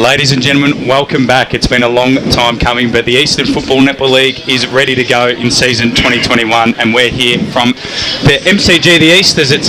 Ladies and gentlemen, welcome back. It's been a long time coming, but the Eastland Football Netball League is ready to go in season 2021, and we're here from the MCG, the East, as it's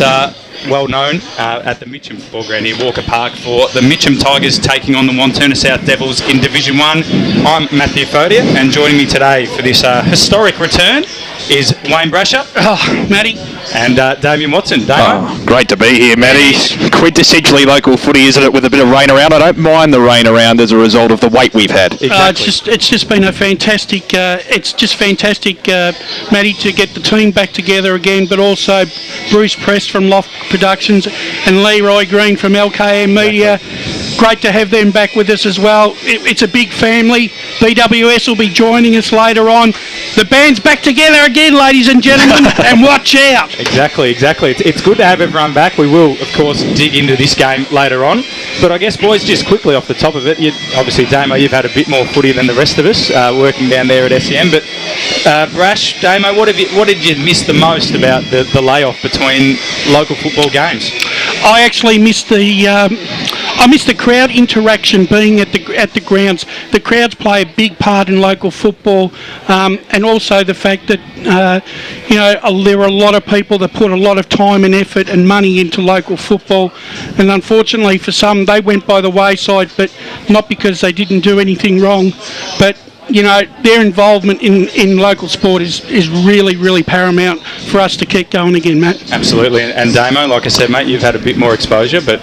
well known, at the Mitcham Football Ground in Walker Park for the Mitcham Tigers taking on the Wantirna South Devils in Division 1. I'm Matthew Fodia, and joining me today for this historic return is Wayne Brasher. Oh, Matty. And Damien Watson. Oh, great to be here, Matty. Quintessentially local footy, isn't it, with a bit of rain around? I don't mind the rain around as a result of the wait we've had. Exactly. It's just been a fantastic, Matty, to get the team back together again, but also Bruce Press from Loft Productions and Leroy Green from LKM Media. Great to have them back with us as well. It's a big family. BWS will be joining us later on. The band's back together again, ladies and gentlemen, and watch out. Exactly. It's good to have everyone back. We will, of course, dig into this game later on. But I guess, boys, just quickly off the top of it, obviously, Damo, you've had a bit more footy than the rest of us working down there at SEM. But Brash, Damo, what did you miss the most about the layoff between local football games? I actually missed the crowd interaction being at the grounds. The crowds play a big part in local football, and also the fact that there are a lot of people that put a lot of time and effort and money into local football, and unfortunately for some they went by the wayside, but not because they didn't do anything wrong, but their involvement in local sport is really, really paramount for us to keep going again, Matt. Absolutely. And Damo, like I said, mate, you've had a bit more exposure, but...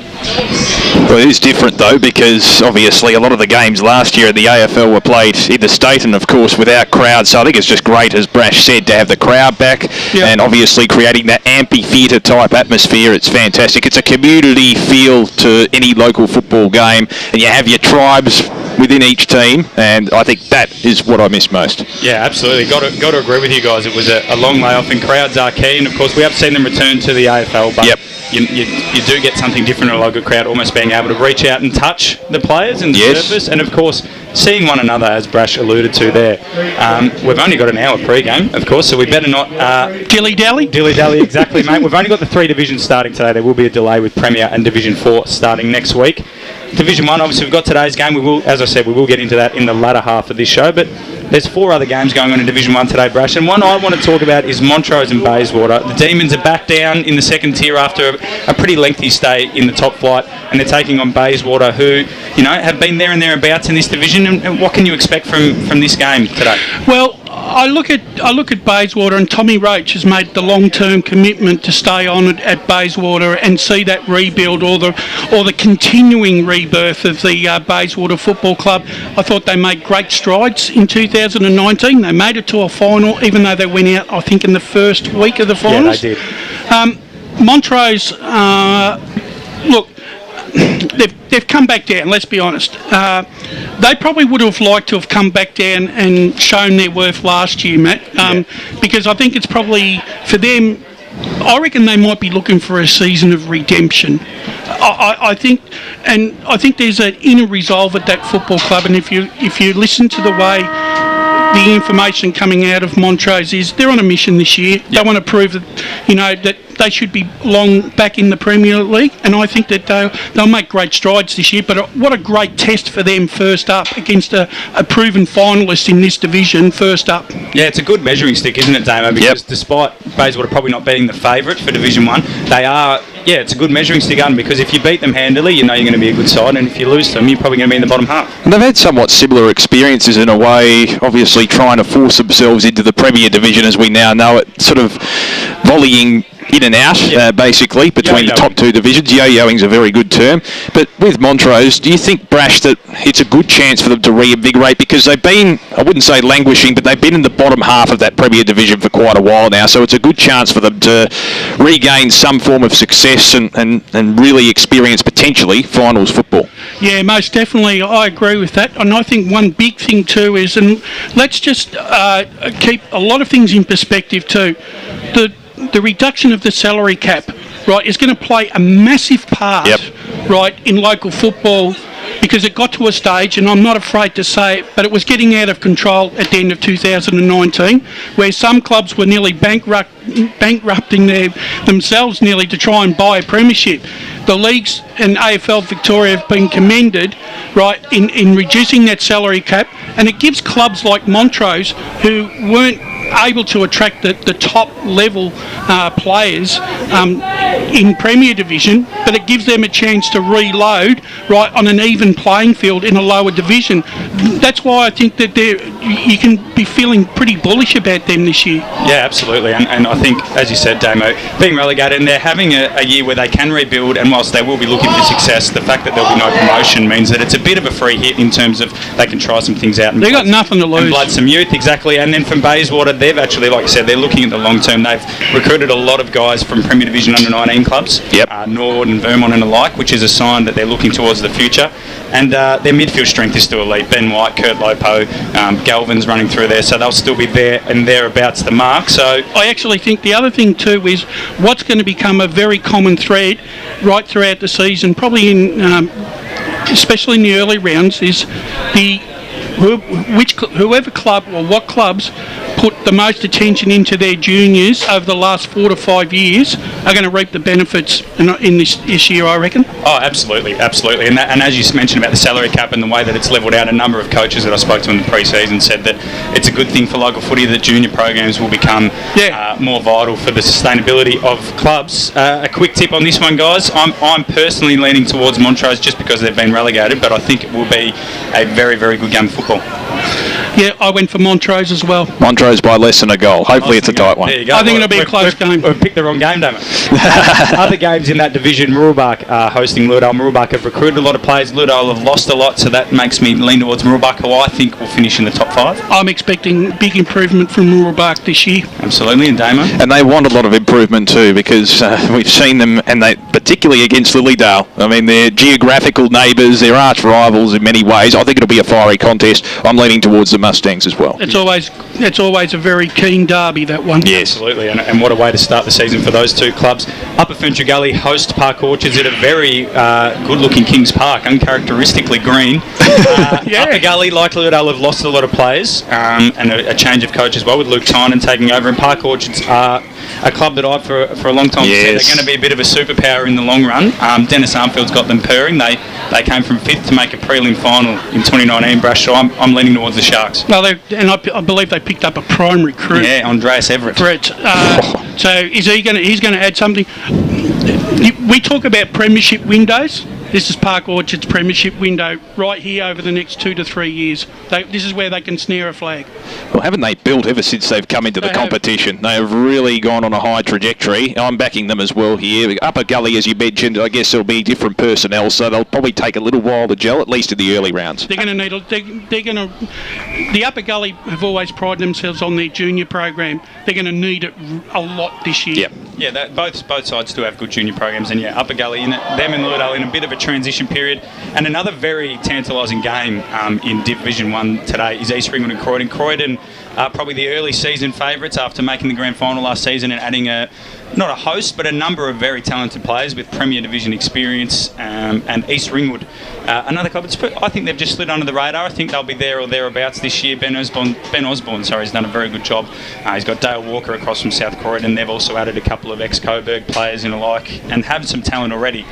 Well, it is different, though, because obviously a lot of the games last year at the AFL were played in the state and, of course, without crowds. So I think it's just great, as Brash said, to have the crowd back, and obviously creating that amphitheatre-type atmosphere. It's fantastic. It's a community feel to any local football game, and you have your tribes within each team, and I think that is what I miss most. Yeah, absolutely. Got to agree with you guys. It was a long layoff, and crowds are key, and of course we have seen them return to the AFL, but you do get something different in a local crowd, almost being able to reach out and touch the players and the surface, and of course seeing one another, as Brash alluded to there. We've only got an hour pre-game, of course, so we better not... Dilly-dally? Dilly-dally, exactly, mate. We've only got the 3 divisions starting today. There will be a delay with Premier and Division 4 starting next week. Division 1, obviously we've got today's game. We will, as I said, we will get into that in the latter half of this show, but there's 4 other games going on in Division 1 today, Brash, and one I want to talk about is Montrose and Bayswater. The Demons are back down in the second tier after a pretty lengthy stay in the top flight, and they're taking on Bayswater, who, have been there and thereabouts in this division, and what can you expect from this game today? Well, I look at Bayswater, and Tommy Roach has made the long-term commitment to stay on at Bayswater and see that rebuild or the continuing rebirth of the Bayswater Football Club. I thought they made great strides in 2019. They made it to a final, even though they went out, I think, in the first week of the finals. Yeah, they did. Montrose, look, they've come back down, let's be honest. They probably would have liked to have come back down and shown their worth last year, Matt, because I think it's probably, for them, I reckon they might be looking for a season of redemption. I think there's an inner resolve at that football club, and if you listen to the way the information coming out of Montrose is, they're on a mission this year. They want to prove that that they should be long back in the Premier League, and I think that they'll make great strides this year. But what a great test for them first up against a proven finalist in this division first up. Yeah, it's a good measuring stick, isn't it, Damo? Because despite Bayswater probably not being the favourite for Division 1, they are. Yeah, it's a good measuring stick, because if you beat them handily, you're going to be a good side, and if you lose to them, you're probably going to be in the bottom half. And they've had somewhat similar experiences in a way, obviously trying to force themselves into the Premier Division as we now know it, sort of volleying in and out, basically, between the top 2 divisions. Yo-yoing's a very good term. But with Montrose, do you think, Brash, that it's a good chance for them to reinvigorate? Because they've been, I wouldn't say languishing, but they've been in the bottom half of that Premier Division for quite a while now, so it's a good chance for them to regain some form of success and really experience, potentially, finals football. Yeah, most definitely. I agree with that. And I think one big thing too is, and let's just keep a lot of things in perspective too, the reduction of the salary cap, right, is going to play a massive part, right, in local football, because it got to a stage, and I'm not afraid to say it, but it was getting out of control at the end of 2019, where some clubs were nearly bankrupting themselves nearly to try and buy a premiership. The leagues and AFL Victoria have been commended, right, in reducing that salary cap, and it gives clubs like Montrose, who weren't able to attract the top level players in Premier Division, but it gives them a chance to reload, right, on an even playing field in a lower division. That's why I think that you can be feeling pretty bullish about them this year. Yeah, absolutely, and I think, as you said, Damo, being relegated, and they're having a year where they can rebuild, and whilst they will be looking for success, the fact that there'll be no promotion means that it's a bit of a free hit in terms of they can try some things out. They've got nothing to lose. And blood some youth, exactly. And then from Bayswater, they've actually, like you said, they're looking at the long term. They've recruited a lot of guys from Premier Division under-19 clubs, Nord and Vermont and the like, which is a sign that they're looking towards the future. And their midfield strength is still elite. Ben White, Kurt Lopo, Galvin's running through there, so they'll still be there and thereabouts the mark. So I actually think the other thing too is what's going to become a very common thread right throughout the season, probably in especially in the early rounds, is whoever club or what clubs put the most attention into their juniors over the last 4 to 5 years are going to reap the benefits in this year, I reckon. Oh, absolutely. And as you mentioned about the salary cap and the way that it's levelled out, a number of coaches that I spoke to in the pre-season said that it's a good thing for local footy that junior programs will become more vital for the sustainability of clubs. A quick tip on this one, guys. I'm personally leaning towards Montrose just because they've been relegated, but I think it will be a very, very good game of football. Yeah, I went for Montrose as well. Montrose by less than a goal. Hopefully it's a tight one. There you go. I think it'll be a close game. We've picked the wrong game, don't we? Other games in that division, Mooroolbark are hosting Lurdale. Mooroolbark have recruited a lot of players. Lurdale have lost a lot, so that makes me lean towards Mooroolbark, who I think will finish in the top 5. I'm expecting big improvement from Mooroolbark this year. Absolutely, and Damo? And they want a lot of improvement too, because we've seen them, and they particularly against Lilydale. I mean, they're geographical neighbours, they're arch rivals in many ways. I think it'll be a fiery contest. I'm leaning towards the Mustangs as well. It's always a very keen derby, that one. Yes. Absolutely, and what a way to start the season for those two clubs. Upper Ferntree Gully host Park Orchards at a very good-looking Kings Park, uncharacteristically green. Upper Gully, like Lurdale, have lost a lot of players, and a change of coach as well, with Luke Tynan taking over. And Park Orchards are a club that I've for a long time said they're going to be a bit of a superpower in the long run. Dennis Armfield's got them purring. They came from 5th to make a prelim final in 2019, Brash, so I'm leaning towards the Sharks. Well, I believe they picked up a prime recruit. Yeah, Andreas Everett. So he's going to add something. We talk about premiership windows. This is Park Orchard's premiership window right here over the next 2 to 3 years. This is where they can snare a flag. Well, haven't they built ever since they've come into the competition? They have really gone on a high trajectory. I'm backing them as well here. Upper Gully, as you mentioned, I guess there'll be different personnel, so they'll probably take a little while to gel, at least in the early rounds. They're going to need. The Upper Gully have always prided themselves on their junior program. They're going to need it a lot this year. Yeah, both sides do have good junior programs, and Upper Gully in it, them and Lurdale in a bit of a transition period. And another very tantalising game in Division 1 today is East Ringwood and Croydon. Croydon are probably the early season favourites after making the grand final last season and adding not a host, but a number of very talented players with Premier Division experience. And East Ringwood, another club. I think they've just slid under the radar. I think they'll be there or thereabouts this year. Ben Osborne, has done a very good job. He's got Dale Walker across from South Croydon. They've also added a couple of ex-Coburg players and alike, and have some talent already.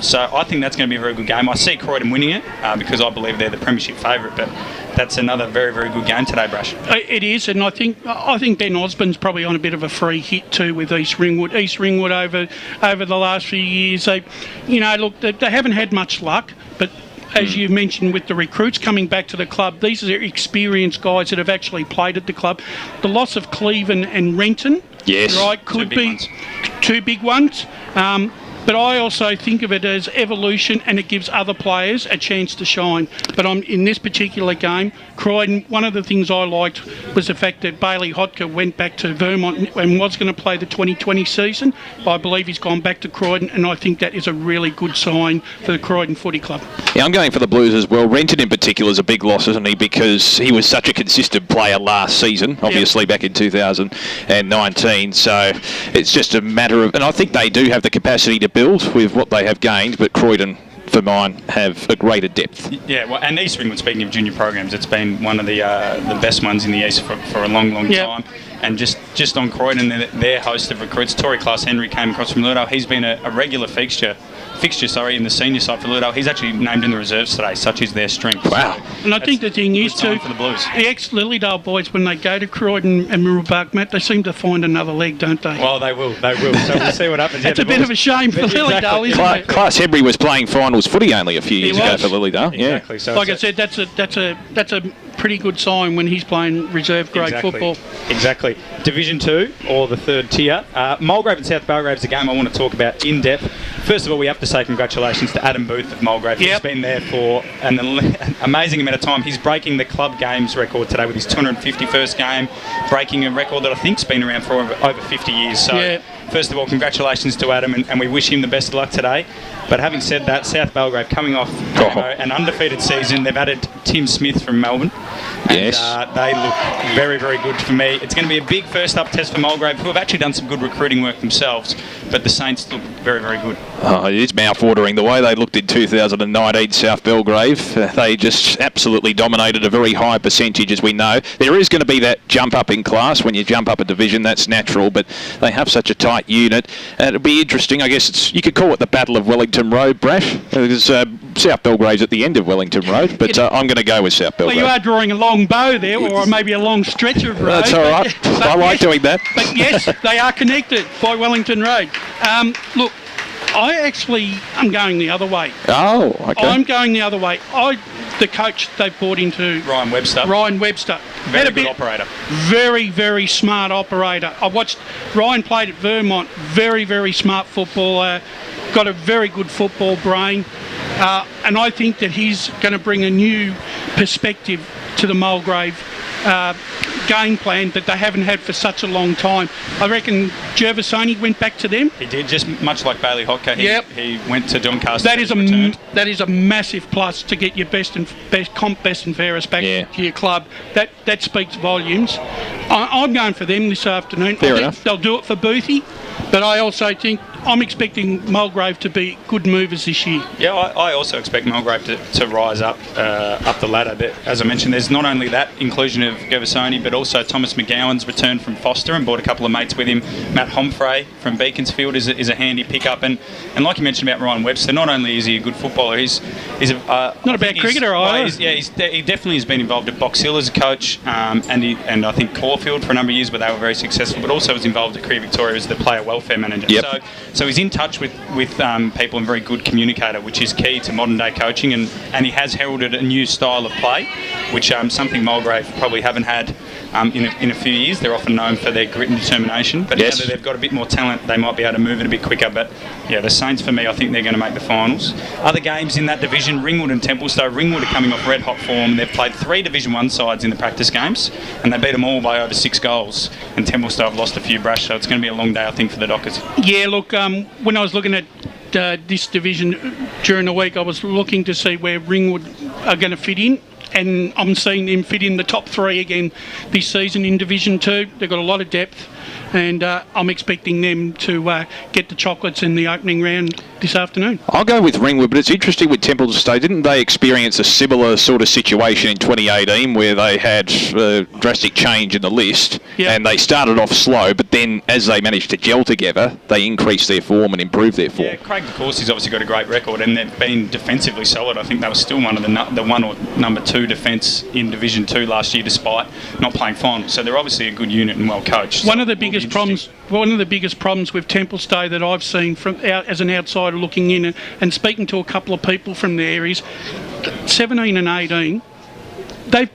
So I think that's going to be a very good game. I see Croydon winning it because I believe they're the premiership favourite, but that's another very, very good game today, Brash. It is, and I think Ben Osborne's probably on a bit of a free hit too with East Ringwood. East Ringwood over the last few years, they haven't had much luck, but as you mentioned, with the recruits coming back to the club, these are experienced guys that have actually played at the club. The loss of Cleveland and Renton, could be two big ones. But I also think of it as evolution, and it gives other players a chance to shine. But in this particular game, Croydon, one of the things I liked was the fact that Bailey Hodker went back to Vermont and was going to play the 2020 season. I believe he's gone back to Croydon, and I think that is a really good sign for the Croydon Footy Club. Yeah, I'm going for the Blues as well. Renton in particular is a big loss, isn't he? Because he was such a consistent player last season, obviously back in 2019. So it's just a matter of... And I think they do have the capacity to build with what they have gained, but Croydon for mine, have a greater depth. Yeah, well, and East Ringwood, speaking of junior programs, it's been one of the best ones in the East for a long time. And just on Croydon, their host of recruits, Tory Class Henry, came across from Lilydale. He's been a regular fixture in the senior side for Lilydale. He's actually named in the reserves today, such is their strength. Wow. So and I think the thing is too, for the Blues. the ex-Lilydale boys, when they go to Croydon and Mirrabah, Matt, they seem to find another leg, don't they? Well, they will. So we'll see what happens. It's a bit of a shame for Lilydale, isn't it? Class Henry was playing finals footy only a few years ago for Lilydale. Exactly. Yeah. So like I said, that's a pretty good sign when he's playing reserve grade football. Exactly. Division 2, or the third tier. Mulgrave and South Belgrave is a game I want to talk about in depth. First of all, we have to say congratulations to Adam Booth of Mulgrave. He's been there for an amazing amount of time. He's breaking the club games record today with his 251st game, breaking a record that I think's been around for over 50 years. So, first of all, congratulations to Adam, and we wish him the best of luck today. But having said that, South Belgrave coming off an undefeated season. They've added Tim Smith from Melbourne. And, they look very, very good for me. It's going to be a big first up test for Mulgrave, who have actually done some good recruiting work themselves, but the Saints look very, very good. Oh, it is mouth-watering the way they looked in 2019, South Belgrave. They just absolutely dominated a very high percentage, as we know. There is going to be that jump up in class when you jump up a division. That's natural, but they have such a tight unit. It'll be interesting. I guess you could call it the Battle of Wellington Road, Brash. Because South Belgrave's at the end of Wellington Road, but I'm going to go with South Belgrave. Well, you are drawing a long bow there, or maybe a long stretch of road. That's all right. I like doing that. But yes, they are connected by Wellington Road. Look, I'm going the other way. Oh, okay. I'm going the other way. The coach they've brought into... Ryan Webster. Very good operator. Very, very smart operator. I watched Ryan played at Vermont. Very, very smart footballer. Got a very good football brain. And I think that he's going to bring a new perspective to the Mulgrave game plan that they haven't had for such a long time. I reckon Gervasoni went back to them. He did, just much like Bailey Hotka. He went to Doncaster. That is a massive plus to get your best and fairest back to your club. That speaks volumes. I'm going for them this afternoon. Fair enough. They'll do it for Boothie, but I also think I'm expecting Mulgrave to be good movers this year. Yeah, I also expect Mulgrave to rise up the ladder. As I mentioned, there's not only that inclusion of Gervasoni, but also Thomas McGowan's returned from Foster and brought a couple of mates with him. Matt Homfrey from Beaconsfield is a handy pickup, and like you mentioned about Ryan Webster, not only is he a good footballer, he's not a bad cricketer either. He definitely has been involved at Box Hill as a coach, and I think Caulfield for a number of years, where they were very successful, but also was involved at Korea Victoria as the player welfare manager. Yep. So he's in touch with people and very good communicator, which is key to modern day coaching, and he has heralded a new style of play, which something Mulgrave probably haven't had in a few years. They're often known for their grit and determination, but now that they've got a bit more talent, they might be able to move it a bit quicker. But yeah, the Saints, for me, I think they're going to make the finals. Other games in that division, Ringwood and Templestowe. Ringwood are coming off red hot form. They've played 3 Division 1 sides in the practice games, and they beat them all by over 6 goals. And Templestowe have lost a few, Brash, so it's going to be a long day, I think, for the Dockers. Yeah, look, when I was looking at this division during the week, I was looking to see where Ringwood are going to fit in, and I'm seeing them fit in the top 3 again this season in Division 2. They've got a lot of depth, and I'm expecting them to get the chocolates in the opening round this afternoon. I'll go with Ringwood, but it's interesting with Templestowe. Didn't they experience a similar sort of situation in 2018 where they had a drastic change in the list, and they started off slow, but then as they managed to gel together, they increased their form and improved their form? Yeah, Craig DeCourcy's obviously got a great record, and they've been defensively solid. I think they were still one of the 1 or number 2 defence in Division 2 last year, despite not playing finals. So they're obviously a good unit and well coached. One of the biggest problems with Templestowe that I've seen as an outsider looking in and speaking to a couple of people from there is 17 and 18. They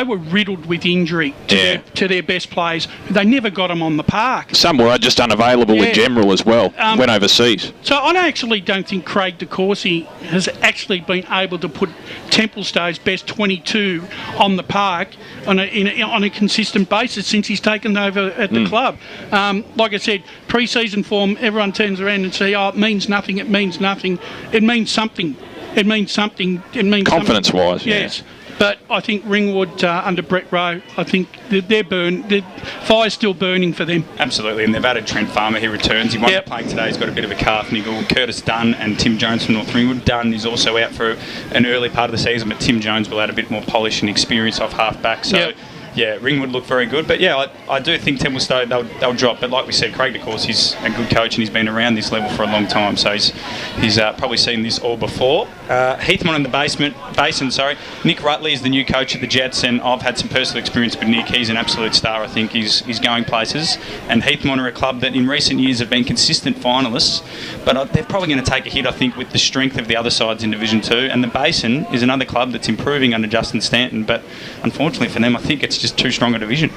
were riddled with injury to their best players. They never got them on the park. Some were just unavailable in general as well. Went overseas. So I actually don't think Craig DeCourcy has actually been able to put Templestowe's best 22 on the park on a consistent basis since he's taken over at the club. Like I said, pre-season form, everyone turns around and says, "Oh, it means nothing. It means nothing." It means something. It means something. It means confidence-wise. Yes. But I think Ringwood under Brett Rowe, I think the fire's still burning for them. Absolutely, and they've added Trent Farmer. He returns. He won't be playing today. He's got a bit of a calf niggle. Curtis Dunn and Tim Jones from North Ringwood. Dunn is also out for an early part of the season, but Tim Jones will add a bit more polish and experience off half-back. So, yeah, Ringwood look very good. But, yeah, I do think Templestowe, they'll drop. But like we said, Craig, of course, he's a good coach and he's been around this level for a long time. So he's probably seen this all before. Heathmont in the basin. Nick Rutley is the new coach of the Jets, and I've had some personal experience with Nick. He's an absolute star, I think. He's going places. And Heathmont are a club that in recent years have been consistent finalists, but they're probably going to take a hit, I think, with the strength of the other sides in Division 2. And the Basin is another club that's improving under Justin Stanton, but unfortunately for them, I think it's just too strong a division.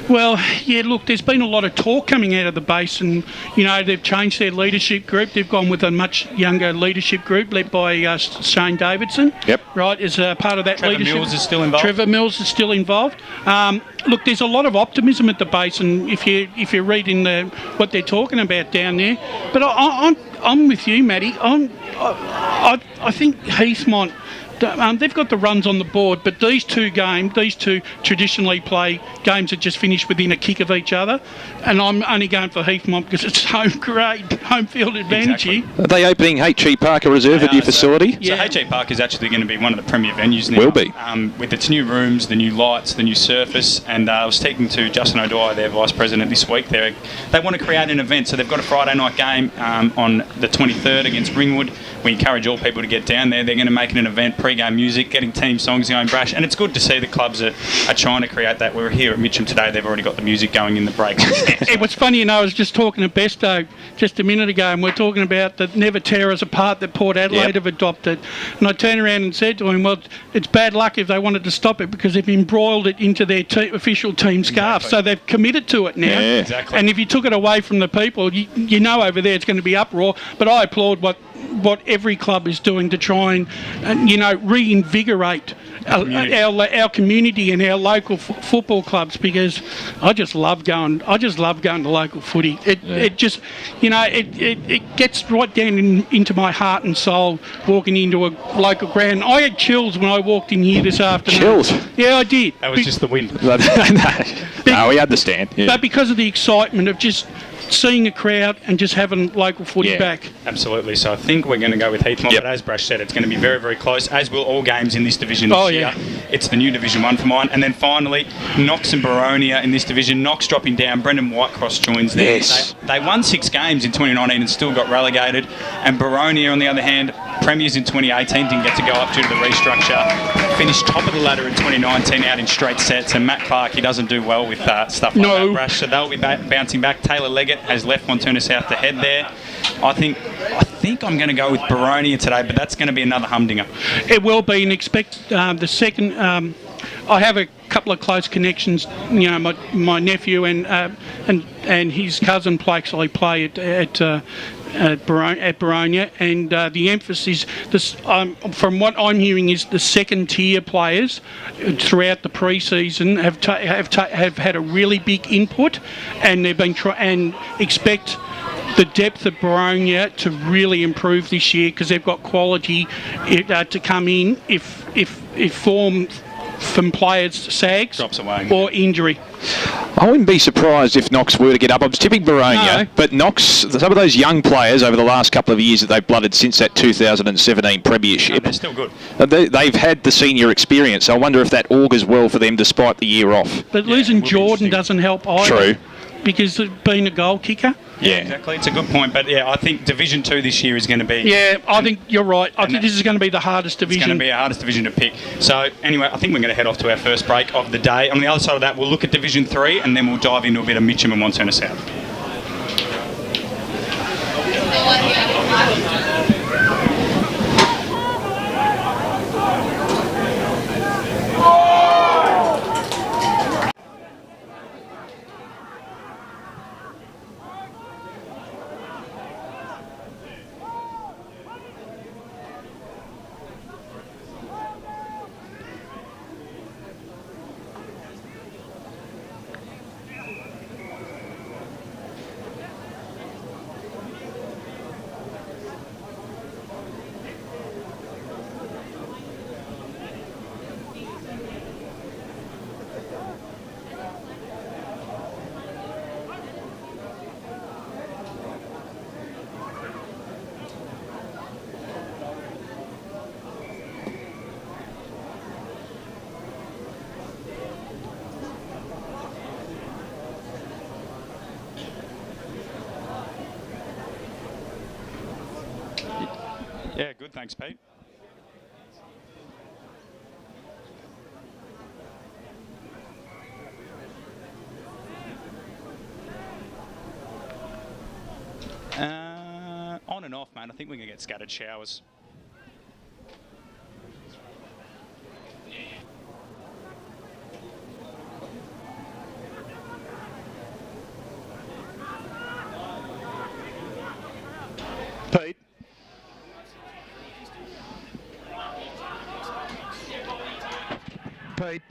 Well, yeah, look, there's been a lot of talk coming out of the Basin. You know, they've changed their leadership group. They've gone with a much younger leadership group led by Shane Davidson. Yep. Right, as a part of that Trevor leadership. Mills is still involved. Trevor Mills is still involved. Look, there's a lot of optimism at the Basin if you're reading what they're talking about down there. But I'm with you, Matty. I think Heathmont. They've got the runs on the board, but these two traditionally play games that just finish within a kick of each other, and I'm only going for Heathmont because it's home field advantage here. Are they opening H.E. Parker Reserve at your facility? So H.E. Park is actually going to be one of the premier venues now. Will be. With its new rooms, the new lights, the new surface, and I was speaking to Justin O'Dwyer, their vice president, this week. They want to create an event, so they've got a Friday night game on the 23rd against Ringwood. We encourage all people to get down there. They're going to make it an event, pre-game music, getting team songs going brash, and it's good to see the clubs are trying to create that. We're here at Mitcham today, they've already got the music going in the breaks. It was funny, I was just talking to Besto just a minute ago, and we're talking about the Never Tear Us Apart that Port Adelaide have adopted, and I turned around and said to him, well, it's bad luck if they wanted to stop it because they've embroiled it into their official team scarf, so they've committed to it now. Yeah. Exactly. And if you took it away from the people, you know over there it's going to be uproar, but I applaud what every club is doing to try and reinvigorate our community and our local football clubs, because I just love going to local footy. It just it gets right down into my heart and soul walking into a local ground. I had chills when I walked in here this afternoon. Chills? Yeah, I did. That was just the wind. No, we understand. Yeah. But because of the excitement of just seeing a crowd and just having local footy back. Absolutely. So I think we're going to go with Heathmont, but as Brash said, it's going to be very, very close, as will all games in this division this year. It's the new Division 1 for mine. And then finally, Knox and Baronia in this division. Knox dropping down. Brendan Whitecross joins them. Yes. They won 6 games in 2019 and still got relegated. And Baronia, on the other hand, premiers in 2018, didn't get to go up due to the restructure. Finished top of the ladder in 2019 out in straight sets. And Matt Clark, he doesn't do well with stuff like that, Brash. So they'll be bouncing back. Taylor Leggett has left Wantirna South to head there. I think I'm going to go with Baronia today, but that's going to be another humdinger. It will be, and expect the second. I have a couple of close connections. You know, my nephew and his cousin actually play at Baronia, and the emphasis, from what I'm hearing, is the second tier players throughout the pre-season have had a really big input, and they've been and expect the depth of Baronia to really improve this year, because they've got quality to come in if form from players sags drops away or injury. I wouldn't be surprised if Knox were to get up. I was tipping Baronia, but Knox, some of those young players over the last couple of years that they've blooded since that 2017 premiership, they're still good. They've had the senior experience. So I wonder if that augurs well for them despite the year off. But losing Jordan doesn't help either. True. Because of being a goal kicker. Yeah, exactly. It's a good point. But yeah, I think Division 2 this year is going to be... Yeah, I think you're right. I think this is going to be the hardest division. It's going to be the hardest division to pick. So anyway, I think we're going to head off to our first break of the day. On the other side of that, we'll look at Division 3 and then we'll dive into a bit of Mitcham and Wantirna South. Yeah, good. Thanks, Pete. On and off, man. I think we're going to get scattered showers. Pete. Pete.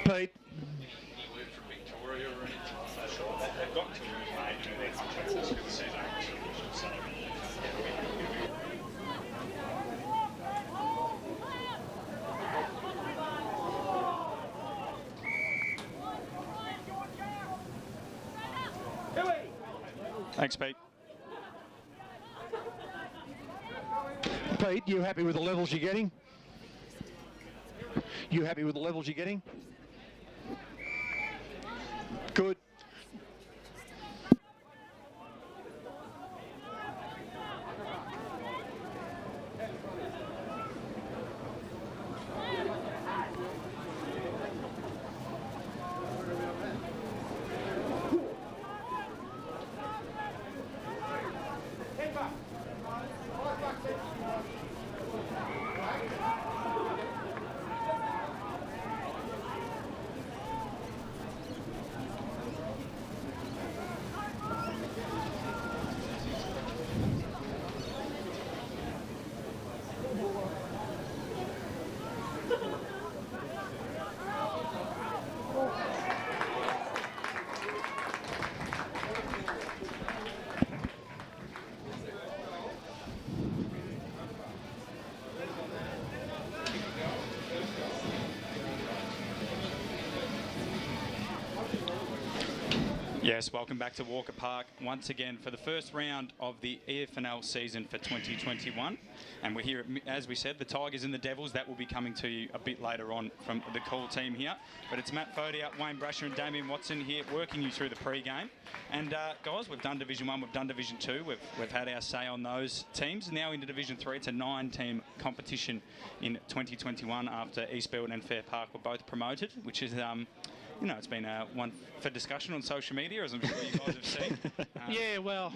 Pete. Thanks, Pete. Pete, you happy with the levels you're getting? You happy with the levels you're getting? Good. Yes, welcome back to Walker Park once again for the first round of the EFNL season for 2021. And we're here, as we said, the Tigers and the Devils. That will be coming to you a bit later on from the call team here. But it's Matt Fodia, Wayne Brasher and Damien Watson here working you through the pre-game. And guys, we've done Division 1, we've done Division 2. We've had our say on those teams. Now into Division 3, it's a 9-team competition in 2021 after Eastland and Fair Park were both promoted, which is... you know, it's been one for discussion on social media, as I'm sure you guys have seen. Yeah, well,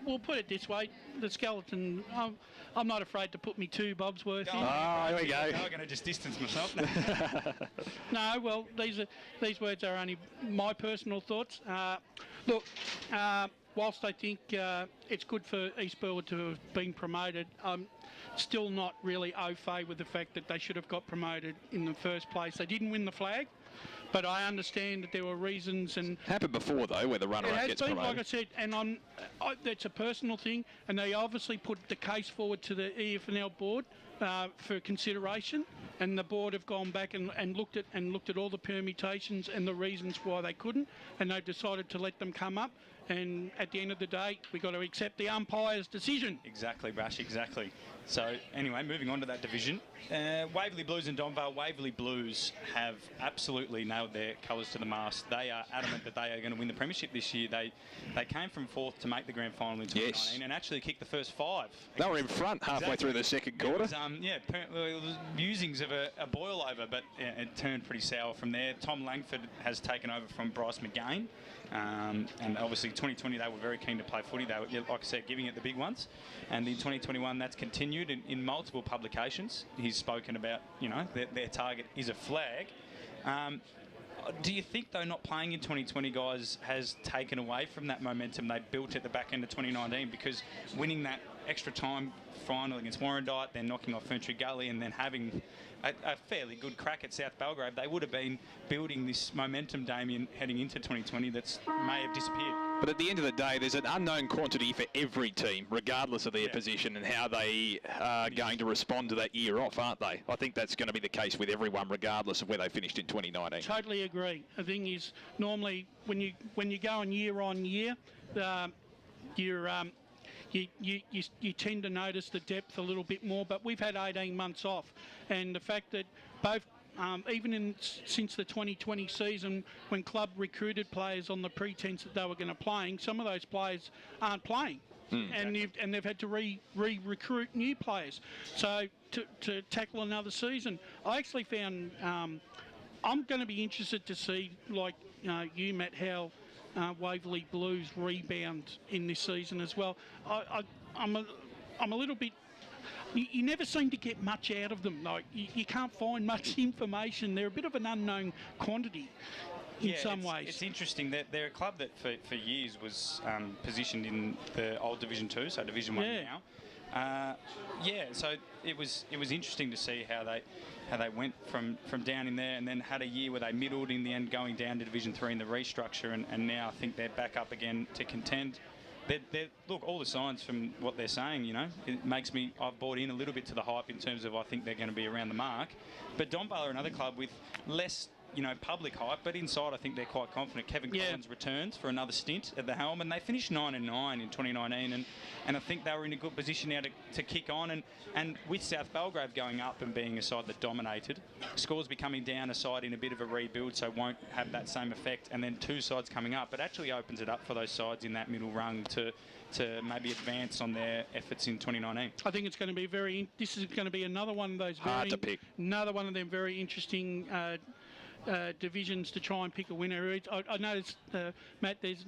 we'll put it this way. The skeleton, I'm not afraid to put me 2 bobs worth in. Oh, here we go. I'm going to just distance myself. No, well, these words are only my personal thoughts. Look, whilst I think it's good for East Burwood to have been promoted, I'm still not really au fait with the fact that they should have got promoted in the first place. They didn't win the flag, but I understand that there were reasons. And happened before though, where the runner-up gets promoted. Like I said, and that's a personal thing, and they obviously put the case forward to the EFNL board for consideration, and the board have gone back and looked at all the permutations and the reasons why they couldn't, and they've decided to let them come up. And at the end of the day, we've got to accept the umpire's decision. Exactly, Bash, exactly. So, anyway, moving on to that division. Waverley Blues and Donvale. Waverley Blues have absolutely nailed their colours to the mast. They are adamant that they are going to win the premiership this year. They came from 4th to make the grand final in 2019 and actually kicked the first 5. They were in front halfway through the second quarter. It was musings of a boil over, but it turned pretty sour from there. Tom Langford has taken over from Bryce McGain And obviously 2020 they were very keen to play footy. They were, like I said, giving it the big ones. And in 2021 that's continued in multiple publications. He's spoken about, their target is a flag. Do you think, though, not playing in 2020, guys, has taken away from that momentum they built at the back end of 2019? Because winning that extra time final against Warrandyte, then knocking off Ferntree Gully, and then having a fairly good crack at South Belgrave, they would have been building this momentum, Damien, heading into 2020 that may have disappeared. But at the end of the day, there's an unknown quantity for every team, regardless of their position and how they are going to respond to that year off, aren't they? I think that's going to be the case with everyone, regardless of where they finished in 2019. Totally agree. The thing is, normally when you go on year, you tend to notice the depth a little bit more. But we've had 18 months off, and the fact that both. Since the 2020 season, when club recruited players on the pretense that they were going to play, some of those players aren't playing, and they've had to recruit new players. So to tackle another season, I actually found I'm going to be interested to see, like you, Matt, how Waverley Blues rebound in this season as well. I'm a little bit. You never seem to get much out of them. Like you can't find much information. They're a bit of an unknown quantity in some ways. It's interesting that they're a club that for years was positioned in the old Division 2, so Division 1 now. So it was interesting to see how they went from down in there, and then had a year where they middled in the end, going down to Division 3 in the restructure, and now I think they're back up again to contend. Look, all the signs from what they're saying, it makes me. I've bought in a little bit to the hype in terms of I think they're going to be around the mark. But Donvale are another club with less, public hype, but inside I think they're quite confident. Kevin Collins returns for another stint at the helm, and they finished 9-9 in 2019, and I think they were in a good position now to kick on. And with South Belgrave going up and being a side that dominated, Scores becoming down, a side in a bit of a rebuild, so won't have that same effect, and then two sides coming up, it actually opens it up for those sides in that middle rung to maybe advance on their efforts in 2019. I think it's going to be this is going to be another one of those hard to pick. Another one of them very interesting divisions to try and pick a winner. I noticed, Matt, there's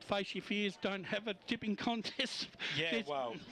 Face Your Fears don't have a tipping contest.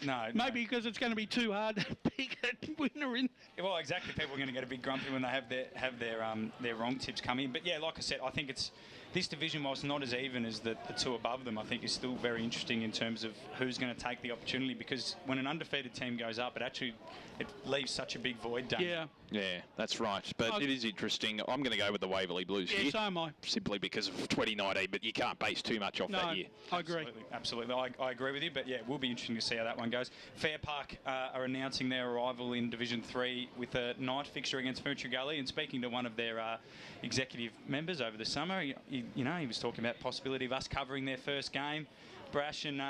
No. Maybe because it's going to be too hard to pick a winner in. Well, exactly. People are going to get a bit grumpy when they have their wrong tips come in. But yeah, like I said, I think it's this division, whilst not as even as the two above them, I think is still very interesting in terms of who's going to take the opportunity, because when an undefeated team goes up, it leaves such a big void, Dan. Yeah, that's right. But it is interesting. I'm going to go with the Waverley Blues here. Yeah, so am I. Simply because of 2019, but you can't base too much off that year. I agree. Absolutely. I agree with you, but yeah, it will be interesting to see how that one goes. Fair Park are announcing their arrival in Division 3 with a night fixture against Ferntree Gully, and speaking to one of their executive members over the summer, he was talking about the possibility of us covering their first game, Brash, and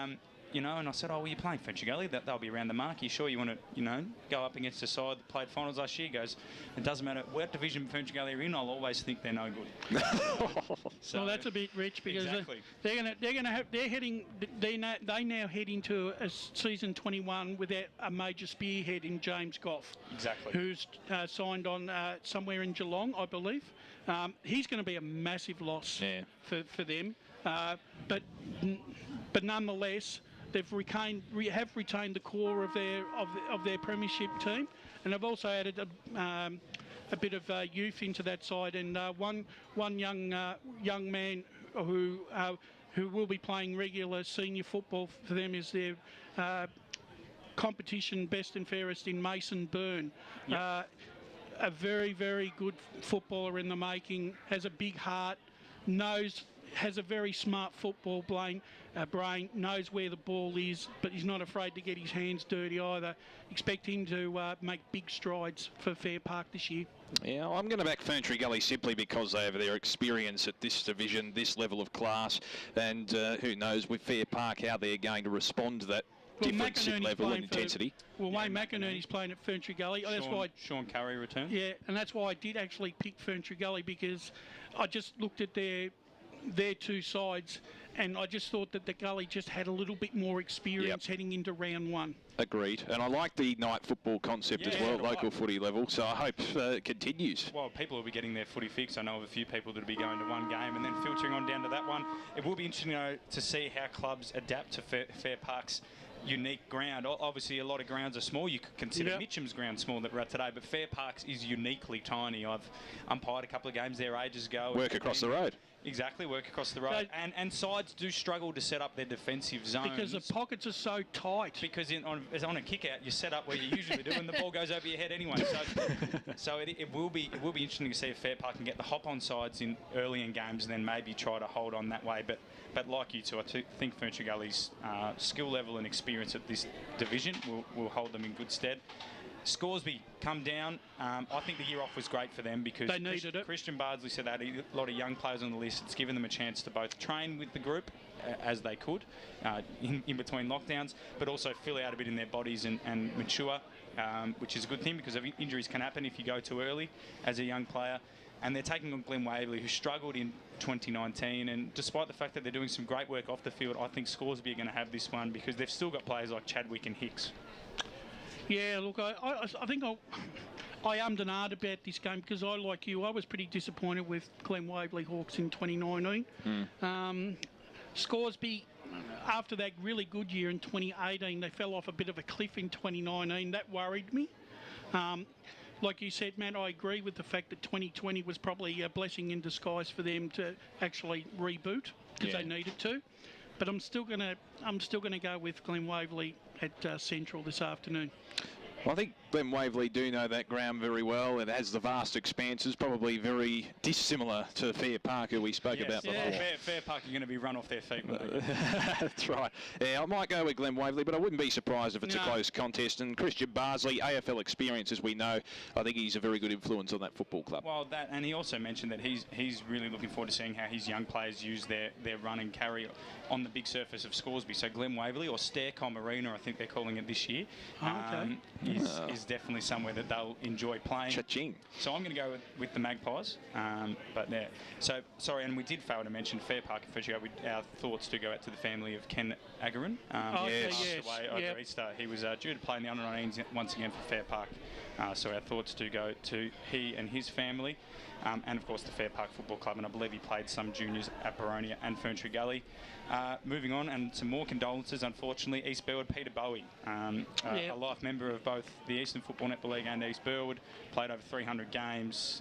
and I said, were you playing Ferntree Gully? They'll be around the mark. You sure you want to, go up against a side that played finals last year? He goes, it doesn't matter what division Ferntree Gully are in, I'll always think they're no good. So that's a bit rich, because they now head into a season 21 without a major spearhead in James Goff. Exactly. Who's signed on somewhere in Geelong, I believe. He's going to be a massive loss for them. But nonetheless, they've retained the core of their premiership team, and they've also added a bit of youth into that side. And one young man who will be playing regular senior football for them is their competition best and fairest in Mason Byrne. Yep. A very, very good footballer in the making, has a big heart, has a very smart football brain, knows where the ball is, but he's not afraid to get his hands dirty either. Expect him to make big strides for Fair Park this year. Yeah, I'm going to back Ferntree Gully simply because they have their experience at this division, this level of class, and who knows with Fair Park how they're going to respond to that difference in level and intensity. Wayne McInerney's playing at Ferntree Gully. Sean Curry returns. Yeah, and that's why I did actually pick Ferntree Gully, because I just looked at their two sides, and I just thought that the Gully just had a little bit more experience heading into round one. Agreed. And I like the night football concept as well, local footy level, so I hope it continues. Well, people will be getting their footy fix. I know of a few people that will be going to one game and then filtering on down to that one. It will be interesting, to see how clubs adapt to Fair Park's unique ground. Obviously, a lot of grounds are small. You could consider Mitcham's ground small that we're at today, but Fair Park's is uniquely tiny. I've umpired a couple of games there ages ago. Work across the road. Exactly, work across the road. And sides do struggle to set up their defensive zones. Because the pockets are so tight. Because on a kick-out, you set up where you usually do, and the ball goes over your head anyway. So it will be interesting to see if Fair Park can get the hop-on sides in early in games and then maybe try to hold on that way. But like you two, I think Furniture Gully's skill level and experience at this division will hold them in good stead. Scoresby come down. I think the year off was great for them because they needed it. Christian Bardsley said they had a lot of young players on the list. It's given them a chance to both train with the group as they could in between lockdowns, but also fill out a bit in their bodies and mature, which is a good thing because injuries can happen if you go too early as a young player. And they're taking on Glen Waverley, who struggled in 2019. And despite the fact that they're doing some great work off the field, I think Scoresby are going to have this one because they've still got players like Chadwick and Hicks. Yeah, look, I think I ummed and ahed about this game because I, like you, I was pretty disappointed with Glen Waverley Hawks in 2019. Scoresby, after that really good year in 2018, they fell off a bit of a cliff in 2019. That worried me. Like you said, Matt, I agree with the fact that 2020 was probably a blessing in disguise for them to actually reboot because they needed to. But I'm still gonna go with Glen Waverley at Central this afternoon. Well, I think Glen Waverley do know that ground very well. It has the vast expanses, probably very dissimilar to Fair Park, who we spoke about before. Fair Park are going to be run off their feet. That's right. Yeah, I might go with Glen Waverley, but I wouldn't be surprised if it's a close contest. And Christian Bardsley, AFL experience, as we know, I think he's a very good influence on that football club. Well, and he also mentioned that he's really looking forward to seeing how his young players use their run and carry on the big surface of Scoresby. So Glen Waverley, or Staircom Arena, I think they're calling it this year. Is definitely somewhere that they'll enjoy playing. Cha-ching. So I'm going to go with the Magpies. So, sorry, and we did fail to mention Fair Park and Fujio. Our thoughts do go out to the family of Ken Agarin. Yes. Away over Easter. He was due to play in the under-19s once again for Fair Park. So our thoughts do go to he and his family. And of course the Fair Park Football Club, and I believe he played some juniors at Baronia and Furniture Gully. Moving on, and some more condolences, unfortunately. East Burwood, Peter Bowie, a life member of both the Eastern Football Netball League and East Burwood, played over 300 games,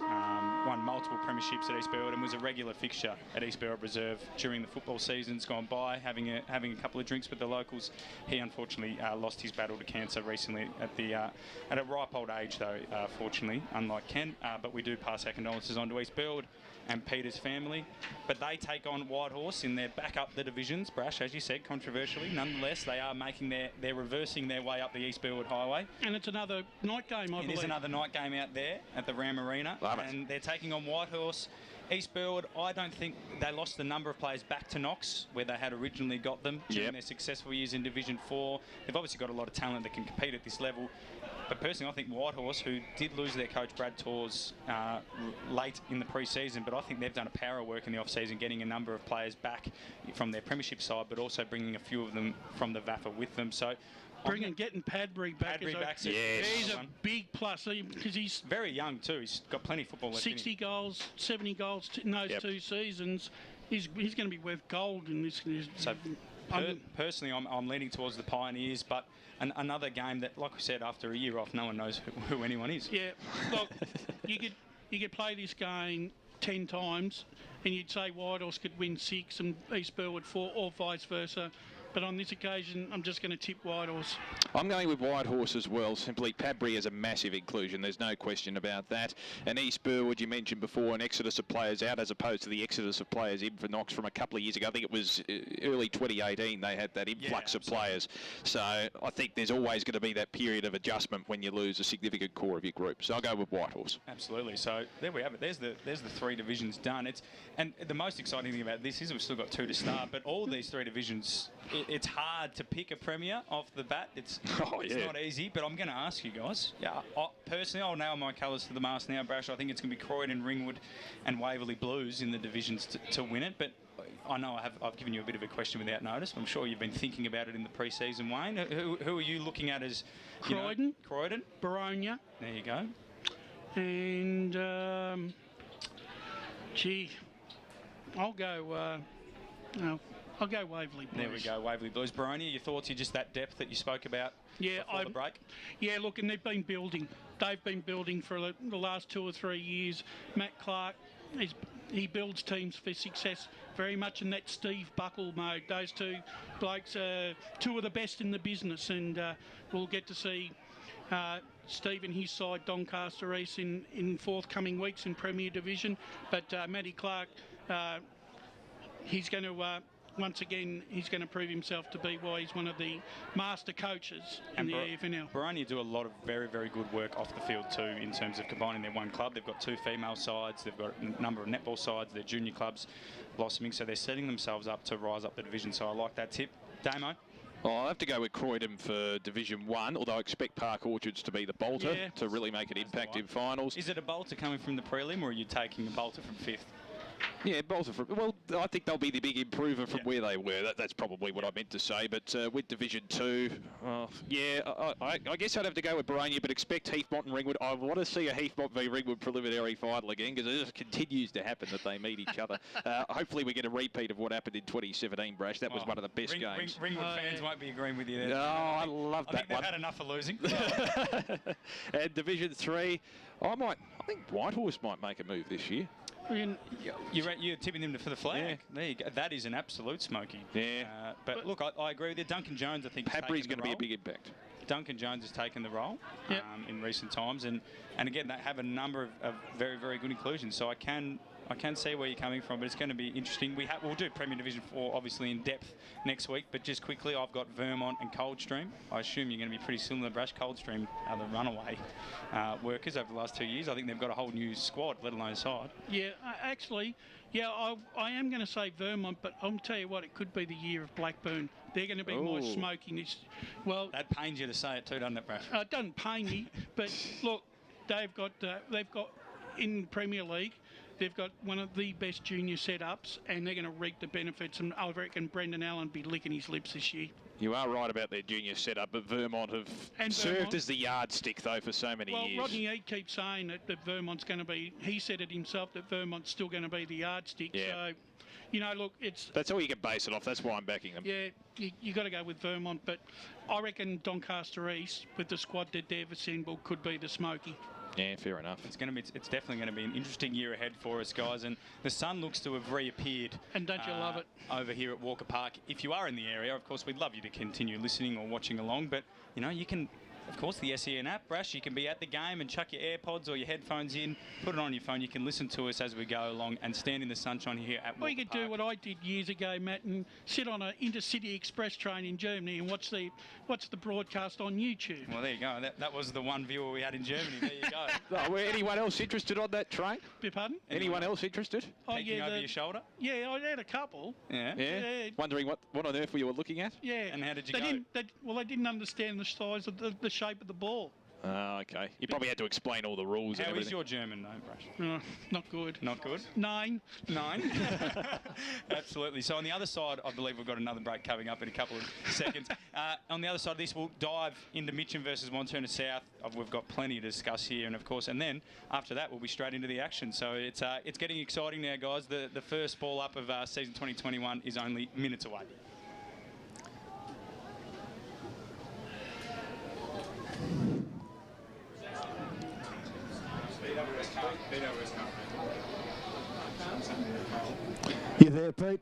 won multiple premierships at East Burwood, and was a regular fixture at East Burwood Reserve during the football seasons gone by, having a couple of drinks with the locals. He unfortunately lost his battle to cancer recently at a ripe old age, though, fortunately, unlike Ken. But we do pass our condolences on to East Burwood and Peter's family. But they take on Whitehorse in their back up the divisions. Brash, as you said, controversially. Nonetheless, they are they're reversing their way up the East Burwood Highway. And it's another night game, I believe. It is another night game out there at the Ram Arena. And they're taking on Whitehorse. East Burwood, I don't think they lost the number of players back to Knox, where they had originally got them during their successful years in Division 4. They've obviously got a lot of talent that can compete at this level. But personally, I think Whitehorse, who did lose their coach Brad Torres late in the pre-season, but I think they've done a power of work in the off-season, getting a number of players back from their premiership side, but also bringing a few of them from the VAFA with them. So getting Padbury back. He's a big plus because he's very young too. He's got plenty of football left. 60 goals, 70 goals in those 2 seasons. He's going to be worth gold in this. So personally, I'm leaning towards the Pioneers, but another game that, like I said, after a year off, no one knows who anyone is. Yeah, look, you could play this game 10 times, and you'd say Whitehorse could win 6 and East Burwood 4, or vice versa. But on this occasion, I'm just going to tip Whitehorse. I'm going with Whitehorse as well. Simply, Padbury is a massive inclusion. There's no question about that. And East Burwood, you mentioned before, an exodus of players out as opposed to the exodus of players in for Knox from a couple of years ago. I think it was early 2018 they had that influx of players. So I think there's always going to be that period of adjustment when you lose a significant core of your group. So I'll go with Whitehorse. Absolutely. So there we have it. There's the 3 divisions done. And the most exciting thing about this is we've still got 2 to start, but all these 3 divisions, it's hard to pick a premier off the bat. It's not easy, but I'm going to ask you guys. Personally, I'll nail my colours to the mast now, Brash. I think it's going to be Croydon, Ringwood and Waverley Blues in the divisions to win it, but I know I've given you a bit of a question without notice. But I'm sure you've been thinking about it in the pre-season, Wayne. Who are you looking at as Croydon. Croydon. Baronia. There you go. And, gee, I'll go Waverley Blues. There we go, Waverley Blues. Baronia, your thoughts? You're just that depth that you spoke about before the break? Yeah, look, and they've been building. They've been building for the last 2 or 3 years. Matt Clark, he builds teams for success very much in that Steve Buckle mode. Those two blokes are two of the best in the business, and we'll get to see Steve and his side, Doncaster East, in forthcoming weeks in Premier Division. But Matty Clark, he's going to... once again, he's going to prove himself to be why he's one of the master coaches in the EFNL. Baronia do a lot of very, very good work off the field too in terms of combining their one club. They've got 2 female sides, they've got a number of netball sides, their junior clubs blossoming, so they're setting themselves up to rise up the division. So I like that tip. Damo? Well, I'll have to go with Croydon for Division 1, although I expect Park Orchards to be the bolter to really make an impact in finals. Is it a bolter coming from the prelim, or are you taking a bolter from 5th? Yeah, bolter from... Well, I think they'll be the big improver from where they were. That's probably what I meant to say. But with Division 2, I guess I'd have to go with Baronia, but expect Heathmont and Ringwood. I want to see a Heathmont v Ringwood preliminary final again, because it just continues to happen that they meet each other. Hopefully we get a repeat of what happened in 2017, Brash. That was one of the best games. Ringwood fans won't be agreeing with you there. No, I love that I think one. they've had enough of losing. And Division 3, I think Whitehorse might make a move this year. You're tipping them for the flag. Yeah. There you go. That is an absolute smoky. Yeah. But look, I agree with you. Duncan Jones, I think, Padbury's going to be a big impact. Duncan Jones has taken the role in recent times, and again they have a number of very, very good inclusions. So I can see where you're coming from, but it's going to be interesting. We'll do Premier Division 4 obviously in depth next week, but just quickly, I've got Vermont and Coldstream. I assume you're going to be pretty similar, Brash. Coldstream are the runaway workers over the last 2 years. I think they've got a whole new squad, let alone side. Yeah, actually, I am going to say Vermont, but I'll tell you what, it could be the year of Blackburn. They're going to be my smoking. Well, that pains you to say it too, doesn't it, Brash? It doesn't pain me, but look, they've got in Premier League. They've got one of the best junior setups, and they're going to reap the benefits. And I reckon Brendan Allen will be licking his lips this year. You are right about their junior setup, but Vermont have served as the yardstick, though, for so many years. Well, Rodney Eade keeps saying that Vermont's going to be, he said it himself, that Vermont's still going to be the yardstick. Yeah. So, look, it's... That's all you can base it off. That's why I'm backing them. Yeah, you got to go with Vermont, but I reckon Doncaster East, with the squad that they've assembled, could be the smoky. Yeah, fair enough. It's definitely going to be an interesting year ahead for us, guys. And the sun looks to have reappeared. And don't you love it? Over here at Walker Park. If you are in the area, of course, we'd love you to continue listening or watching along. But, you can... Of course, the SEN app, Brash, you can be at the game and chuck your AirPods or your headphones in, put it on your phone. You can listen to us as we go along and stand in the sunshine here at Walker Or you could Park. do what I did years ago, Matt, and sit on an intercity express train in Germany and watch the broadcast on YouTube. Well, there you go. That was the one viewer we had in Germany. There you go. Were anyone else interested on that train? Pardon? Anyone else interested? Peeking over your shoulder? Yeah, I had a couple. Yeah. Wondering what on earth you were looking at? Yeah. And how did you go? They didn't understand the size of the shape of the ball. Oh, okay. You probably had to explain all the rules. How is your German, though, Brash? Not good. Not good? 9. 9? Absolutely. So on the other side, I believe we've got another break coming up in a couple of seconds. On the other side of this, we'll dive into Mitcham versus Wantirna South. We've got plenty to discuss here, and of course, and then after that, we'll be straight into the action. So it's getting exciting now, guys. The first ball up of season 2021 is only minutes away. You there, Pete?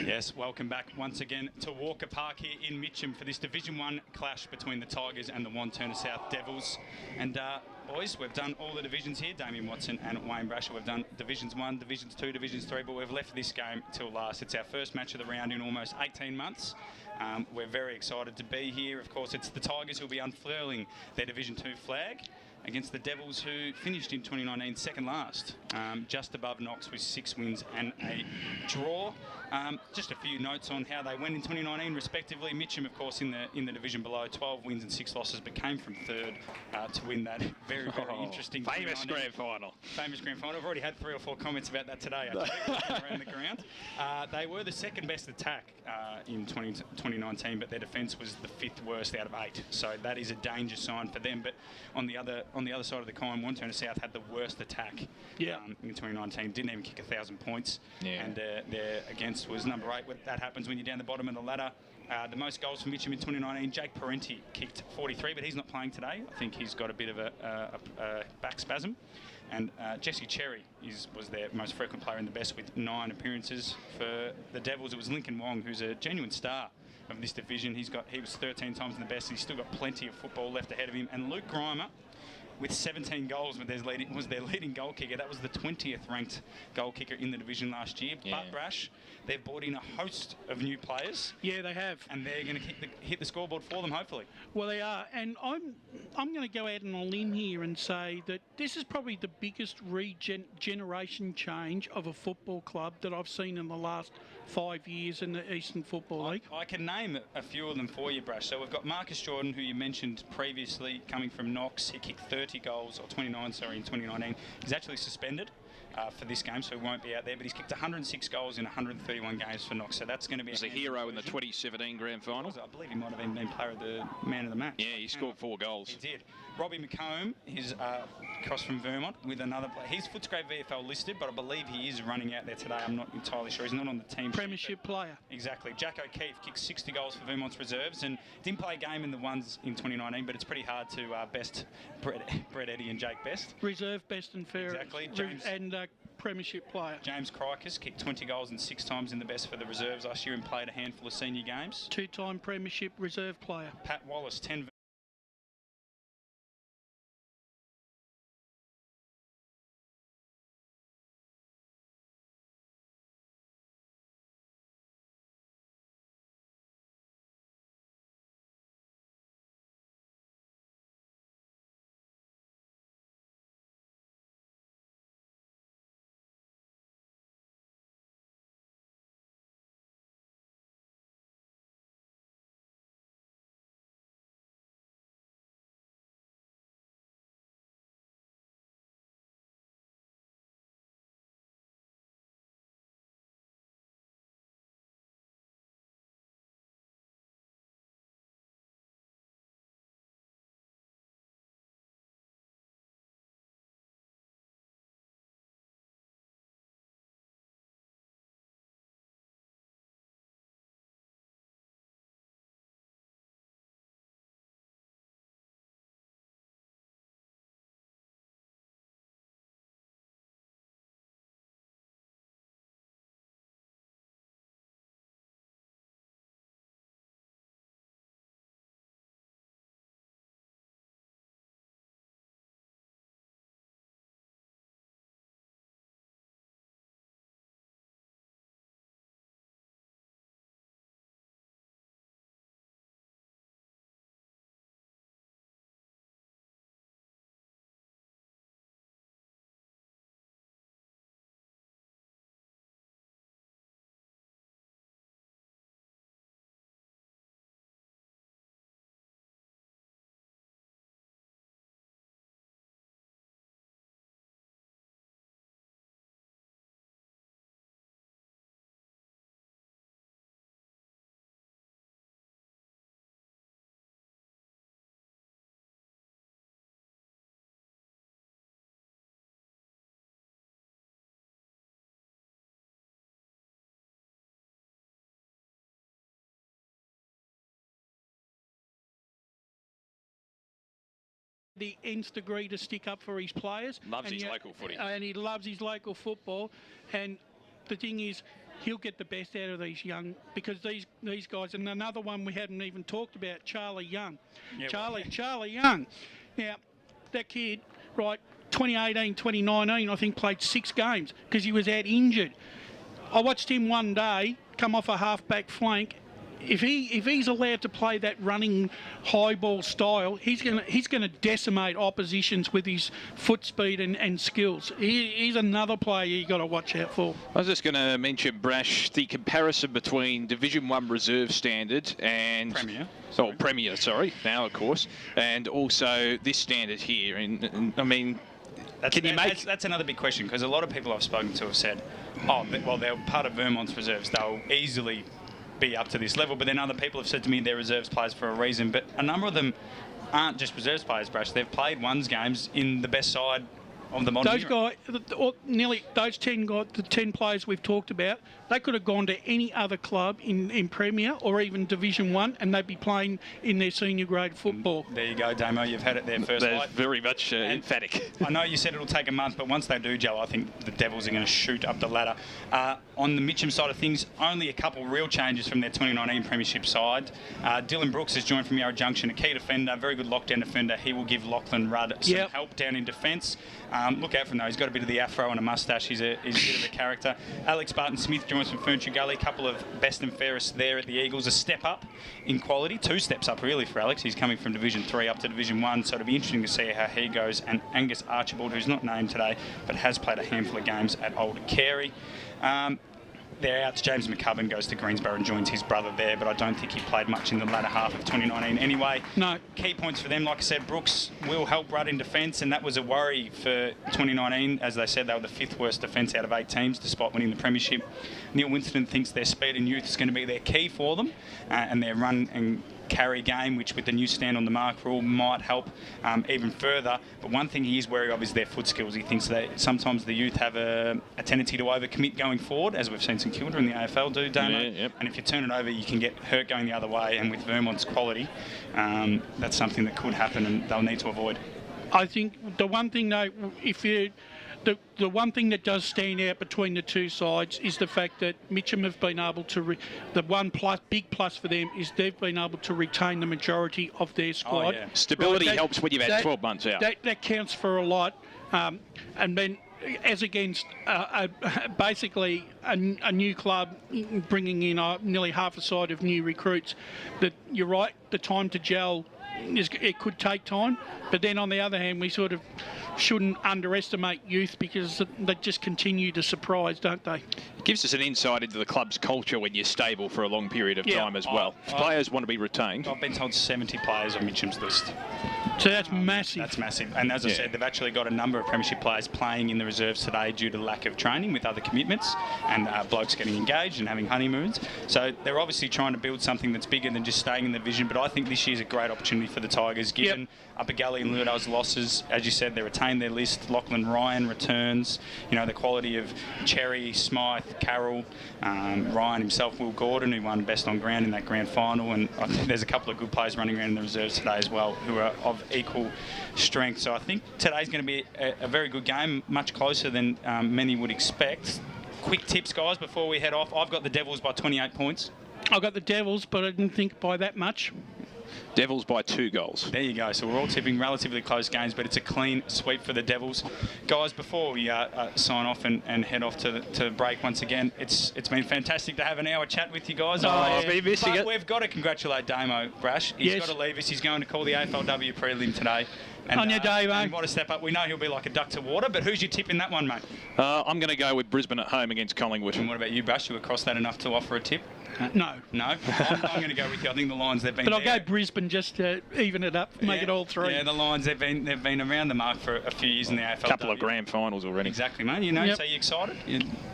Yes, welcome back once again to Walker Park here in Mitcham for this Division 1 clash between the Tigers and the Wantirna South Devils. And boys, we've done all the divisions here, Damien Watson and Wayne Brasher. We've done Divisions 1, Divisions 2, Divisions 3, but we've left this game till last. It's our first match of the round in almost 18 months. We're very excited to be here. Of course, it's the Tigers who'll be unfurling their Division 2 flag against the Devils, who finished in 2019 second last, just above Knox with 6 wins and a draw. Just a few notes on how they went in 2019 respectively. Mitcham, of course, in the division below, 12 wins and 6 losses, but came from third to win that very interesting famous grand final. Famous grand final. I've already had 3 or 4 comments about that today, actually, walking around the ground. They were the second best attack in 2019, but their defence was the 5th worst out of 8. So that is a danger sign for them. But on the other side of the coin, Wantirna South had the worst attack in 2019. Didn't even kick 1,000 points, and their against was number 8. That happens when you're down the bottom of the ladder. The most goals for Mitcham in 2019, Jake Parenti kicked 43, but he's not playing today. I think he's got a bit of a back spasm. And Jesse Cherry was their most frequent player in the best with 9 appearances. For the Devils, it was Lincoln Wong, who's a genuine star of this division. He was 13 times in the best. He's still got plenty of football left ahead of him. And Luke Grimer, with 17 goals, was their leading goal kicker. That was the 20th ranked goal kicker in the division last year. But Brash, they've brought in a host of new players. Yeah, they have. And they're going to hit the scoreboard for them, hopefully. Well, they are. And I'm going to go out on a limb here and say that this is probably the biggest regeneration change of a football club that I've seen in the last 5 years in the Eastern Football League. I can name a few of them for you, Brash. So we've got Marcus Jordan, who you mentioned previously, coming from Knox. He kicked 30 goals, or 29, sorry, in 2019. He's actually suspended for this game, so he won't be out there, but he's kicked 106 goals in 131 games for Knox, so that's going to be... He's a hero in the 2017 grand final. I believe he might have been player of the man of the match. Yeah, he scored 4 goals. He did. Robbie McComb is across from Vermont with another player. He's Footscray VFL listed, but I believe he is running out there today. I'm not entirely sure. He's not on the team. Premiership player. Exactly. Jack O'Keefe kicked 60 goals for Vermont's reserves and didn't play a game in the ones in 2019, but it's pretty hard to best Brett Eddy and Jake Best. Reserve best and fair. Exactly. And premiership player. James Crikers kicked 20 goals and 6 times in the best for the reserves last year and played a handful of senior games. 2-time premiership reserve player. Pat Wallace, 10... The nth degree to stick up for his players. Loves his local footy. And he loves his local football. And the thing is, he'll get the best out of these young, because these guys, and another one we hadn't even talked about, Charlie Young. Yeah, Charlie Young. Now, that kid, right, 2018, 2019, I think played 6 games because he was out injured. I watched him one day come off a half-back flank. If he's allowed to play that running high ball style, he's gonna decimate oppositions with his foot speed and skills. He's another player you got to watch out for. I was just going to mention, Brash, the comparison between Division 1 reserve standard and Premier. Premier, sorry, now of course, and also this standard here. And I mean, that's another big question, because a lot of people I've spoken to have said, oh, well, they're part of Vermont's reserves. They'll easily be up to this level, but then other people have said to me they're reserves players for a reason. But a number of them aren't just reserves players, Brash. They've played ones games in the best side of the modern era. Nearly those 10 guys, the 10 players we've talked about, they could have gone to any other club in Premier or even Division 1, and they'd be playing in their senior grade football. There you go, Damo. You've had it there first. They're very much emphatic. I know you said it'll take a month, but once they do, Joe, I think the Devils are going to shoot up the ladder. On the Mitcham side of things, only a couple real changes from their 2019 Premiership side. Dylan Brooks has joined from Yarra Junction, a key defender, very good lockdown defender. He will give Lachlan Rudd some help down in defence. Look out for him, though. He's got a bit of the afro and a moustache. He's a bit of a character. Alex Barton-Smith joins from Furniture Gully. A couple of best and fairest there at the Eagles. A step up in quality. 2 steps up, really, for Alex. He's coming from Division 3 up to Division 1, so it'll be interesting to see how he goes. And Angus Archibald, who's not named today, but has played a handful of games at Old Carey. They're out. James McCubbin goes to Greensborough and joins his brother there, but I don't think he played much in the latter half of 2019 anyway. No. Key points for them, like I said, Brooks will help Rudd in defence, and that was a worry for 2019. As they said, they were the 5th worst defence out of 8 teams, despite winning the premiership. Neil Winston thinks their speed and youth is going to be their key for them, and their run and carry game, which with the new stand on the mark rule might help even further. But one thing he is wary of is their foot skills. He thinks that sometimes the youth have a tendency to overcommit going forward, as we've seen St Kilda in the AFL do, Damo. And if you turn it over, you can get hurt going the other way. And with Vermont's quality, that's something that could happen, and they'll need to avoid. I think the one thing, though, the one thing that does stand out between the two sides is the fact that Mitcham have been able to, big plus for them is they've been able to retain the majority of their squad. Oh, yeah. Stability helps when you've had 12 months out. That counts for a lot. And then as against basically a new club bringing in nearly half a side of new recruits, that you're right, the time to gel, it could take time. But then on the other hand, we sort of shouldn't underestimate youth, because they just continue to surprise, don't they? It gives us an insight into the club's culture when you're stable for a long period of time as well. If players want to be retained. I've been told 70 players on Mitcham's list. So that's massive. That's massive. And as I said, they've actually got a number of premiership players playing in the reserves today due to lack of training with other commitments and blokes getting engaged and having honeymoons. So they're obviously trying to build something that's bigger than just staying in the division. But I think this year's a great opportunity for the Tigers, given Upper Gully and Lurdale's losses. As you said, they retained their list. Lachlan Ryan returns. You know, the quality of Cherry, Smythe, Carroll, Ryan himself, Will Gordon, who won best on ground in that grand final. And I think there's a couple of good players running around in the reserves today as well who are of equal strength. So I think today's going to be a very good game, much closer than many would expect. Quick tips, guys, before we head off. I've got the Devils by 28 points. I got the Devils, but I didn't think by that much. Devils by 2 goals. There you go. So we're all tipping relatively close games, but it's a clean sweep for the Devils. Guys, before we sign off and head off to break once again, it's been fantastic to have an hour chat with you guys. I've been missing it. We've got to congratulate Damo, Brash. He's got to leave us. He's going to call the AFLW prelim today. And, on your day, mate. And what a step up. We know he'll be like a duck to water, but who's your tip in that one, mate? I'm going to go with Brisbane at home against Collingwood. And what about you, Brash? You across that enough to offer a tip? No. No? I'm going to go with you. I think the Lions, they've been But I'll go Brisbane just to even it up, make it all 3. Yeah, the Lions, they've been around the mark for a few years in the AFL. A couple of grand finals already. Exactly, mate. You know, so you excited?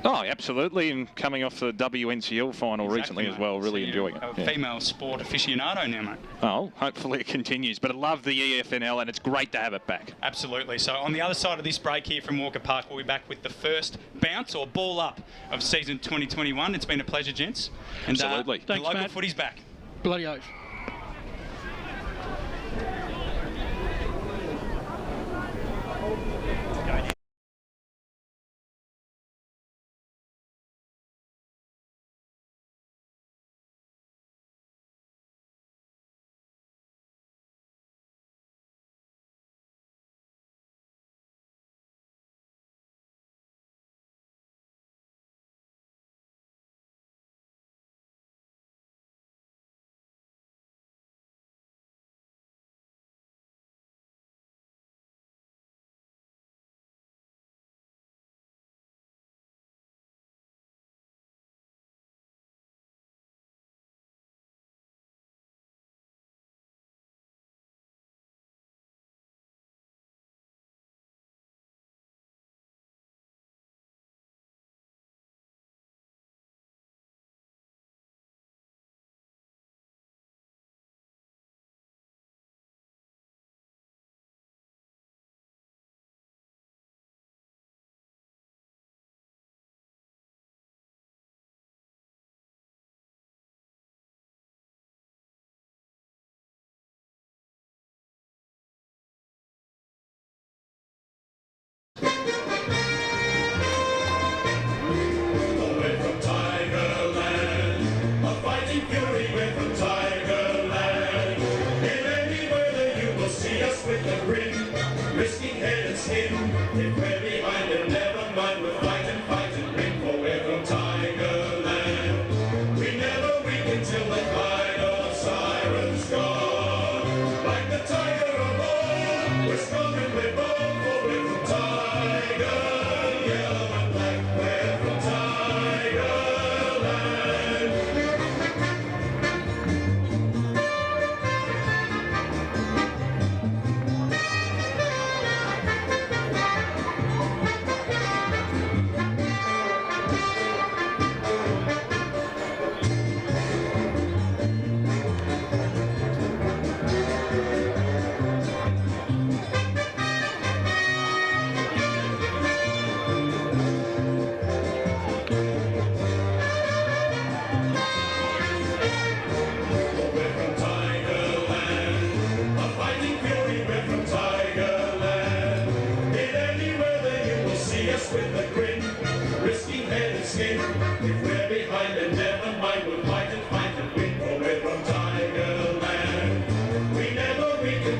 Oh, absolutely. And coming off the WNCL final recently as well, really enjoying it. A female sport aficionado now, mate. Oh, hopefully it continues. But I love the EFNL, and it's great to have it back. Absolutely. So on the other side of this break here from Walker Park, we'll be back with the first bounce or ball up of season 2021. It's been a pleasure, gents. And, absolutely. Thanks, the local Matt. footy's back. Bloody oath.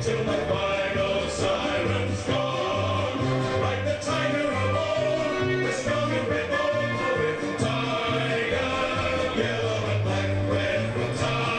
till the final siren's gone. Like the tiger of old, we're strong and we're bold. With Tiger, yellow and black, red from Tigerland.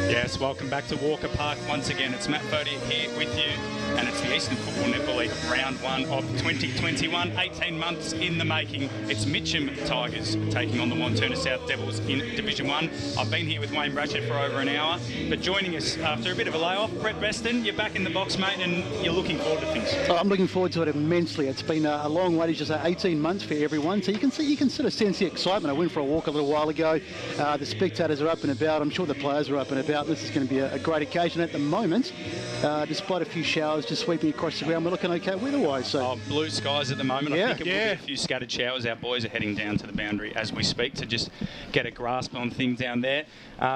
Yes, welcome back to Walker Park once again. It's Matt Bodie here with you, and it's the Eastern Football Netball League Round 1 of 2021. 18 months in the making. It's Mitcham Tigers taking on the Wantirna South Devils in Division 1. I've been here with Wayne Bratchett for over an hour, but joining us after a bit of a layoff, Brett Beston, you're back in the box, mate, and you're looking forward to things. I'm looking forward to it immensely. It's been a long wait, just 18 months for everyone. So you can sort of sense the excitement. I went for a walk a little while ago. The spectators are up and about. I'm sure the players are up and about. This is going to be a great occasion at the moment. Despite a few showers just sweeping across the ground, we're looking okay weather-wise. So. Blue skies at the moment. Yeah. I think it will be a few scattered showers. Our boys are heading down to the boundary as we speak to just get a grasp on things down there.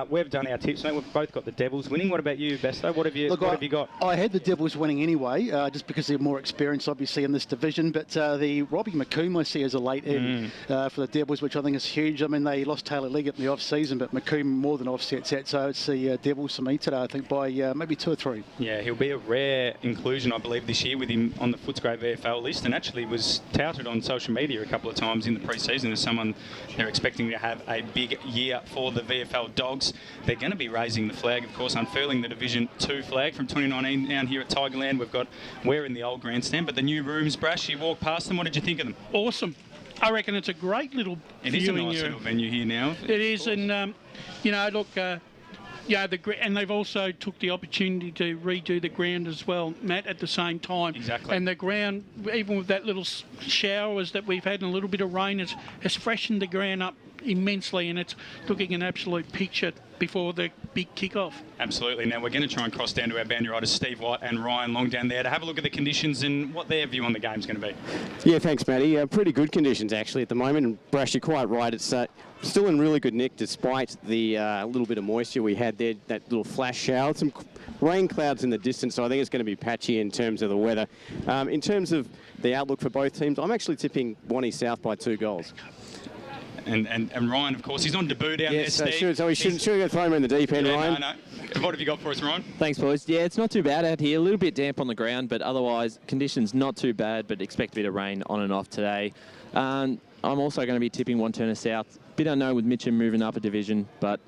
We've done our tips, mate. We've both got the Devils winning. What about you, Besto? What have you got? I had the Devils winning anyway, just because they're more experienced, obviously, in this division. But the Robbie McComb I see as a late in for the Devils, which I think is huge. I mean, they lost Taylor Leggett in the off-season, but McComb more than offsets that. So it's the Devils for me today, I think, by maybe 2 or 3. Yeah, he'll be a rare inclusion, I believe, this year with him on the Footscray VFL list, and actually was touted on social media a couple of times in the pre-season as someone they're expecting to have a big year for the VFL Dogs. They're going to be raising the flag, of course, unfurling the Division 2 flag from 2019 down here at Tigerland. We're in the old grandstand, but the new rooms, Brash, you walked past them. What did you think of them? Awesome. I reckon it's a great little It is a nice little venue here now. It is, and look, and they've also took the opportunity to redo the ground as well, Matt, at the same time. Exactly. And the ground, even with that little showers that we've had and a little bit of rain, has freshened the ground up immensely, and it's looking an absolute picture before the big kick-off. Absolutely. Now we're going to try and cross down to our boundary riders, Steve White and Ryan Long down there, to have a look at the conditions and what their view on the game's going to be. Yeah, thanks, Matty. Pretty good conditions, actually, at the moment. And Brash, you're quite right. It's still in really good nick, despite the little bit of moisture we had there, that little flash shower. Some rain clouds in the distance, so I think it's going to be patchy in terms of the weather. In terms of the outlook for both teams, I'm actually tipping Wantirna South by 2 goals. And Ryan, of course, he's on debut down there, Steve. So we shouldn't go throw him in the deep end, Ryan. No. What have you got for us, Ryan? Thanks, boys. Yeah, it's not too bad out here. A little bit damp on the ground, but otherwise conditions not too bad, but expect a bit of rain on and off today. I'm also going to be tipping Wantirna South. Bit unknown with Mitcham moving up a division, but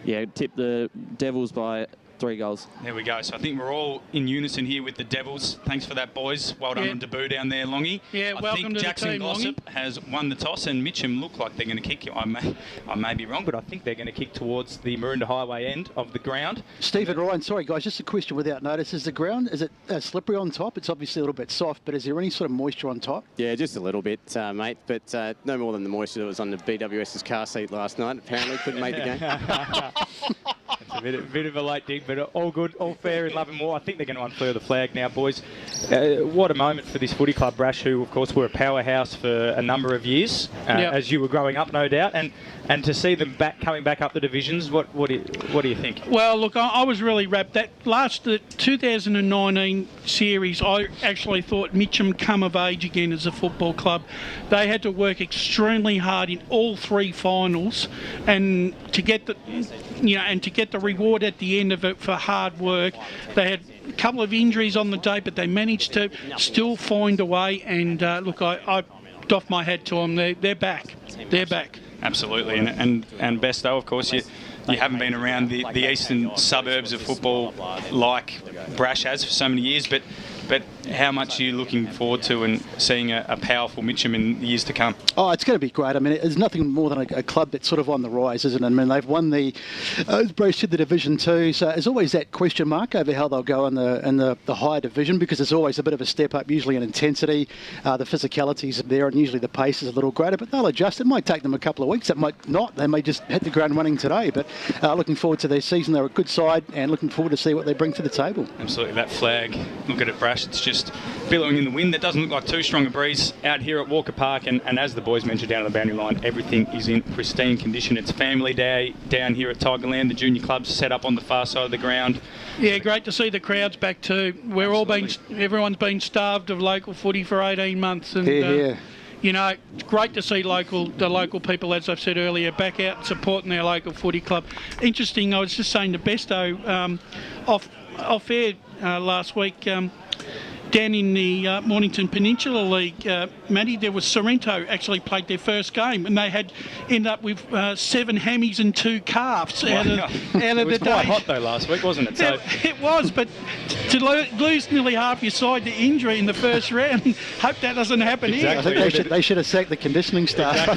yeah, tip the Devils by 3 goals. There we go. So I think we're all in unison here with the Devils. Thanks for that, boys. Well done on debut down there, Longy. Yeah, welcome to Jackson the team, Glossop has won the toss, and Mitcham look like they're going to kick. I may be wrong, but I think they're going to kick towards the Maroondah Highway end of the ground. Stephen, Ryan, sorry guys, just a question without notice. Is the ground, is it slippery on top? It's obviously a little bit soft, but is there any sort of moisture on top? Yeah, just a little bit, mate, but no more than the moisture that was on the BWS's car seat last night. Apparently couldn't make the game. It's a bit of a late dig, but all good, all fair in love and more. I think they're going to unfurl the flag now, boys. What a moment for this footy club, Brash, who, of course, were a powerhouse for a number of years, as you were growing up, no doubt. And to see them coming back up the divisions, what do you think? Well, look, I was really wrapped. The 2019 series, I actually thought Mitcham come of age again as a football club. They had to work extremely hard in all 3 finals, and to get the reward at the end of it for hard work. They had a couple of injuries on the day, but they managed to still find a way. And look, I doff my hat to them. They're back. They're back. Absolutely, and Besto, of course, you haven't been around the eastern suburbs of football like Brash has for so many years, but how much are you looking forward to and seeing a powerful Mitcham in the years to come? Oh, it's going to be great. I mean, it's nothing more than a club that's sort of on the rise, isn't it? I mean, they've won as Bruce said, the Division 2, so there's always that question mark over how they'll go in the higher division, because there's always a bit of a step up, usually in intensity. The physicality's there, and usually the pace is a little greater, but they'll adjust. It might take them a couple of weeks. It might not. They may just hit the ground running today, but looking forward to their season. They're a good side, and looking forward to see what they bring to the table. Absolutely. That flag, look at it, Brash, it's just billowing in the wind. That doesn't look like too strong a breeze out here at Walker Park, and as the boys mentioned down at the boundary line, everything is in pristine condition. It's family day down here at Tigerland. The junior club's set up on the far side of the ground. Yeah, great to see the crowds back too. Everyone's been starved of local footy for 18 months, and you know, it's great to see the local people, as I've said earlier, back out supporting their local footy club. Interesting, I was just saying to Besto off air last week, down in the Mornington Peninsula League, Matty, there was Sorrento actually played their first game, and they had ended up with 7 hammies and 2 calves out of the day. It was quite hot though last week, wasn't it? So it was, but to lose nearly half your side to injury in the first round, hope that doesn't happen here. I think they should have sacked the conditioning staff.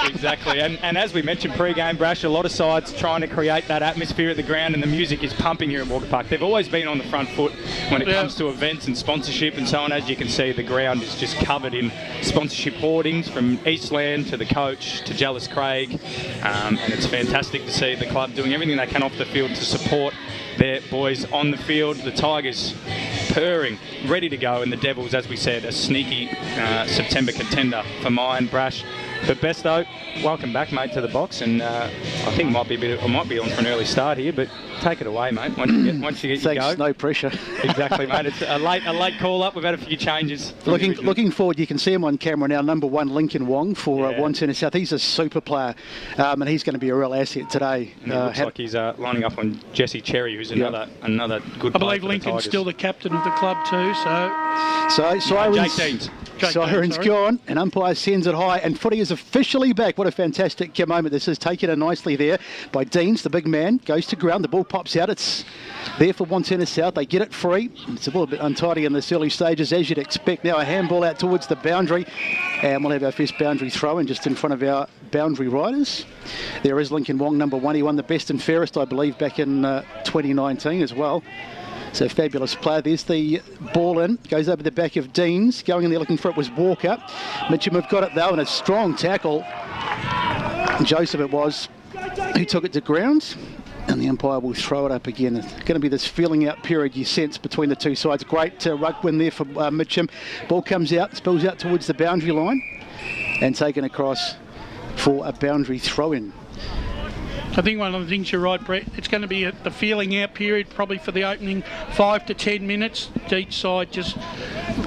Exactly. And as we mentioned pre-game, Brash, a lot of sides trying to create that atmosphere at the ground, and the music is pumping here at Walker Park. They've always been on the front foot when it comes to events and sponsorship and so on. As you can see, the ground is just covered in sponsorship hoardings from Eastland to the coach to Jealous Craig, and it's fantastic to see the club doing everything they can off the field to support their boys on the field. The Tigers purring, ready to go, and the Devils, as we said, a sneaky September contender for mine, Brash. But Besto, welcome back, mate, to the box, and I think I might be on for an early start here, but take it away, mate. Once you get your go. No pressure. Exactly, mate. It's a late call up. We've had a few changes. Looking forward. You can see him on camera now. Number 1, Lincoln Wong for Wantirna South. He's a super player, and he's going to be a real asset today. And it looks like he's lining up on Jesse Cherry, who's another good player. I believe Lincoln's still the captain of the club too. So Jake Deans. Siren's gone, and umpire sends it high, and footy is officially back. What a fantastic moment this is. Taken in nicely there by Deans, the big man. Goes to ground. The ball pops out. It's there for Wantirna South. They get it free. It's a little bit untidy in the early stages, as you'd expect. Now a handball out towards the boundary, and we'll have our first boundary throw in just in front of our boundary riders. There is Lincoln Wong, number 1. He won the best and fairest, I believe, back in 2019 as well. So fabulous player. There's the ball in. Goes over the back of Deans. Going in there looking for it was Walker. Mitcham have got it though, and a strong tackle. Joseph it was who took it to ground. And the umpire will throw it up again. It's going to be this feeling out period you sense between the two sides. Great ruck win there for Mitcham. Ball comes out, spills out towards the boundary line, and taken across for a boundary throw-in. I think one of the things you're right, Brett, it's going to be the feeling out period probably for the opening 5 to 10 minutes. Each side just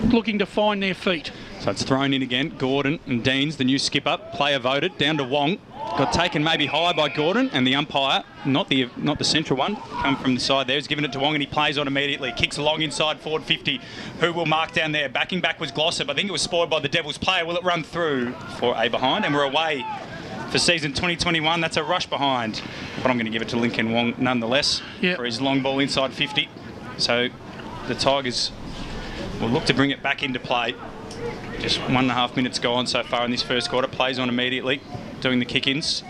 looking to find their feet. So it's thrown in again. Gordon and Deans, the new skipper, player voted, down to Wong. Got taken maybe high by Gordon, and the umpire, not the central one, come from the side there, has given it to Wong, and he plays on immediately. Kicks along inside forward 50. Who will mark down there? Backing back was Glossop. I think it was spoiled by the Devils player. Will it run through for a behind? And we're away for season 2021. That's a rush behind, but I'm going to give it to Lincoln Wong nonetheless for his long ball inside 50. So the Tigers will look to bring it back into play. Just 1.5 minutes gone so far in this first quarter. Plays on immediately, doing the kick-ins.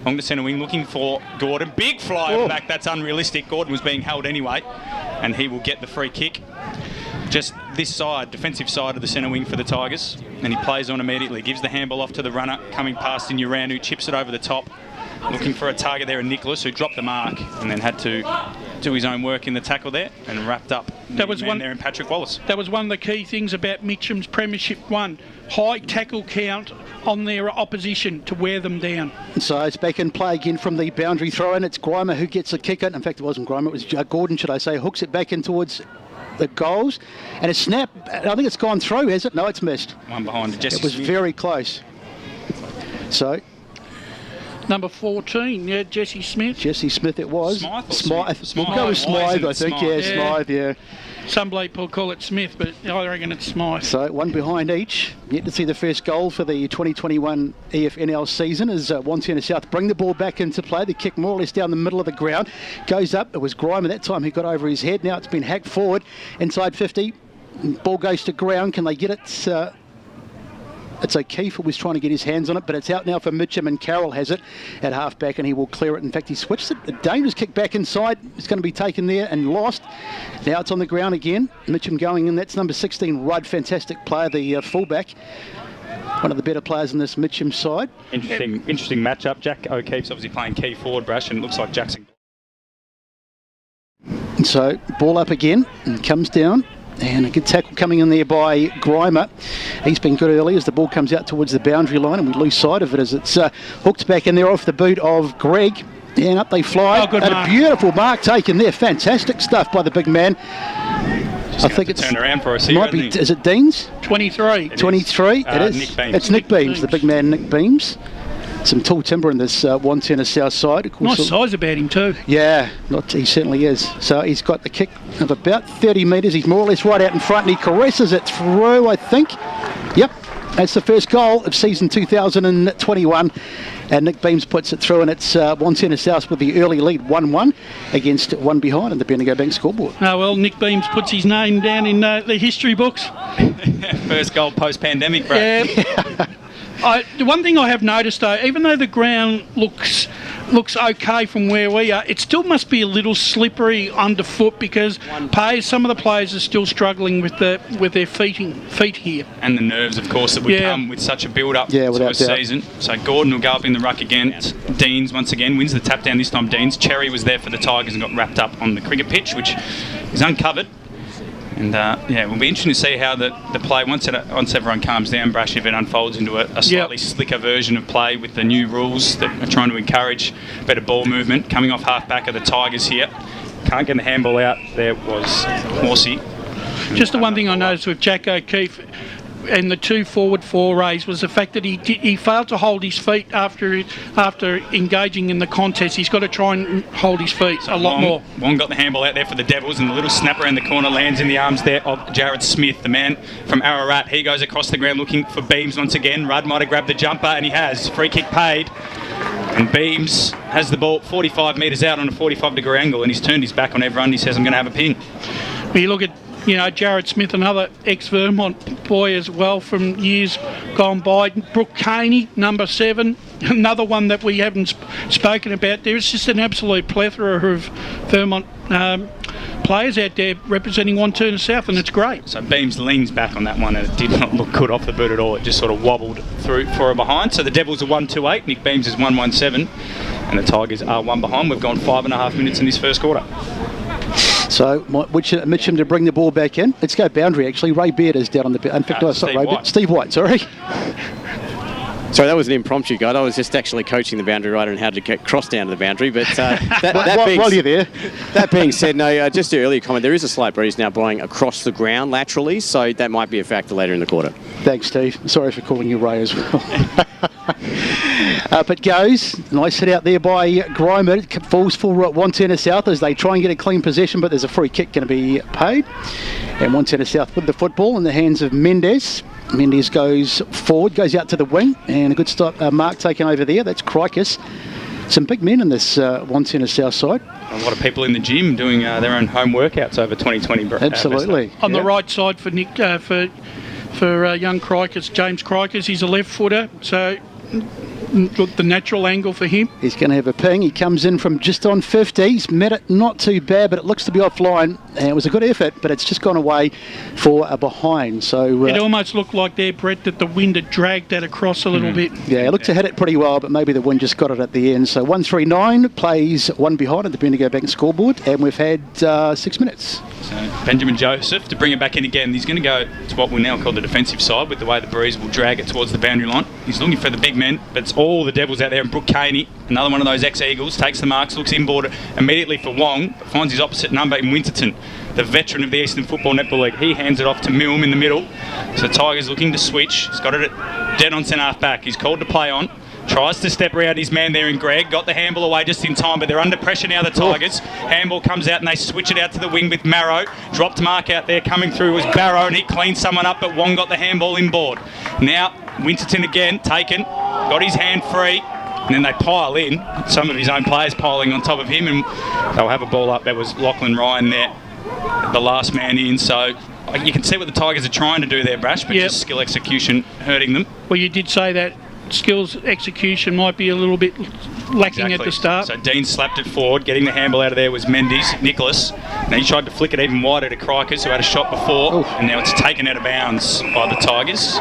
Long to centre wing, looking for Gordon. Big fly over the back. That's unrealistic. Gordon was being held anyway, and he will get the free kick. Just this side, defensive side of the centre wing for the Tigers. And he plays on immediately. Gives the handball off to the runner. Coming past in Uran, who chips it over the top. Looking for a target there in Nicholas, who dropped the mark and then had to do his own work in the tackle there and wrapped up. That was one there in Patrick Wallace. That was one of the key things about Mitcham's premiership one. High tackle count on their opposition to wear them down. So it's back in play again from the boundary throw, and it's Grimer who gets the kick in. In fact, it wasn't Grimer, it was Gordon, should I say, hooks it back in towards the goals, and a snap. I think it's gone through, has it? No, it's missed. One behind. Jesse it was Smith. Very close. So Number 14, yeah, Jesse Smith. Jesse Smith it was. Smythe. We'll go with Smythe, I think. Yeah, Smythe. Smythe, yeah. Some people call it Smith, but I reckon it's Smythe. So one behind each. Yet to see the first goal for the 2021 EFNL season as Wantirna South bring the ball back into play. The kick more or less down the middle of the ground. Goes up. It was Grimer that time who got over his head. Now it's been hacked forward. Inside 50. Ball goes to ground. Can they get it? It's O'Keefe who was trying to get his hands on it, but it's out now for Mitcham, and Carroll has it at half-back, and he will clear it. In fact, he switched it. A dangerous kick back inside. It's going to be taken there and lost. Now it's on the ground again. Mitcham going in. That's number 16, Rudd. Fantastic player, the fullback. One of the better players in this Mitcham side. Interesting matchup. Jack O'Keefe's obviously playing key forward, Brash, and it looks like Jackson. So, ball up again, and comes down. And a good tackle coming in there by Grimer. He's been good early as the ball comes out towards the boundary line, and we lose sight of it as it's hooked back in there off the boot of Greg. And up they fly. Oh, good and mark. A beautiful mark taken there. Fantastic stuff by the big man. I think it's turn around for us here. Might be. Is it Deans? 23. 23. It is. Nick Beams. It's Nick Beams, the big man, Nick Beams. Some tall timber in this Wantirna South side. Of course, Nice size about him too. yeah, he certainly is. So he's got the kick of about 30 metres. He's more or less right out in front, and he caresses it through, I think. Yep, that's the first goal of season 2021. And Nick Beams puts it through, and it's Wantirna South with the early lead, 1-1 against one behind in the Bendigo Bank scoreboard. Oh, well, Nick Beams puts his name down in the history books. First goal post-pandemic, Brad. Yeah. The one thing I have noticed though, even though the ground looks okay from where we are, it still must be a little slippery underfoot because some of the players are still struggling with their feet here. And the nerves, of course, that would come with such a build-up to a season. So Gordon will go up in the ruck again. Deans, once again, wins the tap down this time. Deans. Cherry was there for the Tigers and got wrapped up on the cricket pitch, which is uncovered. And it will be interesting to see how the play, once everyone calms down, Brash, if it unfolds into a slightly slicker version of play with the new rules that are trying to encourage better ball movement. Coming off half-back of the Tigers here. Can't get the handball out. There was Horsey. Just the one thing I noticed with Jack O'Keefe and the two forward forays was the fact that he failed to hold his feet after engaging in the contest. He's got to try and hold his feet a lot more. Wong got the handball out there for the Devils, and the little snap around the corner lands in the arms there of Jared Smith, the man from Ararat. He goes across the ground looking for Beams once again. Rudd might have grabbed the jumper, and he has. Free kick paid. And Beams has the ball 45 metres out on a 45-degree angle, and he's turned his back on everyone. He says, I'm going to have a ping. When you look at Jared Smith, another ex-Vermont boy as well from years gone by. Brooke Caney, number 7, another one that we haven't spoken about. There's just an absolute plethora of Vermont players out there representing Wantirna South, and it's great. So Beams leans back on that one, and it did not look good off the boot at all. It just sort of wobbled through for a behind. So the Devils are 1-2-8, Nick Beams is 1-1-7, and the Tigers are 1 behind. We've gone 5.5 minutes in this first quarter. So Mitcham to bring the ball back in. Let's go boundary, actually. Ray Beard is down on the... In fact, Steve White, sorry. Sorry, that was an impromptu guide. I was just actually coaching the boundary rider and how to get cross down to the boundary. But while you're there. That being said, no, just your earlier comment, there is a slight breeze now blowing across the ground laterally, so that might be a factor later in the quarter. Thanks, Steve. Sorry for calling you Ray as well. Up it goes. Nice hit out there by Grimer. It falls for Wantirna South as they try and get a clean possession, but there's a free kick going to be paid. And Wantirna South with the football in the hands of Mendes. Mendes goes forward, goes out to the wing, and a good stop, mark taken over there. That's Crikis. Some big men in this Wantirna South side. A lot of people in the gym doing their own home workouts over 2020. Absolutely. On the right side for Nick, for young Crikis, James Crikis, he's a left footer, so the natural angle for him. He's going to have a ping. He comes in from just on 50. He's met it not too bad, but it looks to be offline. And it was a good effort, but it's just gone away for a behind. So it almost looked like there, Brett, that the wind had dragged that across a little bit. Yeah, it looked to hit it pretty well, but maybe the wind just got it at the end. So 139 plays 1 behind at the Bendigo Bank scoreboard, and we've had 6 minutes. So Benjamin Joseph to bring it back in again. He's going to go to what we now call the defensive side with the way the breeze will drag it towards the boundary line. He's looking for the big men, but it's all the Devils out there. And Brooke Caney, another one of those ex-Eagles, takes the marks, looks inboard immediately for Wong, but finds his opposite number in Winterton, the veteran of the Eastern Football Netball League. He hands it off to Milne in the middle. So Tigers looking to switch. He's got it at dead on centre half back. He's called to play on. Tries to step around his man there in Greg. Got the handball away just in time, but they're under pressure now, the Tigers. Handball comes out and they switch it out to the wing with Marrow. Dropped mark out there. Coming through was Barrow and he cleaned someone up, but Wong got the handball inboard. Now, Winterton again, taken. Got his hand free. And then they pile in. Some of his own players piling on top of him, and they'll have a ball up. There was Lachlan Ryan there, the last man in. So you can see what the Tigers are trying to do there, Brash, but just skill execution hurting them. Well, you did say that skills execution might be a little bit lacking at the start. So Dean slapped it forward. Getting the handball out of there was Mendes, Nicholas. Now he tried to flick it even wider to Crikers, who had a shot before, and now it's taken out of bounds by the Tigers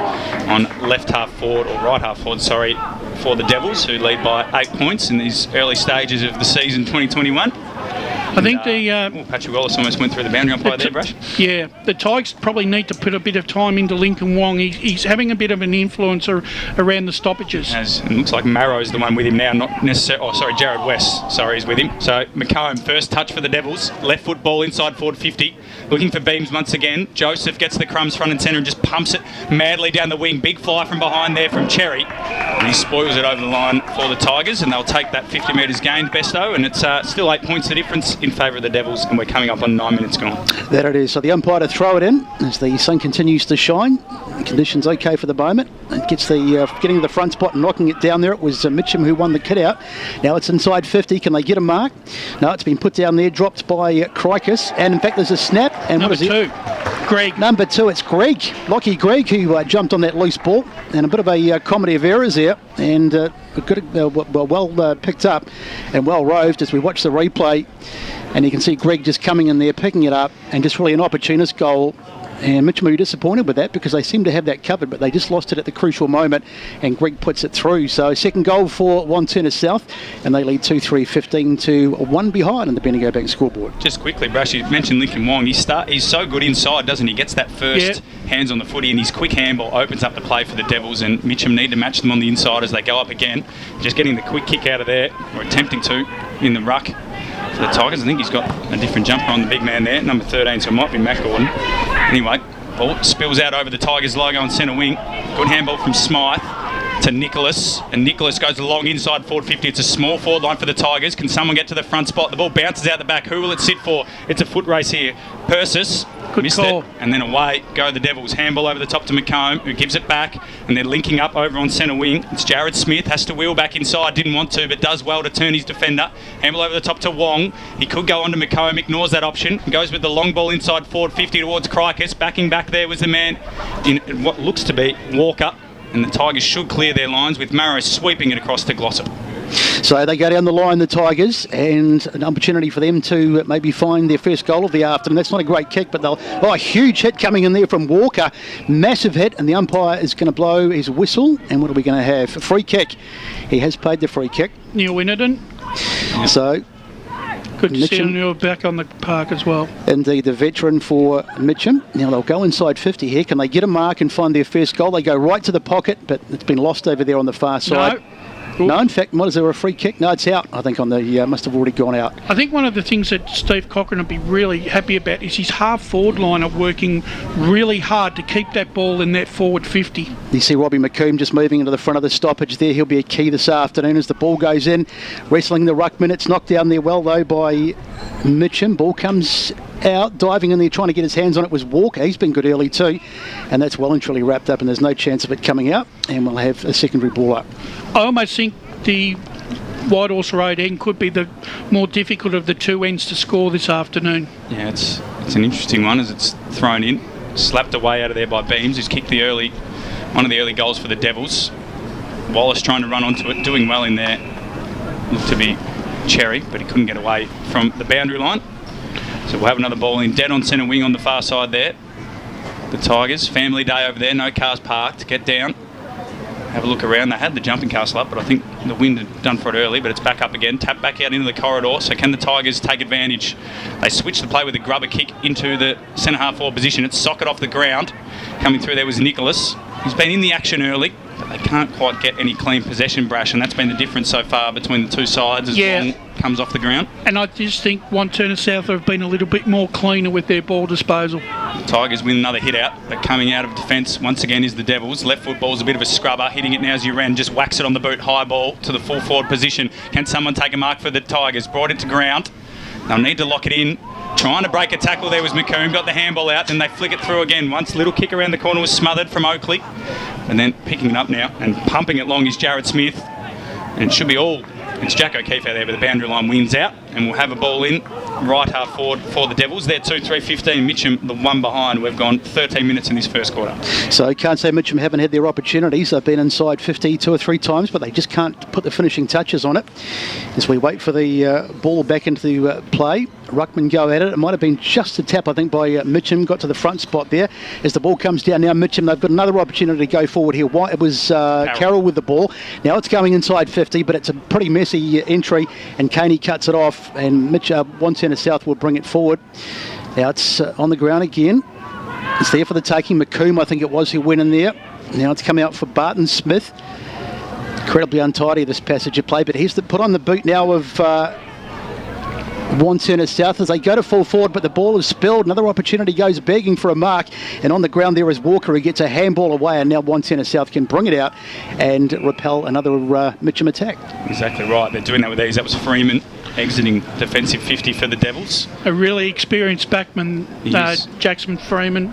on left half forward, or right half forward, sorry, for the Devils, who lead by 8 points in these early stages of the season 2021. I think Patrick Wallace almost went through the boundary umpire there, Brash. Yeah, the Tigers probably need to put a bit of time into Lincoln Wong. He's having a bit of an influence around the stoppages. It looks like Marrow's the one with him now, not necessarily. Oh, sorry, Jared West. Sorry, is with him. So McComb, first touch for the Devils. Left foot ball inside forward 50. Looking for beams once again. Joseph gets the crumbs front and centre and just pumps it madly down the wing. Big fly from behind there from Cherry. And he spoils it over the line for the Tigers, and they'll take that 50 metres gained, Besto, and it's still 8 points the difference in favour of the Devils, and we're coming up on 9 minutes gone. There it is. So the umpire to throw it in as the sun continues to shine. Conditions okay for the moment. It gets the getting to the front spot and knocking it down there. It was Mitcham who won the kit out. Now it's inside 50. Can they get a mark? No, it's been put down there, dropped by Crikers. And in fact, there's a snap. And Number what is it? 2, Greg. Number 2, it's Greg. Lockie Greg, who jumped on that loose ball. And a bit of a comedy of errors there. And well picked up and well roved as we watch the replay. And you can see Greg just coming in there, picking it up, and just really an opportunist goal. And Mitcham were disappointed with that because they seem to have that covered, but they just lost it at the crucial moment, and Greg puts it through. So second goal for Wantirna South, and they lead 2-3, 15 to 1 behind on the Bendigo Bank scoreboard. Just quickly, Brash, you mentioned Lincoln Wong. He's so good inside, doesn't he? Gets that first hands on the footy, and his quick handball opens up the play for the Devils, and Mitcham need to match them on the inside as they go up again. Just getting the quick kick out of there, or attempting to, in the ruck. For the Tigers, I think he's got a different jumper on the big man there, number 13, so it might be Matt Gordon. Anyway, ball spills out over the Tigers logo on centre wing. Good handball from Smythe to Nicholas, and Nicholas goes along inside forward 50. It's a small forward line for the Tigers. Can someone get to the front spot? The ball bounces out the back. Who will it sit for? It's a foot race here. Persis missed call. it, and then away go the Devils. Handball over the top to McComb, who gives it back, and they're linking up over on centre wing. It's Jared Smith, has to wheel back inside, didn't want to, but does well to turn his defender. Handball over the top to Wong. He could go on to McComb, ignores that option, goes with the long ball inside forward 50 towards Crikers. Backing back there was the man in what looks to be Walker, and the Tigers should clear their lines with Marrow sweeping it across to Glossop. So they go down the line, the Tigers, and an opportunity for them to maybe find their first goal of the afternoon. That's not a great kick, but a huge hit coming in there from Walker. Massive hit, and the umpire is going to blow his whistle. And what are we going to have? A free kick. He has paid the free kick. Neil Winnerton. So good to see Neil back on the park as well. Indeed, the veteran for Mitcham. Now they'll go inside 50 here. Can they get a mark and find their first goal? They go right to the pocket, but it's been lost over there on the far side. No, in fact, what is there, a free kick? No, it's out. I think on the must have already gone out. I think one of the things that Steve Cochran would be really happy about is his half-forward line are working really hard to keep that ball in that forward 50. You see Robbie McComb just moving into the front of the stoppage there. He'll be a key this afternoon as the ball goes in. Wrestling the ruckman. It's knocked down there well, though, by Mitcham. Ball comes out, diving in there, trying to get his hands on it was Walker. He's been good early too, and that's well and truly wrapped up, and there's no chance of it coming out, and we'll have a secondary ball up. I almost think the White Horse Road end could be the more difficult of the two ends to score this afternoon. Yeah, it's an interesting one as it's thrown in, slapped away out of there by Beams, who's kicked one of the early goals for the Devils. Wallace trying to run onto it, doing well in there. Looked to be Cherry, but he couldn't get away from the boundary line. So we'll have another ball in, dead on centre wing on the far side there. The Tigers, family day over there, no cars parked. Get down, have a look around. They had the jumping castle up, but I think the wind had done for it early, but it's back up again. Tap back out into the corridor. So can the Tigers take advantage? They switch the play with a grubber kick into the centre half forward position. It's socket off the ground. Coming through there was Nicholas. He's been in the action early, but they can't quite get any clean possession, Brash, and that's been the difference so far between the two sides as Long comes off the ground. And I just think Wantirna South have been a little bit more cleaner with their ball disposal. Tigers win another hit out, but coming out of defence once again is the Devils. Left foot ball's a bit of a scrubber, hitting it now as you ran, just whacks it on the boot, high ball to the full forward position. Can someone take a mark for the Tigers? Brought it to ground. They'll need to lock it in. Trying to break a tackle there was McComb, got the handball out, then they flick it through again. Once little kick around the corner was smothered from Oakley, and then picking it up now and pumping it long is Jared Smith. And it should be all. It's Jack O'Keefe out there, but the boundary line wins out, and we'll have a ball in right half forward for the Devils. They're 2-3-15. Mitcham, the one behind. We've gone 13 minutes in this first quarter. So can't say Mitcham haven't had their opportunities. They've been inside 50 2 or 3 times, but they just can't put the finishing touches on it. As we wait for the ball back into play, Ruckman go at it. It might have been just a tap, I think, by Mitcham. Got to the front spot there. As the ball comes down now, Mitcham, they've got another opportunity to go forward here. It was Carroll with the ball. Now it's going inside 50, but it's a pretty messy entry, and Caney cuts it off, and Wantirna South will bring it forward. Now it's on the ground again. It's there for the taking. McComb, I think it was, who went in there. Now it's come out for Barton Smith. Incredibly untidy, this passage of play, but he's put on the boot now of Wantirna South as they go to full forward, but the ball is spilled. Another opportunity goes begging for a mark, and on the ground there is Walker, who gets a handball away, and now Wantirna South can bring it out and repel another Mitcham attack. Exactly right. They're doing that with these. That was Freeman exiting defensive 50 for the Devils. A really experienced backman, Jackson Freeman.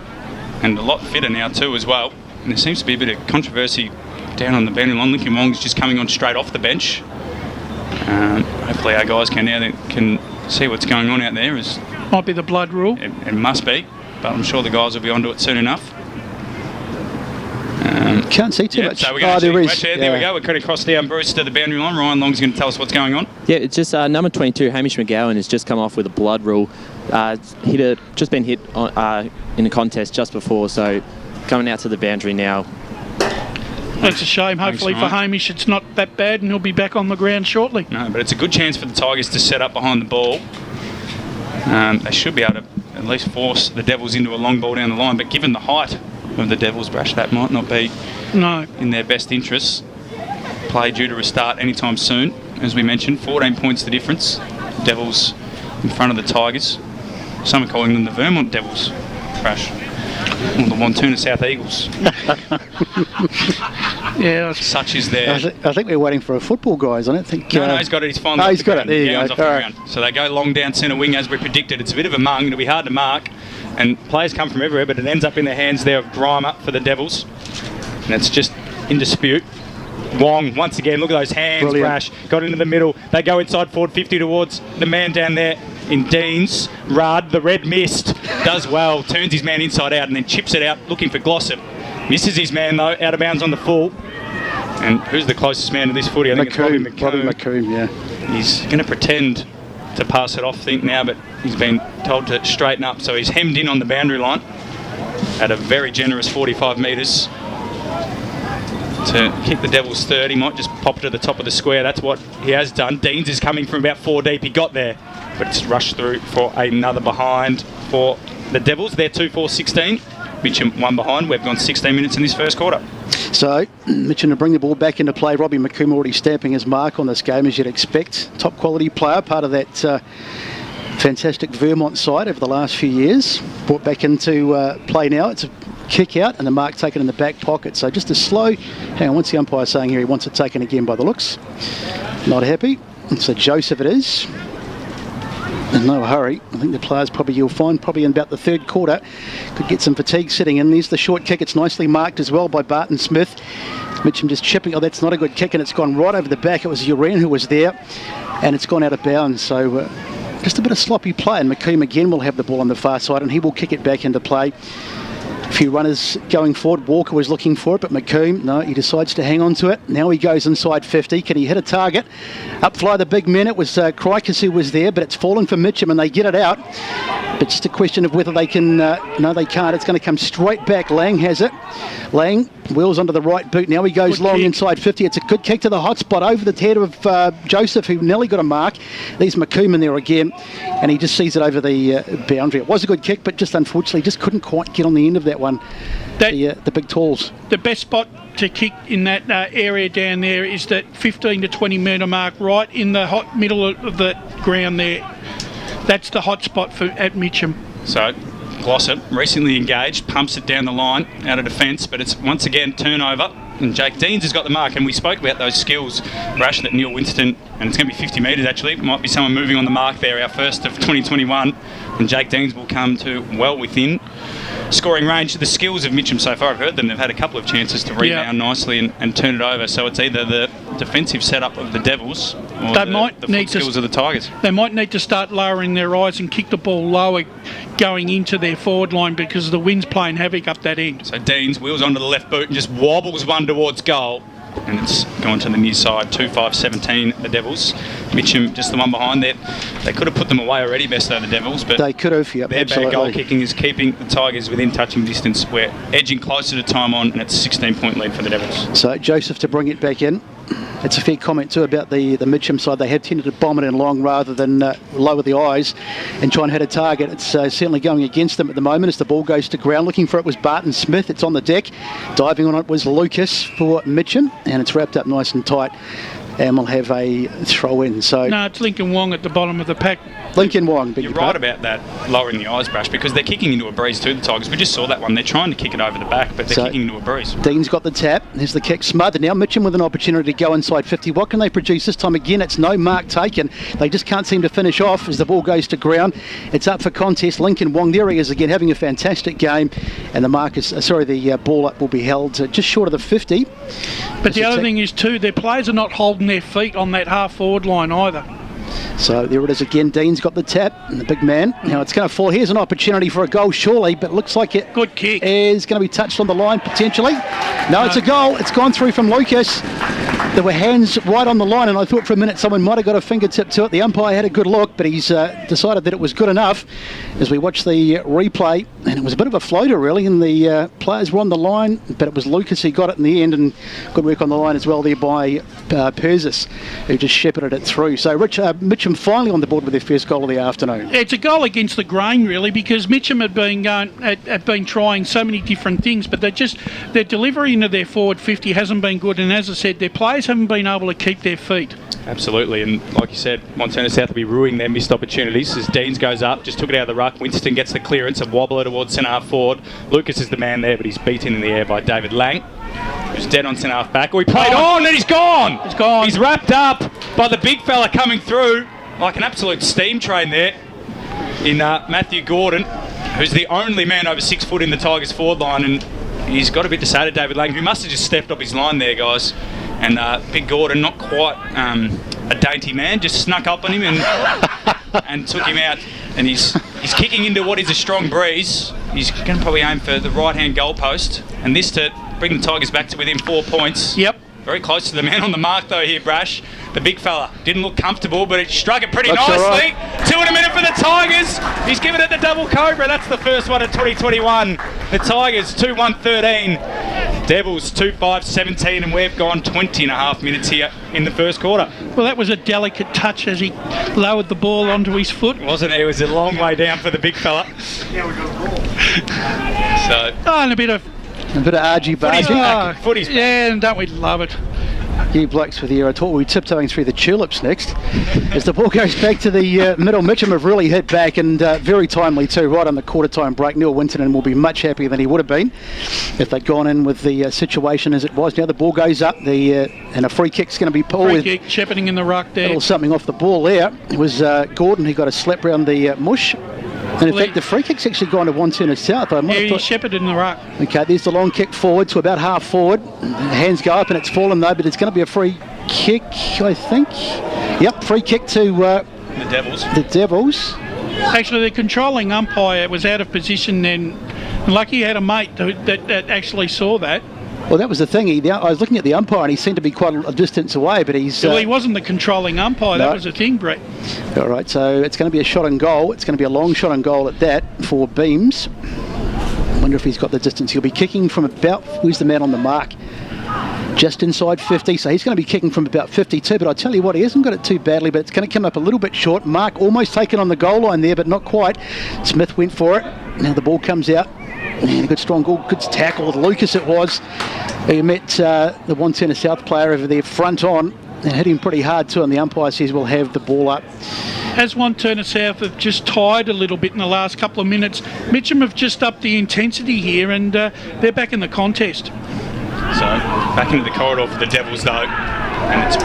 And a lot fitter now too as well. And there seems to be a bit of controversy down on the boundary line. Lincoln Wong's just coming on straight off the bench. Hopefully our guys can see what's going on out there. Might be the blood rule. It must be, but I'm sure the guys will be onto it soon enough. Can't see too much. So we're going there is. There we go. We're cutting across down Bruce to the boundary line. Ryan Long's going to tell us what's going on. Yeah, it's just number 22, Hamish McGowan, has just come off with a blood rule. Just been hit in the contest just before, so coming out to the boundary now. That's a shame. Hopefully for Hamish it's not that bad, and he'll be back on the ground shortly. No, but it's a good chance for the Tigers to set up behind the ball. They should be able to at least force the Devils into a long ball down the line, but given the height of the Devils, Brash, that might not be in their best interests. Play due to restart anytime soon. As we mentioned, 14 points the difference. Devils in front of the Tigers. Some are calling them the Vermont Devils, Brash. Or the Wantirna South Eagles. Yeah, such is their. I think we're waiting for a football, guys. I don't think. No, he's got it. He's fine. Oh, he's got it. There you go. Off the ground. So they go long down centre wing as we predicted. It's a bit of a mung. It'll be hard to mark, and players come from everywhere. But it ends up in the hands there of Grimer for the Devils, and it's just in dispute. Wong once again. Look at those hands. Brilliant. Brash got into the middle. They go inside forward 50 towards the man down there in Deans. Rudd, the red mist, does well. Turns his man inside out and then chips it out looking for Glossop. Misses his man though, out of bounds on the full. And who's the closest man to this footy? I think it's Robbie McComb, yeah. He's going to pretend to pass it off, think now, but he's been told to straighten up. So he's hemmed in on the boundary line at a very generous 45 metres to kick the Devils third. He might just pop it to the top of the square. That's what he has done. Deans is coming from about 4 deep. He got there, but it's rushed through for another behind for the Devils. They're 2-4-16. Mitcham one behind. We've gone 16 minutes in this first quarter. So Mitcham to bring the ball back into play. Robbie McComb already stamping his mark on this game, as you'd expect. Top quality player, part of that fantastic Vermont side over the last few years. Brought back into play now. It's a kick out and the mark taken in the back pocket. So just a slow, hang on, what's the umpire saying here? He wants it taken again by the looks. Not happy. So Joseph it is. In no hurry. I think the players you'll find in about the third quarter could get some fatigue sitting in. There's the short kick. It's nicely marked as well by Barton Smith. Mitcham just chipping. Oh, that's not a good kick, and it's gone right over the back. It was Uran who was there, and it's gone out of bounds. So just a bit of sloppy play, and McComb again will have the ball on the far side, and he will kick it back into play. A few runners going forward. Walker was looking for it, but McComb, no, he decides to hang on to it. Now he goes inside 50. Can he hit a target? Up fly the big men. It was Crikers who was there, but it's fallen for Mitcham and they get it out. But just a question of whether they can... no, they can't. It's going to come straight back. Lang has it. Lang wheels onto the right boot. Now he goes long inside 50. It's a good kick to the hot spot over the head of Joseph, who nearly got a mark. There's McComb in there again, and he just sees it over the boundary. It was a good kick, but just unfortunately just couldn't quite get on the end of that that one. That- The big talls. The best spot to kick in that area down there is that 15 to 20 metre mark right in the hot middle of the ground there. That's the hot spot at Mitcham. So Glossop, recently engaged, pumps it down the line out of defence, but it's once again turnover. And Jake Deans has got the mark, and we spoke about those skills, Rash, that Neil Winston, and it's going to be 50 metres actually, it might be someone moving on the mark there, our first of 2021, and Jake Deans will come to well within scoring range. The skills of Mitcham so far, I've heard them, they've had a couple of chances to rebound nicely and turn it over, so it's either the defensive setup of the Devils or the foot skills of the Tigers. They might need to start lowering their eyes and kick the ball lower going into their forward line because the wind's playing havoc up that end. So Deans wheels onto the left boot and just wobbles one towards goal. And it's gone to the near side, 2-5-17, the Devils. Mitcham, just the one behind there. They could have put them away already, best of the Devils, but they could have, yep, their absolutely. bad goal kicking is keeping the Tigers within touching distance. We're edging closer to time on, and it's a 16-point lead for the Devils. So Joseph to bring it back in. It's a fair comment too about the Mitcham side. They have tended to bomb it in long rather than lower the eyes and try and hit a target. It's certainly going against them at the moment as the ball goes to ground. Looking for it was Barton Smith. It's on the deck. Diving on it was Lucas for Mitcham, and it's wrapped up nice and tight. And we'll have a throw in. So no, it's Lincoln Wong at the bottom of the pack. Lincoln Wong. You're right about that, lowering the eyes, Brash, because they're kicking into a breeze too, the Tigers. We just saw that one. They're trying to kick it over the back, but they're kicking into a breeze. Dean's got the tap. There's the kick smothered. Now Mitcham with an opportunity to go inside 50. What can they produce this time? Again, it's no mark taken. They just can't seem to finish off as the ball goes to ground. It's up for contest. Lincoln Wong, there he is again, having a fantastic game. And the the ball up will be held just short of the 50. But the other thing is too, their players are not holding their feet on that half forward line either. So there it is again. Dean's got the tap, and the big man. Now it's going to fall. Here's an opportunity for a goal, surely, but looks like it good kick is going to be touched on the line potentially. No, it's a goal. It's gone through from Lucas. There were hands right on the line, and I thought for a minute someone might have got a fingertip to it. The umpire had a good look, but he's decided that it was good enough as we watch the replay. And it was a bit of a floater, really, and the players were on the line, but it was Lucas who got it in the end, and good work on the line as well there by Perzis, who just shepherded it through. So Mitcham finally on the board with their first goal of the afternoon. It's a goal against the grain, really, because Mitcham have been trying so many different things, but their delivery into their forward 50 hasn't been good, and as I said, their players haven't been able to keep their feet. Absolutely, and like you said, Wantirna South will be ruining their missed opportunities as Deans goes up, just took it out of the ruck. Winston gets the clearance, a wobbler towards centre half forward. Lucas is the man there, but he's beaten in the air by David Lang, who's dead on centre half back. Oh, he played on, and he's gone! He's gone. He's wrapped up by the big fella coming through like an absolute steam train there in Matthew Gordon, who's the only man over 6 foot in the Tigers forward line, and he's got a bit to say to David Lang, who must have just stepped up his line there, guys. And Big Gordon, not quite a dainty man, just snuck up on him and took him out. And he's kicking into what is a strong breeze. He's going to probably aim for the right-hand goal post. And this to bring the Tigers back to within 4 points. Yep. Very close to the man on the mark, though, here, Brash. The big fella didn't look comfortable, but it struck it pretty That's nicely. Right. 2 in a minute for the Tigers. He's given it the double cobra. That's the first one of 2021. The Tigers 2-1-13. Devils 2-5-17, and we've gone 20 and a half minutes here in the first quarter. Well, that was a delicate touch as he lowered the ball onto his foot. Wasn't it? It was a long way down for the big fella. Yeah, we got the ball. And a bit of argy-bargy. Footy's back. Yeah, and don't we love it? You blokes with the air. I thought we were tiptoeing through the tulips next. As the ball goes back to the middle, Mitcham have really hit back, and very timely too, right on the quarter-time break. Neil Winton will be much happier than he would have been if they'd gone in with the situation as it was. Now the ball goes up, and a free kick's going to be pulled. Free kick, shepherding in the ruck there. A little something off the ball there. It was Gordon who got a slap round the mush. And in fact, the free kick's actually gone to Wantirna South. He shepherded in the ruck. Okay, there's the long kick forward to about half forward. Hands go up and it's fallen though, but it's going to be a free kick, I think. Yep, free kick to the Devils. The Devils. Actually, the controlling umpire was out of position then. Lucky he had a mate that actually saw that. Well, that was the thing. I was looking at the umpire and he seemed to be quite a distance away, but he's... Well, he wasn't the controlling umpire. No. That was the thing, Brett. All right, so it's going to be a shot on goal. It's going to be a long shot on goal at that for Beams. I wonder if he's got the distance. He'll be kicking from about... Who's the man on the mark? Just inside 50, so he's going to be kicking from about 52, but I tell you what, he hasn't got it too badly, but it's going to come up a little bit short. Mark almost taken on the goal line there, but not quite. Smith went for it. Now the ball comes out. And a good strong goal, good tackle with Lucas it was. He met the Wantirna South player over there front on and hit him pretty hard too, and the umpire says we'll have the ball up. As Wantirna South have just tired a little bit in the last couple of minutes, Mitcham have just upped the intensity here, and they're back in the contest. So back into the corridor for the Devils though, and it's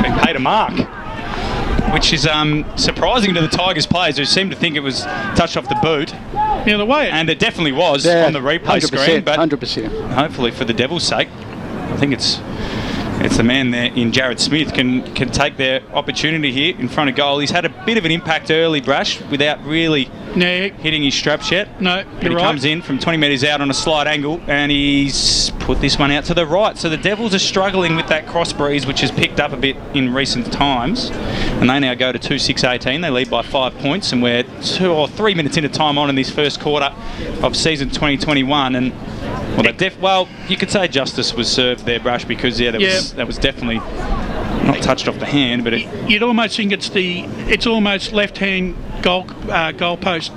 been paid a mark, which is surprising to the Tigers players who seem to think it was touched off the boot. Yeah, the way And it definitely was on the replay 100%, screen, but 100%. hopefully for the Devils' sake, I think it's the man there in Jared Smith can take their opportunity here in front of goal. He's had a bit of an impact early, Brash, without really hitting his straps yet. No, but you're he right. comes in from 20 metres out on a slight angle, and he's put this one out to the right. So the Devils are struggling with that cross breeze, which has picked up a bit in recent times, and they now go to 2-6-18. They lead by 5 points, and we're 2 or 3 minutes into time on in this first quarter of season 2021, and well, you could say justice was served there, Brush, because that was definitely not touched off the hand, but you'd almost think it's almost left-hand goalpost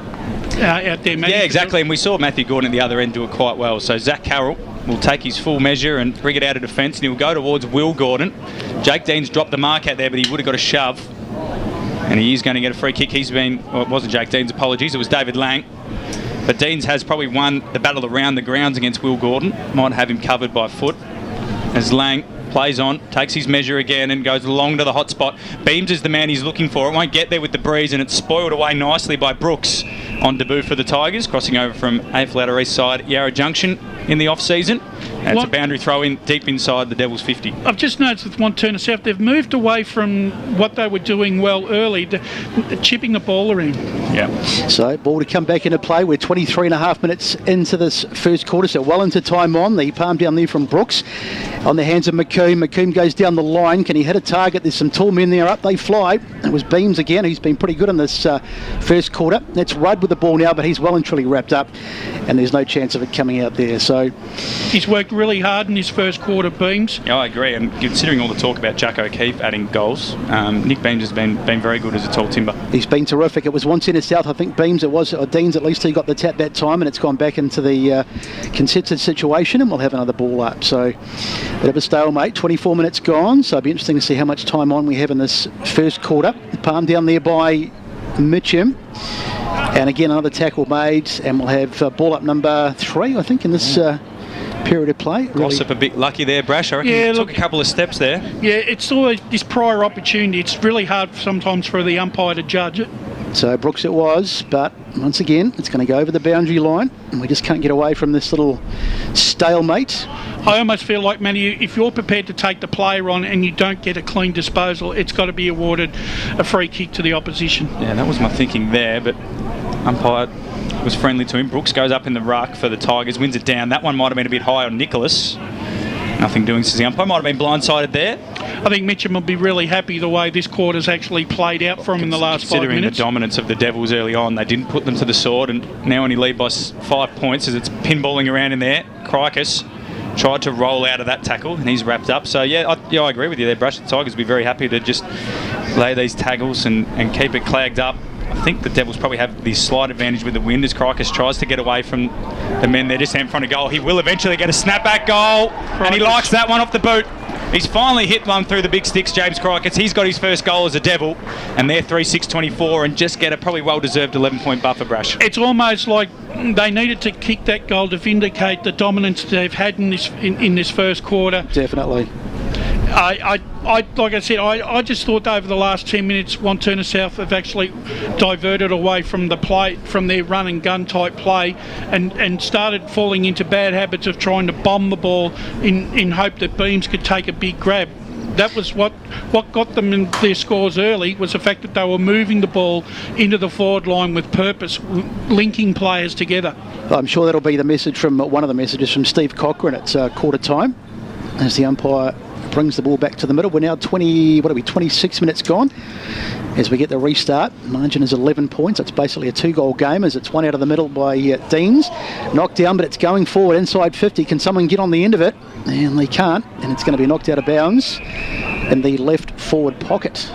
out there. Yeah, exactly, and we saw Matthew Gordon at the other end do it quite well. So Zach Carroll will take his full measure and bring it out of defence, and he'll go towards Will Gordon. Jake Dean's dropped the mark out there, but he would have got a shove, and he is going to get a free kick. It wasn't Jake Dean's, apologies, it was David Lang. But Deans has probably won the battle around the grounds against Will Gordon. Might have him covered by foot. As Lang plays on, takes his measure again and goes along to the hot spot. Beams is the man he's looking for. It won't get there with the breeze, and it's spoiled away nicely by Brooks on debut for the Tigers, crossing over from AFL Outer East side Yarra Junction in the off-season. And it's a boundary throw in deep inside the Devils' 50. I've just noticed with Wantirna South, they've moved away from what they were doing well early, chipping the ball around. Yeah. So ball to come back into play. We're 23 and a half minutes into this first quarter, so well into time on. The palm down there from Brooks on the hands of McComb. McComb goes down the line. Can he hit a target? There's some tall men there. Up they fly. It was Beams again, who's been pretty good in this first quarter. That's Rudd with the ball now, but he's well and truly wrapped up, and there's no chance of it coming out there. So he's worked really hard in his first quarter, Beams. Yeah, I agree, and considering all the talk about Jack O'Keefe adding goals, Nick Beams has been very good as a tall timber. He's been terrific. It was Wantirna South, I think Beams it was, or Deans at least, he got the tap that time, and it's gone back into the contested situation, and we'll have another ball up. So bit of a stalemate, 24 minutes gone, so it'll be interesting to see how much time on we have in this first quarter. Palm down there by Mitcham, and again another tackle made, and we'll have ball up number 3, I think, in this period of play. Gossip a bit lucky there, Brash. I reckon he took a couple of steps there. Yeah, it's always this prior opportunity. It's really hard sometimes for the umpire to judge it. So Brooks it was, but once again it's going to go over the boundary line, and we just can't get away from this little stalemate. I almost feel like, Manny, if you're prepared to take the player on and you don't get a clean disposal, it's got to be awarded a free kick to the opposition. Yeah, that was my thinking there, but umpire was friendly to him. Brooks goes up in the ruck for the Tigers, wins it down. That one might have been a bit high on Nicholas. Nothing doing, says the umpire. Might have been blindsided there. I think Mitcham will be really happy the way this quarter's actually played out for him in the last 5 minutes. Considering the dominance of the Devils early on, they didn't put them to the sword, and now only lead by 5 points as it's pinballing around in there. Crikis tried to roll out of that tackle, and he's wrapped up. So, I agree with you there, Brush. The Tigers will be very happy to just lay these tackles and keep it clagged up. I think the Devils probably have the slight advantage with the wind as Crikis tries to get away from the men there just in front of goal. He will eventually get a snapback goal, and he likes that one off the boot. He's finally hit one through the big sticks, James Crikis. He's got his first goal as a Devil, and they're 3-6-24 and just get a probably well-deserved 11-point buffer, Brash. It's almost like they needed to kick that goal to vindicate the dominance they've had in this first quarter. Definitely. Like I said, I just thought over the last 10 minutes, Wantirna South have actually diverted away from the play, from their run and gun type play, and started falling into bad habits of trying to bomb the ball in hope that Beams could take a big grab. That was what got them in their scores early, was the fact that they were moving the ball into the forward line with purpose, linking players together. I'm sure that'll be the message from one of the messages from Steve Cochrane at quarter time, as the umpire brings the ball back to the middle. We're now 26 minutes gone as we get the restart. Margin is 11 points. It's basically a 2-goal game as it's one out of the middle by Deans. Knocked down, but it's going forward inside 50. Can someone get on the end of it? And they can't, and it's going to be knocked out of bounds in the left forward pocket.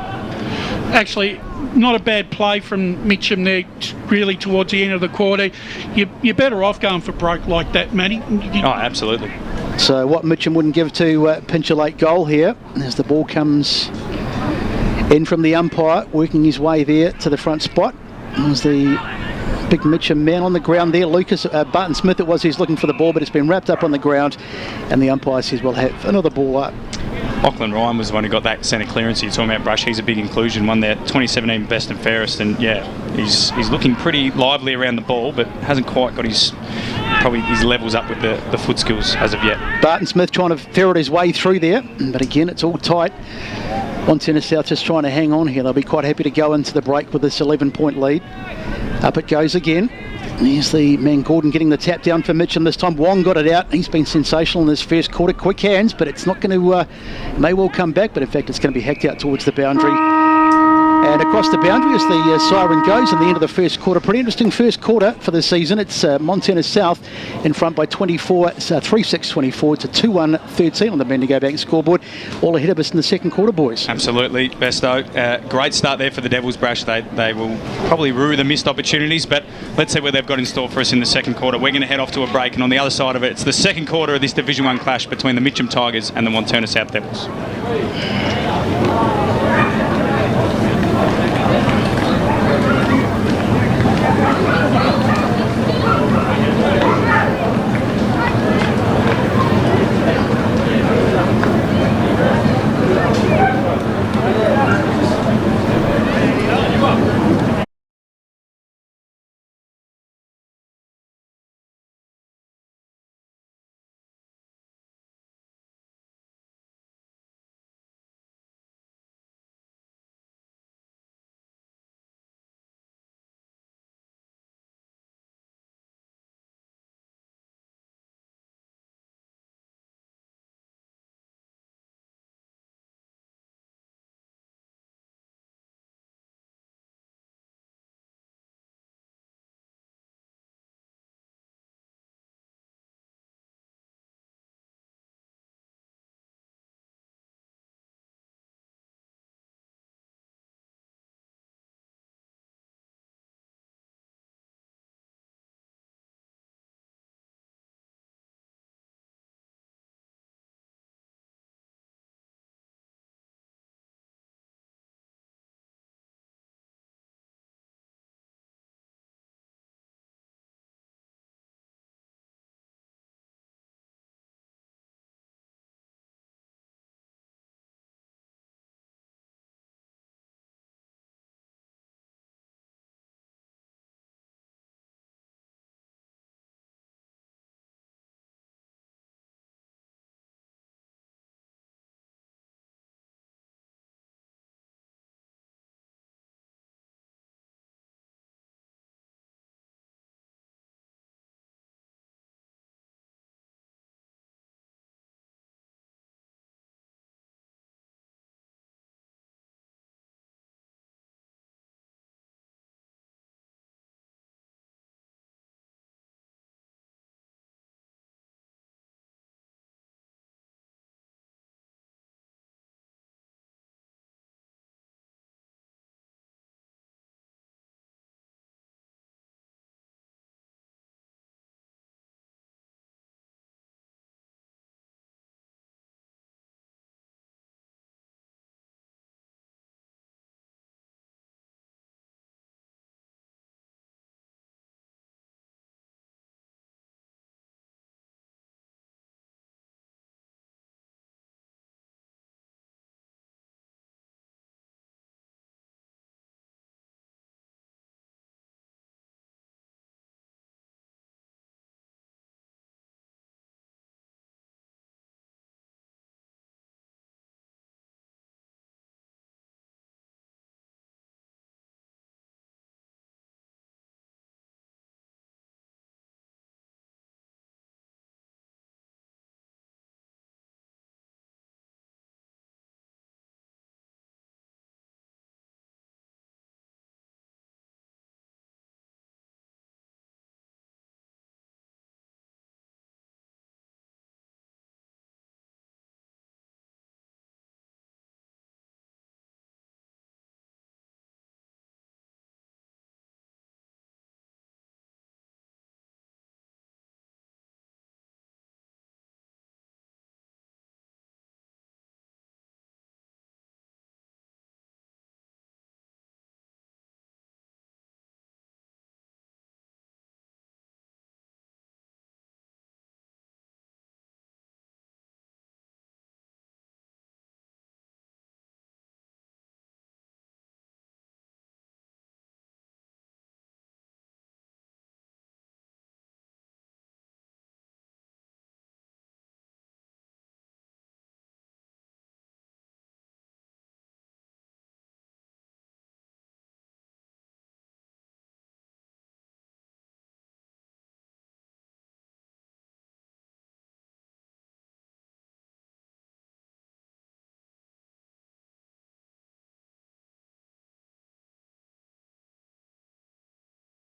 Actually, not a bad play from Mitcham there, really towards the end of the quarter. You're better off going for broke like that, Matty. Oh, absolutely. So what Mitcham wouldn't give to pinch a late goal here as the ball comes in from the umpire, working his way there to the front spot. There's the big Mitcham man on the ground there. Lucas Barton Smith it was, he's looking for the ball, but it's been wrapped up on the ground, and the umpire says we'll have another ball up. Lachlan Ryan was the one who got that centre clearance. You're talking about Brush. He's a big inclusion, won their 2017 best and fairest, and yeah, he's looking pretty lively around the ball, but hasn't quite got his levels up with the foot skills as of yet. Barton Smith trying to ferret his way through there, but again it's all tight. Wantirna South just trying to hang on here. They'll be quite happy to go into the break with this 11-point lead. Up it goes again. There's the man Gordon getting the tap down for Mitcham this time. Wong got it out. He's been sensational in this first quarter. Quick hands, but it's not going to, may well come back, but in fact it's going to be hacked out towards the boundary. And across the boundary as the siren goes in the end of the first quarter. Pretty interesting first quarter for the season. It's Wantirna South in front by 24, 3-6-24 to 2-1-13 on the Bendigo Bank scoreboard. All ahead of us in the second quarter, boys. Absolutely, Besto. Great start there for the Devils, Brash. They will probably rue the missed opportunities, but let's see what they've got in store for us in the second quarter. We're going to head off to a break, and on the other side of it, it's the second quarter of this Division 1 clash between the Mitcham Tigers and the Wantirna South Devils.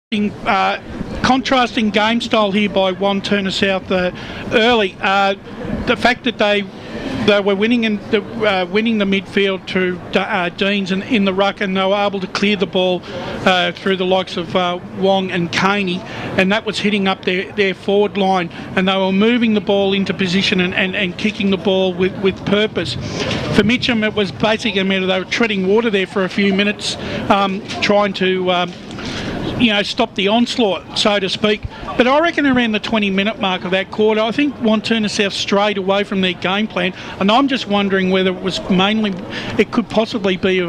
Contrasting game style here by Wantirna South early. The fact that they were winning winning the midfield to Deans and in the ruck, and they were able to clear the ball through the likes of Wong and Caney, and that was hitting up their forward line, and they were moving the ball into position and kicking the ball with purpose. For Mitcham, it was basically a matter they were treading water there for a few minutes, trying to stop the onslaught, so to speak. But I reckon around the 20-minute mark of that quarter, I think Wantirna South strayed away from their game plan, and I'm just wondering whether it could possibly be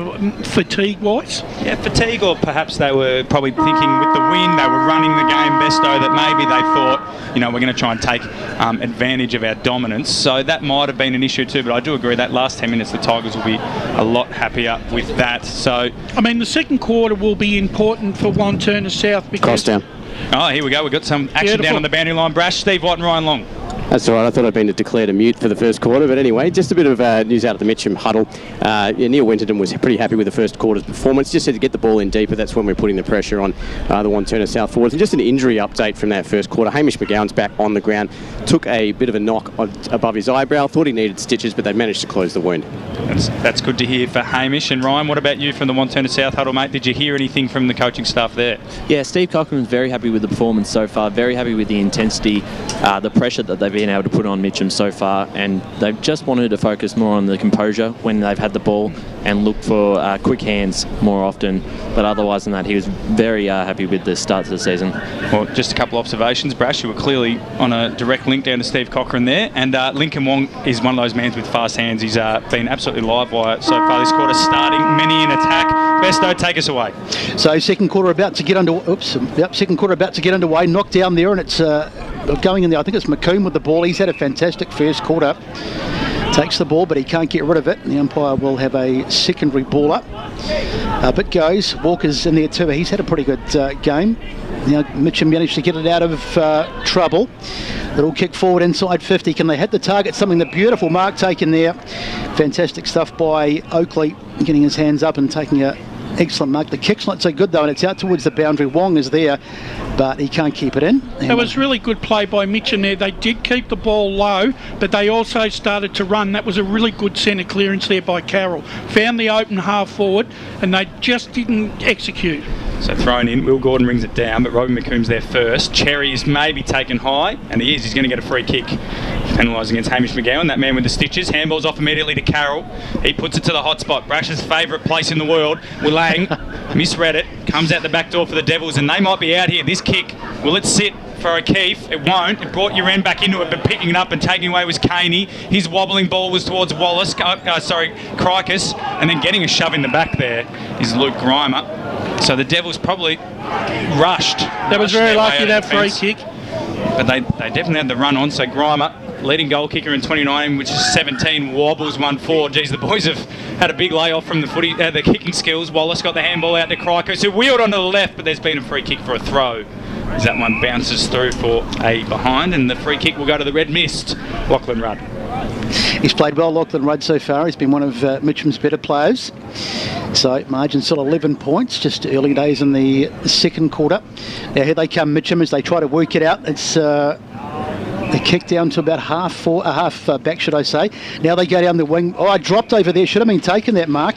fatigue-wise. Yeah, fatigue, or perhaps they were probably thinking with the win, they were running the game besto, that maybe they thought, we're going to try and take advantage of our dominance. So that might have been an issue too, but I do agree that last 10 minutes the Tigers will be a lot happier with that. So, the second quarter will be important for Wantirna South because... Cross down. Oh, here we go. We've got some action down on the boundary line. Brash, Steve White and Ryan Long. That's all right. I thought I'd been declared a mute for the first quarter, but anyway, just a bit of news out of the Mitcham huddle. Neil Winterton was pretty happy with the first quarter's performance. Just said to get the ball in deeper. That's when we're putting the pressure on the Wantirna South forwards. And just an injury update from that first quarter. Hamish McGowan's back on the ground. Took a bit of a knock above his eyebrow. Thought he needed stitches, but they managed to close the wound. That's good to hear for Hamish. And Ryan, what about you from the Wantirna South huddle, mate? Did you hear anything from the coaching staff there? Yeah, Steve Cochran's very happy with the performance so far. Very happy with the intensity, the pressure that they've been able to put on Mitcham so far, and they've just wanted to focus more on the composure when they've had the ball and look for quick hands more often. But otherwise than that, he was very happy with the start to the season. Well, just a couple of observations, Brash. You were clearly on a direct link down to Steve Cochran there, and Lincoln Wong is one of those men with fast hands. He's been absolutely live wire so far this quarter, starting many in attack. Besto, take us away. So second quarter about to get underway. Knocked down there, and it's going in there. I think it's McComb with the ball. He's had a fantastic first quarter. Takes the ball, but he can't get rid of it. The umpire will have a secondary ball up. Up it goes. Walker's in there too. He's had a pretty good game. Mitcham managed to get it out of trouble. Little kick forward inside 50. Can they hit the target? Something that beautiful mark taken there. Fantastic stuff by Oakley, getting his hands up and taking a excellent mark. The kick's not so good though, and it's out towards the boundary. Wong is there, but he can't keep it in. It was really good play by Mitcham there. They did keep the ball low, but they also started to run. That was a really good centre clearance there by Carroll. Found the open half forward, and they just didn't execute. So thrown in, Will Gordon rings it down, but Robin McComb's there first. Cherry is maybe taken high, and he is. He's going to get a free kick. Penalising against Hamish McGowan, that man with the stitches. Handball's off immediately to Carroll. He puts it to the hot spot. Brash's favourite place in the world. Willang misread it, comes out the back door for the Devils, and they might be out here. This kick, will it sit for O'Keefe? It won't. It brought Uran back into it, but picking it up and taking away was Caney. His wobbling ball was towards Crikis, and then getting a shove in the back there is Luke Grimer. So the Devils probably rushed. That was very lucky, that free kick. But they definitely had the run on. So Grimer, leading goal kicker in 2019, which is 17, wobbles 1-4. Geez, the boys have had a big layoff from the kicking skills. Wallace got the handball out to Crikos, who wheeled onto the left, but there's been a free kick for a throw. As that one bounces through for a behind, and the free kick will go to the Red Mist, Lachlan Rudd. He's played well, Lachlan Rudd, so far. He's been one of Mitcham's better players. So margin still 11 points, just early days in the second quarter. Now here they come, Mitcham, as they try to work it out. It's a kick down to about half back, should I say. Now they go down the wing. Oh, I dropped over there. Should have been taken, that mark.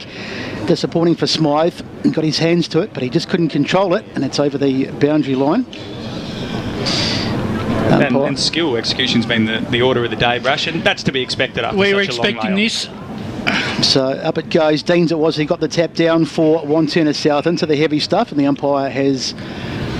Disappointing for Smythe. He got his hands to it, but he just couldn't control it, and it's over the boundary line. And skill execution's been the order of the day, Brash, and that's to be expected after we were such a long expecting this. So up it goes. Deans it was. He got the tap down for Wantirna South into the heavy stuff, and the umpire has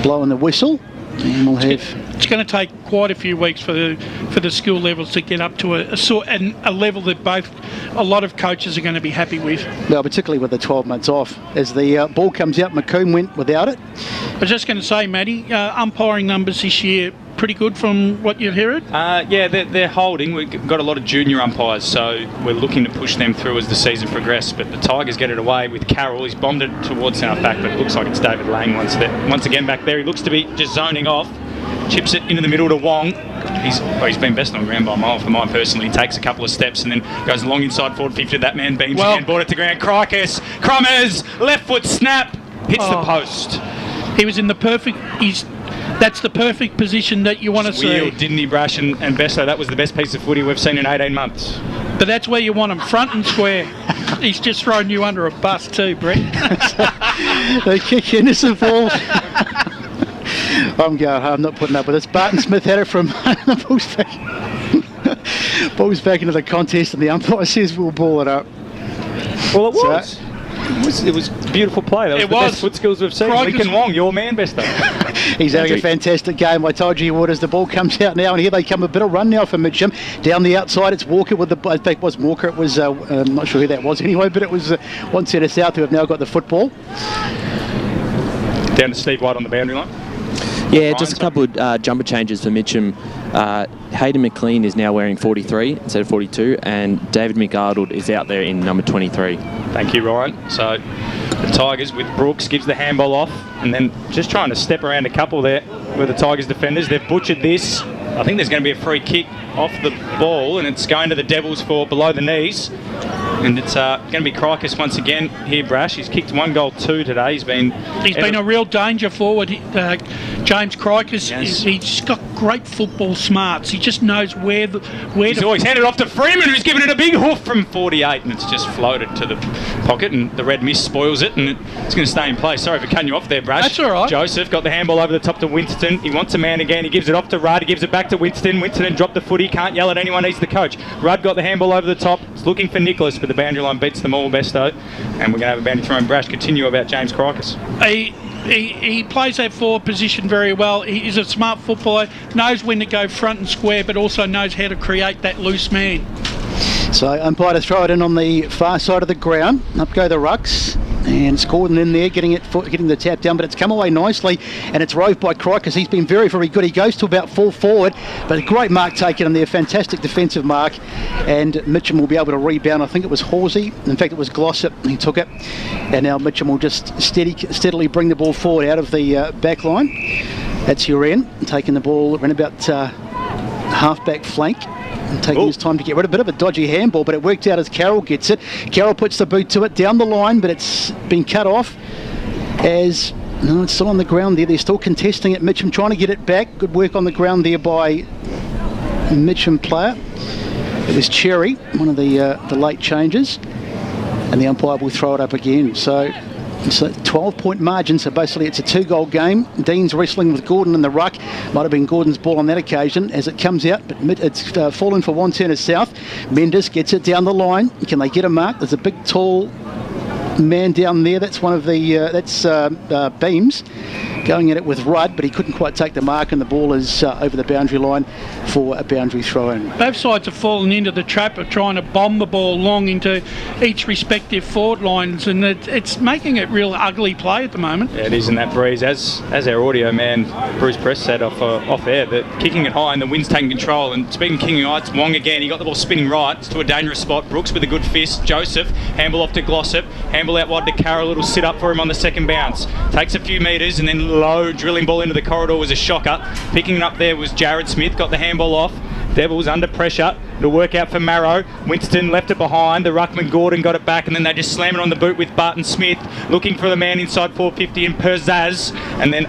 blown the whistle. And we'll have... It's going to take quite a few weeks for the skill levels to get up to a level that a lot of coaches are going to be happy with. Well, particularly with the 12 months off. As the ball comes out, McComb went without it. I was just going to say, Matty, umpiring numbers this year pretty good from what you've heard? Yeah, they're holding. We've got a lot of junior umpires, so we're looking to push them through as the season progresses. But the Tigers get it away with Carroll. He's bombed it towards half back, but it looks like it's David Lang once again back there. He looks to be just zoning off. Chips it into the middle to Wong. He's been best on ground by a mile for mine personally. He takes a couple of steps and then goes long inside forward 50. That man beams again, brought it to ground. Crikis, Crummers, left foot snap, hits the post. He was in the perfect. That's the perfect position that you want to see. Wheeled, didn't he, Brash and Besto? That was the best piece of footy we've seen in 18 months. But that's where you want him, front and square. He's just thrown you under a bus too, Brett. They kick innocent ball. I'm going home, not putting up with this. Barton Smith had it from the Bulls back. Bulls back into the contest, and the umpire says we'll ball it up. Well, it was. It was beautiful play. That was the best foot skills we've seen. Lincoln Wong, your man, Besto. He's having a fantastic game. I told you he would as the ball comes out now, and here they come. A bit of run now for Mitcham. Down the outside, it's Walker with the... I think it was Walker. It was... I'm not sure who that was anyway, but it was Wantirna South who have now got the football. Down to Steve White on the boundary line. Yeah, just a couple of jumper changes for Mitcham. Hayden McLean is now wearing 43 instead of 42, and David McArdle is out there in number 23. Thank you, Ryan. So the Tigers with Brooks gives the handball off, and then just trying to step around a couple there with the Tigers defenders. They've butchered this. I think there's going to be a free kick off the ball, and it's going to the Devils for below the knees. And it's going to be Crikis once again here, Brash. He's kicked 1 goal 2 today. He's been a real danger forward. James Crikis, yes. He's got great football smarts. He just knows where He's always handed it off to Freeman, who's given it a big hoof from 48, and it's just floated to the pocket, and the red mist spoils it, and it's going to stay in place. Sorry for cutting you off there, Brash. That's all right. Joseph got the handball over the top to Winston. He wants a man again. He gives it off to Rudd. He gives it back to Winston. Winston dropped the footy. Can't yell at anyone. He's the coach. Rudd got the handball over the top. He's looking for Nicholas, but the boundary line beats them all, Besto. And we're going to have a boundary throw in. Brash, continue about James Crikis. He plays that forward position very well. He is a smart footballer, knows when to go front and square, but also knows how to create that loose man. So umpire to throw it in on the far side of the ground. Up go the rucks, and it's Gordon in there getting the tap down, but it's come away nicely, and it's roved by Crikis. He's been very, very good. He goes to about full forward, but a great mark taken in there, fantastic defensive mark, and Mitcham will be able to rebound. I think it was Horsey, in fact it was Glossop, he took it, and now Mitcham will just steadily bring the ball forward out of the back line. That's Uren taking the ball around about half-back flank. Taking his time to get rid of a bit of a dodgy handball, but it worked out as Carroll gets it. Carroll puts the boot to it down the line, but it's been cut off as... No, it's still on the ground there. They're still contesting it. Mitcham trying to get it back. Good work on the ground there by Mitcham player. It was Cherry, one of the late changes, and the umpire will throw it up again. So it's a 12-point margin, so basically it's a 2-goal game. Dean's wrestling with Gordon in the ruck. Might have been Gordon's ball on that occasion as it comes out, but it's fallen for Wantirna South. Mendes gets it down the line. Can they get a mark? There's a big, tall man down there. That's one of the Beams going at it with Rudd, but he couldn't quite take the mark, and the ball is over the boundary line for a boundary throw-in. Both sides have fallen into the trap of trying to bomb the ball long into each respective forward lines, and it's making it real ugly play at the moment. Yeah, it is in that breeze. As our audio man Bruce Press said off air, that kicking it high and the wind's taking control. And speaking of kicking high, it's Wong again. He got the ball spinning right. It's to a dangerous spot. Brooks with a good fist. Joseph handball off to Glossop. Handball out wide to Carroll. A little sit up for him on the second bounce. Takes a few metres, and then low drilling ball into the corridor was a shocker. Picking it up there was Jared Smith. Got the handball off. Devils under pressure. It'll work out for Marrow. Winston left it behind. The ruckman Gordon got it back, and then they just slam it on the boot with Barton Smith, looking for the man inside 450 and Perzaz, and then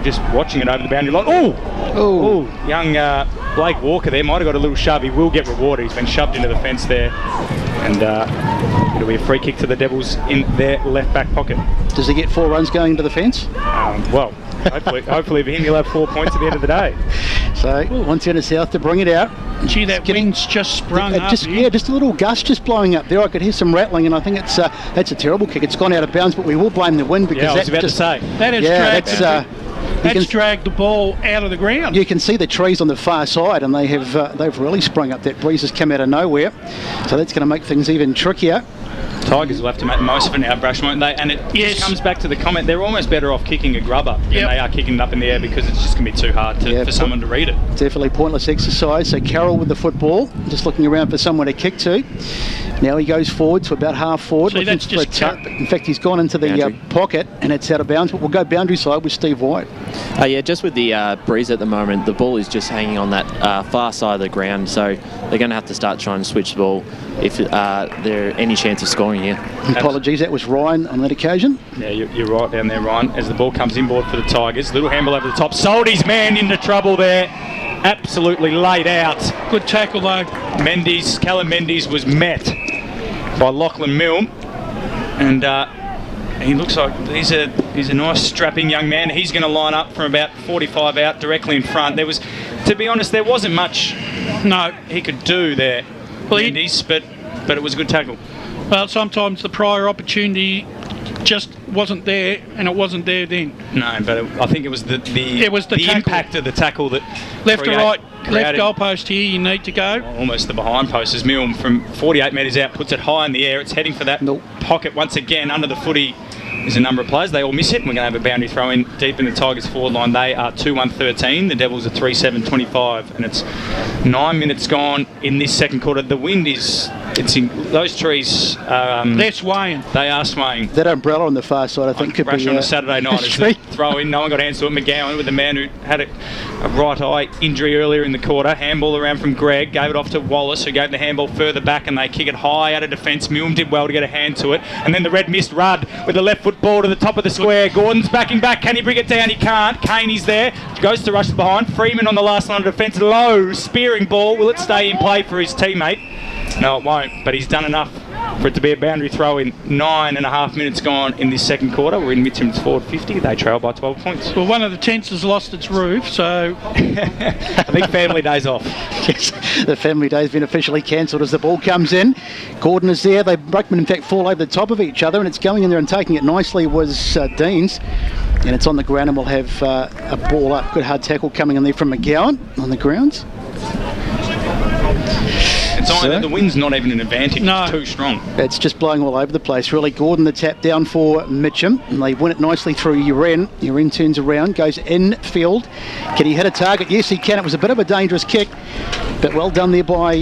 just watching it over the boundary line. Oh, young Blake Walker there might have got a little shove. He will get rewarded. He's been shoved into the fence there, and it'll be a free kick to the Devils in their left back pocket. Does he get 4 runs going into the fence? Well, hopefully for him he'll have 4 points at the end of the day. So Wantirna South to bring it out. Gee, that wind's just sprung up. Just a little gust just blowing up there. I could hear some rattling, and I think that's a terrible kick. It's gone out of bounds, but we will blame the wind because I was about to say that has dragged the ball out of the ground. You can see the trees on the far side, and they've really sprung up. That breeze has come out of nowhere, so that's going to make things even trickier. Tigers will have to make the most of it now, Brash, won't they? And it just comes back to the comment, they're almost better off kicking a grubber than they are kicking it up in the air, because it's just going to be too hard for someone to read it. Definitely pointless exercise. So Carroll with the football, just looking around for someone to kick to. Now he goes forward to about half forward. See, looking that's for a just tap. In fact, he's gone into the Boundary. pocket and it's out of bounds. But we'll go boundary side with Steve White. Yeah, just with the breeze at the moment, the ball is just hanging on that far side of the ground, so they're going to have to start trying to switch the ball if there any chance of scoring here. Apologies, that was Ryan on that occasion. Yeah, you're right down there, Ryan. As the ball comes inboard for the Tigers, little handball over the top. Sold his man into trouble there. Absolutely laid out. Good tackle though. Callum Mendes was met by Lachlan Milne, and he looks like he's a nice strapping young man. He's going to line up from about 45 out directly in front. To be honest, there wasn't much he could do there, Mendes, but it was a good tackle. Well, sometimes the prior opportunity just wasn't there, and it wasn't there then. No, but I think it was the impact of the tackle that Left to right, left created goalpost here, you need to go. almost the behind post as Milne from 48 metres out puts it high in the air. It's heading for that pocket once again. Under the footy is a number of players. They all miss it, and we're going to have a boundary throw in deep in the Tigers forward line. They are 2-1-13. The Devils are 3-7-25, and it's 9 minutes gone in this second quarter. The wind is... those trees... They're swaying. They are swaying. That umbrella on the far side, I think, could Crash be... on a Saturday night is a throw in. No one got hands to it. McGowan with the man who had a right eye injury earlier in the quarter. Handball around from Greg. Gave it off to Wallace, who gave the handball further back, and they kick it high out of defence. Milne did well to get a hand to it. And then the red mist Rudd with the left foot ball to the top of the square. Gordon's backing back. Can he bring it down? He can't. Kaney's there. Goes to rush behind. Freeman on the last line of defence. Low spearing ball. Will it stay in play for his teammate? No, it won't, but he's done enough for it to be a boundary throw in 9.5 minutes gone in this second quarter. We're in Mitcham's forward 50. They trail by 12 points. Well, one of the tents has lost its roof, so... I think family day's off. Yes, the family day's been officially cancelled as the ball comes in. Gordon is there. Bruckman, in fact, fall over the top of each other, and it's going in there and taking it nicely was Deans. And it's on the ground, and we'll have a ball up. Good hard tackle coming in there from McGowan on the grounds. The wind's not even an advantage. No. It's too strong. It's just blowing all over the place, really. Gordon, the tap down for Mitcham, and they win it nicely through Uren. Uren turns around, goes infield. Can he hit a target? Yes, he can. It was a bit of a dangerous kick, but well done there by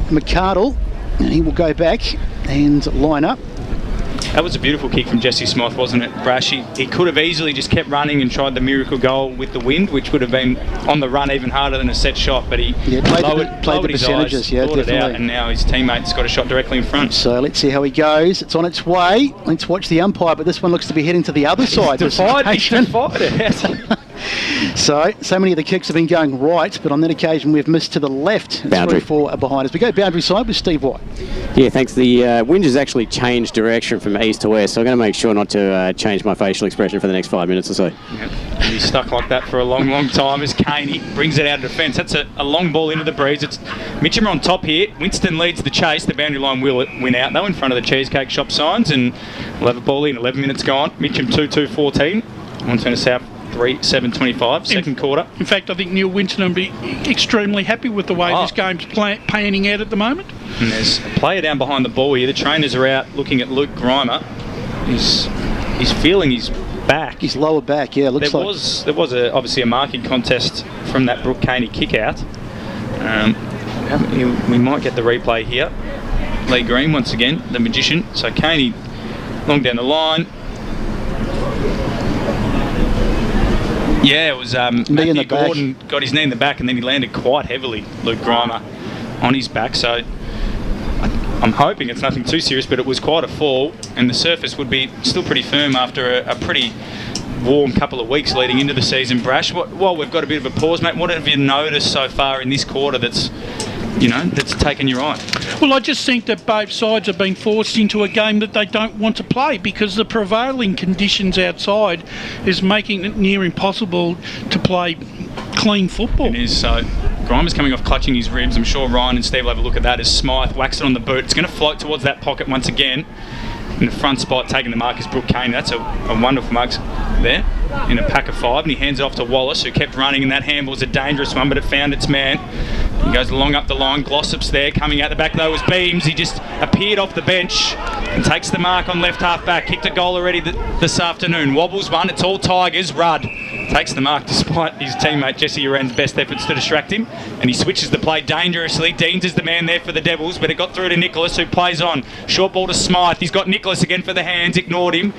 McArdle. And he will go back and line up. That was a beautiful kick from Jesse Smith, wasn't it, Brash? He could have easily just kept running and tried the miracle goal with the wind, which would have been on the run even harder than a set shot, but he played the percentages, his eyes, thought definitely. it out, and now his teammate's got a shot directly in front. So let's see how he goes. It's on its way. Let's watch the umpire, but this one looks to be heading to the other side. He's defied it. So many of the kicks have been going right, but on that occasion we've missed to the left. It's Boundary. 3-4 behind us. We go boundary side with Steve White. Yeah, thanks. The wind has actually changed direction from east to west, so I'm going to make sure not to change my facial expression for the next 5 minutes or so. Yep. He's stuck like that for a long, long time as Caney brings it out of defence. That's a long ball into the breeze. It's Mitcham on top here. Winston leads the chase. The boundary line will win out, though, in front of the Cheesecake Shop signs, and we'll have a ball in. 11 minutes gone. Mitcham 2-2-14. Wantirna South 3-7-25. Second quarter. In fact, I think Neil Winston will be extremely happy with the way this game's panning out at the moment. And there's a player down behind the ball here. The trainers are out looking at Luke Grimer. He's feeling his back. His lower back, yeah, looks there like. There was obviously a marking contest from that Brooke Caney kick out. We might get the replay here. Lee Green once again, the magician. So Caney long down the line. Yeah, it was Matthew Gordon got his knee in the back, and then he landed quite heavily, Luke Grimer, on his back. So I'm hoping it's nothing too serious, but it was quite a fall, and the surface would be still pretty firm after a pretty warm couple of weeks leading into the season. Brash, while we've got a bit of a pause, mate, what have you noticed so far in this quarter that's taken your eye? Well, I just think that both sides have been forced into a game that they don't want to play because the prevailing conditions outside is making it near impossible to play clean football. It is. So Grimer's coming off clutching his ribs. I'm sure Ryan and Steve will have a look at that as Smythe whacks it on the boot. It's going to float towards that pocket once again. In the front spot, taking the mark is Brooke Caney. That's a wonderful mark there in a pack of 5, and he hands it off to Wallace, who kept running, and that handball's a dangerous one, but it found its man. He goes along up the line. Glossop's there. Coming out the back, though, was Beams. He just appeared off the bench and takes the mark on left half back. Kicked a goal already this afternoon. Wobbles one. It's all Tigers. Rudd takes the mark despite his teammate Jesse Uran's best efforts to distract him, and he switches the play dangerously. Deans is the man there for the Devils, but it got through to Nicholas, who plays on. Short ball to Smythe. He's got Nicholas again for the hands, ignored him,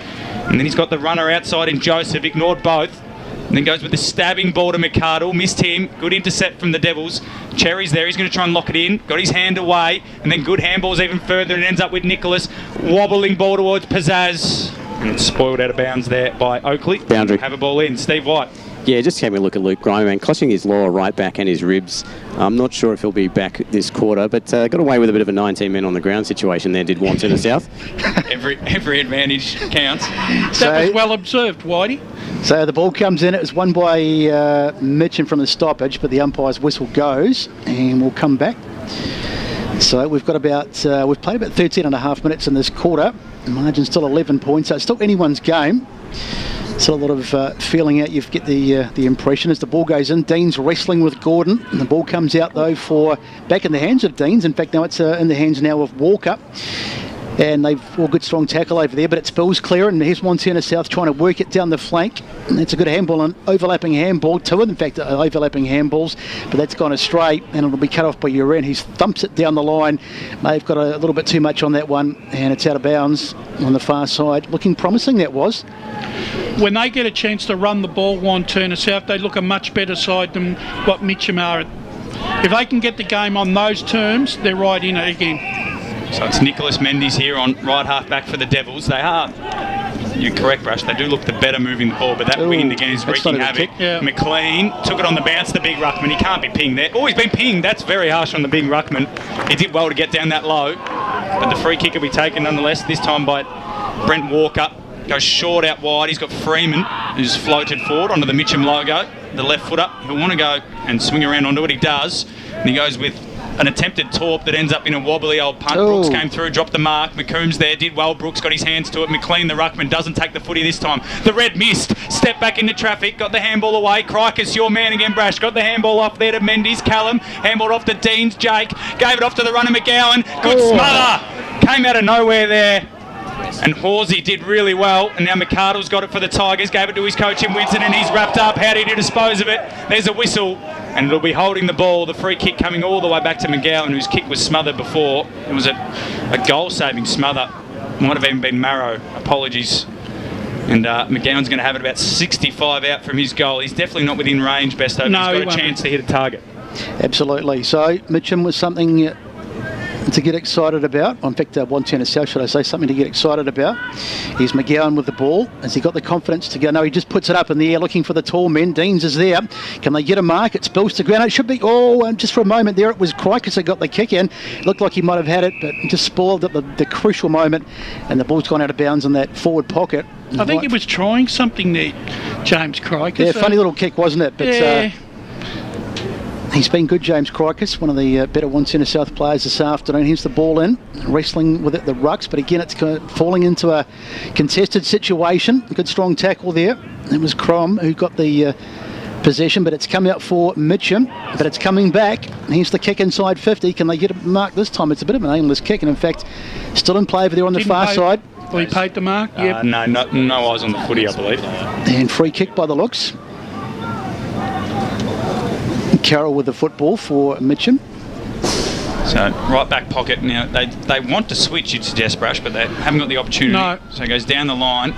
and then he's got the runner outside in Joseph, ignored both. And then goes with the stabbing ball to McArdle, missed him. Good intercept from the Devils. Cherry's there, he's going to try and lock it in. Got his hand away, and then good handballs even further, and ends up with Nicholas. Wobbling ball towards Pizzazz. And it's spoiled out of bounds there by Oakley. Boundary. Have a ball in. Steve White. Yeah, just having a look at Luke Grime, man, clutching his lower right back and his ribs. I'm not sure if he'll be back this quarter, but got away with a bit of a 19 men on the ground situation there, did Wantirna South. Every advantage counts. That was well observed, Whitey. So the ball comes in. It was won by Mitcham from the stoppage, but the umpire's whistle goes, and we'll come back. So we've got we've played about 13 and a half minutes in this quarter. The margin's still 11 points, so it's still anyone's game. Still a lot of feeling out. You get the impression as the ball goes in. Dean's wrestling with Gordon, and the ball comes out though for back in the hands of Dean's. In fact, now it's in the hands now of Walker. And they've all good strong tackle over there, but it spills clear, and here's Wantirna South trying to work it down the flank. And that's a good handball, an overlapping handball. Two of them, in fact, overlapping handballs, but that's gone astray, and it'll be cut off by Uran. He thumps it down the line. They've got a little bit too much on that one, and it's out of bounds on the far side. Looking promising, that was. When they get a chance to run the ball, Wantirna South, they look a much better side than what Mitcham are. If they can get the game on those terms, they're right in it again. So it's Nicholas Mendes here on right half back for the Devils. They are, you're correct, Rush, they do look the better moving the ball, but that wind again is wreaking havoc. Yeah. McLean took it on the bounce, the big ruckman. He can't be pinged there. Oh, he's been pinged. That's very harsh on the big ruckman. He did well to get down that low, but the free kick will be taken nonetheless, this time by Brent Walker. Goes short out wide. He's got Freeman, who's floated forward onto the Mitcham logo, the left footer. He'll want to go and swing around onto it. He does, and he goes with an attempted torp that ends up in a wobbly old punt. Brooks came through, dropped the mark. McCombs there, did well. Brooks got his hands to it. McLean, the ruckman, doesn't take the footy this time. The red missed. Step back into traffic. Got the handball away. Crikers, your man again, Brash. Got the handball off there to Mendes. Callum. Handballed off to Deans. Jake. Gave it off to the runner McGowan. Good smother. Came out of nowhere there. And Horsey did really well, and now McArdle's got it for the Tigers, gave it to his coach in Winton, and he's wrapped up. How did he dispose of it? There's a whistle, and it'll be holding the ball. The free kick coming all the way back to McGowan, whose kick was smothered before. It was a goal-saving smother. Might have even been Marrow. Apologies. And McGowan's going to have it about 65 out from his goal. He's definitely not within range, best hope. No, he's got a chance to hit a target. Absolutely. So Mitcham was something to get excited about. In fact, Wantirna South, should I say, something to get excited about. Here's McGowan with the ball. Has he got the confidence to go? No, he just puts it up in the air looking for the tall men. Deans is there. Can they get a mark? It spills to ground. It should be, just for a moment there, it was Crikers that got the kick in. It looked like he might have had it, but just spoiled at the crucial moment, and the ball's gone out of bounds in that forward pocket. I think he was trying something there, James Crikers. Yeah, funny little kick, wasn't it? But yeah. He's been good, James Crikers, one of the better Wantirna South players this afternoon. Here's the ball in, wrestling with it, the rucks, but again it's falling into a contested situation. Good strong tackle there. It was Crom who got the possession, but it's come out for Mitcham, but it's coming back. Here's the kick inside 50. Can they get a mark this time? It's a bit of an aimless kick, and in fact, still in play over there on the far side. Well, he paid the mark, yep. No eyes on the footy, I believe. And free kick by the looks. Carroll with the football for Mitcham. So right back pocket. Now they want to switch, you'd suggest, Brash, but they haven't got the opportunity. No. So it goes down the line.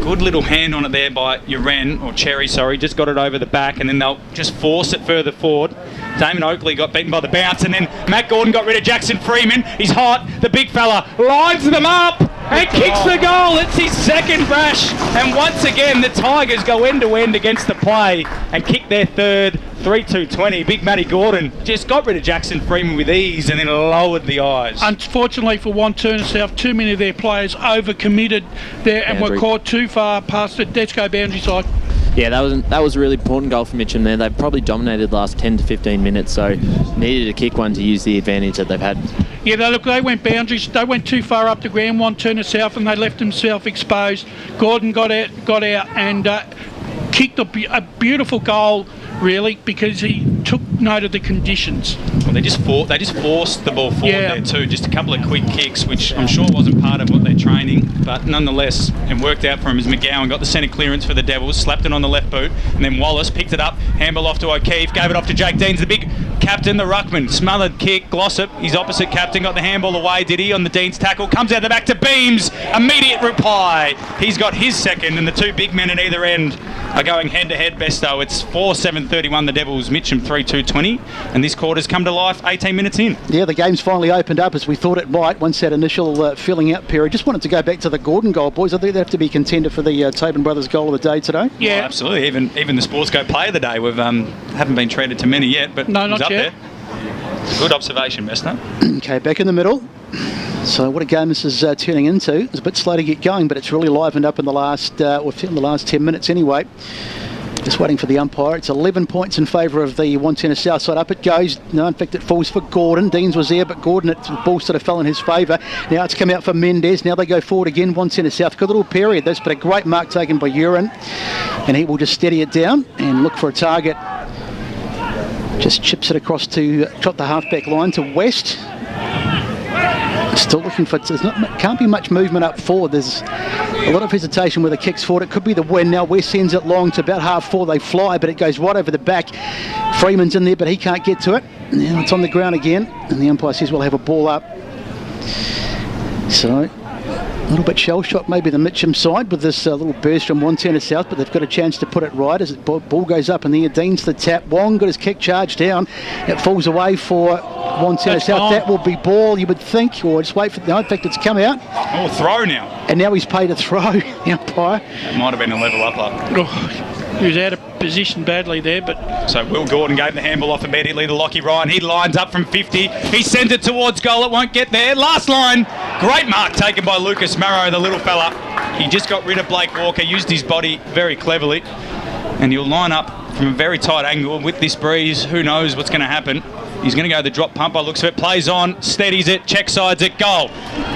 Good little hand on it there by Uren, or Cherry, sorry. Just got it over the back, and then they'll just force it further forward. Damon Oakley got beaten by the bounce, and then Matt Gordon got rid of Jackson Freeman. He's hot. The big fella lines them up and kicks the goal. It's his second, Brash. And once again, the Tigers go end-to-end against the play and kick their third. 3-2-20. Big Matty Gordon just got rid of Jackson Freeman with ease and then lowered the eyes. Unfortunately for Wantirna South, too many of their players overcommitted there and were caught too far past the Desco boundary side. Yeah, that was a really important goal for Mitcham there. They've probably dominated the last 10 to 15 minutes, so needed to kick one to use the advantage that they've had. Yeah, they went boundaries. They went too far up the ground, Wantirna South, and they left themselves exposed. Gordon got out and kicked a beautiful goal, really, because he took note of the conditions. Well, they just forced the ball forward Yeah. there too. Just a couple of quick kicks, which I'm sure wasn't part of what they're training, but nonetheless, it worked out for him as McGowan got the centre clearance for the Devils, slapped it on the left boot, and then Wallace picked it up, handball off to O'Keefe, gave it off to Jake Deans, the big captain, the ruckman, smothered kick, Glossop, his opposite captain, got the handball away, did he, on the Deans tackle, comes out the back to Beams, immediate reply. He's got his second, and the two big men at either end are going head-to-head. Besto, it's 4-7-31 the Devils, Mitcham 3-2-20, and this quarter's come to life 18 minutes in. Yeah, the game's finally opened up as we thought it might once that initial filling out period. Just wanted to go back to the Gordon goal, boys. I think they have to be contender for the Tobin Brothers goal of the day today. Yeah. Well, absolutely. Even the Sportscope Player of the Day, we've haven't been treated to many yet, but No, it was not up yet. there. Good observation, Besto. Okay, back in the middle. So what a game this is turning into. It's a bit slow to get going, but it's really livened up in the last 10 minutes anyway. Just waiting for the umpire. It's 11 points in favour of the Wantirna South side. Up it goes. No, in fact, it falls for Gordon. Deans was there, but Gordon, the ball sort of fell in his favour. Now it's come out for Mendez. Now they go forward again. Wantirna South. Good little period this, but a great mark taken by Urin. And he will just steady it down and look for a target. Just chips it across to the half-back line to West. Still looking for... can't be much movement up forward. There's a lot of hesitation with the kicks forward. It could be the win. Now West sends it long to about half forward. They fly, but it goes right over the back. Freeman's in there, but he can't get to it. Now it's on the ground again, and the umpire says we'll have a ball up. So, a little bit shell-shocked maybe the Mitcham side with this little burst from Wantirna South, but they've got a chance to put it right as the ball goes up in the air. Deans the tap. Wong got his kick charge down. It falls away for Wantirna South. gone. That will be ball, you would think, or just wait for... No, in fact, it's come out. Oh, throw now. And now he's paid a throw, the umpire. It might have been a level up. He was out of position badly there, but So Will Gordon gave the handball off immediately to Lockie Ryan. He lines up from 50. He sends it towards goal. It won't get there. Last line. Great mark taken by Lucas Marrow, the little fella. He just got rid of Blake Walker, used his body very cleverly. And he'll line up from a very tight angle with this breeze. Who knows what's going to happen. He's going to go the drop pump by looks of it. Plays on, steadies it, check sides it, goal.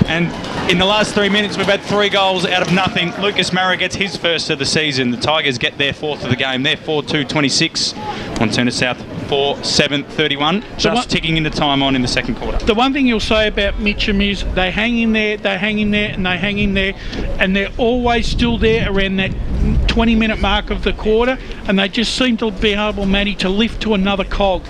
And in the last 3 minutes, we've had 3 goals out of nothing. Lucas Marrow gets his first of the season. The Tigers get their fourth of the game. They're 4-2-26. Wantirna South 4-7-31. Just ticking into time on in the second quarter. the one thing you'll say about Mitcham is they hang in there, they hang in there, and they hang in there, and they're always still there around that 20-minute mark of the quarter, and they just seem to be able, Matty, to lift to another cog.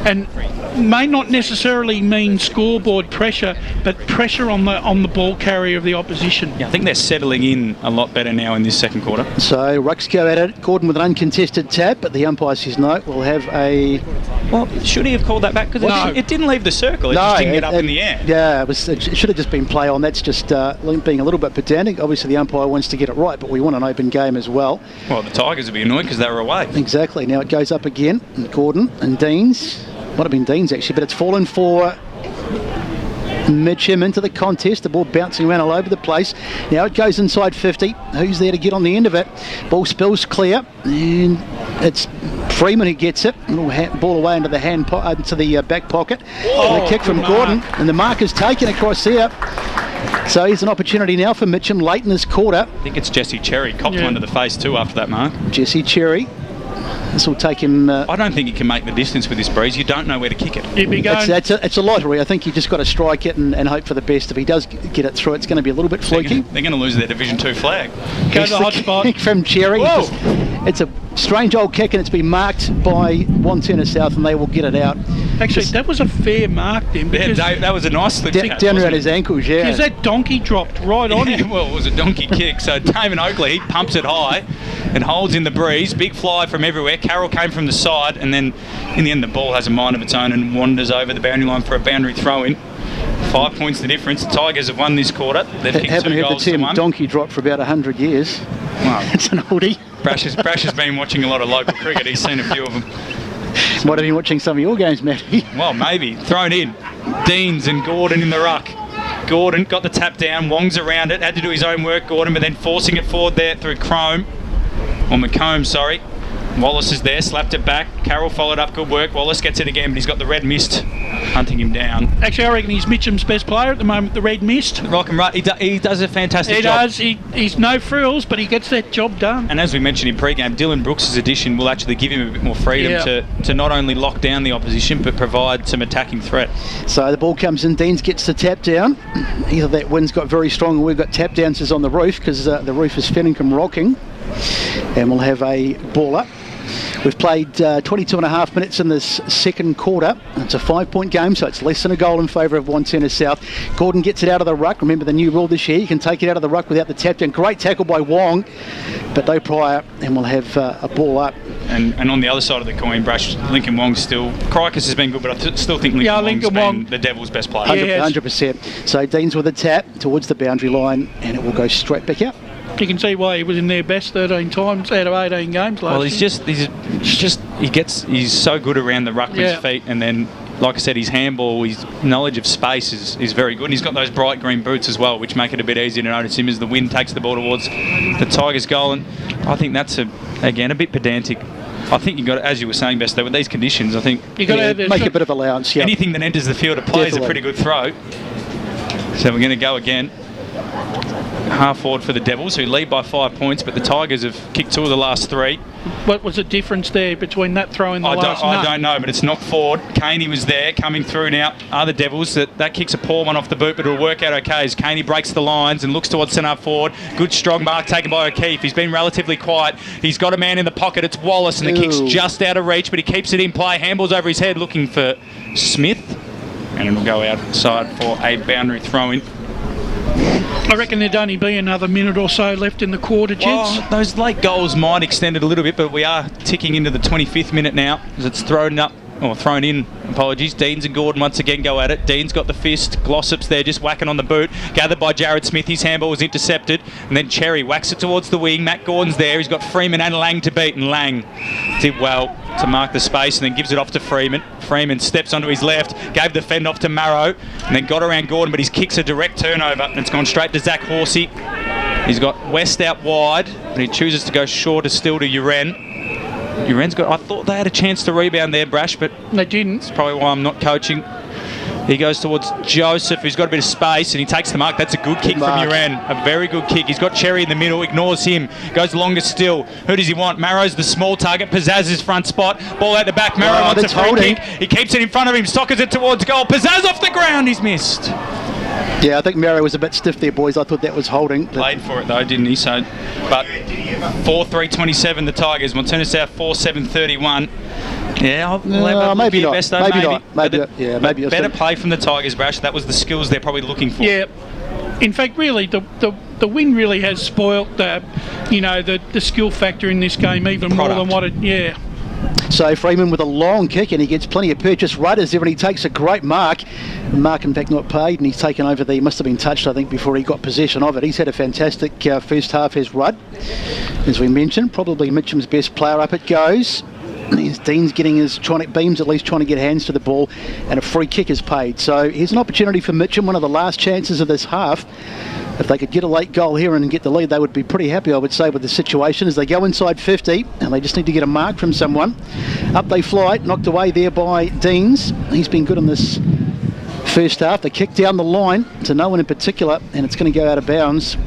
And may not necessarily mean scoreboard pressure, but pressure on the ball carrier of the opposition. Yeah, I think they're settling in a lot better now in this second quarter. So Rucks go at it. Gordon with an uncontested tap, but the umpire says no. We'll have a... Well, should he have called that back? Because it didn't leave the circle. It just didn't get up in the air. Yeah, it should have just been play on. That's just being a little bit pedantic. Obviously, the umpire wants to get it right, but we want an open game as well. Well, the Tigers would be annoyed because they were away. Exactly. Now it goes up again. And Gordon and Deans. Might have been Deans actually, but it's fallen for Mitcham into the contest. The ball bouncing around all over the place. Now it goes inside 50. Who's there to get on the end of it? Ball spills clear, and it's Freeman who gets it. Little ball away into the into the back pocket. And a kick from Gordon, and the mark is taken across here. So here's an opportunity now for Mitcham late in this quarter. I think it's Jesse Cherry. Copped one to the face too after that mark. Jesse Cherry. This will take him... I don't think he can make the distance with this breeze. You don't know where to kick it. He'd be going... It's a lottery. I think you just got to strike it and hope for the best. If he does get it through, it's going to be a little bit fluky. They're going to lose their Division 2 flag. Go to the hot spot. Kick from Cherry. Whoa. It's a strange old kick, and it's been marked by Wantirna South, and they will get it out. Actually, that was a fair mark then. Yeah, that was a nice slip catch, down wasn't around it? his ankles, yeah. Because that donkey dropped right on him. Well, it was a donkey kick. So Damon Oakley, he pumps it high and holds in the breeze. Big fly from everywhere. Carroll came from the side, and then in the end the ball has a mind of its own and wanders over the boundary line for a boundary throw-in. 5 points the difference. The Tigers have won this quarter. They've kicked Haven't 2 heard the goals to term 1. donkey drop for about 100 years. Wow. It's an oldie. Brash has been watching a lot of local cricket. He's seen a few of them. Might have been watching some of your games, Matty. Well, maybe. Thrown in. Deans and Gordon in the ruck. Gordon got the tap down. Wong's around it. Had to do his own work, Gordon, but then forcing it forward there through McComb, sorry. Wallace is there, slapped it back. Carroll followed up, good work. Wallace gets it again, but he's got the red mist hunting him down. Actually, I reckon he's Mitcham's best player at the moment, the red mist. Rock and right, he does a fantastic He job. does. He's no frills, but he gets that job done. And as we mentioned in pre-game, Dylan Brooks' addition will actually give him a bit more freedom to not only lock down the opposition, but provide some attacking threat. So the ball comes in, Deans gets the tap down. Either that wind's got very strong or we've got tap downs on the roof, because the roof is Fenningham rocking. And we'll have a ball up. We've played 22 and a half minutes in this second quarter. It's a 5-point game, so it's less than a goal in favour of Wantirna South. Gordon gets it out of the ruck. Remember the new rule this year, you can take it out of the ruck without the tap down. Great tackle by Wong, but no prior, and we'll have a ball up. And on the other side of the coin, Brush, Lincoln Wong still... Crikis has been good, but I still think Lincoln Wong's been the Devil's best player. 100%. So Deans with a tap towards the boundary line, and it will go straight back out. You can see why he was in their best 13 times out of 18 games last year. He's so good around the ruck with his feet, and then, like I said, his handball, his knowledge of space is very good. And he's got those bright green boots as well, which make it a bit easier to notice him as the wind takes the ball towards the Tigers' goal. And I think that's again a bit pedantic. I think you got, as you were saying, Besto, with these conditions, I think you got to make a bit of allowance. Yep. Anything that enters the field of play is a pretty good throw. So we're going to go again. Half forward for the Devils, who lead by 5 points, but the Tigers have kicked 2 of the last 3. What was the difference there between that throw and the last? I don't know, but it's knocked forward. Caney was there, coming through now. Are the Devils. That kicks a poor one off the boot, but it'll work out okay as Caney breaks the lines and looks towards centre forward. Good strong mark taken by O'Keefe. He's been relatively quiet. He's got a man in the pocket. It's Wallace, and the kick's just out of reach, but he keeps it in play. Handballs over his head, looking for Smith, and it'll go outside for a boundary throw-in. I reckon there'd only be another minute or so left in the quarter, gents. Well, those late goals might extend it a little bit, but we are ticking into the 25th minute now as it's thrown in. Apologies. Deans and Gordon once again go at it. Deans got the fist. Glossop's there just whacking on the boot. Gathered by Jared Smith. His handball was intercepted. And then Cherry whacks it towards the wing. Matt Gordon's there. He's got Freeman and Lang to beat. And Lang did well to mark the space and then gives it off to Freeman. Freeman steps onto his left. Gave the fend off to Marrow. And then got around Gordon, but his kick's a direct turnover. And it's gone straight to Zach Horsey. He's got West out wide. But he chooses to go shorter still to Uren. Uren's got... I thought they had a chance to rebound there, Brash, but... They didn't. That's probably why I'm not coaching. He goes towards Joseph, who's got a bit of space, and he takes the mark. That's a good kick from Uren. A very good kick. He's got Cherry in the middle, ignores him. Goes longer still. Who does he want? Marrow's the small target. Pizzaz's front spot. Ball out the back. Marrow wants a free kick. He keeps it in front of him. Stockers it towards goal. Pizzaz off the ground. He's missed. Yeah, I think Marrow was a bit stiff there, boys. I thought that was holding. Played for it though, didn't he? So, but 4-3-27 the Tigers. Wantirna South 4-7-31. Yeah, maybe not. Besto, maybe better play from the Tigers, Brash. That was the skills they're probably looking for. Yeah. In fact, really, the win really has spoilt the skill factor in this game even more than what it. Yeah. So Freeman with a long kick, and he gets plenty of purchase rudders there, and he takes a great mark. Mark, in fact, not paid, and he's taken over he must have been touched, I think, before he got possession of it. He's had a fantastic first half, as Rudd. As we mentioned, probably Mitcham's best player. Up it goes. Dean's getting his beams, at least trying to get hands to the ball, and a free kick is paid. So here's an opportunity for Mitcham, one of the last chances of this half. If they could get a late goal here and get the lead, they would be pretty happy, I would say, with the situation as they go inside 50, and they just need to get a mark from someone. Up they fly, knocked away there by Deans. He's been good in this first half. They kick down the line to no one in particular, and it's going to go out of bounds.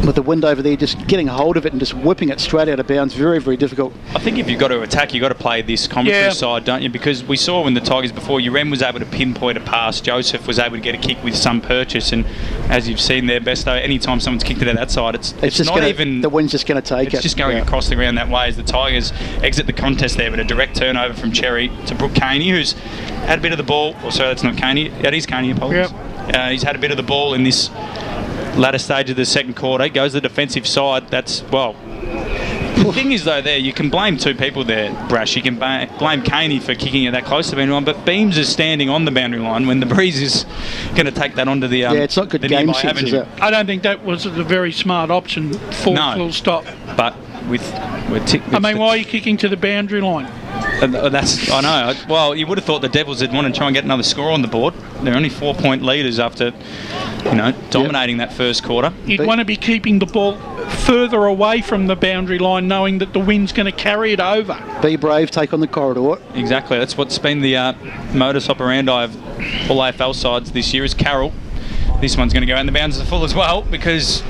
With the wind over there, just getting hold of it and just whipping it straight out of bounds. Very, very difficult. I think if you've got to attack, you've got to play this commentary side, don't you? Because we saw when the Tigers before, Uren was able to pinpoint a pass. Joseph was able to get a kick with some purchase. And as you've seen there, Besto, anytime someone's kicked it out that side, it's just not even... The wind's just going to take it. It's just going across the ground that way as the Tigers exit the contest there. But a direct turnover from Cherry to Brooke Caney, who's had a bit of the ball. Oh, sorry, that's not Caney. That is Caney, apologies. Yep. He's had a bit of the ball in this latter stage of the second quarter. Goes the defensive side. That's, well, the thing is though, there you can blame two people there, Brash. You can blame Caney for kicking it that close to the boundary line, but Beams is standing on the boundary line when the breeze is going to take that onto the it's not good game sense, is it? I don't think that was a very smart option. Full stop. But why are you kicking to the boundary line? I know. Well, you would have thought the Devils would want to try and get another score on the board. They're only 4-point leaders after, dominating that first quarter. You'd want to be keeping the ball further away from the boundary line, knowing that the wind's going to carry it over. Be brave, take on the corridor. Exactly. That's what's been the modus operandi of all AFL sides this year is Carroll. This one's going to go out in the bounds of the full as well because,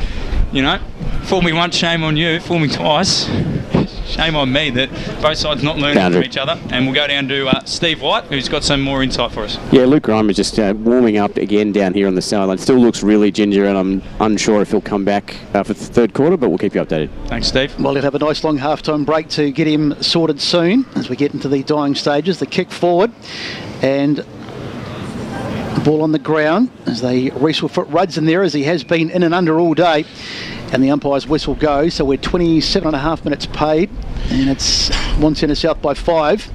you know, fool me once, shame on you. Fool me twice, shame on me that both sides not learning from each other. And we'll go down to Steve White, who's got some more insight for us. Yeah, Luke Grime is just warming up again down here on the sideline. Still looks really ginger, and I'm unsure if he'll come back for the third quarter, but we'll keep you updated. Thanks, Steve. Well, he'll have a nice long half-time break to get him sorted soon as we get into the dying stages. The kick forward and ball on the ground as they wrestle foot Rudds in there, as he has been in and under all day. And the umpire's whistle goes, so we're 27.5 minutes paid, and it's Wantirna South by 5.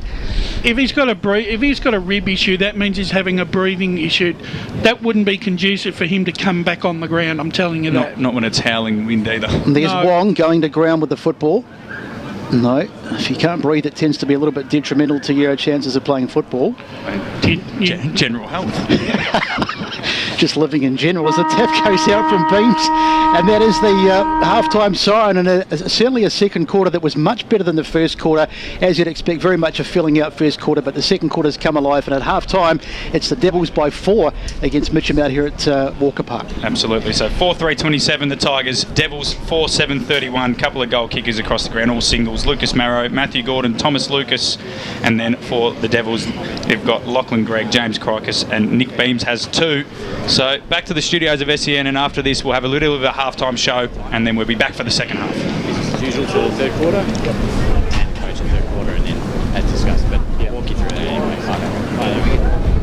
If he's got a rib issue, that means he's having a breathing issue. That wouldn't be conducive for him to come back on the ground, I'm telling you that. Not when it's howling wind either. And there's Wong going to ground with the football. No, if you can't breathe, it tends to be a little bit detrimental to your chances of playing football. General health. Just living in general as the tap goes out from Beams, and that is the half-time siren, and certainly a second quarter that was much better than the first quarter, as you'd expect. Very much a filling out first quarter, but the second quarter's come alive, and at half-time it's the Devils by 4 against Mitcham out here at Walker Park. Absolutely. So 4-3-27 the Tigers, Devils 4-7-31, couple of goal kickers across the ground, all singles. Lucas Marrow, Matthew Gordon, Thomas Lucas, and then for the Devils they've got Lachlan Gregg, James Crocus, and Nick Beams has 2. So back to the studios of SEN, and after this we'll have a little bit of a half-time show, and then we'll be back for the second half. Business as usual till the third quarter. And coach the third quarter, and then as discussed. But yeah, walk you through that anyway.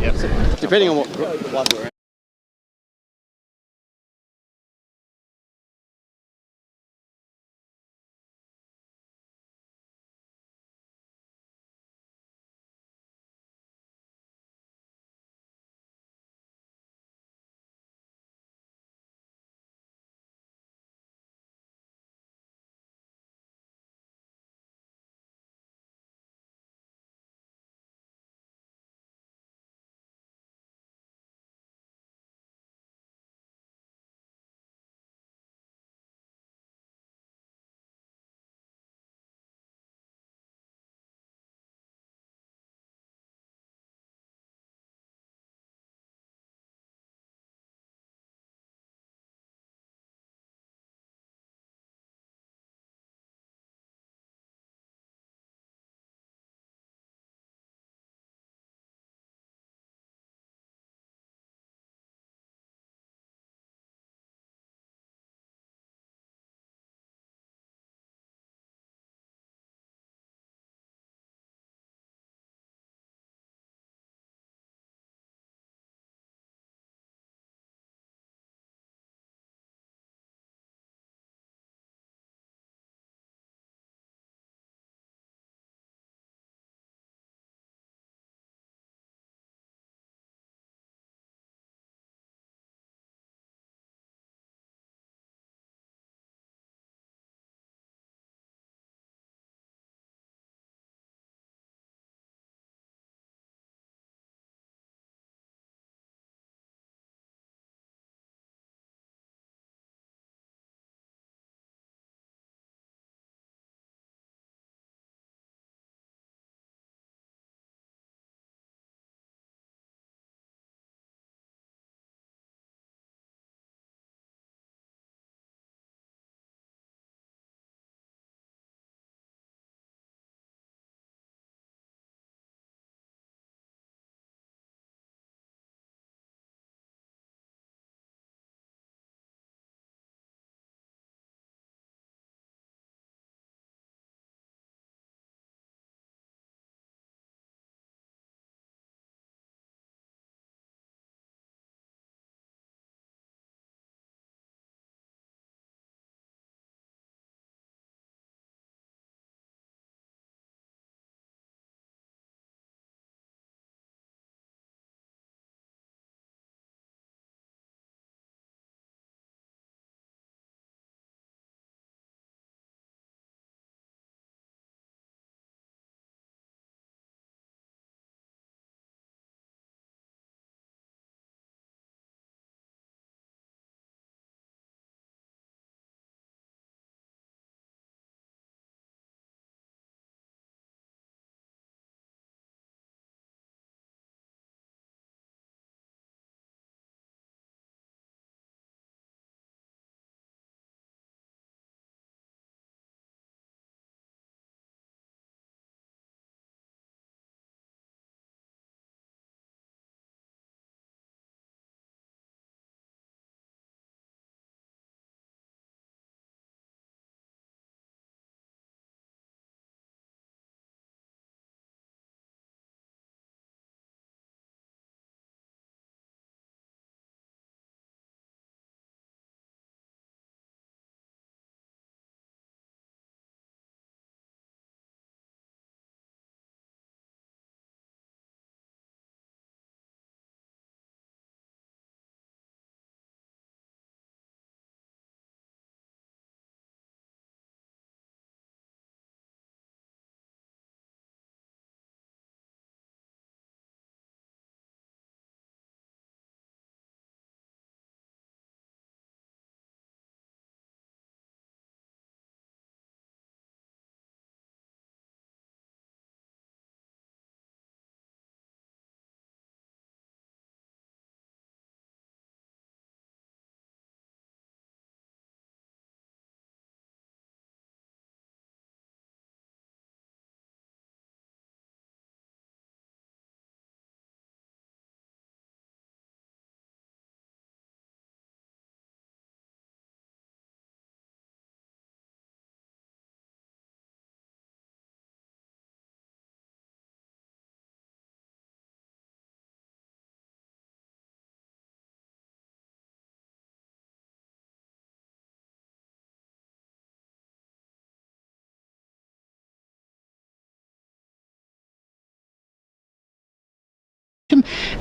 Yep. Depending on what we're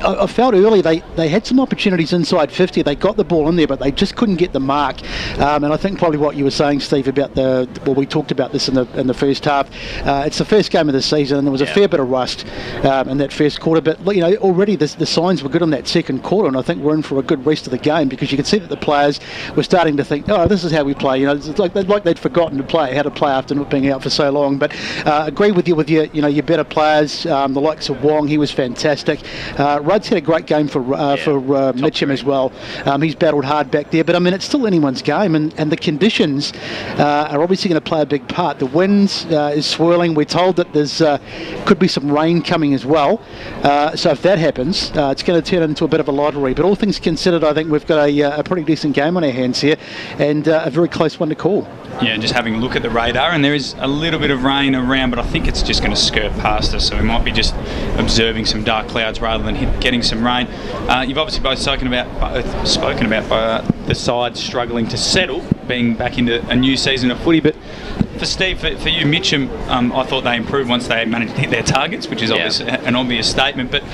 I felt early they had some opportunities inside 50. They got the ball in there, but they just couldn't get the mark. And I think probably what you were saying, Steve, about we talked about this in the first half. It's the first game of the season, and there was a fair bit of rust in that first quarter. But already the signs were good in that second quarter, and I think we're in for a good rest of the game, because you could see that the players were starting to think, oh, this is how we play. It's like they'd forgotten how to play after not being out for so long. But agree with you with your better players, the likes of Wong. He was fantastic. Rudd's had a great game for Mitcham as well. He's battled hard back there, but I mean, it's still anyone's game, and the conditions are obviously going to play a big part. The wind is swirling. We're told that there's could be some rain coming as well. So if that happens, it's going to turn into a bit of a lottery. But all things considered, I think we've got a pretty decent game on our hands here, and a very close one to call. Yeah, just having a look at the radar, and there is a little bit of rain around, but I think it's just going to skirt past us, so we might be just observing some dark clouds rather than getting some rain. You've obviously both spoken about the side struggling to settle, being back into a new season of footy, but for Steve, for you, Mitcham, I thought they improved once they managed to hit their targets, which is an obvious statement. But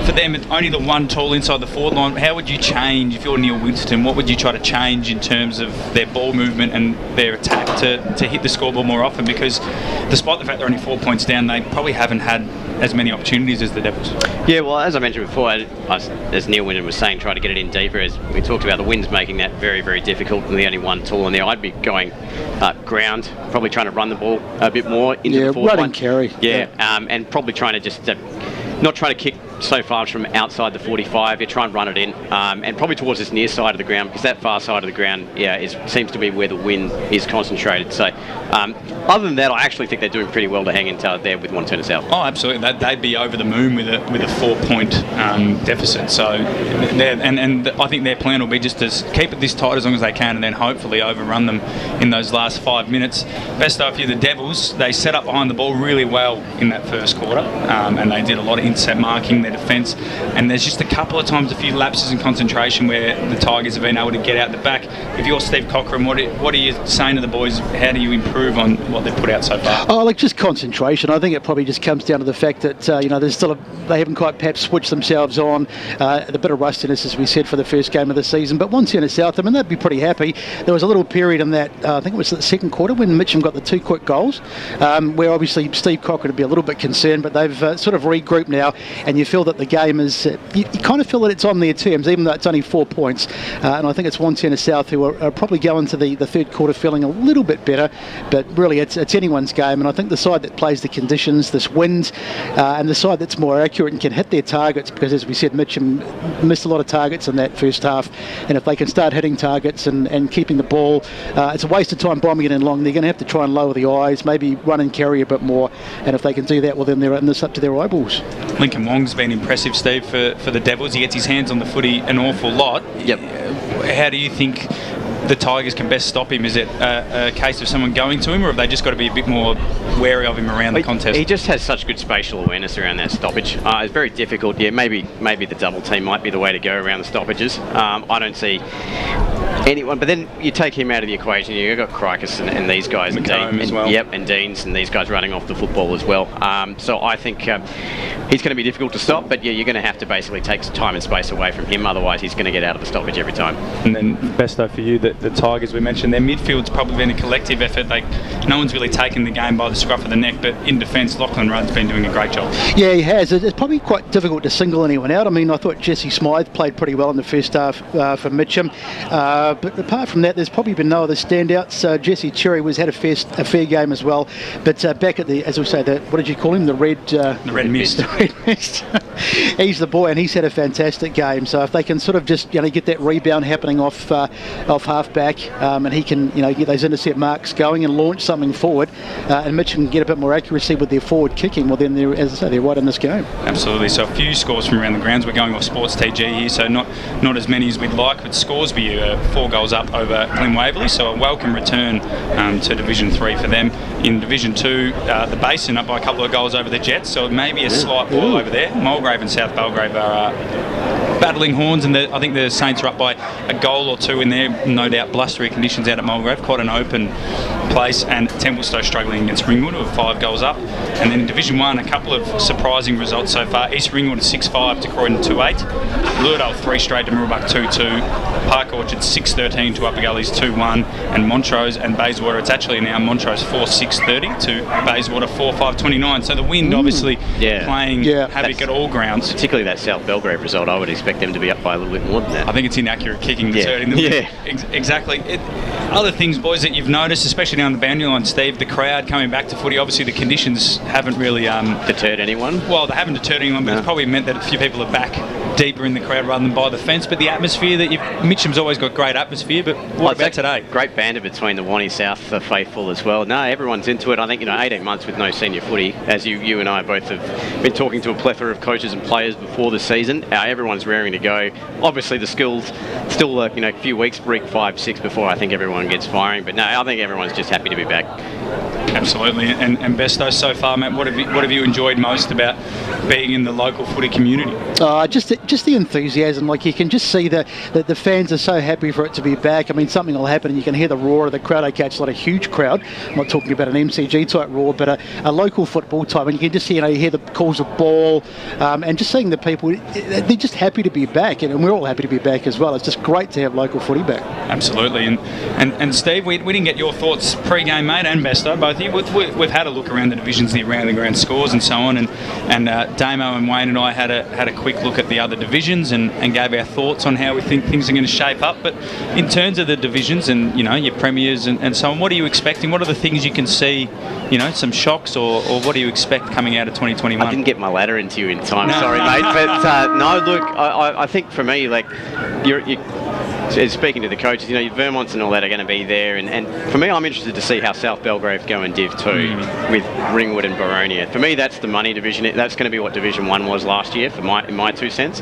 for them, it's only the one tool inside the forward line. How would you change, if you're Neil Winston, what would you try to change in terms of their ball movement and their attack to hit the scoreboard more often? Because despite the fact they're only 4 points down, they probably haven't had as many opportunities as the Devils. Yeah, well, as I mentioned before, as Neil Winston was saying, try to get it in deeper. As we talked about, the wind's making that very, very difficult, and the only one tool in there. I'd be going ground, probably trying to run the ball a bit more into the forward line. Run and carry. And probably trying to just not try to kick so far from outside the 45. You try and run it in, and probably towards this near side of the ground, because that far side of the ground, seems to be where the wind is concentrated. So, other than that, I actually think they're doing pretty well to hang in there with Wantirna South. Oh, absolutely. They'd be over the moon with a 4-point deficit. So, and I think their plan will be just to keep it this tight as long as they can, and then hopefully overrun them in those last 5 minutes. Best of you, the Devils. They set up behind the ball really well in that first quarter, and they did a lot of intercept marking, their defence, and there's just a couple of times, a few lapses in concentration where the Tigers have been able to get out the back. If you're Steve Cochran, what are you saying to the boys? How do you improve on what they've put out so far? Oh, just concentration. I think it probably just comes down to the fact that there's still they haven't quite perhaps switched themselves on. The bit of rustiness, as we said, for the first game of the season. But Wantirna South, I mean, they'd be pretty happy. There was a little period in that, I think it was the second quarter, when Mitcham got the 2 quick goals, where obviously Steve Cochran would be a little bit concerned, but they've sort of regrouped now, and you feel that the game is, you kind of feel that it's on their terms, even though it's only 4 points. And I think it's Wantirna South who are probably going to the third quarter feeling a little bit better, but really it's anyone's game. And I think the side that plays the conditions, this wind, and the side that's more accurate and can hit their targets, because as we said, Mitcham missed a lot of targets in that first half, and if they can start hitting targets and keeping the ball, it's a waste of time bombing it in long. They're going to have to try and lower the eyes, maybe run and carry a bit more, and if they can do that, well, then they're in this up to their eyeballs. Lincoln Wong's been impressive, Steve, for the Devils. He gets his hands on the footy an awful lot. Yep. How do you think the Tigers can best stop him? Is it a case of someone going to him, or have they just got to be a bit more wary of him around the contest? He just has such good spatial awareness around that stoppage. It's very difficult. Yeah, maybe the double team might be the way to go around the stoppages. I don't see anyone, but then you take him out of the equation. You've got Crikis and these guys, and Dean, as well. Yep, and Deans and these guys running off the football as well. So I think he's going to be difficult to stop, but yeah, you're going to have to basically take time and space away from him. Otherwise, he's going to get out of the stoppage every time. And then Besto, for you, the Tigers, we mentioned their midfield's probably been a collective effort. No one's really taken the game by the scruff of the neck, but in defence, Lachlan Rudd's been doing a great job. Yeah, he has. It's probably quite difficult to single anyone out. I mean, I thought Jesse Smythe played pretty well in the first half for Mitcham, but apart from that, there's probably been no other standouts. Jesse Cherry had a fair game as well, but back at the, as we say, what did you call him? The red mist. The red mist. He's the boy, and he's had a fantastic game. So if they can sort of just get that rebound happening off half back, and he can get those intercept marks going and launch something forward, and Mitcham can get a bit more accuracy with their forward kicking, well then they're, as I say, they're right in this game. Absolutely. So a few scores from around the grounds. We're going off Sports TG here, so not as many as we'd like, but Scoresby 4 goals up over Glen Waverley, so a welcome return to Division 3 for them. In Division 2, the Basin up by a couple of goals over the Jets, so maybe a slight ball over there. Mulgrave and South Belgrave are battling horns, and I think the Saints are up by a goal or two in there. No doubt blustery conditions out at Mulgrave, quite an open place, and Templestowe struggling against Ringwood, who are 5 goals up. And then in Division 1, a couple of surprising results so far. East Ringwood 6-5 to Croydon 2-8. Lurdale 3 straight to Mirrabluck 2-2. Park Orchard 6-13 to Upper Gullies 2-1. And Montrose and Bayswater, it's actually now Montrose 4-6-30 to Bayswater 4-5-29. So the wind obviously playing havoc at all grounds. Particularly that South Belgrave result, I would expect them to be up by a little bit more than that. I think it's inaccurate kicking that's hurting them. Exactly. Other things, boys, that you've noticed, especially down the boundary line, Steve, the crowd coming back to footy. Obviously, the conditions haven't really deterred anyone. Well, they haven't deterred anyone, but it's probably meant that a few people are back deeper in the crowd rather than by the fence. But the atmosphere Mitcham's always got great atmosphere. But what about today? Great banter between the Wanty South faithful as well. No, everyone's into it. I think 18 months with no senior footy, as you and I both have been talking to a plethora of coaches and players before the season. Everyone's raring to go. Obviously, the skills still a few weeks, week 5, 6 before I think everyone gets firing. But no, I think everyone's just happy to be back. Absolutely. And Besto, so far, Matt, what have you enjoyed most about being in the local footy community? Just the enthusiasm. Like, you can just see that the fans are so happy for it to be back. I mean, something will happen and you can hear the roar of the crowd. Okay, it's not a huge crowd. I'm not talking about an MCG type roar, but a local football type. And you can just see, you hear the calls of ball, and just seeing the people, they're just happy to be back, and we're all happy to be back as well. It's just great to have local footy back. Absolutely. And Steve, we didn't get your thoughts pre-game, mate, and Besto, both of you. We've had a look around the divisions, the around the ground scores and so on, and Damo and Wayne and I had a quick look at the other divisions and gave our thoughts on how we think things are going to shape up. But in terms of the divisions and your premiers and so on, what are you expecting? What are the things you can see, some shocks, or what do you expect coming out of 2021? I didn't get my ladder into you in time, sorry mate, but no, look, I think for me, like, you're speaking to the coaches, Vermonts and all that are going to be there, and for me, I'm interested to see how South Belgrave go in Div 2 with Ringwood and Baronia. For me, that's the money division. That's going to be what Division 1 was last year, in my 2 cents.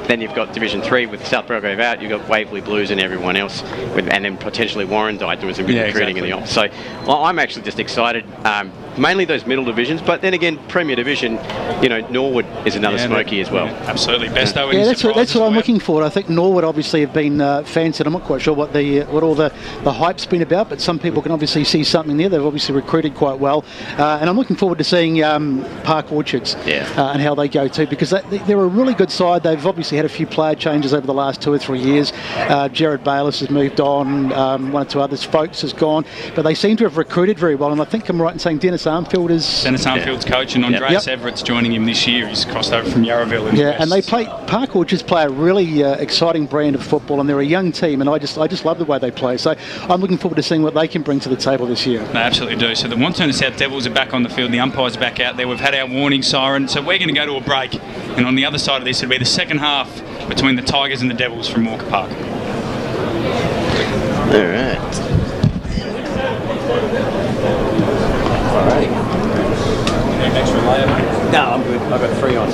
Then you've got Division 3 with South Belgrave out. You've got Waverley Blues and everyone else, and then potentially Warrandyte doing some good recruiting in the off. So I'm actually just excited. Mainly those middle divisions, but then again, Premier Division, Norwood is another smoky as well. Absolutely. Besto, that's what I'm looking for. I think Norwood obviously have been fancied. I'm not quite sure what all the hype's been about, but some people can obviously see something there. They've obviously recruited quite well, and I'm looking forward to seeing Park Orchards and how they go too, because they're a really good side. They've obviously had a few player changes over the last 2 or 3 years. Jared Bayliss has moved on, 1 or 2 others. Folks has gone, but they seem to have recruited very well, and I think I'm right in saying Dennis Armfield's coach, and Andreas Everett's joining him this year. He's crossed over from Yarraville. And they Park Orchards play a really exciting brand of football, and they're a young team, and I just love the way they play. So I'm looking forward to seeing what they can bring to the table this year. They absolutely do. So the Wantirna South Devils are back on the field. The umpires are back out there. We've had our warning siren, so we're going to go to a break. And on the other side of this, it'll be the second half between the Tigers and the Devils from Walker Park. All right. No, I'm good. I've got 3 on.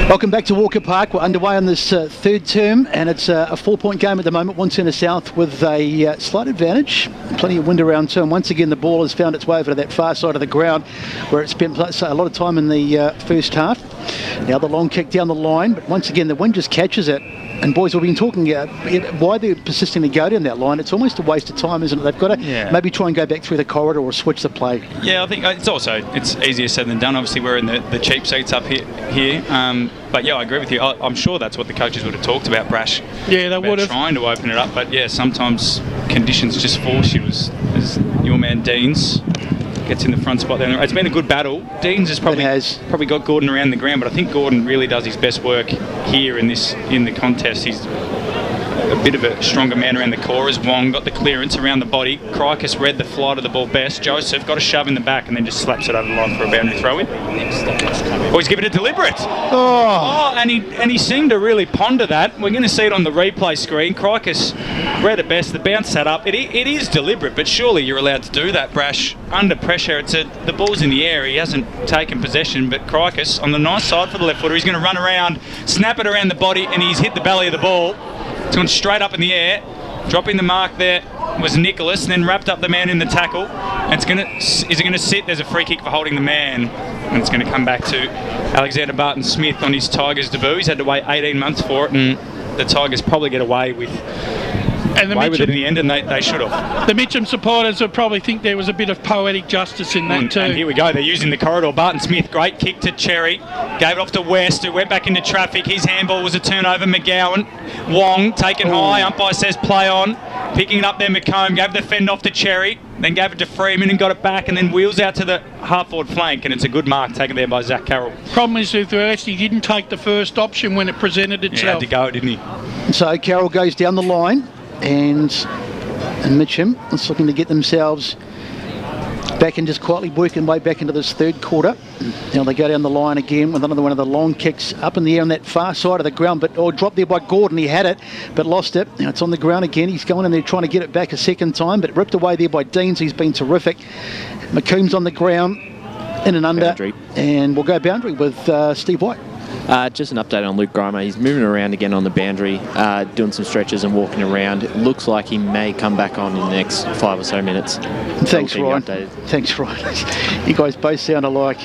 Welcome back to Walker Park. We're underway on this third term, and it's a 4-point game at the moment. Wantirna South with a slight advantage. Plenty of wind around too, and once again the ball has found its way over to that far side of the ground where it spent a lot of time in the first half. Now the long kick down the line, but once again the wind just catches it. And boys, we've been talking why they're persisting to go down that line. It's almost a waste of time, isn't it? They've got to maybe try and go back through the corridor or switch the play. Yeah, I think it's easier said than done. Obviously, we're in the cheap seats up here. But yeah, I agree with you. I'm sure that's what the coaches would have talked about, Brash. Yeah, they would have. Trying to open it up, but yeah, sometimes conditions just force you. As your man Deans gets in the front spot there. It's been a good battle. Deans has probably got Gordon around the ground, but I think Gordon really does his best work here in the contest. He's a bit of a stronger man around the core as Wong got the clearance around the body. Crikis read the flight of the ball best. Joseph got a shove in the back and then just slaps it over the line for a boundary throw in. Oh, he's given it deliberate. And he seemed to really ponder that. We're going to see it on the replay screen. Crikis read it best. The bounce sat up. It is deliberate, but surely you're allowed to do that, Brash. Under pressure, the ball's in the air. He hasn't taken possession, but Crikis on the nice side for the left footer. He's going to run around, snap it around the body, and he's hit the belly of the ball. It's gone straight up in the air. Dropping the mark there was Nicholas, and then wrapped up the man in the tackle. And is it going to sit? There's a free kick for holding the man. And it's going to come back to Alexander Barton-Smith on his Tigers debut. He's had to wait 18 months for it, and the Tigers probably get away with it in the end, and they should have. The Mitcham supporters would probably think there was a bit of poetic justice in that too. And here we go, they're using the corridor. Barton-Smith, great kick to Cherry, gave it off to West, who went back into traffic. His handball was a turnover. McGowan, Wong, taken high, umpire says play on. Picking it up there, McComb, gave the fend off to Cherry, then gave it to Freeman and got it back, and then wheels out to the half-forward flank, and it's a good mark taken there by Zach Carroll. Problem is with West, he didn't take the first option when it presented itself. He had to go, didn't he? So Carroll goes down the line, and Mitcham is looking to get themselves back and just quietly working way back into this third quarter. Now they go down the line again with another one of the long kicks up in the air on that far side of the ground, but dropped there by Gordon. He had it, but lost it. Now it's on the ground again. He's going in there trying to get it back a second time, but ripped away there by Deans. He's been terrific. McComb's on the ground, in and under, boundary. And we'll go boundary with Steve White. Just an update on Luke Grimer. He's moving around again on the boundary, doing some stretches and walking around. It looks like he may come back on in the next 5 or so minutes. Thanks, Ryan. Thanks, Ryan. You guys both sound alike.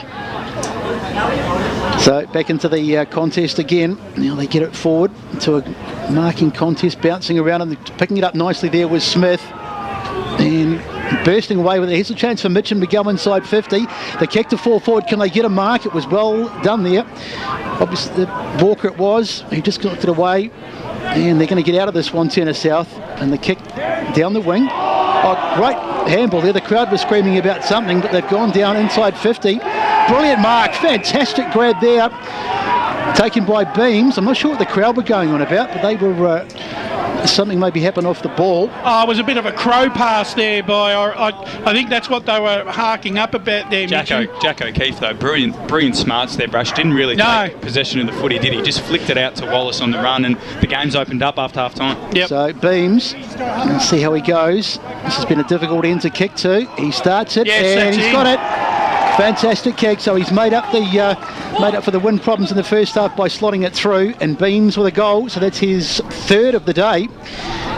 So back into the contest again. Now they get it forward to a marking contest, bouncing around and picking it up nicely there was Smith. And bursting away with it. Here's a chance for Mitcham to go inside 50. The kick to fall forward. Can they get a mark? It was well done there. Obviously, Walker it was. He just knocked it away. And they're going to get out of this Wantirna South. And the kick down the wing. Oh, great handball there. The crowd was screaming about something, but they've gone down inside 50. Brilliant mark. Fantastic grab there. Taken by Beams. I'm not sure what the crowd were going on about, but they were... something maybe happened off the ball. It was a bit of a crow pass there by... I think that's what they were harking up about there, Jack O'Keefe, though, brilliant smarts there, Brush. Didn't really take possession of the footy, did he? Just flicked it out to Wallace on the run, and the game's opened up after half-time. Yep. So, Beams, let's see how he goes. This has been a difficult end to kick to. He starts it, and he's got it. Fantastic kick. So he's made up for the wind problems in the first half by slotting it through, and Beams with a goal. So that's his third of the day.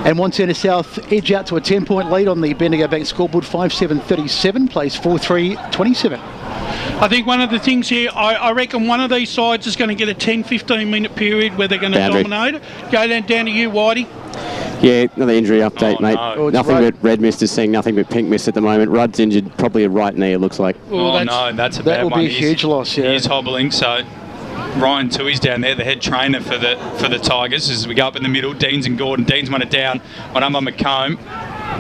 And Wantirna South edge out to a 10-point lead on the Bendigo Bank scoreboard, 5-7-37, plays 4-3-27. I think one of the things here, I reckon one of these sides is going to get a 10-15 minute period where they're going to dominate it. Go down to you, Whitey. Yeah, another injury update, mate. No. Nothing but red mist is seeing nothing but pink mist at the moment. Rudd's injured, probably a right knee, it looks like. That's a bad one. That will be a huge loss, yeah. He is hobbling, so Ryan Tui's down there, the head trainer for the Tigers, as we go up in the middle. Deans and Gordon. Deans won it down on McComb.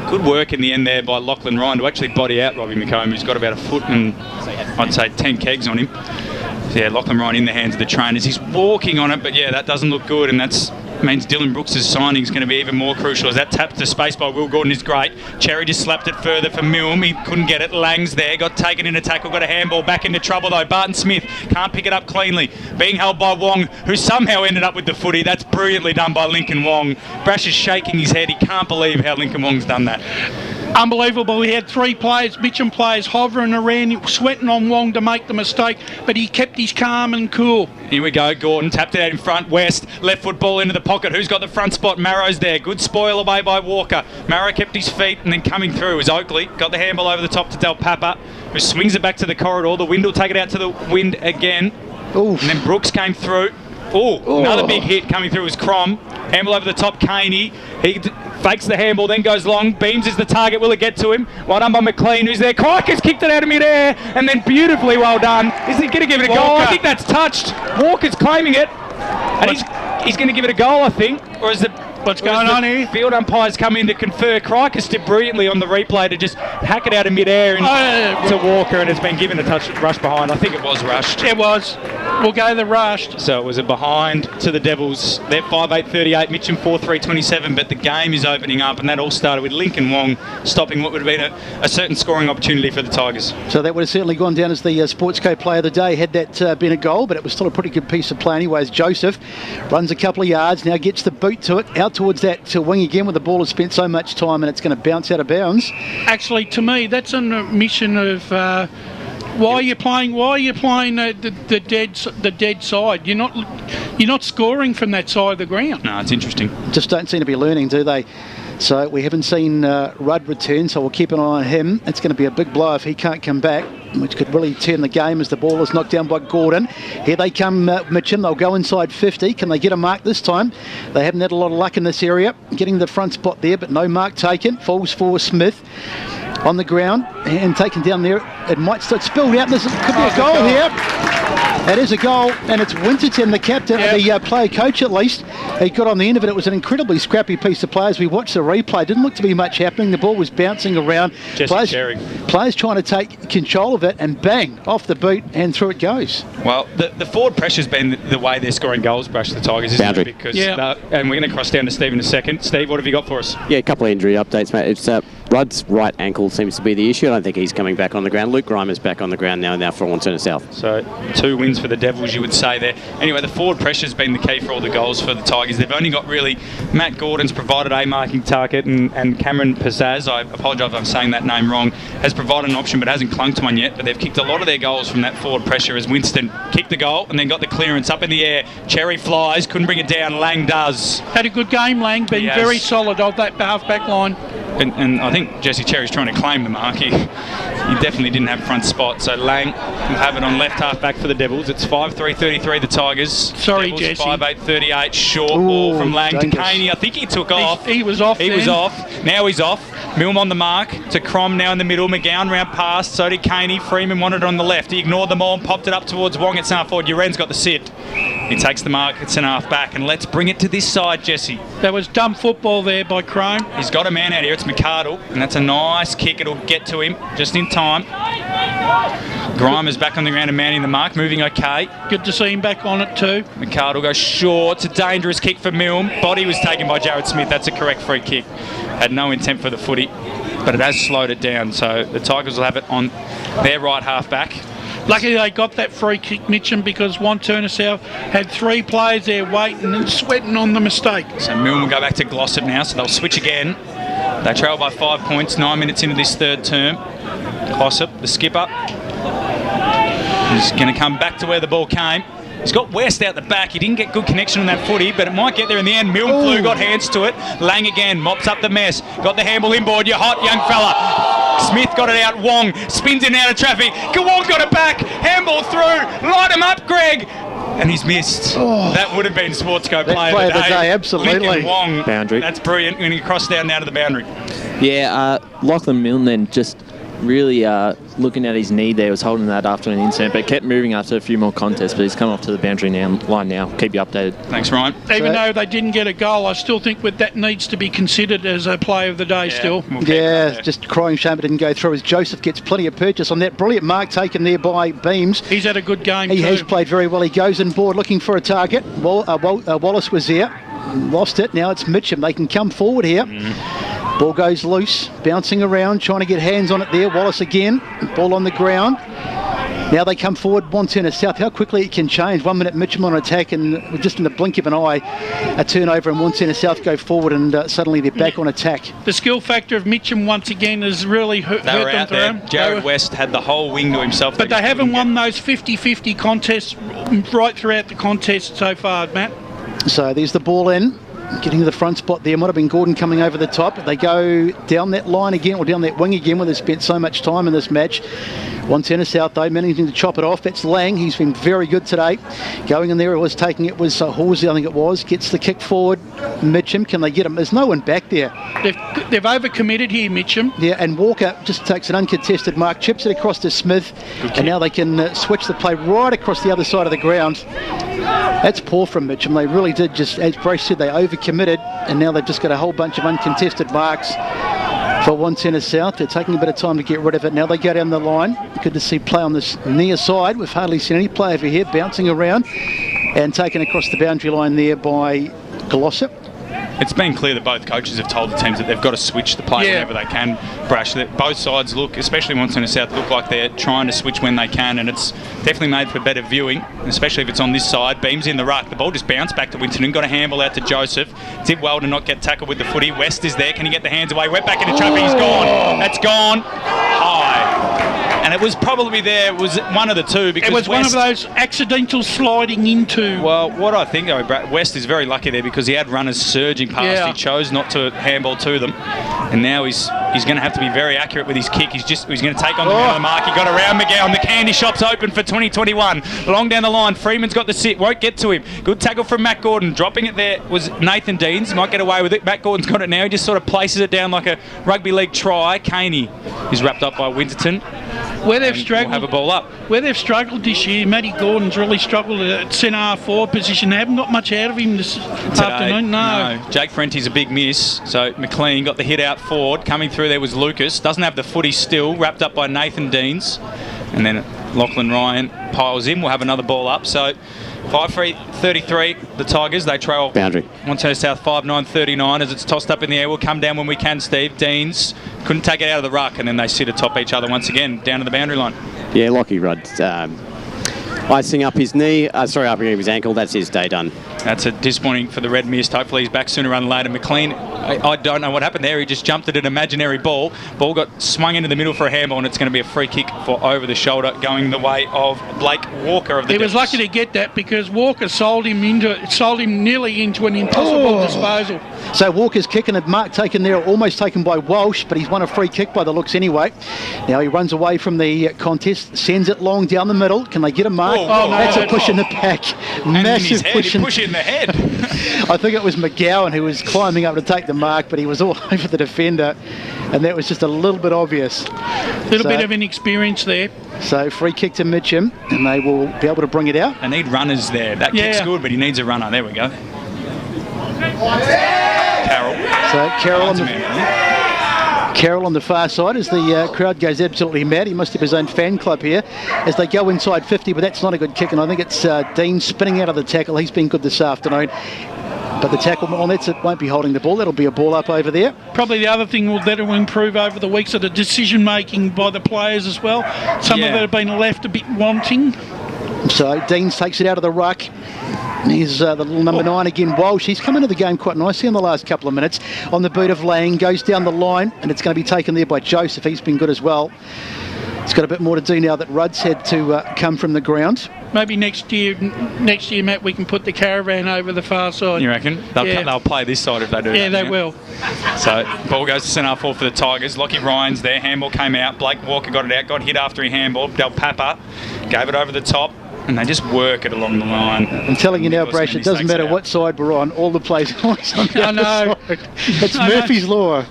Good work in the end there by Lachlan Ryan to actually body out Robbie McComb, who's got about a foot and I'd say 10 kegs on him. So yeah, Lachlan Ryan in the hands of the trainers. He's walking on it, but yeah, that doesn't look good, and that's means Dylan Brooks' signing is going to be even more crucial, as that tap to space by Will Gordon is great. Cherry just slapped it further for Milne. He couldn't get it. Lang's there, got taken in a tackle, got a handball, back into trouble though. Barton-Smith can't pick it up cleanly, being held by Wong, who somehow ended up with the footy. That's brilliantly done by Lincoln Wong. Brash is shaking his head. He can't believe how Lincoln Wong's done that. Unbelievable. He had 3 players, Mitcham players, hovering around, sweating on Wong to make the mistake, but he kept his calm and cool. Here we go, Gordon tapped it out in front, West, left foot ball into the pocket. Who's got the front spot? Marrow's there. Good spoil away by Walker. Marrow kept his feet, and then coming through was Oakley. Got the handball over the top to Del Papa, who swings it back to the corridor. The wind will take it out to the wind again. Oof. And then Brooks came through. Another big hit coming through was Crom. Handball over the top, Caney. He fakes the handball, then goes long. Beams is the target. Will it get to him? Well done by McLean, who's there. Crikey's kicked it out of mid-air, and then beautifully well done. Is he going to give it a goal? I think that's touched. Walker's claiming it, and he's going to give it a goal, I think. Or is it... What's going on here? Field umpires come in to confer. Crikey's did brilliantly on the replay to just hack it out of mid-air to Walker, and it's been given a touch rush behind. I think it was rushed. It was. We'll go the rushed. So it was a behind to the Devils. They're 5-8-38, Mitcham 4-3-27, but the game is opening up, and that all started with Lincoln Wong stopping what would have been a certain scoring opportunity for the Tigers. So that would have certainly gone down as the Sportsco player of the day had that been a goal, but it was still a pretty good piece of play anyways. Joseph runs a couple of yards, now gets the boot to it, out towards that wing again where the ball has spent so much time and it's going to bounce out of bounds. Actually, to me, that's an admission of... Why are you playing the dead side? You're not scoring from that side of the ground. No, it's interesting. Just don't seem to be learning, do they? So we haven't seen Rudd return, so we'll keep an eye on him. It's going to be a big blow if he can't come back, which could really turn the game as the ball is knocked down by Gordon. Here they come, Mitcham. They'll go inside 50. Can they get a mark this time? They haven't had a lot of luck in this area, getting the front spot there, but no mark taken. Falls for Smith on the ground and taken down there. It might start spilled out. This could be a goal here. It is a goal, and it's Winterton, the captain, the player coach at least. He got on the end of it. It was an incredibly scrappy piece of play. As we watched the replay, didn't look to be much happening. The ball was bouncing around. Players trying to take control of it, and bang, off the boot, and through it goes. Well, the forward pressure's been the way they're scoring goals, Brush, the Tigers, isn't it? Because and we're going to cross down to Steve in a second. Steve, what have you got for us? Yeah, a couple of injury updates, mate. It's Rudd's right ankle seems to be the issue. I don't think he's coming back on the ground. Luke Grimer's back on the ground now for Wantirna South. So 2 wins for the Devils, you would say there. Anyway, the forward pressure's been the key for all the goals for the Tigers. They've only got really Matt Gordon's provided a marking target, and Cameron Pizzazz, I apologise if I'm saying that name wrong, has provided an option but hasn't clung to one yet. But they've kicked a lot of their goals from that forward pressure as Winston kicked the goal and then got the clearance up in the air. Cherry flies, couldn't bring it down. Lang does. Had a good game, Lang, been very solid off that half-back line. And I think Jesse Cherry's trying to claim the mark. He definitely didn't have front spot. So Lang will have it on left half back for the Devils. It's 5-3-33 the Tigers. Sorry, Devils, Jesse. 5-8-38 short ball from Lang to Caney. I think he took off. He was off. He was off. Now he's off. Milne on the mark to Crom now in the middle. McGowan round past. So did Caney. Freeman wanted it on the left. He ignored them all and popped it up towards Wong at centre forward. Uren's got the sit. He takes the mark at centre half back, and let's bring it to this side, Jesse. That was dumb football there by Crone. He's got a man out here. It's McArdle, and that's a nice kick. It'll get to him just in time. Grimer's back on the ground and manning the mark, moving okay. Good to see him back on it too. McArdle goes short. It's a dangerous kick for Milne. Body was taken by Jared Smith. That's a correct free kick. Had no intent for the footy, but it has slowed it down. So the Tigers will have it on their right half back. Luckily they got that free kick, Mitcham, because Wantirna South had 3 players there waiting and sweating on the mistake. So Milne will go back to Glossop now, so they'll switch again. They trail by 5 points, 9 minutes into this third term. Glossop, the skipper, is going to come back to where the ball came. He's got West out the back. He didn't get good connection on that footy, but it might get there in the end. Milne flew, got hands to it. Lang again, mops up the mess. Got the handball inboard. You're hot, young fella. Smith got it out. Wong spins in and out of traffic. Wong got it back. Handball through. Light him up, Greg. And he's missed. That would have been Sportsco player of the day. Absolutely. Lincoln Wong. Boundary. That's brilliant. When he crossed down now to the boundary. Yeah, Lachlan Milne then just really looking at his knee there, was holding that after an incident, but kept moving after a few more contests, but he's come off to the boundary line now. Keep you updated. Thanks, Ryan. Even though they didn't get a goal, I still think that needs to be considered as a play of the day still. Yeah, just crying shame it didn't go through as Joseph gets plenty of purchase on that. Brilliant mark taken there by Beams. He's had a good game He too. has played very well. He goes in board looking for a target. Wallace was there. Lost it. Now it's Mitcham. They can come forward here. Ball goes loose, bouncing around, trying to get hands on it there. Wallace again, ball on the ground. Now they come forward, Wantirna South. How quickly it can change. 1 minute Mitcham on attack, and just in the blink of an eye, a turnover, and Wantirna South go forward, and suddenly they're back on attack. The skill factor of Mitcham once again has really hurt They were them out there. through. Jared West had the whole wing to himself. But they haven't won those 50-50 contests right throughout the contest so far, Matt. So there's the ball in. Getting to the front spot there, might have been Gordon coming over the top. They go down that line again, or down that wing again, where they spent so much time in this match. Wantirna South, though, managing to chop it off. That's Lang. He's been very good today. Going in there, was Horsey, I think it was. Gets the kick forward. Mitcham, can they get him? There's no one back there. They've overcommitted here, Mitcham. Yeah, and Walker just takes an uncontested mark, chips it across to Smith, and now they can switch the play right across the other side of the ground. That's poor from Mitcham. They really did just, as Brace said, they overcommitted, and now they've just got a whole bunch of uncontested marks for Wantirna South. They're taking a bit of time to get rid of it. Now they go down the line. Good to see play on this near side. We've hardly seen any play over here, bouncing around and taken across the boundary line there by Glossop. It's been clear that both coaches have told the teams that they've got to switch the play whenever they can, Brash. That both sides look, especially Wantirna South, look like they're trying to switch when they can, and it's definitely made for better viewing, especially if it's on this side. Beams in the ruck. The ball just bounced back to Winton and got a handball out to Joseph. Did well to not get tackled with the footy. West is there. Can he get the hands away? Went back into traffic. He's gone. That's gone. High. And it was probably there. It was one of the two, because it was West, one of those accidental sliding into. Well, what I think, West is very lucky there, because he had runners surging past. Yeah. He chose not to handball to them, and now he's going to have to be very accurate with his kick. He's going to take on the man of the mark. He got around McGowan. The candy shop's open for 2021. Long down the line, Freeman's got the sit. Won't get to him. Good tackle from Matt Gordon. Dropping it there was Nathan Deans. Might get away with it. Matt Gordon's got it now. He just sort of places it down like a rugby league try. Caney is wrapped up by Winterton. Where they've struggled, we'll have a ball up. Where they've struggled this year, Matty Gordon's really struggled at centre forward position. They haven't got much out of him this afternoon. No. Jake Frenty's a big miss. So McLean got the hit out forward. Coming through there was Lucas. Doesn't have the footy still. Wrapped up by Nathan Deans. And then Lachlan Ryan piles in. We'll have another ball up. So 5-3-33, the Tigers. They trail boundary. Wantirna South 5-9-39 as it's tossed up in the air. We'll come down when we can, Steve. Deans couldn't take it out of the ruck, and then they sit atop each other once again down to the boundary line. Yeah, Lockie Rudd icing up his knee, up his ankle. That's his day done. That's a disappointing for the Red Mist. Hopefully he's back sooner rather than later. McLean, I don't know what happened there. He just jumped at an imaginary ball. Ball got swung into the middle for a handball, and it's going to be a free kick for over the shoulder going the way of Blake Walker of the He was lucky to get that, because Walker sold him nearly into an impossible disposal. So Walker's kicking, a mark taken there, almost taken by Walsh, but he's won a free kick by the looks anyway. Now he runs away from the contest, sends it long down the middle. Can they get a mark? No, that's a push in the back. Massive push in the head. I think it was McGowan who was climbing up to take the mark, but he was all over the defender, and that was just a little bit obvious. A little bit of inexperience there. So free kick to Mitcham, and they will be able to bring it out. They need runners there. That kick's good, but he needs a runner. There we go. Carroll. So Carroll on the far side as the crowd goes absolutely mad. He must have his own fan club here as they go inside 50, but that's not a good kick, and I think it's Dean spinning out of the tackle. He's been good this afternoon, but the tackle on it won't be holding the ball. That'll be a ball up over there. Probably the other thing that'll improve over the weeks are the decision making by the players as well. Some of it have been left a bit wanting. So Deans takes it out of the ruck. Here's the little number 9 again, Walsh. He's come into the game quite nicely in the last couple of minutes. On the boot of Lang, goes down the line, and it's going to be taken there by Joseph. He's been good as well. It's got a bit more to do now that Rudd's had to come from the ground. Maybe next year, Matt, we can put the caravan over the far side. You reckon? They'll play this side if they do. Yeah, they will. So ball goes to centre forward for the Tigers. Lockie Ryan's there. Handball came out. Blake Walker got it out. Got hit after he handballed. Del Papa gave it over the top. And they just work it along the line. I'm telling you now, Brash, it doesn't matter what side we're on. All the plays are always on the other side. It's Murphy's Law.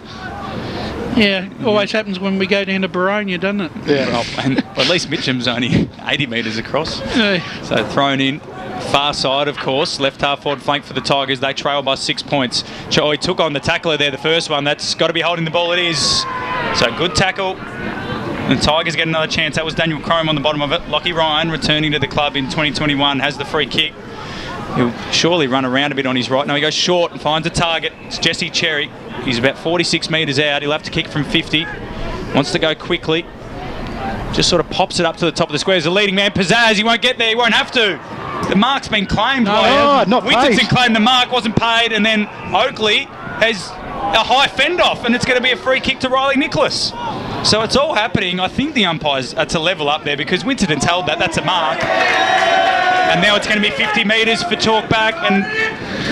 Yeah, always happens when we go down to Baronia, doesn't it? Yeah. Well, and at least Mitcham's only 80 metres across. Yeah. So thrown in. Far side, of course. Left half forward flank for the Tigers. They trail by 6 points. He took on the tackler there, the first one. That's got to be holding the ball. It is. So good tackle. The Tigers get another chance. That was Daniel Crome on the bottom of it. Lockie Ryan returning to the club in 2021 has the free kick. He'll surely run around a bit on his right. Now he goes short and finds a target. It's Jesse Cherry. He's about 46 metres out. He'll have to kick from 50. Wants to go quickly. just sort of pops it up to the top of the square. There's a leading man, Pizzazz. He won't get there. He won't have to. The mark's been claimed. not Winterton paid. claimed the mark, wasn't paid, and then Oakley has a high fend off, and it's going to be a free kick to Riley Nicholas. So it's all happening. I think the umpires are to level up there because Winterton's held that. That's a mark. And now it's going to be 50 metres for talk back, and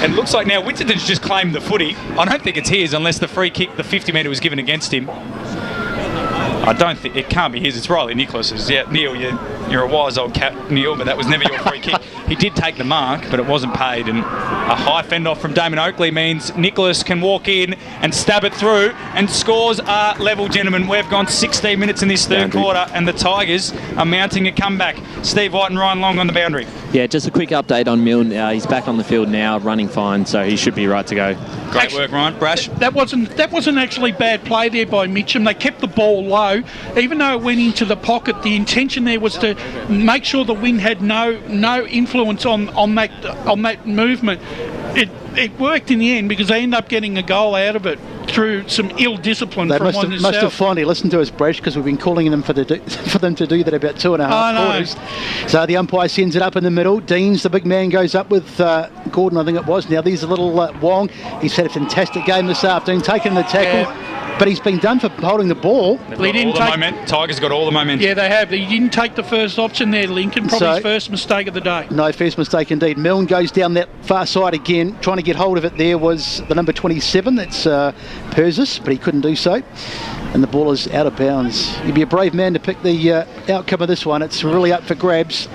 it looks like now Winterton's just claimed the footy. I don't think it's his unless the free kick, the 50 metre, was given against him. I don't think it can't be his. It's Riley Nicholas's. Yeah, Neil, you're a wise old cat, Neil, but that was never your free kick. He did take the mark, but it wasn't paid. And a high fend off from Damon Oakley means Nicholas can walk in and stab it through. And scores are level, gentlemen. We've gone 16 minutes in this third quarter, and the Tigers are mounting a comeback. Steve White and Ryan Long on the boundary. Yeah, just a quick update on Milne. He's back on the field now, running fine, so he should be right to go. Great work, Ryan. Brash. That wasn't actually bad play there by Mitcham. They kept the ball low, even though it went into the pocket. The intention there was to make sure the wind had no influence on that movement. It worked in the end because they ended up getting a goal out of it through some ill discipline They from must have finally listened to us, Brash, because we've been calling them for them to do that about 2.5 quarters. So the umpire sends it up in the middle. Deans, the big man, goes up with Gordon, I think it was. Now there's a little Wong. He's had a fantastic game this afternoon, taking the tackle. Yeah. But he's been done for holding the ball. Tigers got all the momentum. Yeah, they have. He didn't take the first option there, Lincoln. Probably his first mistake of the day. No, first mistake indeed. Milne goes down that far side again. Trying to get hold of it there was the number 27. That's Persis, but he couldn't do so. And the ball is out of bounds. You'd be a brave man to pick the outcome of this one. It's really up for grabs.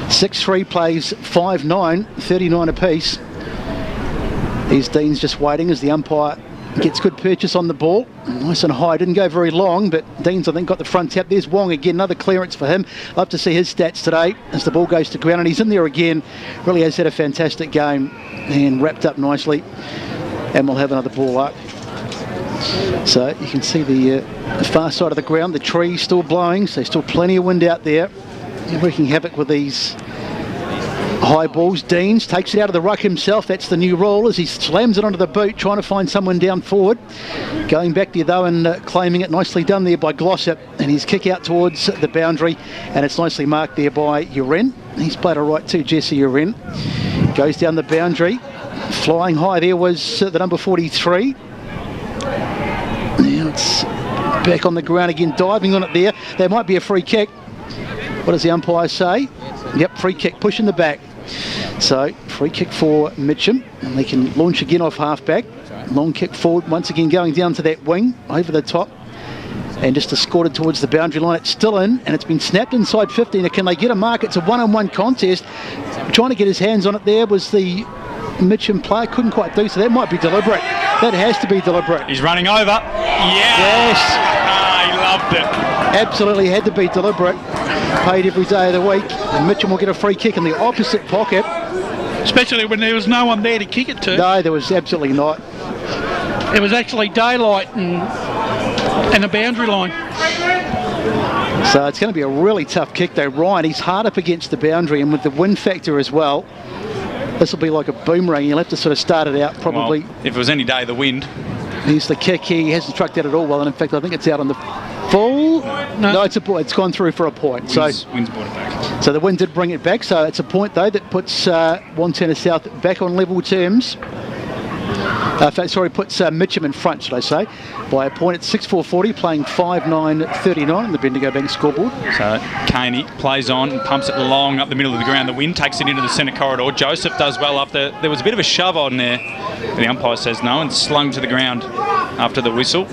6-3 plays 5-9, 39 apiece. Here's Dean's just waiting as the umpire gets good purchase on the ball. Nice and high. Didn't go very long, but Dean's, I think, got the front tap. There's Wong again. Another clearance for him. Love to see his stats today as the ball goes to ground, and he's in there again. Really has had a fantastic game and wrapped up nicely. And we'll have another ball up. So you can see the far side of the ground. The trees still blowing, so still plenty of wind out there. They're wreaking havoc with these high balls. Deans takes it out of the ruck himself. That's the new rule as he slams it onto the boot, trying to find someone down forward. Going back there though and claiming it. Nicely done there by Glossop, and his kick out towards the boundary, and it's nicely marked there by Uren. He's played all right too, Jesse Uren. Goes down the boundary. Flying high there was the number 43. Now it's back on the ground again, diving on it there. There might be a free kick. What does the umpire say? Yep, free kick, push in the back. So, free kick for Mitcham, and they can launch again off half-back. Long kick forward, once again going down to that wing, over the top, and just escorted towards the boundary line. It's still in, and it's been snapped inside 15. Can they get a mark? It's a one-on-one contest. Trying to get his hands on it there was the Mitcham player, couldn't quite do so. That might be deliberate. That has to be deliberate. He's running over. Yeah! Yes! He loved it. Absolutely had to be deliberate. Paid every day of the week, and Mitcham will get a free kick in the opposite pocket. Especially when there was no one there to kick it to. No, there was absolutely not. It was actually daylight and a boundary line. So it's going to be a really tough kick though. Ryan, he's hard up against the boundary, and with the wind factor as well, this will be like a boomerang. You'll have to sort of start it out probably. Well, if it was any day, the wind. Here's the kick. He hasn't struck that at all well, and in fact I think it's out on the full. No, it's gone through for a point. Wind's brought it back. So the wind did bring it back. So it's a point though that puts Wantirna South back on level terms. Puts Mitcham in front, should I say, by a point at 6-4-40, playing 5-9-39 on the Bendigo Bank scoreboard. So Caney plays on and pumps it long up the middle of the ground. The wind takes it into the centre corridor. Joseph does well after there was a bit of a shove on there. The umpire says no, and slung to the ground after the whistle.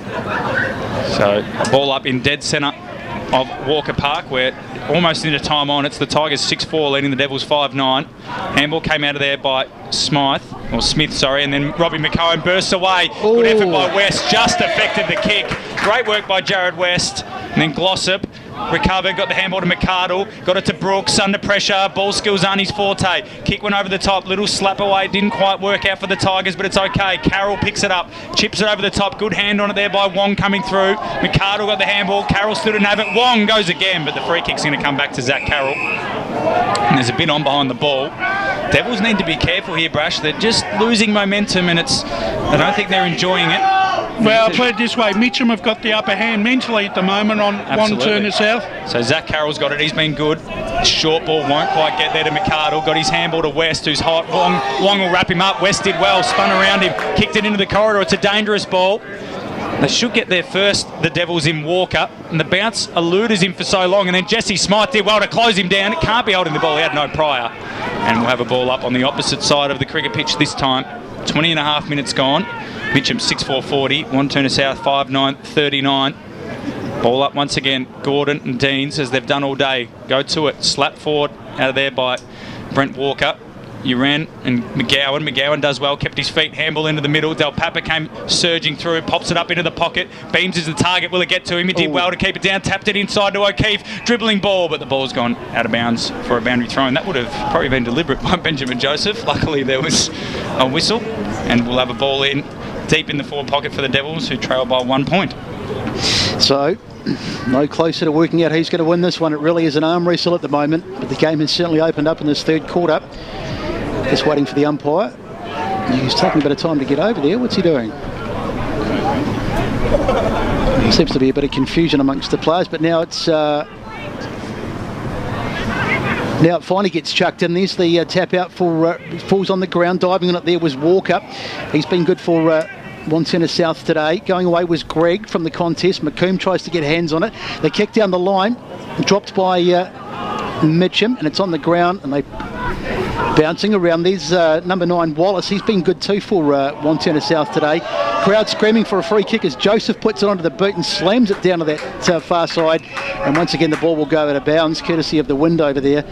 So a ball up in dead centre of Walker Park, where almost into time on. It's the Tigers 6-4 leading the Devils 5-9. Handball came out of there by Smith, and then Robbie McCowan bursts away. Ooh. Good effort by West, just affected the kick. Great work by Jared West. And then Glossop recovered, got the handball to McCardle, got it to Brooks under pressure. Ball skills aren't his forte. Kick went over the top, little slap away, didn't quite work out for the Tigers, but it's okay. Carroll picks it up, chips it over the top, good hand on it there by Wong coming through. McCardle got the handball, Carroll stood and have it. Wong goes again, but the free kick's going to come back to Zach Carroll. And there's a bit on behind the ball. Devils need to be careful here, Brash. They're just losing momentum, and I don't think they're enjoying it. Well, I'll put it this way, Mitcham have got the upper hand mentally at the moment on Wantirna South. So Zach Carroll's got it, he's been good. Short ball won't quite get there to McArdle. Got his handball to West, who's hot. Wong will wrap him up. West did well, spun around him, kicked it into the corridor. It's a dangerous ball. They should get there first, the Devils, in Walker. And the bounce eluded him for so long. And then Jesse Smythe did well to close him down. It can't be holding the ball. He had no prior. And we'll have a ball up on the opposite side of the cricket pitch this time. 20 and a half minutes gone. Mitcham 6-4-40. Wantirna South 5-9-39. Ball up once again. Gordon and Deans, as they've done all day. Go to it. Slap forward out of there by Brent Walker. Uran and McGowan. McGowan does well, kept his feet, handball into the middle. Del Papa came surging through, pops it up into the pocket. Beams is the target. Will it get to him? He did well to keep it down, tapped it inside to O'Keefe. Dribbling ball, but the ball's gone out of bounds for a boundary throw. And that would have probably been deliberate by Benjamin Joseph. Luckily, there was a whistle, and we'll have a ball in deep in the forward pocket for the Devils, who trail by 1 point. So, no closer to working out who's going to win this one. It really is an arm wrestle at the moment, but the game has certainly opened up in this third quarter. Just waiting for the umpire. He's taking a bit of time to get over there. What's he doing? Seems to be a bit of confusion amongst the players, but now it's now it finally gets chucked in. There's the tap out for falls on the ground. Diving on it there was Walker. He's been good for Wantirna South today. Going away was Greg from the contest. McComb tries to get hands on it. They kick down the line, dropped by Mitcham, and it's on the ground, and they bouncing around. There's number 9 Wallace. He's been good too for Wantirna South today. Crowd screaming for a free kick as Joseph puts it onto the boot and slams it down to that far side, and once again the ball will go out of bounds courtesy of the wind over there,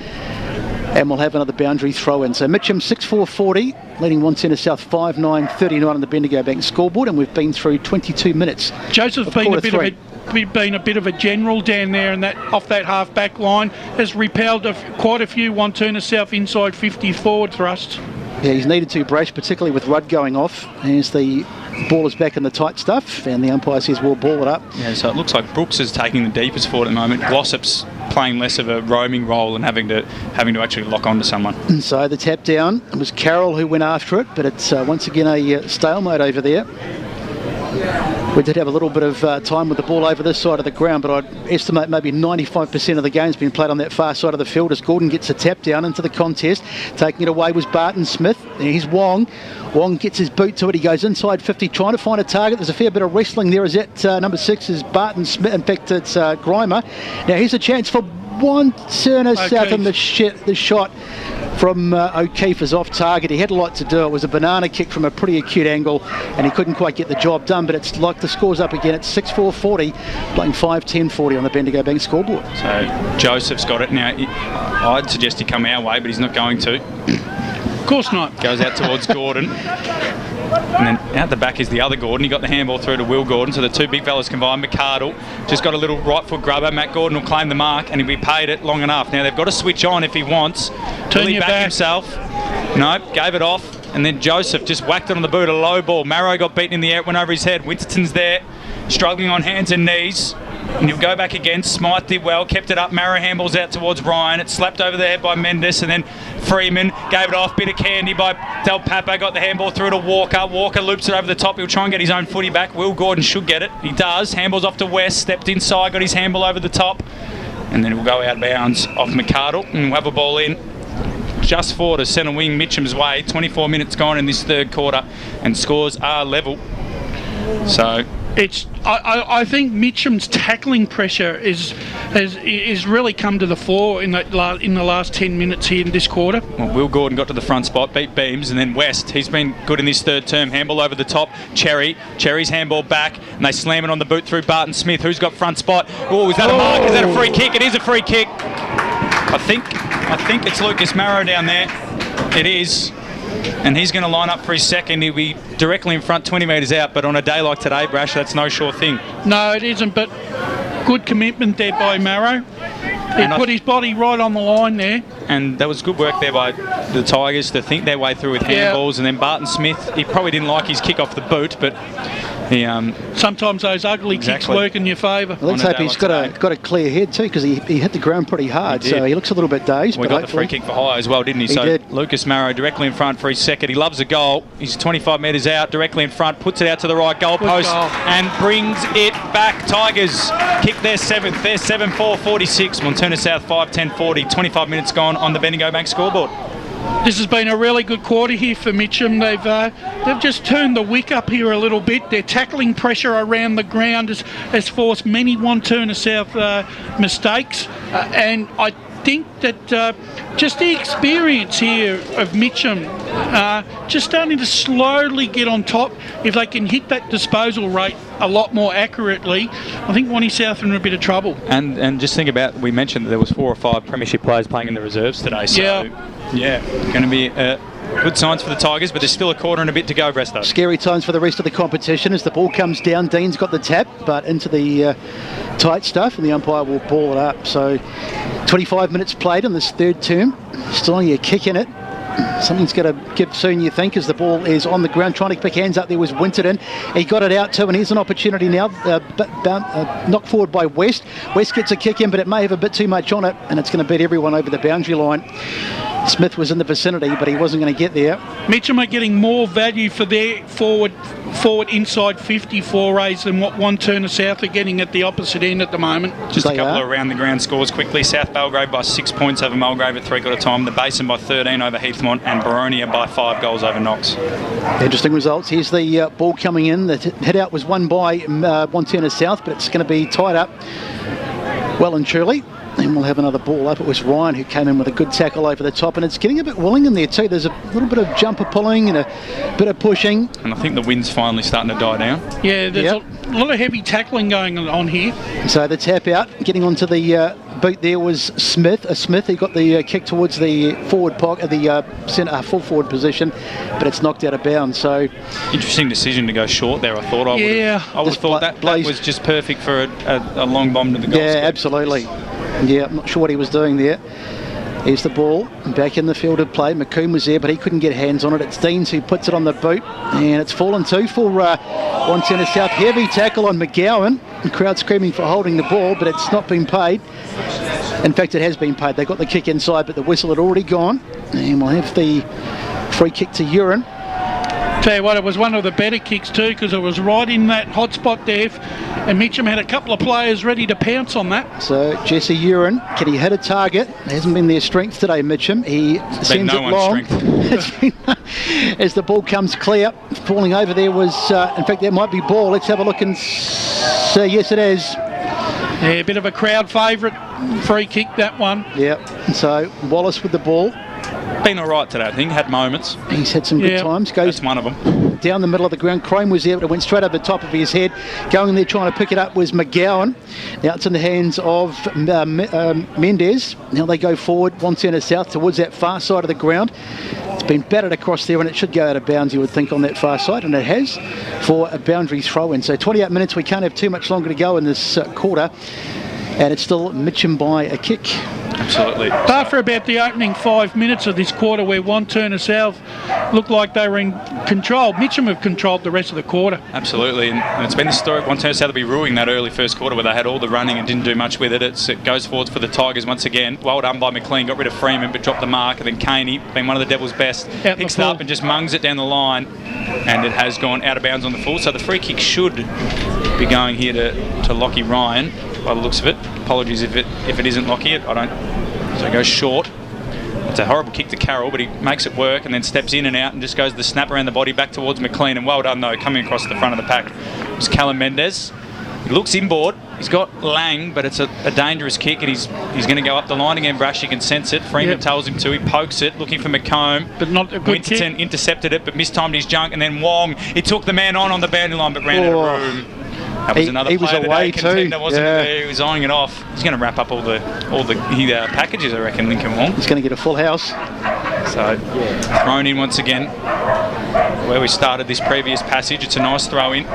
and we'll have another boundary throw in. So Mitcham 6-4-40, leading Wantirna South 5-9-39 on the Bendigo Bank scoreboard, and we've been through 22 minutes. Joseph's been a bit of a general down there, and that off that half back line has repelled quite a few Wantirna South inside 50 forward thrusts. Yeah, he's needed to, Brash, particularly with Rudd going off. As the ball is back in the tight stuff, and the umpire says we'll ball it up. Yeah, so it looks like Brooks is taking the deepest forward at the moment. Glossop's playing less of a roaming role and having to actually lock onto someone. And so the tap down, it was Carroll who went after it, but it's once again a stalemate over there. We did have a little bit of time with the ball over this side of the ground, but I'd estimate maybe 95% of the game's been played on that far side of the field as Gordon gets a tap down into the contest. Taking it away was Barton Smith. Here's Wong. Wong gets his boot to it. He goes inside 50, trying to find a target. There's a fair bit of wrestling there. Is that number 6 is Barton Smith. In fact, it's Grimer. Now here's a chance for Wantirna South, and the shot from O'Keefe is off target. He had a lot to do. It was a banana kick from a pretty acute angle, and he couldn't quite get the job done, but it's like the score's up again. It's 6-4-40, playing 5-10-40 on the Bendigo Bank scoreboard. So Joseph's got it now. I'd suggest he come our way, but he's not going to. Of course not. Goes out towards Gordon. And then out the back is the other Gordon. He got the handball through to Will Gordon, so the two big fellas combined. McArdle just got a little right foot grubber. Matt Gordon will claim the mark, and he'll be paid it long enough. Now they've got to switch on if he wants. Will he back himself? No, gave it off. And then Joseph just whacked it on the boot, a low ball. Marrow got beaten in the air, it went over his head. Winterton's there, struggling on hands and knees. And he'll go back again. Smythe did well, kept it up. Marrow handballs out towards Ryan. It slapped over the head by Mendes, and then Freeman gave it off. Bit of candy by Del Papa. Got the handball through to Walker. Walker loops it over the top. He'll try and get his own footy back. Will Gordon should get it. He does. Handballs off to West. Stepped inside. Got his handball over the top. And then it will go out of bounds off McArdle. And we'll have a ball in just forward to centre wing Mitcham's way. 24 minutes gone in this third quarter, and scores are level. So I think Mitcham's tackling pressure is really come to the fore in the last 10 minutes here in this quarter. Well, Will Gordon got to the front spot, beat Beams, and then West. He's been good in this third term. Handball over the top. Cherry's handball back, and they slam it on the boot through Barton Smith, who's got front spot. Oh, is that a mark? Is that a free kick? It is a free kick. I think it's Lucas Marrow down there. It is. And he's going to line up for his second. He'll be directly in front, 20 metres out. But on a day like today, Brash, that's no sure thing. No, it isn't. But good commitment there by Marrow. He put his body right on the line there. And that was good work there by the Tigers to think their way through with handballs. And then Barton Smith, he probably didn't like his kick off the boot, but He, Sometimes those ugly kicks Exactly. work in your favour. Well, let's On a hope day he's like got a clear head too, because he hit the ground pretty hard, He so did. he looks a little bit dazed. We but got the free hopefully- kick for high as well, didn't he? He So did. Lucas Marrow directly in front for his second. He loves a goal. He's 25 metres out, directly in front, puts it out to the right goal post goal. and brings it back. Tigers kick their 7th. They're 7-4-46. Wantirna South 5-10-40. 25 minutes gone on the Bendigo Bank scoreboard. This has been a really good quarter here for Mitcham. They've just turned the wick up here a little bit. Their tackling pressure around the ground has forced many Wantirna South mistakes, and I think that just the experience here of Mitcham just starting to slowly get on top. If they can hit that disposal rate a lot more accurately, I think Wanty South are in a bit of trouble. And just think about, we mentioned that there was 4 or 5 premiership players playing in the reserves today. So, yeah, going to be good signs for the Tigers, but there's still a quarter and a bit to go, Bresto. Scary times for the rest of the competition as the ball comes down. Dean's got the tap, but into the tight stuff, and the umpire will ball it up. So 25 minutes played in this third term. Still only a kick in it. Something's going to give soon, you think, as the ball is on the ground. Trying to pick hands up there was Winterton. He got it out too, and here's an opportunity now. Knocked forward by West. West gets a kick in, but it may have a bit too much on it, and it's going to beat everyone over the boundary line. Smith was in the vicinity, but he wasn't going to get there. Mitcham are getting more value for their forward inside 50 forays than what Wantirna South are getting at the opposite end at the moment. Just a They couple are. of around the ground scores quickly. South Belgrave by 6 points over Mulgrave at 3/4 time. The Basin by 13 over Heathmont, and Baronia by 5 goals over Knox. Interesting results. Here's the ball coming in. The head out was won by Wantirna South, but it's going to be tied up well and truly. And we'll have another ball up. It was Ryan who came in with a good tackle over the top, and it's getting a bit willing in there too. There's a little bit of jumper pulling and a bit of pushing. And I think the wind's finally starting to die down. Yeah, there's Yep. a lot of heavy tackling going on here. So the tap out, getting onto the boot there was Smith. Smith, he got the kick towards the forward pocket, the centre, full forward position, but it's knocked out of bounds. So Interesting decision to go short there. I thought I would. Yeah. I would have Just thought that Blaze- was just perfect for a long bomb to the goal. yeah, square. absolutely. Yeah, I'm not sure what he was doing there. Here's the ball back in the field of play. McComb was there, but he couldn't get hands on it. It's Deans who puts it on the boot, and it's fallen too for Wantirna South. Heavy tackle on McGowan. The crowd screaming for holding the ball, but it's not been paid. In fact, it has been paid. They got the kick inside, but the whistle had already gone, and we'll have the free kick to Urin. Tell you what, it was one of the better kicks too, because it was right in that hot spot there, and Mitcham had a couple of players ready to pounce on that. So Jesse Urin, can he hit a target? It hasn't been their strength today, Mitcham. He sends no it one's long. It's been- as the ball comes clear, falling over there was, in fact, that might be ball. Let's have a look and see. Yes, it is. Yeah, a bit of a crowd favourite free kick, that one. Yep. So Wallace with the ball. Been all right today, I think. Had moments. He's had some good Yeah. times. Goes That's one of them. down the middle of the ground. Crome was there, but it went straight over the top of his head. Going there trying to pick it up was McGowan. Now it's in the hands of Mendez. Now they go forward, Wantirna South, towards that far side of the ground. It's been battered across there, and it should go out of bounds, you would think, on that far side, and it has, for a boundary throw-in. So 28 minutes, we can't have too much longer to go in this quarter, and it's still Mitcham by a kick. Absolutely. Apart for about the opening 5 minutes of this quarter where Wantirna South looked like they were in control, Mitcham have controlled the rest of the quarter. Absolutely, and it's been the story of Wantirna South to be ruining that early first quarter where they had all the running and didn't do much with it. It goes forwards for the Tigers once again. Well done by McLean, got rid of Freeman but dropped the mark, and then Caney, being one of the Devil's best, Out picks the it full. up and just mungs it down the line, and it has gone out of bounds on the full. So the free kick should be going here to Lockie Ryan by the looks of it. Apologies if it isn't Lockie. I don't. So it goes short. It's a horrible kick to Carroll, but he makes it work and then steps in and out and just goes the snap around the body back towards McLean. And well done, though, coming across the front of the pack was Callum Mendez. He looks inboard. He's got Lang, but it's a dangerous kick, and he's going to go up the line again. Brash, you can sense it. Freeman Yep. tells him to. He pokes it, looking for McComb. But not a good Winterton kick. intercepted it, but mistimed his junk. And then Wong, he took the man on the boundary line, but ran out of room. That was another he was player of the away day contender, too. wasn't Yeah. it? He was eyeing it off. He's going to wrap up all the packages, I reckon, Lincoln Wong. He's going to get a full house. So thrown in once again where we started this previous passage. It's a nice throw in.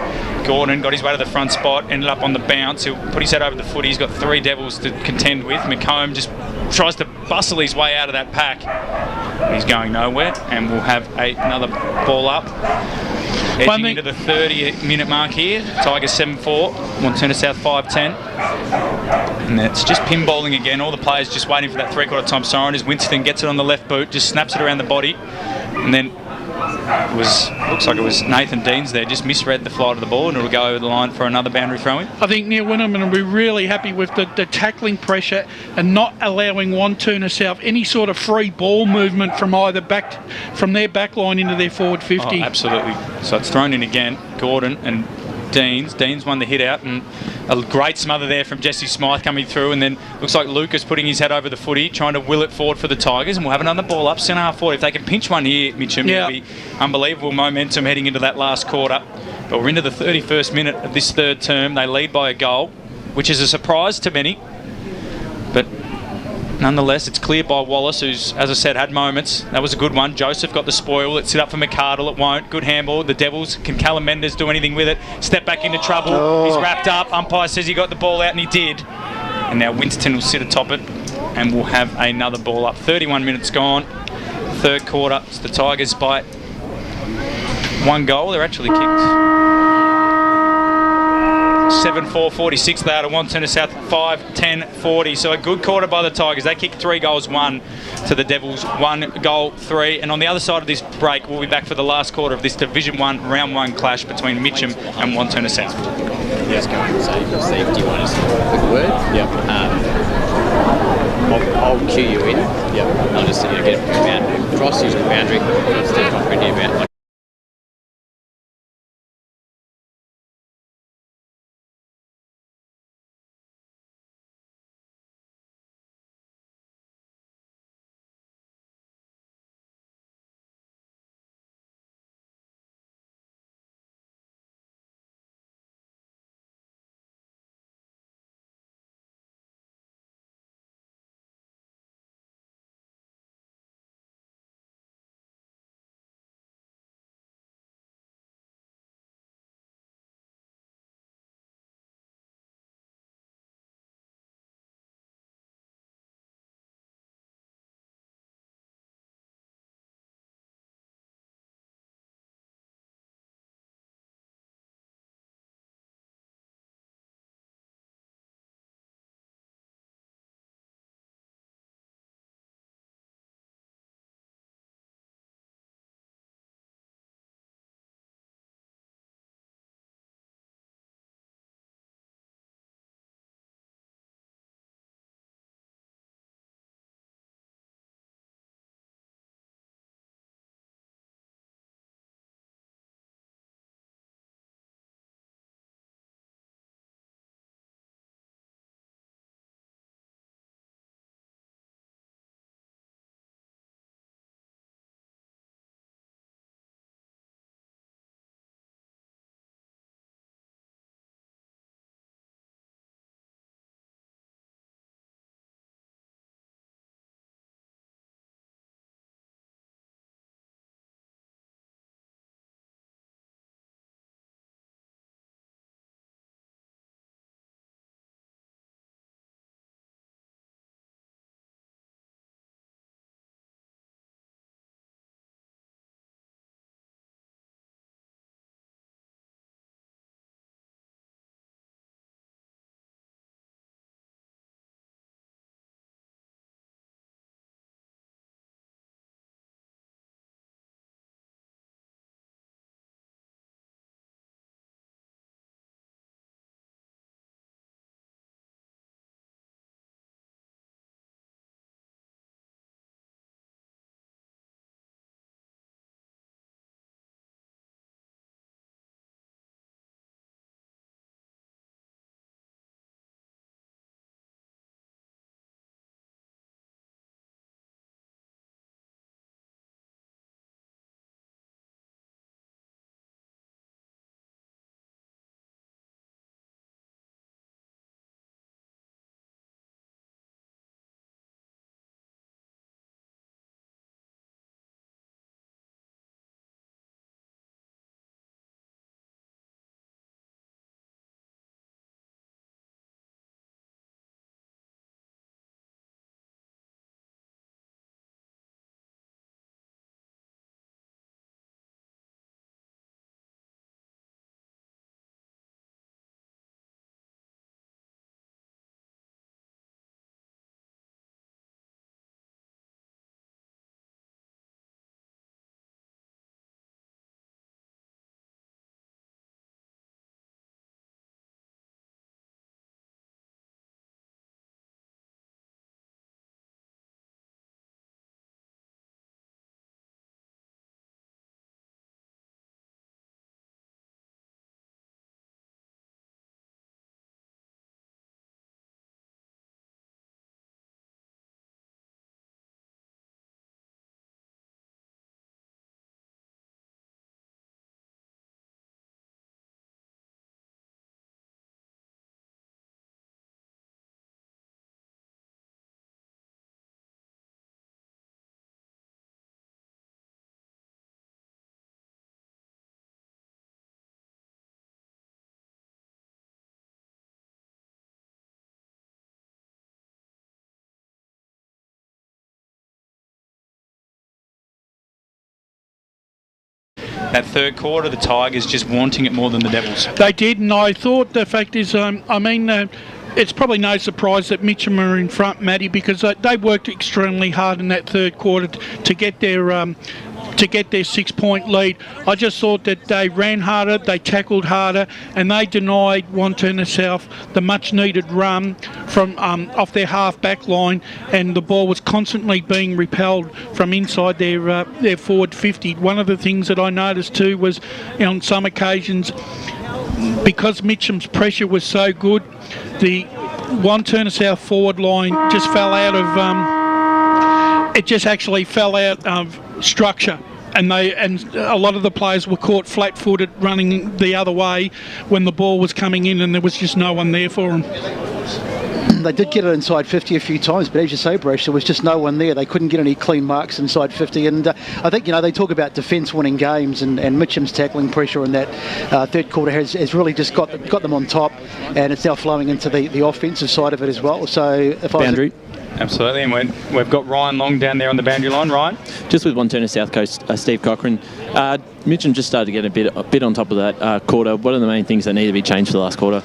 Gordon got his way to the front spot, ended up on the bounce. He'll put his head over the foot. He's got 3 Devils to contend with. McComb just tries to bustle his way out of that pack. He's going nowhere, and we'll have another ball up. Edging into the 30-minute mark here. Tigers 7-4, Wantirna South 5-10. And it's just pinballing again. All the players just waiting for that three-quarter time siren as Winston gets it on the left boot, just snaps it around the body. And then looks like it was Nathan Deans there, just misread the flight of the ball, and it'll go over the line for another boundary throw-in. I think Neil Winnerman will be really happy with the tackling pressure and not allowing Wantirna South any sort of free ball movement from their back line into their forward 50. Oh, absolutely. So it's thrown in again. Gordon and Deans. Deans won the hit out, and a great smother there from Jesse Smythe coming through, and then looks like Lucas putting his head over the footy, trying to will it forward for the Tigers, and we'll have another ball up, centre half forward. If they can pinch one here, Mitcham, it'll be unbelievable momentum heading into that last quarter. But we're into the 31st minute of this third term. They lead by a goal, which is a surprise to many. But nonetheless, it's cleared by Wallace, who's, as I said, had moments. That was a good one. Joseph got the spoil. It's sit up for McCardle. It won't. Good handball. The Devils. Can Callum Mendes do anything with it? Step back into trouble. He's wrapped up. Umpire says he got the ball out, and he did. And now Winston will sit atop it, and we'll have another ball up. 31 minutes gone. Third quarter. It's the Tigers by one goal. They're actually kicked 7-4-46 they are to Wantirna South 5-10-40. So a good quarter by the Tigers. They kicked 3 goals, 1 to the Devils, 1 goal, 3. And on the other side of this break, we'll be back for the last quarter of this Division 1 Round 1 clash between Mitcham and Wantirna South. Yes, go on. So, Steve, do you want us to a quick word? Yep. I'll cue you in. Yep. I'll just get a boundary. Cross, use the boundary. Steve, not pretty about that third quarter, the Tigers just wanting it more than the Devils. They did, and I thought the fact is, it's probably no surprise that Mitcham are in front, Matty, because they worked extremely hard in that third quarter to get their 6-point lead. I just thought that they ran harder, they tackled harder, and they denied Wantirna South the much-needed run from off their half-back line, and the ball was constantly being repelled from inside their forward 50. One of the things that I noticed too was, on some occasions, because Mitcham's pressure was so good, the Wantirna South forward line just fell out of. It just actually fell out of structure, and a lot of the players were caught flat-footed running the other way when the ball was coming in, and there was just no one there for them. They did get it inside 50 a few times, but as you say, Brash, there was just no one there. They couldn't get any clean marks inside 50, and I think, they talk about defence winning games, and Mitcham's tackling pressure in that third quarter has really just got them on top, and it's now flowing into the offensive side of it as well. So if Boundary. Absolutely, and we've got Ryan Long down there on the boundary line. Ryan? Just with Wantirna South coach Steve Cochran, Mitcham just started to get a bit on top of that quarter. What are the main things that need to be changed for the last quarter?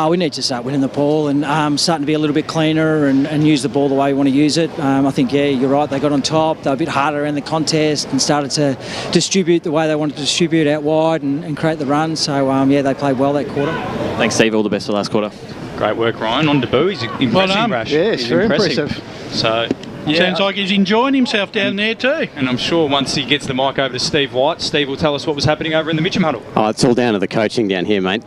We need to start winning the ball and starting to be a little bit cleaner and use the ball the way we want to use it. I think, you're right, they got on top, they were a bit harder in the contest and started to distribute the way they wanted to distribute out wide and create the run. So, they played well that quarter. Thanks, Steve. All the best for the last quarter. Great work, Ryan. On debut, he's impressive, Rash. Yes, he's very impressive. So, Sounds like he's enjoying himself down there too. And I'm sure once he gets the mic over to Steve White, Steve will tell us what was happening over in the Mitcham huddle. Oh, it's all down to the coaching down here, mate.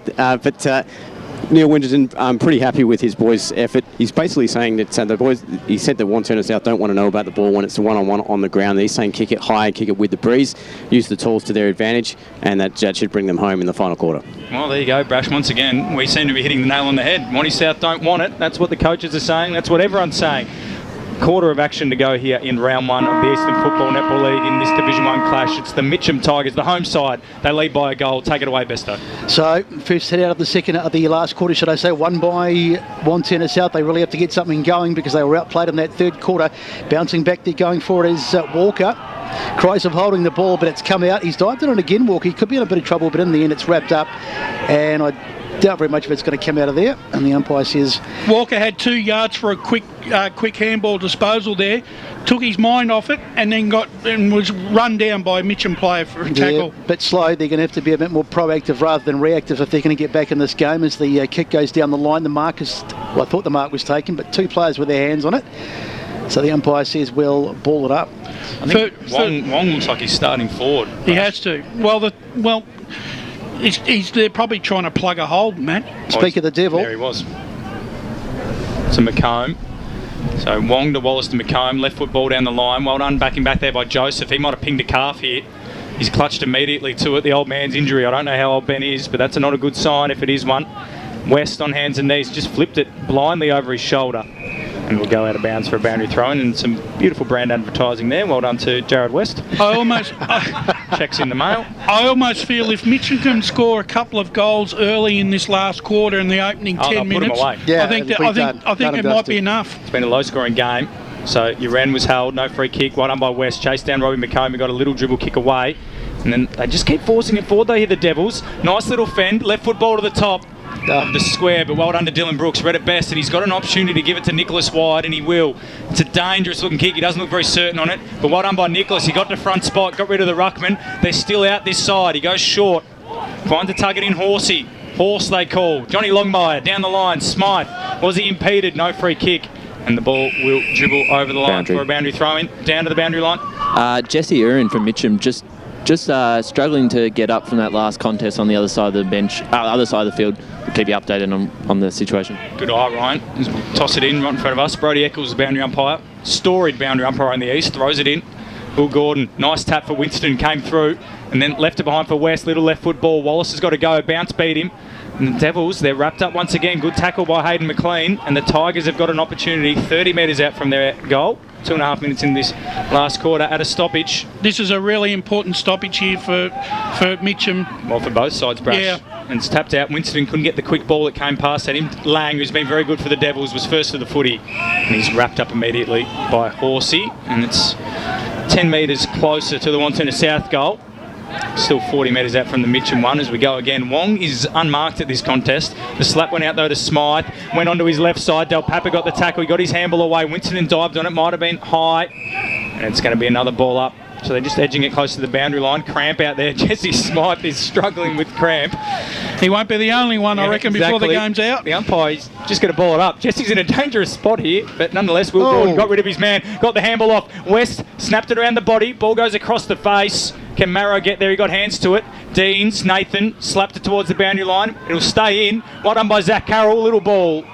Neil Winterton, I'm pretty happy with his boys' effort. He's basically saying that the boys, he said that Wantirna South don't want to know about the ball when it's a one-on-one on the ground. He's saying kick it high, kick it with the breeze, use the tools to their advantage, and that should bring them home in the final quarter. Well, there you go, Brash. Once again, we seem to be hitting the nail on the head. Wanty South don't want it. That's what the coaches are saying. That's what everyone's saying. Quarter of action to go here in round one of the Eastland Football Netball League in this Division 1 clash. It's the Mitcham Tigers, the home side. They lead by a goal. Take it away, Besto. So, first head out of the last quarter, should I say, won by Wantirna South. They really have to get something going because they were outplayed in that third quarter. Bouncing back there, going forward is Walker. Cries of holding the ball, but it's come out. He's dived it on again, Walker. He could be in a bit of trouble, but in the end it's wrapped up. And I doubt very much if it's going to come out of there. And the umpire says Walker had 2 yards for a quick handball disposal there, took his mind off it, and then was run down by a Mitcham player for a tackle. Yeah, bit slow. They're going to have to be a bit more proactive rather than reactive if they're going to get back in this game. As the kick goes down the line, I thought the mark was taken, but 2 players with their hands on it. So the umpire says we'll ball it up. I think Wong looks like he's starting forward. He has to. They're probably trying to plug a hole, Matt. Speak of the devil. There he was. To McComb. So Wong to Wallace to McComb. Left foot ball down the line. Well done, backing back there by Joseph. He might have pinged a calf here. He's clutched immediately to it. The old man's injury. I don't know how old Ben is, but that's not a good sign if it is one. West on hands and knees. Just flipped it blindly over his shoulder. And we'll go out of bounds for a boundary throw-in, and some beautiful brand advertising there. Well done to Jared West. Checks in the mail. I almost feel if Mitcham can score a couple of goals early in this last quarter in the opening 10 minutes, I think it might be enough. It's been a low-scoring game. So Uran was held, no free kick. Well done by West. Chased down Robbie McComb. He got a little dribble kick away. And then they just keep forcing it forward. They hit the Devils. Nice little fend. Left foot ball to the top of the square, but well done to Dylan Brooks. Read it best, and he's got an opportunity to give it to Nicholas Wide, and he will. It's a dangerous looking kick. He doesn't look very certain on it, but well done by Nicholas. He got to front spot, got rid of the ruckman. They're still out this side. He goes short. Finds to tug it in Horsey. Horse they call. Johnny Longmire down the line. Smythe. Was he impeded? No free kick. And the ball will dribble over the line for a boundary throw-in. Down to the boundary line. Jesse Urin from Mitcham just struggling to get up from that last contest on the other side of the bench, other side of the field. We'll keep you updated on the situation. Good eye, Ryan. We'll toss it in right in front of us. Brody Eccles, the boundary umpire. Storied boundary umpire in the east. Throws it in. Will Gordon. Nice tap for Winston. Came through. And then left it behind for West. Little left foot ball. Wallace has got to go. Bounce beat him. And the Devils, they're wrapped up once again. Good tackle by Hayden McLean. And the Tigers have got an opportunity 30 metres out from their goal. 2.5 minutes in this last quarter at a stoppage. This is a really important stoppage here for Mitcham. Well, for both sides, Brash. Yeah. And it's tapped out. Winston couldn't get the quick ball that came past at him. Lang, who's been very good for the Devils, was first to the footy. And he's wrapped up immediately by Horsey. And it's 10 metres closer to the Wantirna South goal. Still 40 metres out from the Mitcham one as we go again. Wong is unmarked at this contest. The slap went out though to Smythe. Went onto his left side. Del Papa got the tackle. He got his handball away. Winston dived on it. Might have been high. And it's going to be another ball up. So they're just edging it close to the boundary line. Cramp out there. Jesse Smythe is struggling with cramp. He won't be the only one, I reckon, before the game's out. The umpire's just going to ball it up. Jesse's in a dangerous spot here, but nonetheless, Will Gordon got rid of his man. Got the handball off. West snapped it around the body. Ball goes across the face. Can Marrow get there? He got hands to it. Deans, Nathan, slapped it towards the boundary line. It'll stay in. Well done by Zach Carroll. Little ball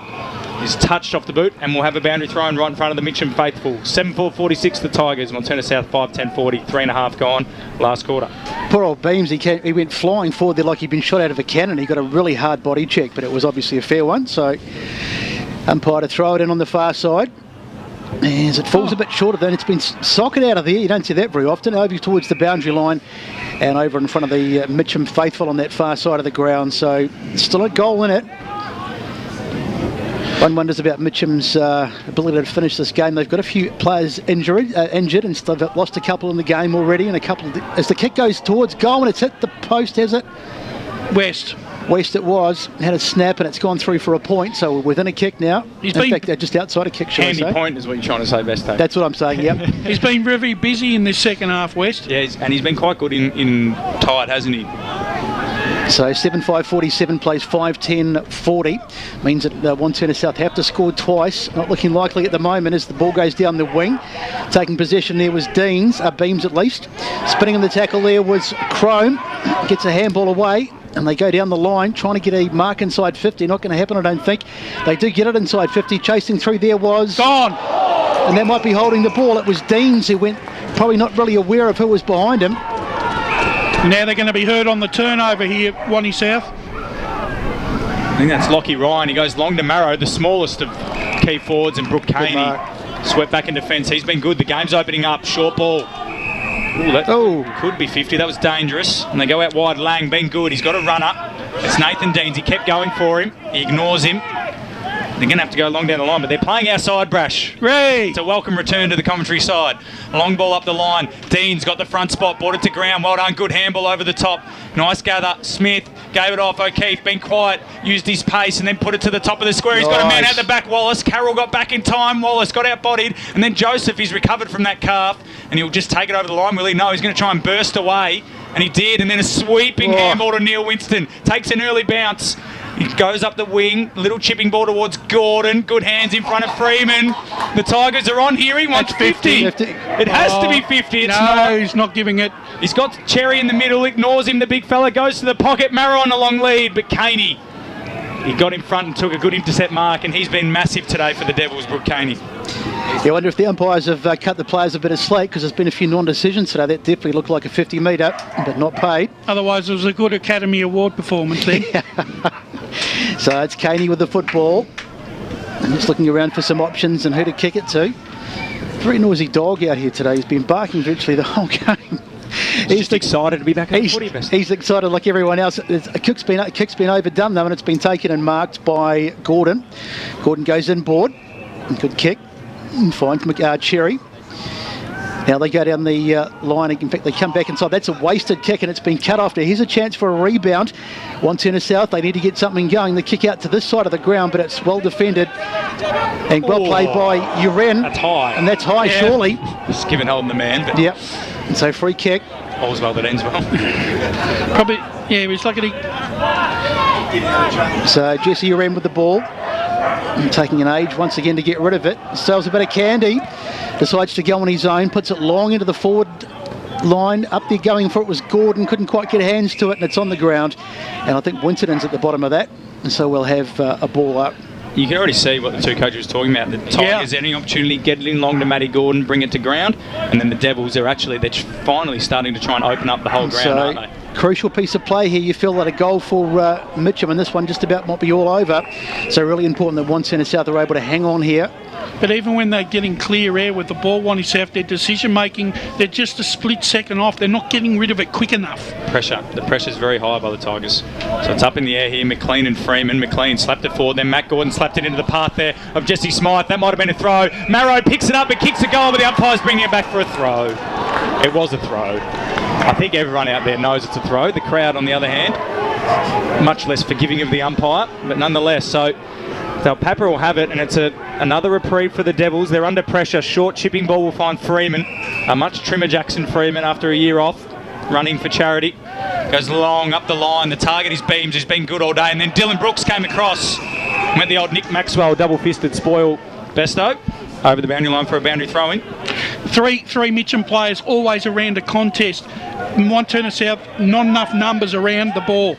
is touched off the boot, and we'll have a boundary thrown right in front of the Mitcham faithful. 7-4-46 the Tigers. Wantirna South 5-10-40. 3.5 gone. Last quarter. Poor old Beams, he went flying forward there like he'd been shot out of a cannon. He got a really hard body check, but it was obviously a fair one. So umpire to throw it in on the far side. As it falls a bit short of that, it's been socket out of there. You don't see that very often. Over towards the boundary line and over in front of the Mitcham faithful on that far side of the ground. So still a goal in it. One wonders about Mitcham's ability to finish this game. They've got a few players injured, and they've lost a couple in the game already. And a couple as the kick goes towards goal, and it's hit the post, has it? West it was. Had a snap, and it's gone through for a point. So we're within a kick now. In fact, they're just outside a kick, shall I say. Handy point is what you're trying to say, Besto. That's what I'm saying, yep. He's been very busy in this second half, West. Yeah, and he's been quite good in tight, hasn't he? So 7-5-47 plays 5-10-40. Means that Wantirna South have to score twice. Not looking likely at the moment as the ball goes down the wing. Taking possession there was Beams at least. Spinning in the tackle there was Chrome. Gets a handball away. And they go down the line trying to get a mark inside 50. Not going to happen, I don't think. They do get it inside 50. Chasing through there was... Gone! And that might be holding the ball. It was Deans who went probably not really aware of who was behind him. Now they're going to be heard on the turnover here at Wantirna South. I think that's Lockie Ryan. He goes long to Marrow, the smallest of key forwards, and Brooke Caney swept back in defence. He's been good. The game's opening up. Short ball. Ooh, that could be 50. That was dangerous. And they go out wide. Lang, been good. He's got a runner. It's Nathan Deans. He kept going for him. He ignores him. They're going to have to go long down the line, but they're playing our side, Brash. Ray! It's a welcome return to the commentary side. Long ball up the line. Dean's got the front spot, brought it to ground. Well done, good handball over the top. Nice gather. Smith gave it off. O'Keefe, been quiet, used his pace and then put it to the top of the square. He's got a man out the back, Wallace. Carroll got back in time. Wallace got outbodied. And then Joseph, he's recovered from that calf and he'll just take it over the line, will he? No, he's going to try and burst away. And he did. And then a sweeping handball to Neil Winston. Takes an early bounce. He goes up the wing, little chipping ball towards Gordon. Good hands in front of Freeman. The Tigers are on here. He wants 50. It has to be 50. It's not. He's not giving it. He's got Cherry in the middle, ignores him. The big fella goes to the pocket. Marrow on a long lead, but Caney, he got in front and took a good intercept mark, and he's been massive today for the Devils, Brooke Caney. Yeah, I wonder if the umpires have cut the players a bit of slack because there's been a few non-decisions today. That definitely looked like a 50 metre, but not paid. Otherwise, it was a good Academy Award performance then. So it's Caney with the football. And just looking around for some options and who to kick it to. Very noisy dog out here today. He's been barking virtually the whole game. He's excited to be back on the footy. He's excited like everyone else. A kick's been overdone though, and it's been taken and marked by Gordon. Gordon goes inboard. Good kick. And finds Cherry. Now they go down the line. In fact, they come back inside. That's a wasted kick, and it's been cut off. Here's a chance for a rebound. Wantirna South, they need to get something going. The kick out to this side of the ground, but it's well defended and well played by Uren. That's high. And that's high, surely. Just giving hold of the man. But yep. And so free kick. All's well that ends well. Probably, yeah, he was lucky to... So Jesse Uren with the ball. And taking an age once again to get rid of it. Sells a bit of candy. Decides to go on his own. Puts it long into the forward line. Up there going for it was Gordon. Couldn't quite get hands to it, and it's on the ground. And I think Winterton's at the bottom of that. And so we'll have a ball up. You can already see what the two coaches were talking about. The Tigers any opportunity, get it in long to Matty Gordon, bring it to ground. And then the Devils are they're finally starting to try and open up the whole ground, aren't they? Crucial piece of play here. You feel that a goal for Mitcham, and this one just about might be all over. So really important that Wantirna South are able to hang on here. But even when they're getting clear air with the ball, Wantirna South, their decision making, they're just a split second off. They're not getting rid of it quick enough. The pressure's very high by the Tigers. So it's up in the air here. McLean and Freeman. McLean slapped it forward. Then Matt Gordon slapped it into the path there of Jesse Smythe. That might have been a throw. Marrow picks it up and kicks a goal, but the umpire's bringing it back for a throw. It was a throw. I think everyone out there knows it's a throw. The crowd, on the other hand, much less forgiving of the umpire, but nonetheless. So Papa will have it, and it's another reprieve for the Devils. They're under pressure. Short chipping ball will find Freeman. A much trimmer Jackson Freeman after a year off, running for charity. Goes long up the line. The target is Beams, who's been good all day. And then Dylan Brooks came across. Went the old Nick Maxwell double-fisted spoil Besto over the boundary line for a boundary throw-in. Three Mitcham players always around a contest. Wantirna South, not enough numbers around the ball.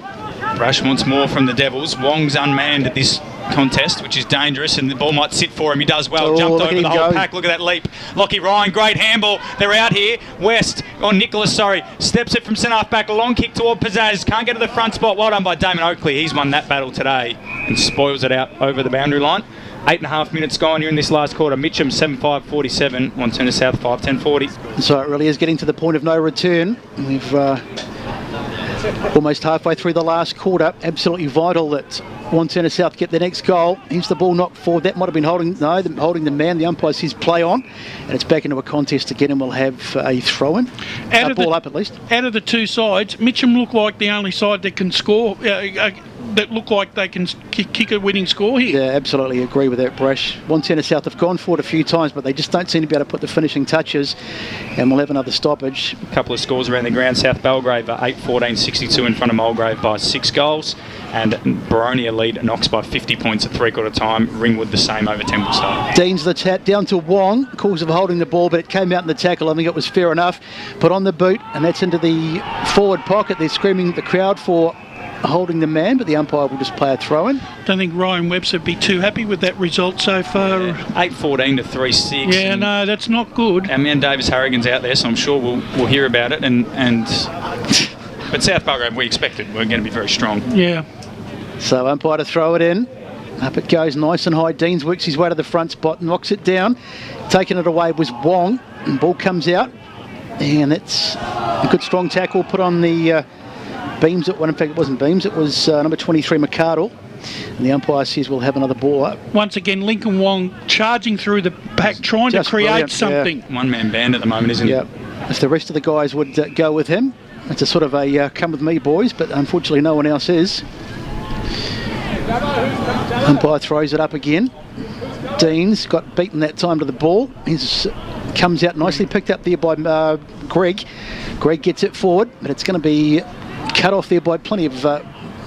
Brash wants more from the Devils. Wong's unmanned at this contest, which is dangerous, and the ball might sit for him. He does well. Jumped over the whole pack. Look at that leap. Lockie Ryan, great handball. They're out here. West, Nicholas, steps it from centre half back. Long kick toward Pizzazz. Can't get to the front spot. Well done by Damon Oakley. He's won that battle today and spoils it out over the boundary line. 8.5 minutes gone here in this last quarter. Mitcham 7-5-47. Wantirna South 5-10-40. So it really is getting to the point of no return. We've almost halfway through the last quarter. Absolutely vital that Wantirna South get the next goal. Here's the ball knocked forward. That might have been holding the man. The umpire says play on, and it's back into a contest again, and we'll have a throw-in. Ball up at least. Out of the two sides, Mitcham look like the only side that can score. That look like they can kick a winning score here. Yeah, absolutely agree with that, Brash. Wantirna South have gone for it a few times, but they just don't seem to be able to put the finishing touches, and we'll have another stoppage. A couple of scores around the ground. South Belgrave are 8-14-62 in front of Mulgrave by 6 goals, and Baronia lead Knox by 50 points at three-quarter time. Ringwood the same over Templestowe. Dean's the tap down to Wong. Calls of holding the ball, but it came out in the tackle. I think it was fair enough. Put on the boot, and that's into the forward pocket. They're screaming the crowd for holding the man, but the umpire will just play a throw-in. Don't think Ryan Webster would be too happy with that result so far. 8-14 to 3-6. Yeah, no, that's not good. Our man Davis Harrigan's out there, so I'm sure we'll hear about it. But South Belgrave, we expected we're going to be very strong. Yeah. So umpire to throw it in. Up it goes nice and high. Deans works his way to the front spot, knocks it down. Taking it away was Wong. And ball comes out, and it's a good strong tackle put on the Beams at one. In fact, it wasn't Beams, it was number 23 McCardle, and the umpire says we'll have another ball up. Once again, Lincoln Wong charging through the pack, trying to create something. Yeah. One-man band at the moment, isn't it? If the rest of the guys would go with him, it's a sort of a come with me, boys, but unfortunately no one else is. Umpire throws it up again. Dean's got beaten that time to the ball. He's comes out nicely, picked up there by Greg. Greg gets it forward, but it's going to be cut off there by plenty of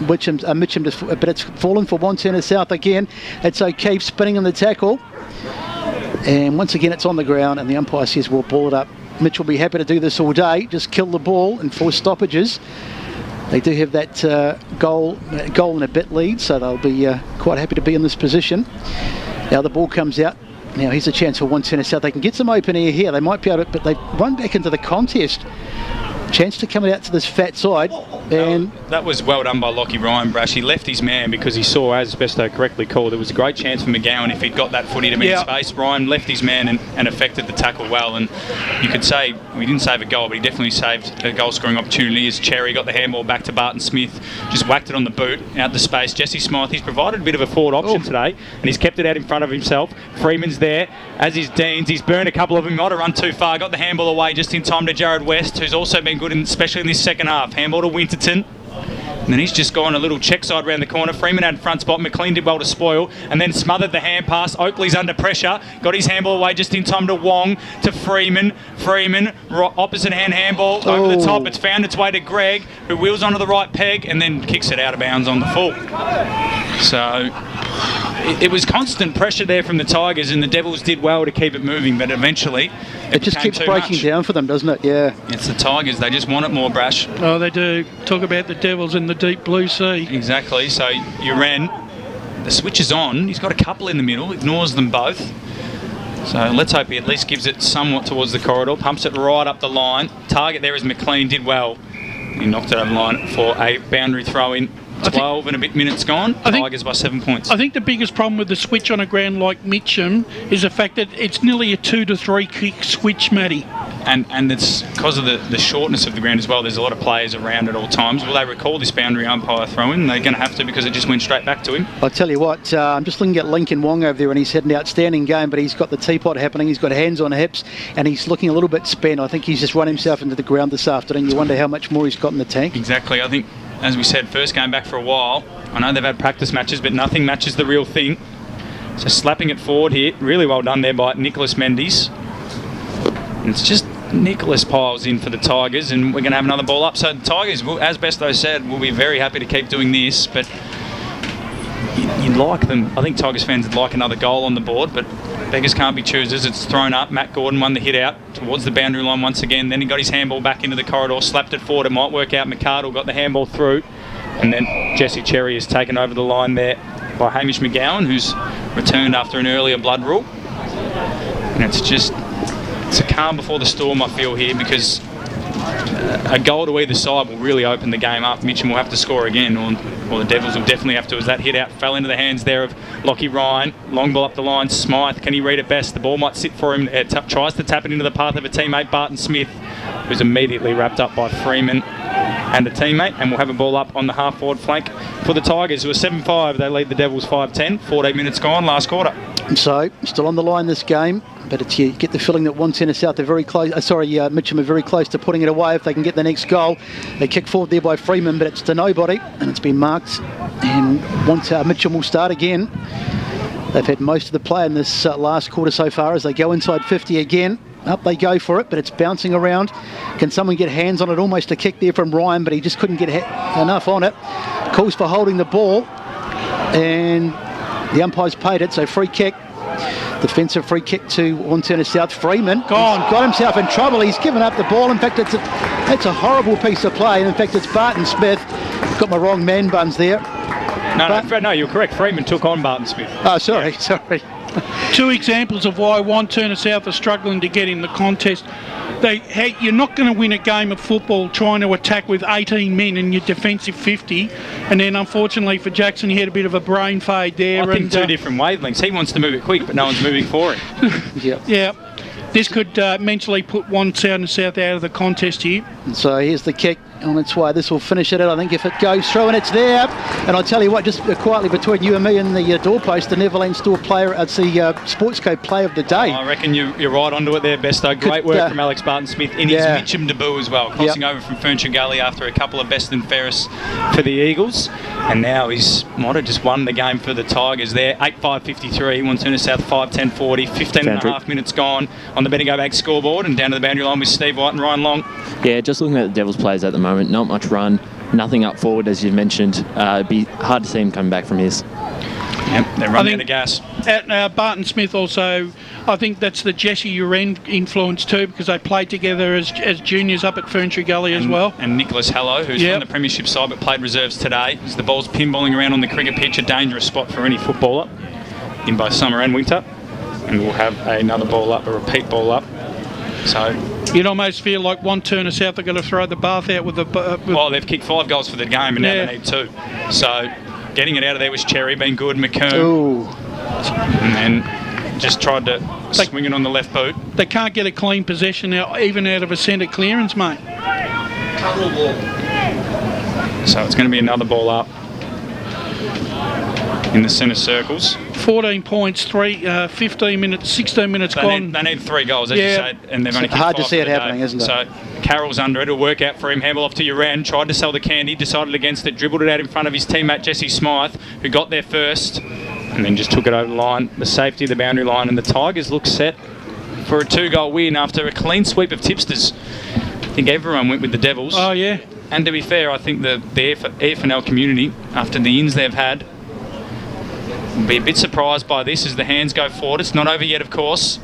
Mitcham, but it's fallen for Wantirna South again. It's O'Keefe spinning in the tackle, and once again it's on the ground, and the umpire says we'll ball it up. Mitch will be happy to do this all day, just kill the ball and force stoppages. They do have that goal and a bit lead, so they'll be quite happy to be in this position. Now the ball comes out. Now here's a chance for Wantirna South. They can get some open air here. They might be able to, but they run back into the contest. Chance to come out to this fat side, and that was well done by Lockie Ryan, Brash. He left his man because he saw, as Besto correctly called, it was a great chance for McGowan if he'd got that footy to be in space. Ryan left his man and affected the tackle well, and you could say we didn't save a goal, but he definitely saved a goal scoring opportunity as Cherry got the handball back to Barton Smith, just whacked it on the boot out the space. Jesse Smythe, he's provided a bit of a forward option today, and he's kept it out in front of himself. Freeman's there, as is Deans. He's burned a couple of them, might have run too far, got the handball away just in time to Jared West, who's also been good, especially in this second half. Handball to Winterton. And then he's just gone a little check side round the corner. Freeman had front spot. McLean did well to spoil. And then smothered the hand pass. Oakley's under pressure. Got his handball away just in time to Wong. To Freeman. Freeman, opposite hand handball. Over the top. It's found its way to Greg, who wheels onto the right peg and then kicks it out of bounds on the full. So it was constant pressure there from the Tigers, and the Devils did well to keep it moving, but eventually it just keeps breaking down for them, doesn't it? Yeah. It's the Tigers. They just want it more, Brash. Oh, they do. Talk about the Devils in the deep blue sea. Exactly. So Uren, the switch is on. He's got a couple in the middle, ignores them both. So let's hope he at least gives it somewhat towards the corridor, pumps it right up the line. Target there is McLean, did well. He knocked it over the line for a boundary throw in. 12 and a bit minutes gone. Tigers by 7 points. I think the biggest problem with the switch on a ground like Mitcham is the fact that it's nearly a 2 to 3 kick switch, Matty. and it's because of the shortness of the ground as well. There's a lot of players around at all times. Will they recall this boundary umpire throw-in? They're going to have to, because it just went straight back to him. I'll tell you what, I'm just looking at Lincoln Wong over there, and he's had an outstanding game, but he's got the teapot happening. He's got hands on hips, and he's looking a little bit spent. I think he's just run himself into the ground this afternoon. You wonder how much more he's got in the tank. Exactly. I think, as we said, first game back for a while. I know they've had practice matches, but nothing matches the real thing. So slapping it forward here, really well done there by Nicholas Mendes. And it's just Nicholas piles in for the Tigers, and we're going to have another ball up. So the Tigers, as Besto said, will be very happy to keep doing this, but you'd like them. I think Tigers fans would like another goal on the board, but beggars can't be choosers. It's thrown up. Matt Gordon won the hit out towards the boundary line once again. Then he got his handball back into the corridor, slapped it forward. It might work out. McArdle got the handball through, and then Jesse Cherry has taken over the line there by Hamish McGowan, who's returned after an earlier blood rule. And it's a calm before the storm, I feel, here, because a goal to either side will really open the game up. Mitcham will have to score again, or the Devils will definitely have to, as that hit out fell into the hands there of Lockie Ryan. Long ball up the line. Smythe, can he read it best? The ball might sit for him. Tries to tap it into the path of a teammate, Barton Smith, who's immediately wrapped up by Freeman and a teammate, and we'll have a ball up on the half-forward flank for the Tigers, who are 7-5. They lead the Devils 5-10. 14 minutes gone, last quarter. So, still on the line this game, but you get the feeling that Wantirna South are very close. Mitcham are very close to putting it away if they can get the next goal. They kick forward there by Freeman, but it's to nobody, and it's been marked. And Mitcham will start again. They've had most of the play in this last quarter so far as they go inside 50 again. Up they go for it, but it's bouncing around. Can someone get hands on it? Almost a kick there from Ryan, but he just couldn't get enough on it. Calls for holding the ball, and the umpire's paid it, so free kick. Defensive free kick to Wantirna South. Freeman got himself in trouble. He's given up the ball. In fact, it's a horrible piece of play. And in fact, it's Barton Smith. Got my wrong man buns there. No, you're correct. Freeman took on Barton Smith. Oh, sorry. Two examples of why Wantirna South are struggling to get in the contest. You're not going to win a game of football trying to attack with 18 men in your defensive 50, and then unfortunately for Jackson, he had a bit of a brain fade there. I think two different wavelengths. He wants to move it quick, but no one's moving for him. Yeah. This could mentally put Wantirna South out of the contest here. So here's the kick on its way. This will finish it, I think, if it goes through, and it's there. And I'll tell you what, just quietly between you and me and the doorpost, the Neverland Store player, it's the Sportsco Play of the Day. I reckon you're right onto it there, Besto. Great work from Alex Barton Smith in his Mitcham debut as well, crossing over from Furniture Gully after a couple of best and fairest for the Eagles. And now he's might have just won the game for the Tigers there. 8-5-53, Wantirna South 5-10-40, 15 and a half minutes gone on the Bendigo Bank scoreboard, and down to the boundary line with Steve White and Ryan Long. Yeah, just looking at the Devils players at the moment, not much run, nothing up forward, as you've mentioned. It'd be hard to see him coming back from his. Yep, they're running out of gas. Barton Smith also, I think that's the Jesse Uren influence too, because they played together as juniors up at Furniture Gully as well. And Nicholas Hallow, who's from the Premiership side but played reserves today. As the ball's pinballing around on the cricket pitch, a dangerous spot for any footballer in both summer and winter. And we'll have another ball up, a repeat ball up. So you'd almost feel like Wantirna South are going to throw the bath out with the... well, they've kicked 5 goals for the game, and now they need 2. So getting it out of there was Cherry, been good. McComb. And then just tried to swing it on the left boot. They can't get a clean possession out, even out of a centre clearance, mate. So it's going to be another ball up in the centre circles. 14 points, 15 minutes, 16 minutes gone. They need 3 goals, as you said, and they've only kicked 5 hard to see it happening, isn't it? So Carroll's under it. It'll work out for him. Handball off to Uran. Tried to sell the candy, decided against it, dribbled it out in front of his teammate Jesse Smythe, who got there first, and then just took it over the line. The safety of the boundary line, and the Tigers look set for a 2-goal win after a clean sweep of tipsters. I think everyone went with the Devils. Oh, yeah. And to be fair, I think the EFNL community, after the ins they've had, will be a bit surprised by this as the hands go forward. It's not over yet, of course.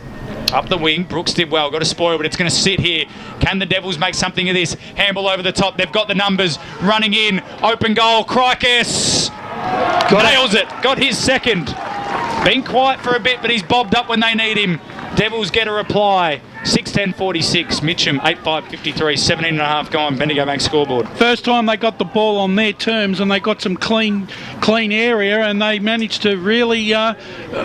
Up the wing, Brooks did well, got a spoil, but it's going to sit here. Can the Devils make something of this? Handball over the top, they've got the numbers, running in, open goal, Crikes nails it, got his second. Been quiet for a bit, but he's bobbed up when they need him. Devils get a reply. 6:10:46. Mitcham 8:5:53. 17.5 gone. Bendigo Bank scoreboard. First time they got the ball on their terms, and they got some clean area, and they managed to really.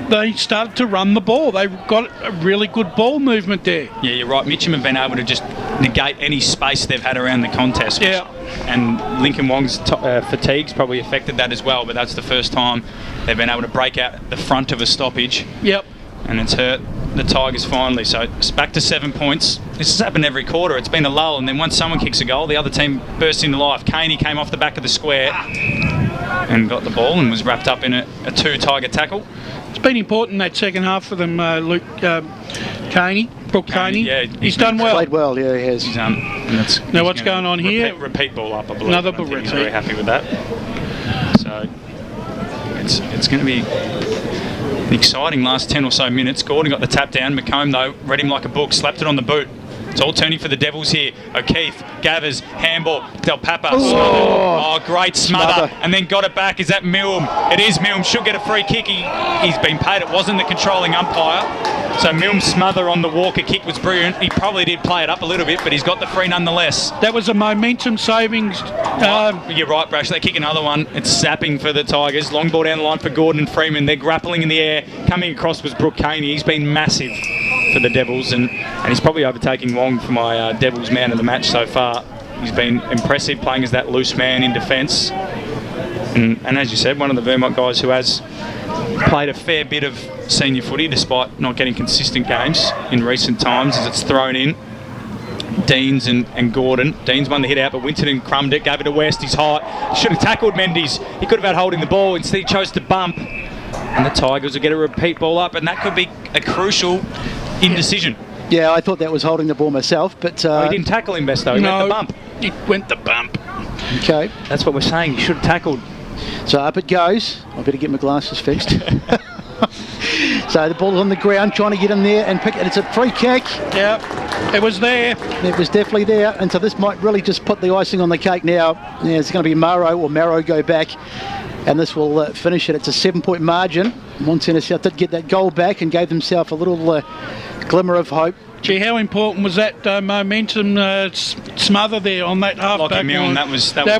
They started to run the ball. They got a really good ball movement there. Yeah, you're right. Mitcham have been able to just negate any space they've had around the contest. Yeah. And Lincoln Wong's fatigue's probably affected that as well, but that's the first time they've been able to break out the front of a stoppage. Yep. And it's hurt the Tigers finally. So it's back to 7 points. This has happened every quarter. It's been a lull, and then once someone kicks a goal, the other team bursts into life. Caney came off the back of the square and got the ball and was wrapped up in a 2-Tiger tackle. It's been important that second half for them, Luke Brooke Caney. Yeah, he's done well. Played well, yeah, he has. Now what's going on here? Repeat ball up, I believe. Another I think repeat. He's very happy with that. So it's going to be an exciting last 10 or so minutes. Gordon got the tap down. McComb, though, read him like a book, slapped it on the boot. It's all turning for the Devils here. O'Keefe, Gavers, handball, Del Papa, oh, great smother, and then got it back. Is that Milne? It is Milne. Should get a free kick. He's been paid. It wasn't the controlling umpire. So Milne's smother on the Walker kick was brilliant. He probably did play it up a little bit, but he's got the free nonetheless. That was a momentum saving. You're right, Brash. They kick another one. It's sapping for the Tigers. Long ball down the line for Gordon and Freeman. They're grappling in the air. Coming across was Brooke Caney. He's been massive for the Devils, and he's probably overtaking Wong for my Devils man of the match so far. He's been impressive playing as that loose man in defence. And as you said, one of the Vermont guys who has played a fair bit of senior footy despite not getting consistent games in recent times as it's thrown in. Deans and Gordon. Deans won the hit out, but Winton crumbed it, gave it to West. He's high. Should have tackled Mendes. He could have had holding the ball. Instead, he chose to bump. And the Tigers will get a repeat ball up, and that could be a crucial indecision. Yeah, I thought that was holding the ball myself, but... he didn't tackle him best, though. He went the bump. He went the bump. Okay. That's what we're saying. He should have tackled. So up it goes. I better get my glasses fixed. So the ball's on the ground, trying to get in there and pick it. It's a free kick. Yeah, it was there. It was definitely there. And so this might really just put the icing on the cake now. Yeah, it's going to be Marrow go back. And this will finish it. It's a 7-point margin. Wantirna South did get that goal back and gave themselves a little glimmer of hope. Gee, how important was that momentum smother there on that half-back line? That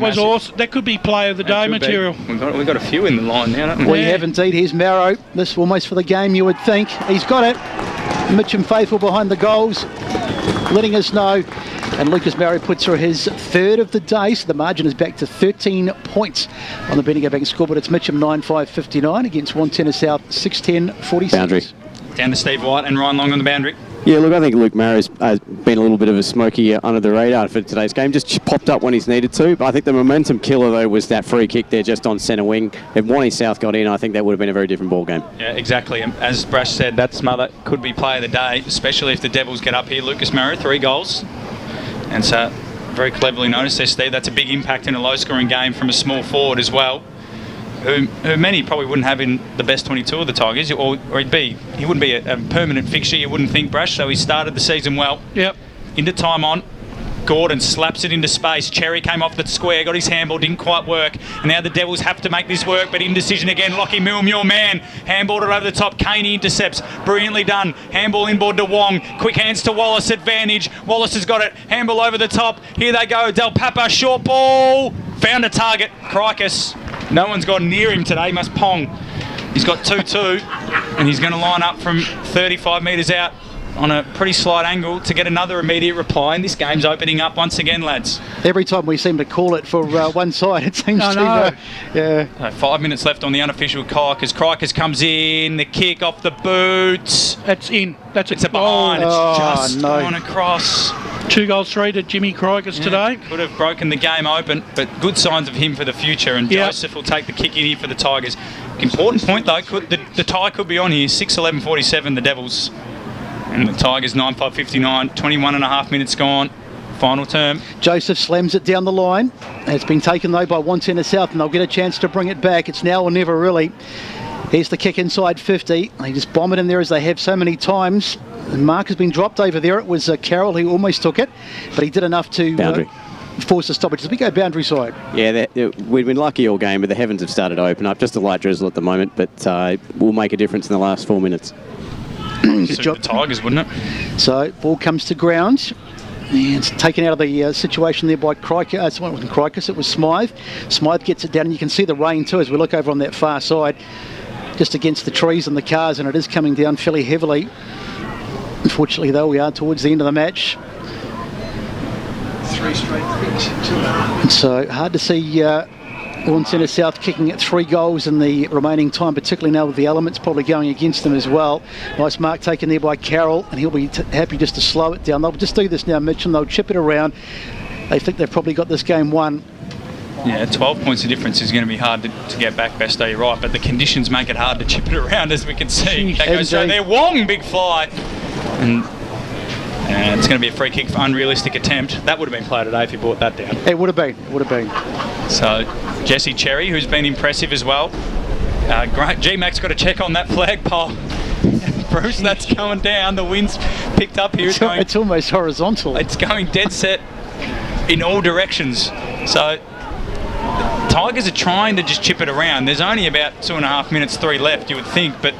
was awesome. That could be player of the day material. We've got a few in the line now, don't we? We have indeed. Here's Marrow. This almost for the game, you would think. He's got it. Mitcham faithful behind the goals, letting us know. And Lucas Marrow puts through his third of the day, so the margin is back to 13 points on the Bendigo Bank scoreboard. It's Mitcham 9-5-59 against Wantirna South 6-10-46. Boundary. Down to Steve White and Ryan Long on the boundary. Yeah, look, I think Luke Marrow's been a little bit of a smoky under the radar for today's game. Just popped up when he's needed to. But I think the momentum killer, though, was that free kick there just on centre wing. If Wanty South got in, I think that would have been a very different ball game. Yeah, exactly. And as Brash said, that smother could be player of the day, especially if the Devils get up here. Lucas Marrow, 3 goals. And so, very cleverly noticed there, Steve. That's a big impact in a low-scoring game from a small forward as well, who many probably wouldn't have in the best 22 of the Tigers, or he wouldn't be a permanent fixture, you wouldn't think, Brash. So he started the season well. Yep. Into time on. Gordon slaps it into space. Cherry came off the square, got his handball, didn't quite work. And now the Devils have to make this work, but indecision again. Lockie Milne, your man. Handballed it over the top. Caney intercepts. Brilliantly done. Handball inboard to Wong. Quick hands to Wallace, advantage. Wallace has got it. Handball over the top. Here they go. Del Papa, short ball. Found a target. Crikis. No one's gone near him today. Must pong. He's got 2-2, and he's going to line up from 35 metres out on a pretty slight angle to get another immediate reply, and this game's opening up once again, lads. Every time we seem to call it for one side, it seems to... yeah. 5 minutes left on the unofficial clock as Crikis comes in, the kick off the boot. That's in. It's a behind. It's just gone across. 2 goals 3 to Jimmy Crikis today. Could have broken the game open, but good signs of him for the future, and Joseph will take the kick in here for the Tigers. Important point, though, the tie could be on here. 6-11-47, the Devils. And the Tigers 9-5-59, 21.5 minutes gone. Final term. Joseph slams it down the line. It's been taken though by Wantirna South, and they'll get a chance to bring it back. It's now or never, really. Here's the kick inside 50. They just bomb it in there as they have so many times. The mark has been dropped over there. It was Carroll who almost took it, but he did enough to force a stoppage. As we go boundary side. Yeah, we've been lucky all game, but the heavens have started to open up. Just a light drizzle at the moment, but will make a difference in the last 4 minutes. Suit the Tigers, wouldn't it? So ball comes to ground. And it's taken out of the situation there by Crikers. It wasn't Crikers, it was Smythe. Smythe gets it down, and you can see the rain too as we look over on that far side, just against the trees and the cars, and it is coming down fairly heavily. Unfortunately, though, we are towards the end of the match. 3 straight picks. And so hard to see Wantirna South kicking at 3 goals in the remaining time, particularly now with the elements probably going against them as well. Nice mark taken there by Carroll, and he'll be happy just to slow it down. They'll just do this now, Mitcham. They'll chip it around. They think they've probably got this game won. Yeah, 12 points of difference is going to be hard to get back, Besto, you're right, but the conditions make it hard to chip it around, as we can see. That goes straight there. Wong, big fly. And it's going to be a free kick for unrealistic attempt. That would have been played today if he brought that down. It would have been. It would have been. So, Jesse Cherry, who's been impressive as well. Great. G-Mac's got to check on that flagpole. Bruce, that's going down. The wind's picked up here. It's almost horizontal. It's going dead set in all directions. So, Tigers are trying to just chip it around. There's only about 2.5 minutes, 3 left, you would think, but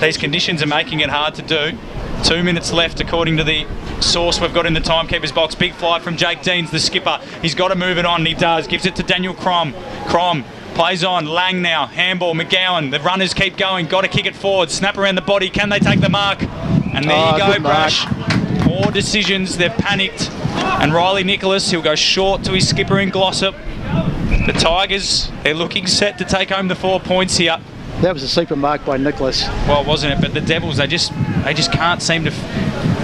these conditions are making it hard to do. 2 minutes left, according to the source we've got in the timekeeper's box. Big fly from Jake Deans, the skipper. He's got to move it on, and he does. Gives it to Daniel Crom. Crom plays on. Lang now. Handball. McGowan. The runners keep going. Got to kick it forward. Snap around the body. Can they take the mark? And there you go, Brash. Poor decisions. They've panicked. And Riley Nicholas, he'll go short to his skipper in Glossop. The Tigers, they're looking set to take home the 4 points here. That was a super mark by Nicholas. Well, wasn't it? But the Devils, they just can't seem to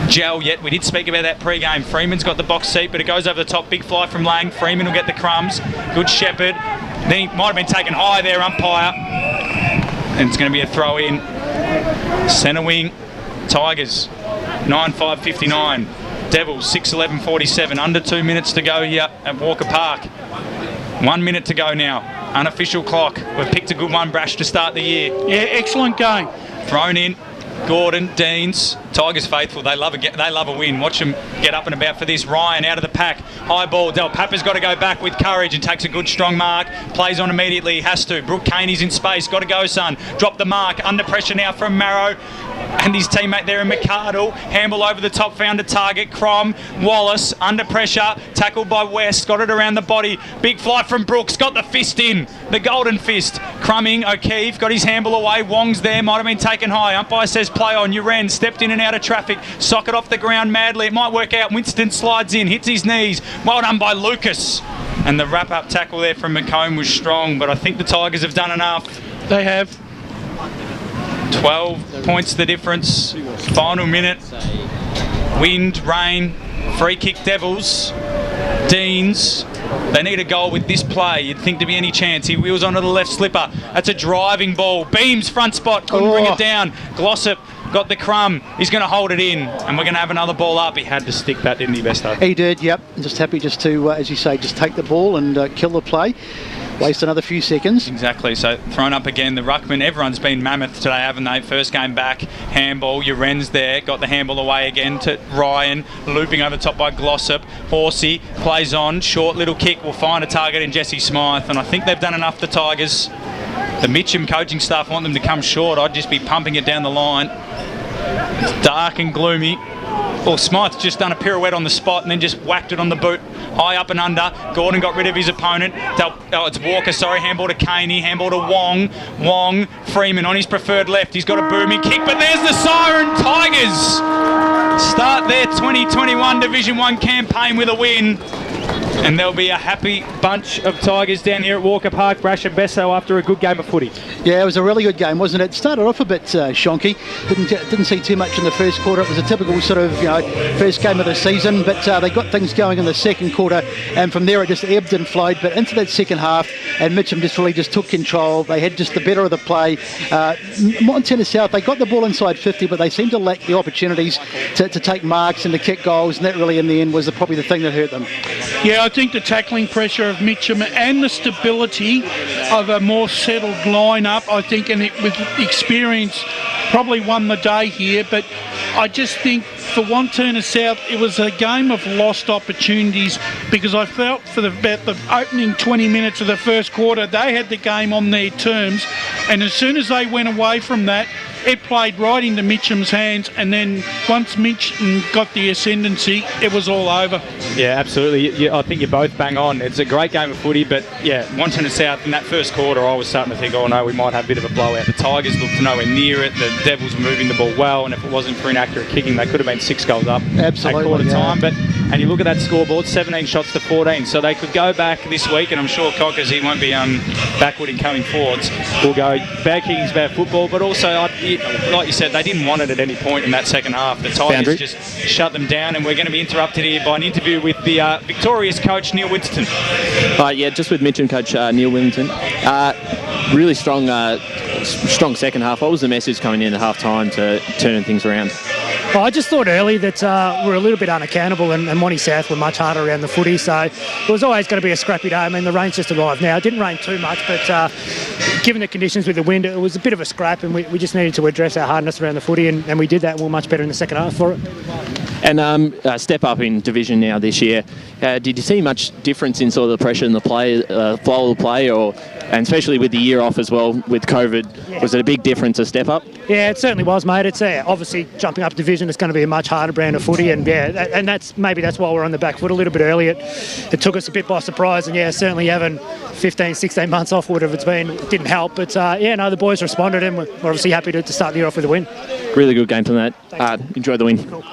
gel yet. We did speak about that pre-game. Freeman's got the box seat, but it goes over the top. Big fly from Lang. Freeman will get the crumbs. Good Shepherd. Then he might have been taken high there, umpire. And it's going to be a throw in. Centre wing, Tigers, 9:5:59. Devils, 6:11:47. Under 2 minutes to go here at Walker Park. 1 minute to go now. Unofficial clock. We've picked a good one, Brash, to start the year. Yeah, excellent game. Thrown in. Gordon, Deans, Tigers faithful. They love a win. Watch them get up and about for this. Ryan out of the pack. High ball. Del Papa's got to go back with courage and takes a good strong mark. Plays on immediately. He has to. Brooke Caney's in space. Got to go, son. Drop the mark. Under pressure now from Marrow. And his teammate there in McArdle. Handball over the top, found a target. Crom, Wallace, under pressure. Tackled by West. Got it around the body. Big fly from Brooks. Got the fist in. The golden fist. Crumming, O'Keefe. Got his handball away. Wong's there. Might have been taken high. Umpire says play on. Uren stepped in and out of traffic. Socket off the ground madly. It might work out. Winston slides in. Hits his knees. Well done by Lucas. And the wrap-up tackle there from McComb was strong. But I think the Tigers have done enough. They have. 12 points the difference. Final minute. Wind, rain, free kick Devils. Deans. They need a goal with this play. You'd think to be any chance. He wheels onto the left slipper. That's a driving ball. Beams front spot. Couldn't bring it down. Glossop got the crumb. He's going to hold it in. And we're going to have another ball up. He had to stick that, didn't he, Besto? He did, yep. Just happy just to, as you say, just take the ball and kill the play. Waste another few seconds. Exactly. So thrown up again. The ruckman, everyone's been mammoth today, haven't they? First game back. Handball. Uren's there. Got the handball away again to Ryan. Looping over the top by Glossop. Horsey plays on. Short little kick. Will find a target in Jesse Smythe. And I think they've done enough, the Tigers. The Mitcham coaching staff want them to come short. I'd just be pumping it down the line. It's dark and gloomy. Well, Smythe's just done a pirouette on the spot and then just whacked it on the boot. High up and under. Gordon got rid of his opponent. It's Walker, sorry. Handball to Caney. Handball to Wong. Wong. Freeman on his preferred left. He's got a booming kick, but there's the siren. Tigers start their 2021 Division 1 campaign with a win. And there'll be a happy bunch of Tigers down here at Walker Park. Brash and Besso after a good game of footy. Yeah, it was a really good game, wasn't it? Started off a bit shonky. Didn't see too much in the first quarter. It was a typical sort of first game of the season, but they got things going in the second quarter, and from there it just ebbed and flowed. But into that second half, and Mitcham just took control. They had just the better of the play. Wantirna South, they got the ball inside 50, but they seemed to lack the opportunities to take marks and to kick goals, and that really in the end was probably the thing that hurt them. Yeah, I think the tackling pressure of Mitcham and the stability of a more settled lineup, I think, and with experience, probably won the day here. But I just think for Wantirna South, it was a game of lost opportunities, because I felt for about the opening 20 minutes of the first quarter, they had the game on their terms, and as soon as they went away from that, it played right into Mitcham's hands, and then once Mitcham got the ascendancy, it was all over. Yeah, absolutely. I think you're both bang on. It's a great game of footy, but yeah, Wantirna South in that first quarter, I was starting to think, oh no, we might have a bit of a blowout. The Tigers looked nowhere near it. The Devils were moving the ball well, and if it wasn't for inaccurate kicking, they could have been 6 goals up Absolutely, at quarter yeah. time. And you look at that scoreboard, 17 shots to 14. So they could go back this week, and I'm sure Cockers, he won't be backward in coming forwards. Will go bad kicking's bad football, but also, like you said, they didn't want it at any point in that second half. The Tigers Boundary. just shut them down, and we're going to be interrupted here by an interview with the victorious coach, Neil Winston. Yeah, just with Mitcham coach Neil Willington. Really strong second half. What was the message coming in at half time to turning things around? Well, I just thought early that we're a little bit unaccountable, and Wanty South were much harder around the footy, so it was always going to be a scrappy day. I mean, the rain's just arrived now. It didn't rain too much, but given the conditions with the wind, it was a bit of a scrap, and we just needed to address our hardness around the footy, and we did that, and we were much better in the second half for it. And step up in division now this year. Did you see much difference in sort of the pressure in the play, flow of the play, and especially with the year off as well with COVID? Yeah. Was it a big difference, a step up? Yeah, it certainly was, mate. It's obviously jumping up division. It's going to be a much harder brand of footy, and that's why we're on the back foot a little bit early. It took us a bit by surprise, and certainly having 15, 16 months off, whatever it's been, it didn't help. But the boys responded, and we're obviously happy to start the year off with a win. Really good game from that. Enjoy the win. Cool.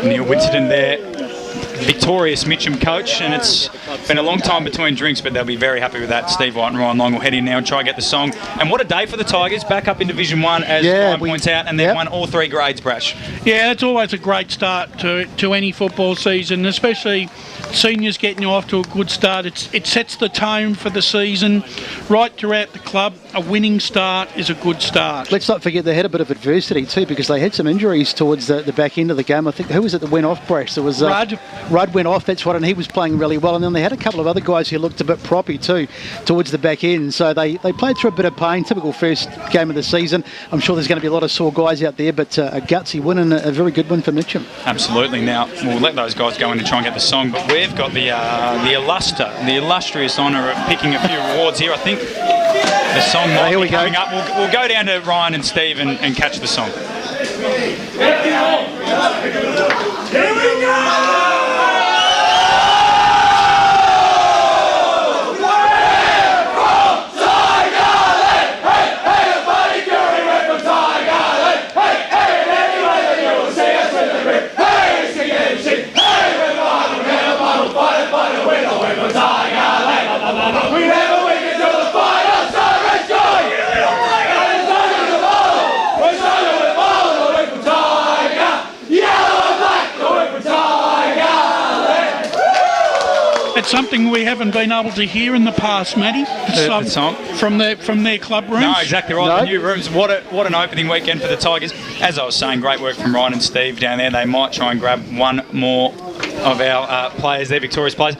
Neil Winston there, victorious Mitcham coach, and it's been a long time between drinks, but they'll be very happy with that. Steve White and Ryan Long will head in now and try and get the song. And what a day for the Tigers, back up in Division 1, as Ryan points out, and they've won all 3 grades, Brash. Yeah, it's always a great start to any football season, especially seniors getting you off to a good start. It sets the tone for the season right throughout the club. A winning start is a good start. Let's not forget they had a bit of adversity too, because they had some injuries towards the back end of the game. I think, who was it that went off, Brash? There was Rudd went off, that's right, and he was playing really well. And then they had a couple of other guys who looked a bit proppy too towards the back end. So they played through a bit of pain. Typical first game of the season. I'm sure there's going to be a lot of sore guys out there, but a gutsy win and a very good win for Mitcham. Absolutely. Now, we'll let those guys go in and try and get the song, but we've got the illustrious honour of picking a few awards here. I think the song might be coming up. We'll go down to Ryan and Steve and catch the song. Here we go! It's something we haven't been able to hear in the past, Matty. The song from their club rooms. No, exactly right. The new rooms. What an opening weekend for the Tigers. As I was saying, great work from Ryan and Steve down there. They might try and grab one more of our players, their victorious players.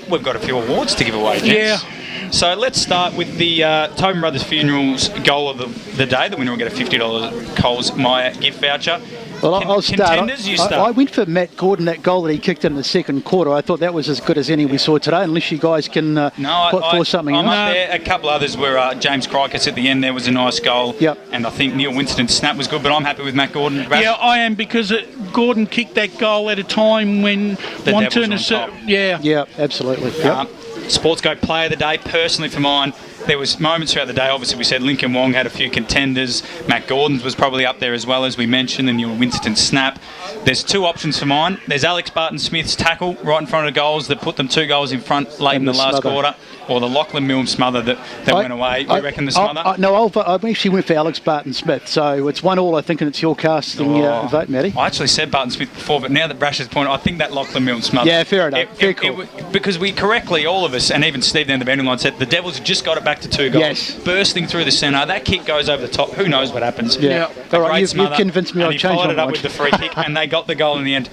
We've got a few awards to give away, gents. Yeah. So let's start with the Tobin Brothers Funerals goal of the day. The winner will get a $50 Coles Myer gift voucher. Well, I'll start. Contenders, you start. I went for Matt Gordon, that goal that he kicked in the second quarter. I thought that was as good as any we saw today, unless you guys can put forth something I'm else. up there. A couple others were James Crikis at the end. There was a nice goal. Yep. And I think Neil Winston's snap was good, but I'm happy with Matt Gordon. Yeah, I am, because Gordon kicked that goal at a time when Wantirna South. Yeah, absolutely. Yep. Sportsco Player of the Day, personally for mine. There was moments throughout the day. Obviously, we said Lincoln Wong had a few contenders. Matt Gordon's was probably up there as well, as we mentioned, and your Winston snap. There's 2 options for mine. There's Alex Barton-Smith's tackle right in front of the goals that put them 2 goals in front late in the last quarter, or the Lachlan Milne smother that went away. You reckon the smother? I actually went for Alex Barton-Smith, so it's 1-1, I think, and it's your casting vote, Matty. I actually said Barton-Smith before, but now that Brash has pointed, I think that Lachlan Milne smother. Yeah, fair enough. Very cool. Because we correctly, all of us, and even Steve down the boundary line, said the Devils have just got it back to 2 goals. Yes. Bursting through the centre, that kick goes over the top. Who knows what happens? Yeah. All right, you've convinced me. I'll change my mind. Followed it up with the free kick, and they got the goal in the end.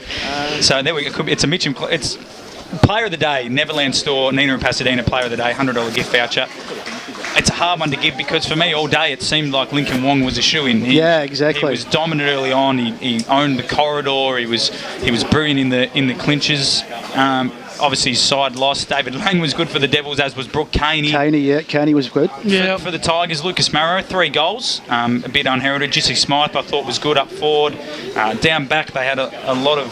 So there we go. It's a Mitcham. It's Player of the Day, Neverland Store, Nina and Pasadena Player of the Day, $100 gift voucher. It's a hard one to give, because for me all day it seemed like Lincoln Wong was a shoo-in. Yeah, exactly. He was dominant early on. He owned the corridor. He was brilliant in the clinches. obviously his side lost. David Lang was good for the Devils, as was Brooke Caney. Caney was good. For the Tigers, Lucas Marrow, 3 goals, a bit unheralded. Jesse Smythe, I thought, was good up forward. Down back, they had a lot of.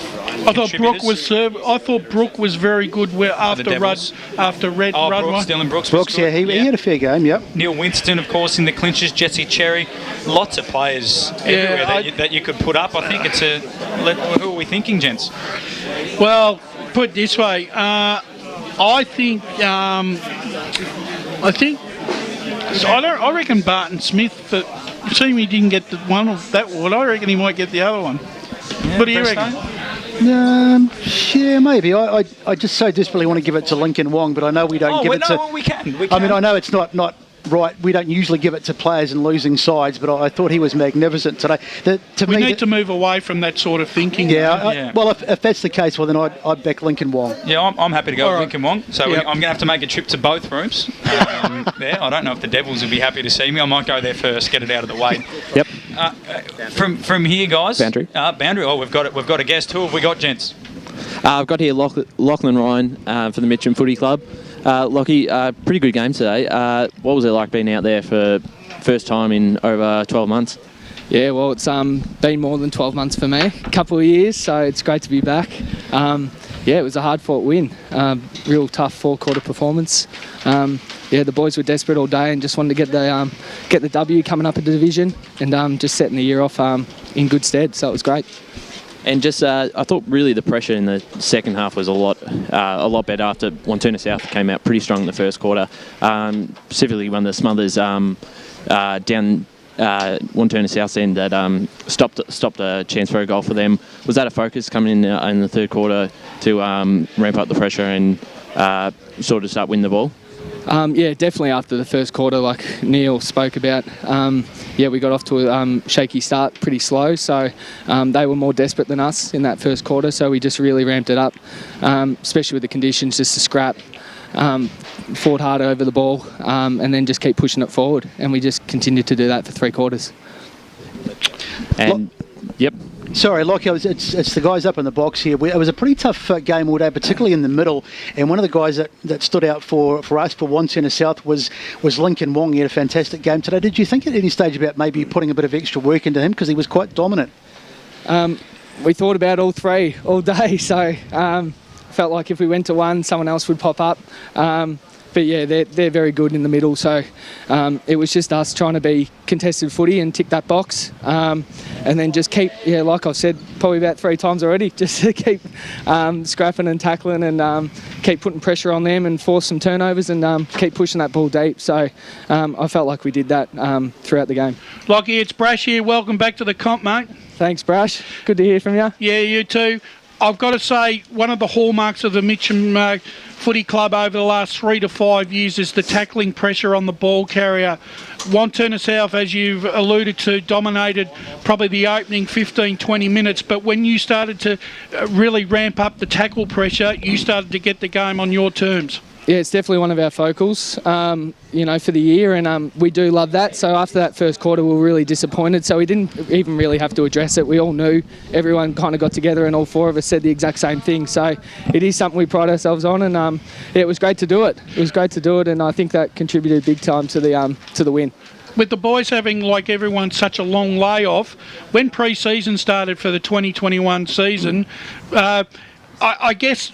I thought Brooke was very good after Rudd. Brooks, Dylan Brooks. Brooks, he had a fair game. Yep. Neil Winston, of course, in the clinches. Jesse Cherry, lots of players everywhere that you could put up. I think it's who are we thinking, gents? Well, put it this way, I reckon Barton Smith. But seeing he didn't get the one of that one, I reckon he might get the other one. What do you reckon? Yeah, maybe. I just so desperately want to give it to Lincoln Wong, but I know we don't give it to. We can. I mean, I know it's not right. We don't usually give it to players in losing sides, but I thought he was magnificent today. We need to move away from that sort of thinking. Well, if that's the case, well then I'd back Lincoln Wong. Yeah, I'm happy to go with Lincoln Wong. So I'm going to have to make a trip to both rooms. I don't know if the Devils would be happy to see me. I might go there first, get it out of the way. Yep. From here, guys. Boundary. Boundary. Oh, we've got a guest. Who have we got, gents? I've got here Lachlan Ryan for the Mitcham Footy Club. Lockie, pretty good game today. What was it like being out there for first time in over 12 months? Yeah, well, it's been more than 12 months for me, a couple of years, so it's great to be back. It was a hard-fought win, real tough four-quarter performance. The boys were desperate all day and just wanted to get the W coming up in the division and just setting the year off in good stead, so it was great. And just, I thought really the pressure in the second half was a lot better after Wantirna South came out pretty strong in the first quarter. Specifically when the Smothers down Wantirna South's end that stopped a chance for a goal for them. Was that a focus coming in the third quarter to ramp up the pressure and sort of start winning the ball? Definitely after the first quarter, like Neil spoke about. We got off to a shaky start, pretty slow, so they were more desperate than us in that first quarter, so we just really ramped it up, especially with the conditions, just to scrap, fought hard over the ball, and then just keep pushing it forward, and we just continued to do that for 3 quarters. And, yep. Sorry, Lockie, it's the guys up in the box here. It was a pretty tough game all day, particularly in the middle. And one of the guys that stood out for us, for Wantirna South, was Lincoln Wong. He had a fantastic game today. Did you think at any stage about maybe putting a bit of extra work into him? Because he was quite dominant. We thought about all 3 all day, so felt like if we went to one, someone else would pop up. But yeah, they're very good in the middle, so it was just us trying to be contested footy and tick that box, and then just keep, like I've said probably about 3 times already, just to keep scrapping and tackling and keep putting pressure on them and force some turnovers and keep pushing that ball deep. So I felt like we did that throughout the game. Lockie, it's Brash here. Welcome back to the comp, mate. Thanks, Brash. Good to hear from you. Yeah, you too. I've got to say, one of the hallmarks of the Mitcham Footy Club over the last 3 to 5 years is the tackling pressure on the ball carrier. Wantirna South, as you've alluded to, dominated probably the opening 15-20 minutes, but when you started to really ramp up the tackle pressure, you started to get the game on your terms. Yeah, it's definitely one of our focals, for the year, and we do love that. So after that first quarter, we were really disappointed. So we didn't even really have to address it. We all knew. Everyone kind of got together, and all 4 of us said the exact same thing. So it is something we pride ourselves on, and it was great to do it. It was great to do it, and I think that contributed big time to the win. With the boys having, like everyone, such a long layoff, when pre-season started for the 2021 season, I guess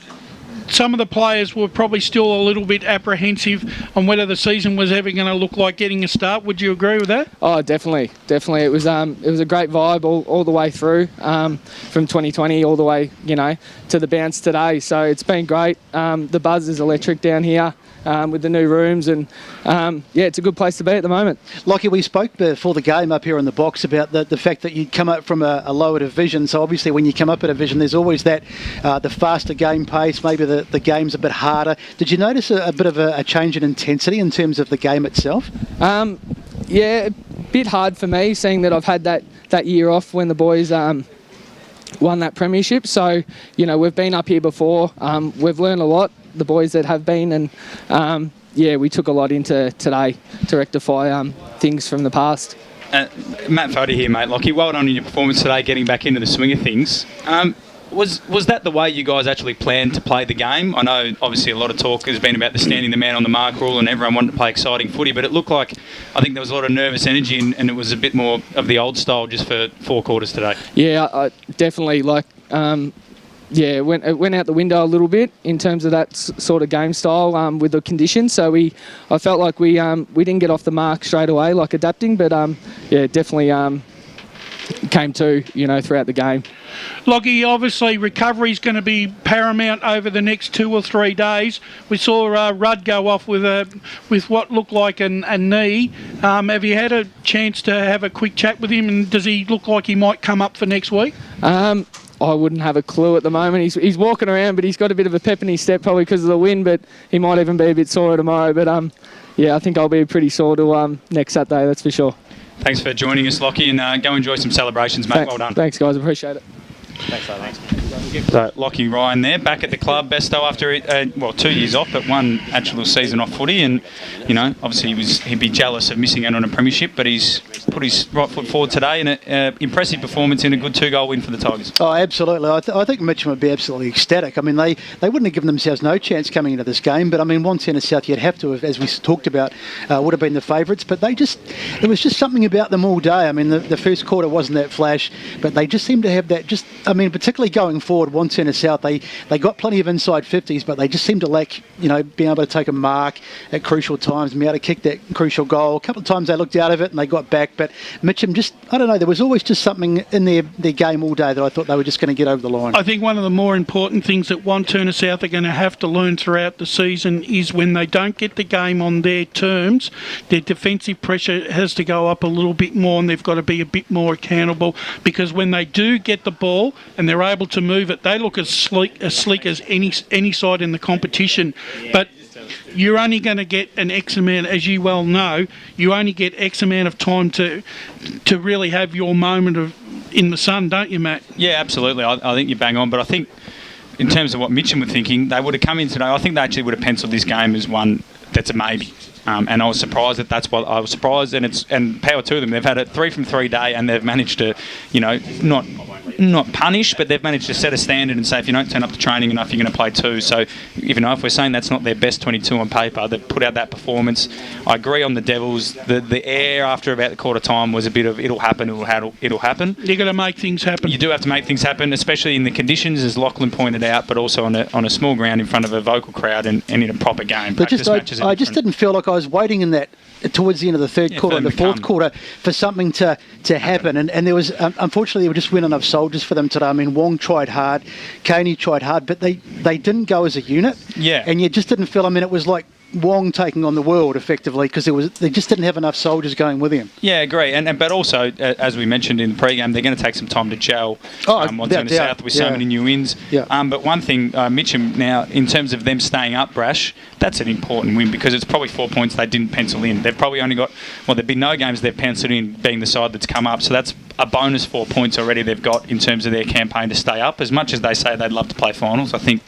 some of the players were probably still a little bit apprehensive on whether the season was ever going to look like getting a start. Would you agree with that? Oh, definitely. It was a great vibe all the way through, from 2020 all the way, to the bounce today. So it's been great. The buzz is electric down here. With the new rooms, and it's a good place to be at the moment. Lockie, we spoke before the game up here in the box about the fact that you'd come up from a lower division, so obviously when you come up a division there's always that the faster game pace, maybe the game's a bit harder. Did you notice a bit of a change in intensity in terms of the game itself? A bit hard for me, seeing that I've had that year off when the boys won that premiership, so we've been up here before, we've learned a lot, the boys that have been, and we took a lot into today to rectify things from the past. Matt Foddy here, mate. Lockie, well done on your performance today, getting back into the swing of things. Was that the way you guys actually planned to play the game? I know obviously a lot of talk has been about the standing the man on the mark rule and everyone wanted to play exciting footy, but it looked like I think there was a lot of nervous energy and it was a bit more of the old style just for 4 quarters today. Yeah, I definitely it went out the window a little bit in terms of that sort of game style with the conditions. So I felt like we didn't get off the mark straight away, like adapting, but definitely came to throughout the game. Lockie, obviously recovery is going to be paramount over the next 2 or 3 days. We saw Rudd go off with what looked like a knee. Have you had a chance to have a quick chat with him, and does he look like he might come up for next week? I wouldn't have a clue at the moment. He's walking around, but he's got a bit of a pep in his step probably because of the wind, but he might even be a bit sore tomorrow. But I think I'll be pretty sore to next Saturday, that's for sure. Thanks for joining us, Lockie, and go enjoy some celebrations, mate. Well done. Thanks, guys. Appreciate it. Thanks. So, Lockie Ryan there, back at the club, Besto after 2 years off, but one actual season off footy, and obviously he'd be jealous of missing out on a premiership, but he's put his right foot forward today in an impressive performance in a good 2-goal win for the Tigers. Oh, absolutely. I think Mitcham would be absolutely ecstatic. I mean, they wouldn't have given themselves no chance coming into this game, but I mean, Wantirna South, you'd have to have, as we talked about, would have been the favourites, but there was just something about them all day. I mean, the first quarter wasn't that flash, but they just seemed to have that particularly going forward, Wantirna South, they got plenty of inside 50s, but they just seemed to lack, being able to take a mark at crucial times, being able to kick that crucial goal. A couple of times they looked out of it and they got back, but Mitcham there was always just something in their game all day that I thought they were just going to get over the line. I think one of the more important things that Wantirna South are going to have to learn throughout the season is when they don't get the game on their terms, their defensive pressure has to go up a little bit more, and they've got to be a bit more accountable, because when they do get the ball and they're able to move it, they look as sleek as any side in the competition. But you're only going to get an X amount, as you well know, you only get X amount of time to really have your moment in the sun, don't you, Matt? Yeah, absolutely. I think you bang on, but I think in terms of what Mitcham were thinking, they would have come in today. I think they actually would have penciled this game as one that's a maybe. And I was surprised that what I was surprised, and power to them. They've had a 3 from 3 day, and they've managed to, not punish, but they've managed to set a standard and say, if you don't turn up to training enough, you're going to play 2. So, if we're saying that's not their best 22 on paper, they've put out that performance. I agree on the Devils. The air after about the quarter time was a bit of it'll happen. You've got to make things happen. You do have to make things happen, especially in the conditions, as Lachlan pointed out, but also on a small ground in front of a vocal crowd and in a proper game. But I just didn't feel like I was waiting in that towards the end of the third quarter and the fourth quarter for something to happen, and there was unfortunately there just weren't enough soldiers for them today. I mean, Wong tried hard, Caney tried hard, but they didn't go as a unit. Yeah, and you just didn't feel. I mean, it was like Wong taking on the world effectively, because they just didn't have enough soldiers going with him. Yeah, agree. And but also, as we mentioned in the pre-game, they're going to take some time to gel. Wantirna South with so many new wins. Yeah. But one thing, Mitcham now, in terms of them staying up, Brash, that's an important win, because it's probably 4 points they didn't pencil in. They've probably only got, there've been no games they've penciled in being the side that's come up. So that's a bonus 4 points already they've got in terms of their campaign to stay up. As much as they say they'd love to play finals, I think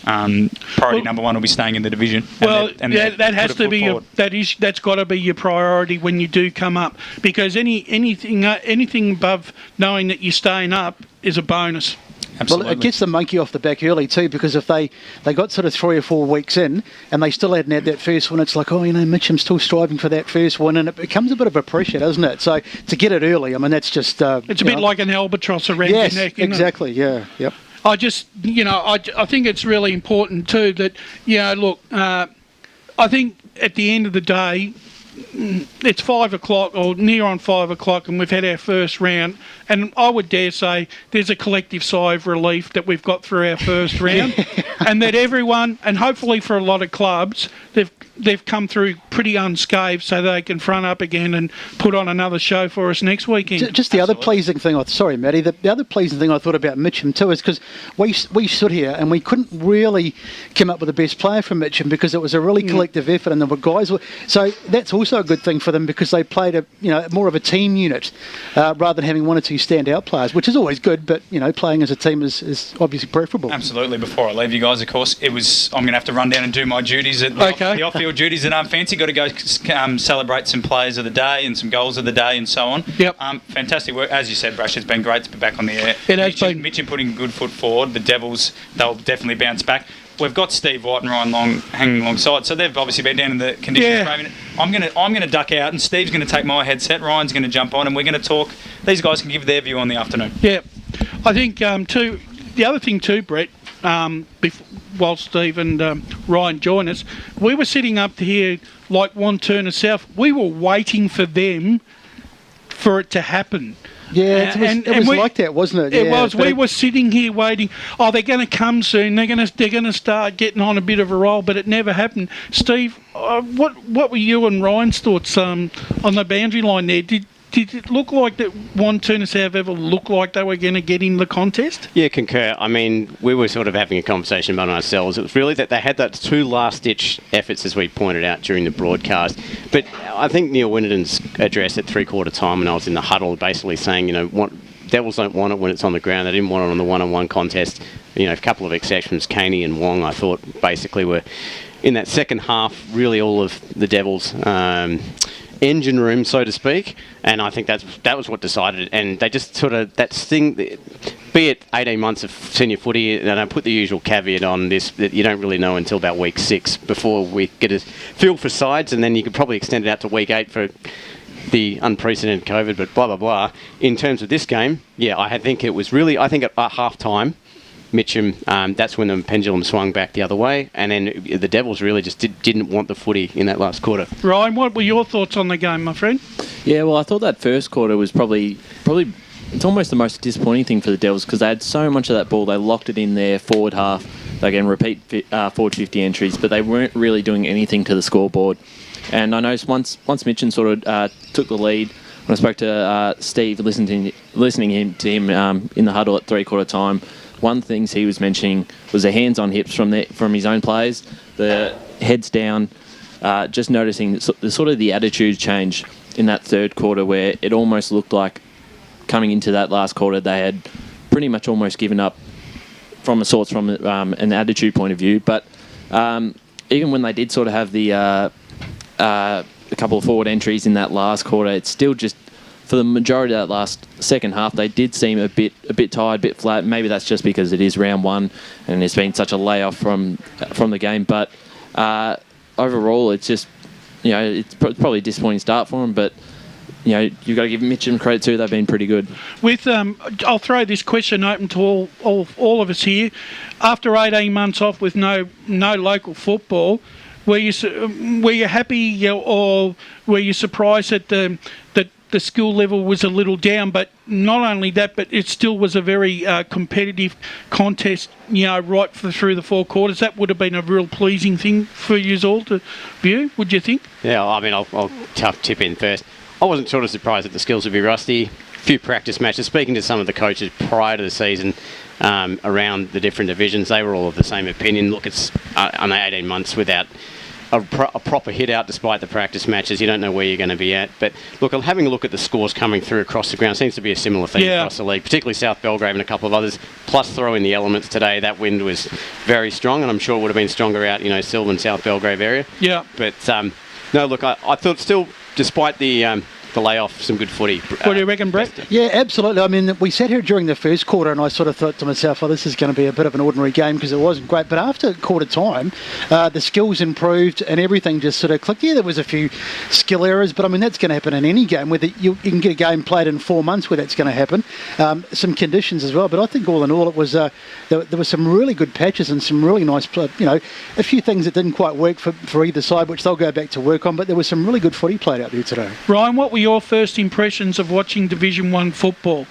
priority number one will be staying in the division. That has to be that's got to be your priority when you do come up, because anything above knowing that you're staying up is a bonus. Absolutely. Well, it gets the monkey off the back early too, because if they got sort of 3 or 4 weeks in and they still hadn't had that first one, it's like, Mitcham's still striving for that first one, and it becomes a bit of a pressure, doesn't it? So to get it early, I mean, that's just it's a bit like an albatross around your neck. Exactly. Yeah. Yep. I just, I think it's really important too that, look, I think at the end of the day, it's 5 o'clock or near on 5 o'clock, and we've had our first round, and I would dare say there's a collective sigh of relief that we've got through our first round, and that everyone, and hopefully for a lot of clubs, they've come through pretty unscathed, so they can front up again and put on another show for us next weekend. Just the other pleasing thing, sorry Matty, the other pleasing thing I thought about Mitcham too is because we stood here and we couldn't really come up with the best player from Mitcham, because it was a really collective effort, and the guys were, so that's also good thing for them because they played more of a team unit rather than having one or two standout players, which is always good. But playing as a team is obviously preferable. Absolutely. Before I leave you guys, of course, I'm going to have to run down and do my duties at the off-field duties that aren't fancy. Got to go celebrate some players of the day and some goals of the day and so on. Yep. Fantastic work, as you said, Brash. It's been great to be back on the air. It has been. Mitcham putting a good foot forward. The Devils, they'll definitely bounce back. We've got Steve White and Ryan Long hanging alongside, so they've obviously been down in the conditions. Yeah. I'm gonna duck out, and Steve's gonna take my headset. Ryan's gonna jump on, and we're gonna talk. These guys can give their view on the afternoon. Yeah, I think too. The other thing too, Brett. While Steve and Ryan join us, we were sitting up here like Wantirna South. We were waiting for them for it to happen. Yeah, it was like that, wasn't it? It was. We were sitting here waiting. Oh, they're going to come soon. They're going to start getting on a bit of a roll, but it never happened. Steve, what were you and Ryan's thoughts on the boundary line there? Did it look like that Wantirna South ever looked like they were going to get in the contest? Yeah, concur. I mean, we were sort of having a conversation about ourselves. It was really that they had those two last-ditch efforts, as we pointed out during the broadcast. But I think Neil Winterden's address at three-quarter time when I was in the huddle basically saying, Devils don't want it when it's on the ground. They didn't want it on the one-on-one contest. A couple of exceptions, Caney and Wong, I thought basically were in that second half, really all of the Devils' engine room, so to speak, and I think that was what decided. And they just sort of that thing, be it 18 months of senior footy, and I put the usual caveat on this that you don't really know until about week 6 before we get a feel for sides, and then you could probably extend it out to week 8 for the unprecedented COVID, but blah blah blah. In terms of this game, I think it was really, I think at half time, Mitcham, that's when the pendulum swung back the other way, and then the Devils really just didn't want the footy in that last quarter. Ryan, what were your thoughts on the game, my friend? Yeah, well, I thought that first quarter was probably it's almost the most disappointing thing for the Devils because they had so much of that ball. They locked it in their forward half. They can repeat forward 50 entries, but they weren't really doing anything to the scoreboard. And I noticed once Mitcham sort of took the lead, when I spoke to Steve, listening to him in the huddle at three-quarter time, one of the things he was mentioning was the hands on hips from his own players, the heads down, just noticing the sort of the attitude change in that third quarter where it almost looked like coming into that last quarter they had pretty much almost given up from an attitude point of view. But even when they did sort of have a couple of forward entries in that last quarter, it's still just, for the majority of that last second half, they did seem a bit tired, a bit flat. Maybe that's just because it is round one and there's been such a layoff from the game. But overall, it's just, it's probably a disappointing start for them. But you've got to give Mitcham credit too; they've been pretty good. I'll throw this question open to all of us here. After 18 months off with no local football, were you happy or were you surprised that the skill level was a little down? But not only that, but it still was a very competitive contest, right through the 4 quarters. That would have been a real pleasing thing for you all to view, would you think? Yeah, I mean, I'll tip in first. I wasn't sort of surprised that the skills would be rusty. A few practice matches. Speaking to some of the coaches prior to the season around the different divisions, they were all of the same opinion. Look, it's only 18 months without a proper hit out despite the practice matches. You don't know where you're going to be at. But look, having a look at the scores coming through across the ground seems to be a similar theme across the league, particularly South Belgrave and a couple of others. Plus, throw in the elements today. That wind was very strong, and I'm sure it would have been stronger out, Sylvan, South Belgrave area. Yeah. But no, look, I thought still, despite the layoff, some good footy. What do you reckon, Brett? Yeah, absolutely. I mean, we sat here during the first quarter and I sort of thought to myself, this is going to be a bit of an ordinary game because it wasn't great. But after quarter time, the skills improved and everything just sort of clicked. Yeah, there was a few skill errors, but I mean, that's going to happen in any game. Whether you can get a game played in 4 months where that's going to happen. Some conditions as well. But I think all in all, it was there were some really good patches and some really nice, a few things that didn't quite work for either side, which they'll go back to work on. But there was some really good footy played out there today. Ryan, what were your first impressions of watching Division 1 football?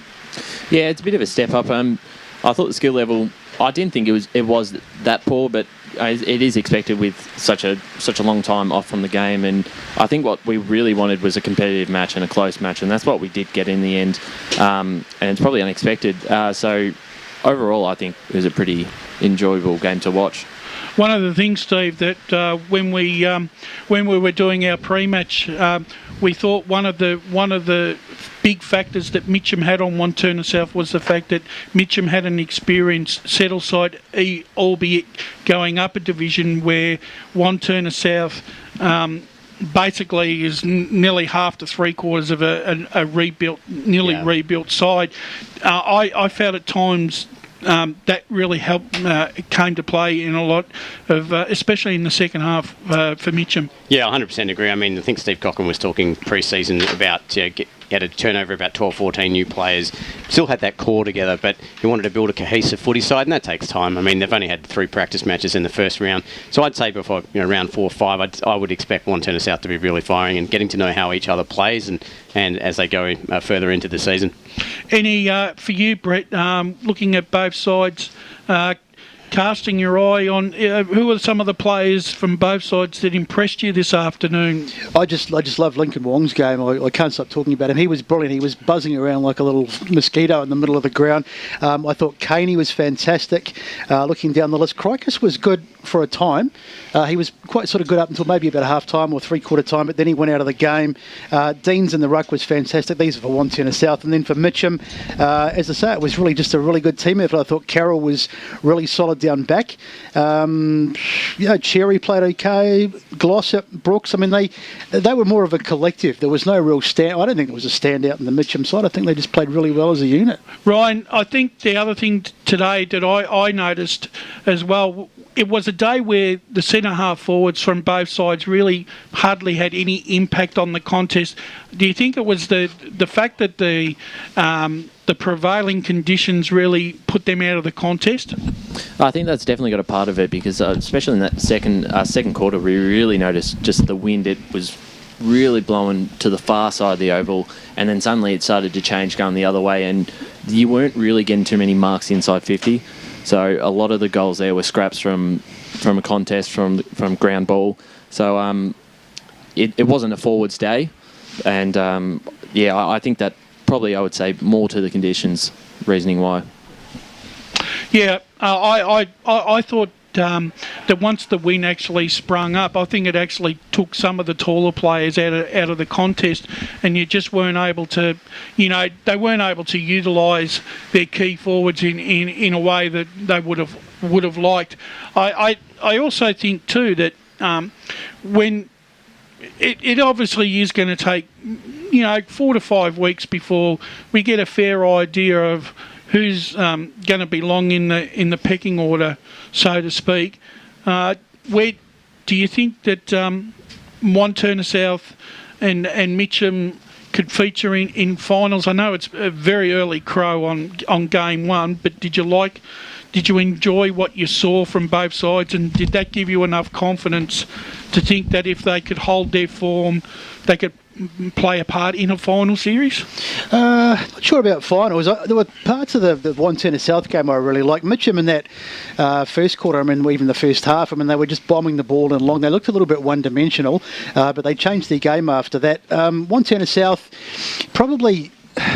Yeah, it's a bit of a step up. I thought the skill level, I didn't think it was that poor, but it is expected with such a long time off from the game. And I think what we really wanted was a competitive match and a close match, and that's what we did get in the end. And it's probably unexpected. So overall, I think it was a pretty enjoyable game to watch. one of the things, Steve, that when we were doing our pre-match, we thought one of the big factors that Mitcham had on Wantirna South was the fact that Mitcham had an experienced settle side, albeit going up a division, where Wantirna South basically is nearly half to three quarters of a rebuilt, rebuilt side. I found at times that really helped, came to play in a lot of, especially in the second half for Mitcham. Yeah, 100% agree. I mean, I think Steve Cochran was talking pre-season about had a turnover about 12, 14 new players. Still had that core together, but he wanted to build a cohesive footy side, and that takes time. I mean, they've only had 3 practice matches in the first round, so I'd say before round 4 or 5, I would expect Wantirna South to be really firing and getting to know how each other plays, and as they go further into the season. Any for you, Brett? Looking at both sides. Casting your eye on who are some of the players from both sides that impressed you this afternoon? I just love Lincoln Wong's game. I can't stop talking about him. He was brilliant. He was buzzing around like a little mosquito in the middle of the ground. I thought Caney was fantastic. Looking down the list, Crikis was good for a time. He was quite sort of good up until maybe about half time or three-quarter time, but then he went out of the game. Deans in the ruck was fantastic. These are for Wantirna South. And then for Mitcham, as I say, it was really just a really good team effort. I thought Carroll was really solid down back. Cherry played okay. Glossop, Brooks. I mean, they were more of a collective. There was no real stand. I don't think there was a standout in the Mitcham side. I think they just played really well as a unit. Ryan, I think the other thing today that I noticed as well, it was a day where the centre half forwards from both sides really hardly had any impact on the contest. Do you think it was the fact that the prevailing conditions really put them out of the contest? I think that's definitely got a part of it, because especially in that second quarter, we really noticed just the wind. It was really blowing to the far side of the oval, and then suddenly it started to change going the other way, and you weren't really getting too many marks inside 50. So a lot of the goals there were scraps from a contest, from ground ball. So it wasn't a forwards day, and I think that probably, I would say, more to the conditions, reasoning why. Yeah, I thought that once the wind actually sprung up, I think it actually took some of the taller players out of the contest, and you just weren't able to, they weren't able to utilise their key forwards in a way that they would have liked. I also think too that when it obviously is going to take 4 to 5 weeks before we get a fair idea of who's going to belong in the pecking order, so to speak. Where do you think that Wantirna South and Mitcham could feature in finals? I know it's a very early crow on game one, but did you enjoy what you saw from both sides, and did that give you enough confidence to think that if they could hold their form, they could play a part in a final series? Not sure about finals. There were parts of the Wantirna South game I really liked. Mitcham in that first quarter, even the first half, they were just bombing the ball in long. They looked a little bit one-dimensional, but they changed their game after that. Wantirna South, probably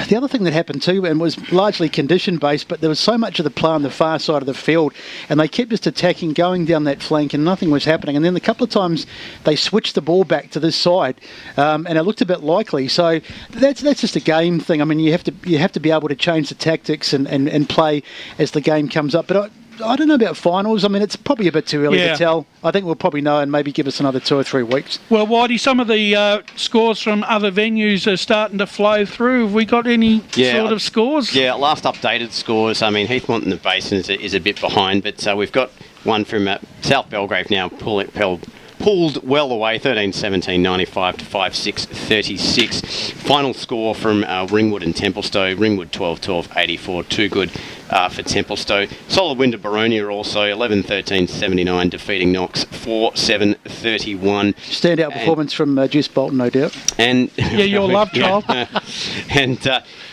the other thing that happened too, and was largely condition based, but there was so much of the play on the far side of the field, and they kept just attacking, going down that flank, and nothing was happening. And then a couple of times they switched the ball back to this side, and it looked a bit likely. So that's just a game thing. You have to be able to change the tactics and play as the game comes up. But I don't know about finals. It's probably a bit too early to tell. I think we'll probably know and maybe give us another 2 or 3 weeks. Well, Whitey, some of the scores from other venues are starting to flow through. Have we got any sort of scores? Yeah, last updated scores. Heathmont in the Basin is a bit behind, but we've got one from South Belgrave now pulled well away, 13-17, 95 to 5-6, 36. Final score from Ringwood and Templestowe. Ringwood 12-12, 84. Too good for Templestowe. Solid win to Baronia also, 11-13, 79, defeating Knox 4-7, 31. Standout performance from Juice Bolton, no doubt. And your love child. And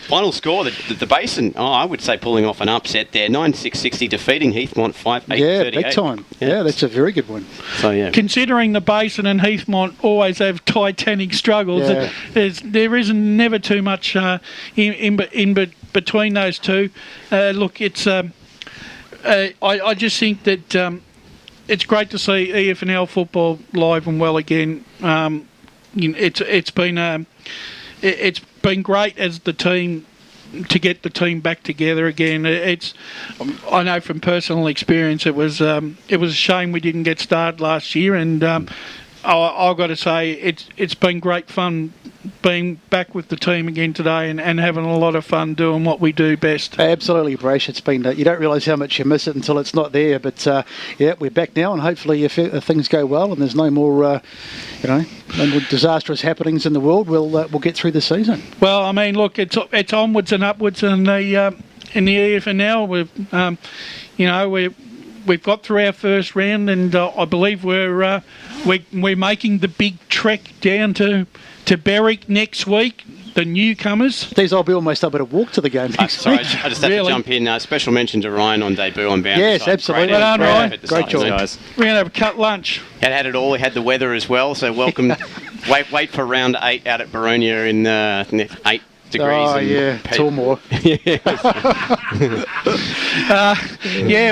final score, the Basin, I would say pulling off an upset there, 9-6-60, defeating Heathmont 5-8, 38. Yeah, big time. Yeah, that's a very good one. So yeah. Considering the Basin and Heathmont always have titanic struggles, there isn't never too much in between those two. Look, it's I just think that it's great to see EFNL football live and well again. It's been great as the team to get the team back together again. I know from personal experience it was a shame we didn't get started last year, and I've got to say it's been great fun being back with the team again today and having a lot of fun doing what we do best. Absolutely, Brash. It's been you don't realise how much you miss it until it's not there. But yeah, we're back now, and hopefully, if things go well and there's no more, no more disastrous happenings in the world, we'll get through the season. Well, I mean, look, it's onwards and upwards in the EFNL. We've got through our first round, and I believe we're making the big trek down to Berwick next week. The newcomers. These I'll be almost able to walk to the game next sorry, week. I just have to jump in. Special mention to Ryan on debut on boundary. Yes, absolutely. Great, well done, Ryan. Great job, guys. We're going to have a cut lunch. Had it all. We had the weather as well. So welcome. wait for round 8 out at Baronia in 8 degrees. Oh yeah, Tormore.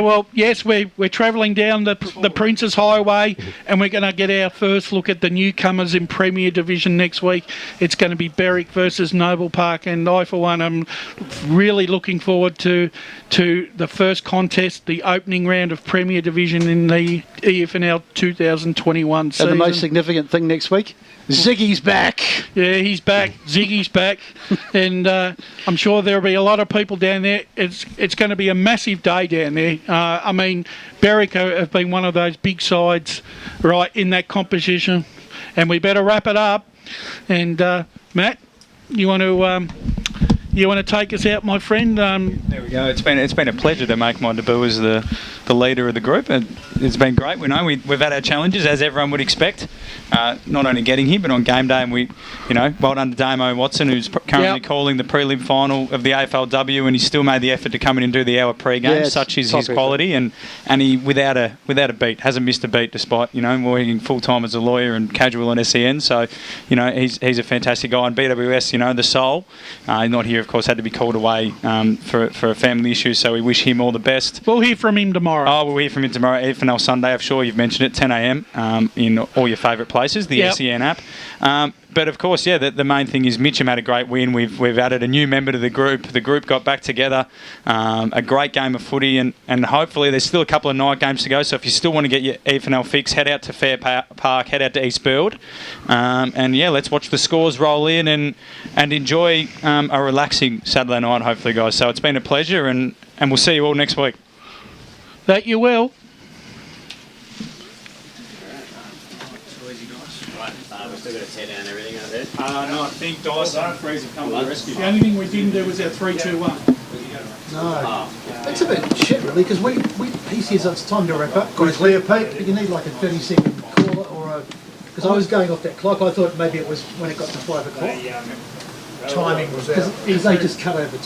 Well, yes, we're travelling down the Princes Highway, and we're going to get our first look at the newcomers in Premier Division next week. It's going to be Berwick versus Noble Park, and I, for one, am really looking forward to the first contest, the opening round of Premier Division in the EFNL 2021 season. And the most significant thing next week, Ziggy's back. Yeah, he's back. Ziggy's back. And I'm sure there'll be a lot of people down there. It's going to be a massive day down there. I mean, Berwick have been one of those big sides, right, in that competition. And we better wrap it up. And, Matt, you want to take us out, my friend? There we go. It's been a pleasure to make my debut as the leader of the group. It's been great. We know we've had our challenges, as everyone would expect. Not only getting here, but on game day, and well done to Damo Watson, who's currently calling the prelim final of the AFLW, and he still made the effort to come in and do the hour pre-game. Yeah, such is his quality, and he without a beat, hasn't missed a beat, despite working full time as a lawyer and casual on SEN. So he's a fantastic guy. And BWS, the soul, not here, of course, had to be called away for a family issue. So we wish him all the best. We'll hear from him tomorrow. Oh, we'll hear from him tomorrow. EFNL Sunday, I'm sure you've mentioned it, 10 a.m. In all your favourite places, the SEN app. But of course, the main thing is Mitcham had a great win. We've added a new member to the group. The group got back together. A great game of footy, and hopefully there's still a couple of night games to go. So if you still want to get your EFNL fix, head out to Fair Park, head out to East Build, and let's watch the scores roll in and enjoy a relaxing Saturday night, hopefully, guys. So it's been a pleasure, and we'll see you all next week. That you will. We've still got to tear down everything out there. No, I think Dyson and Freeze have come to the rescue. The only thing we didn't do was our 3-2-1. No, it's a bit shit really, because he says it's time to wrap up. Got clear, Pete. But you need like a 30-second call or because I was going off that clock. I thought maybe it was when it got to 5 o'clock. Timing was out because they just cut over time.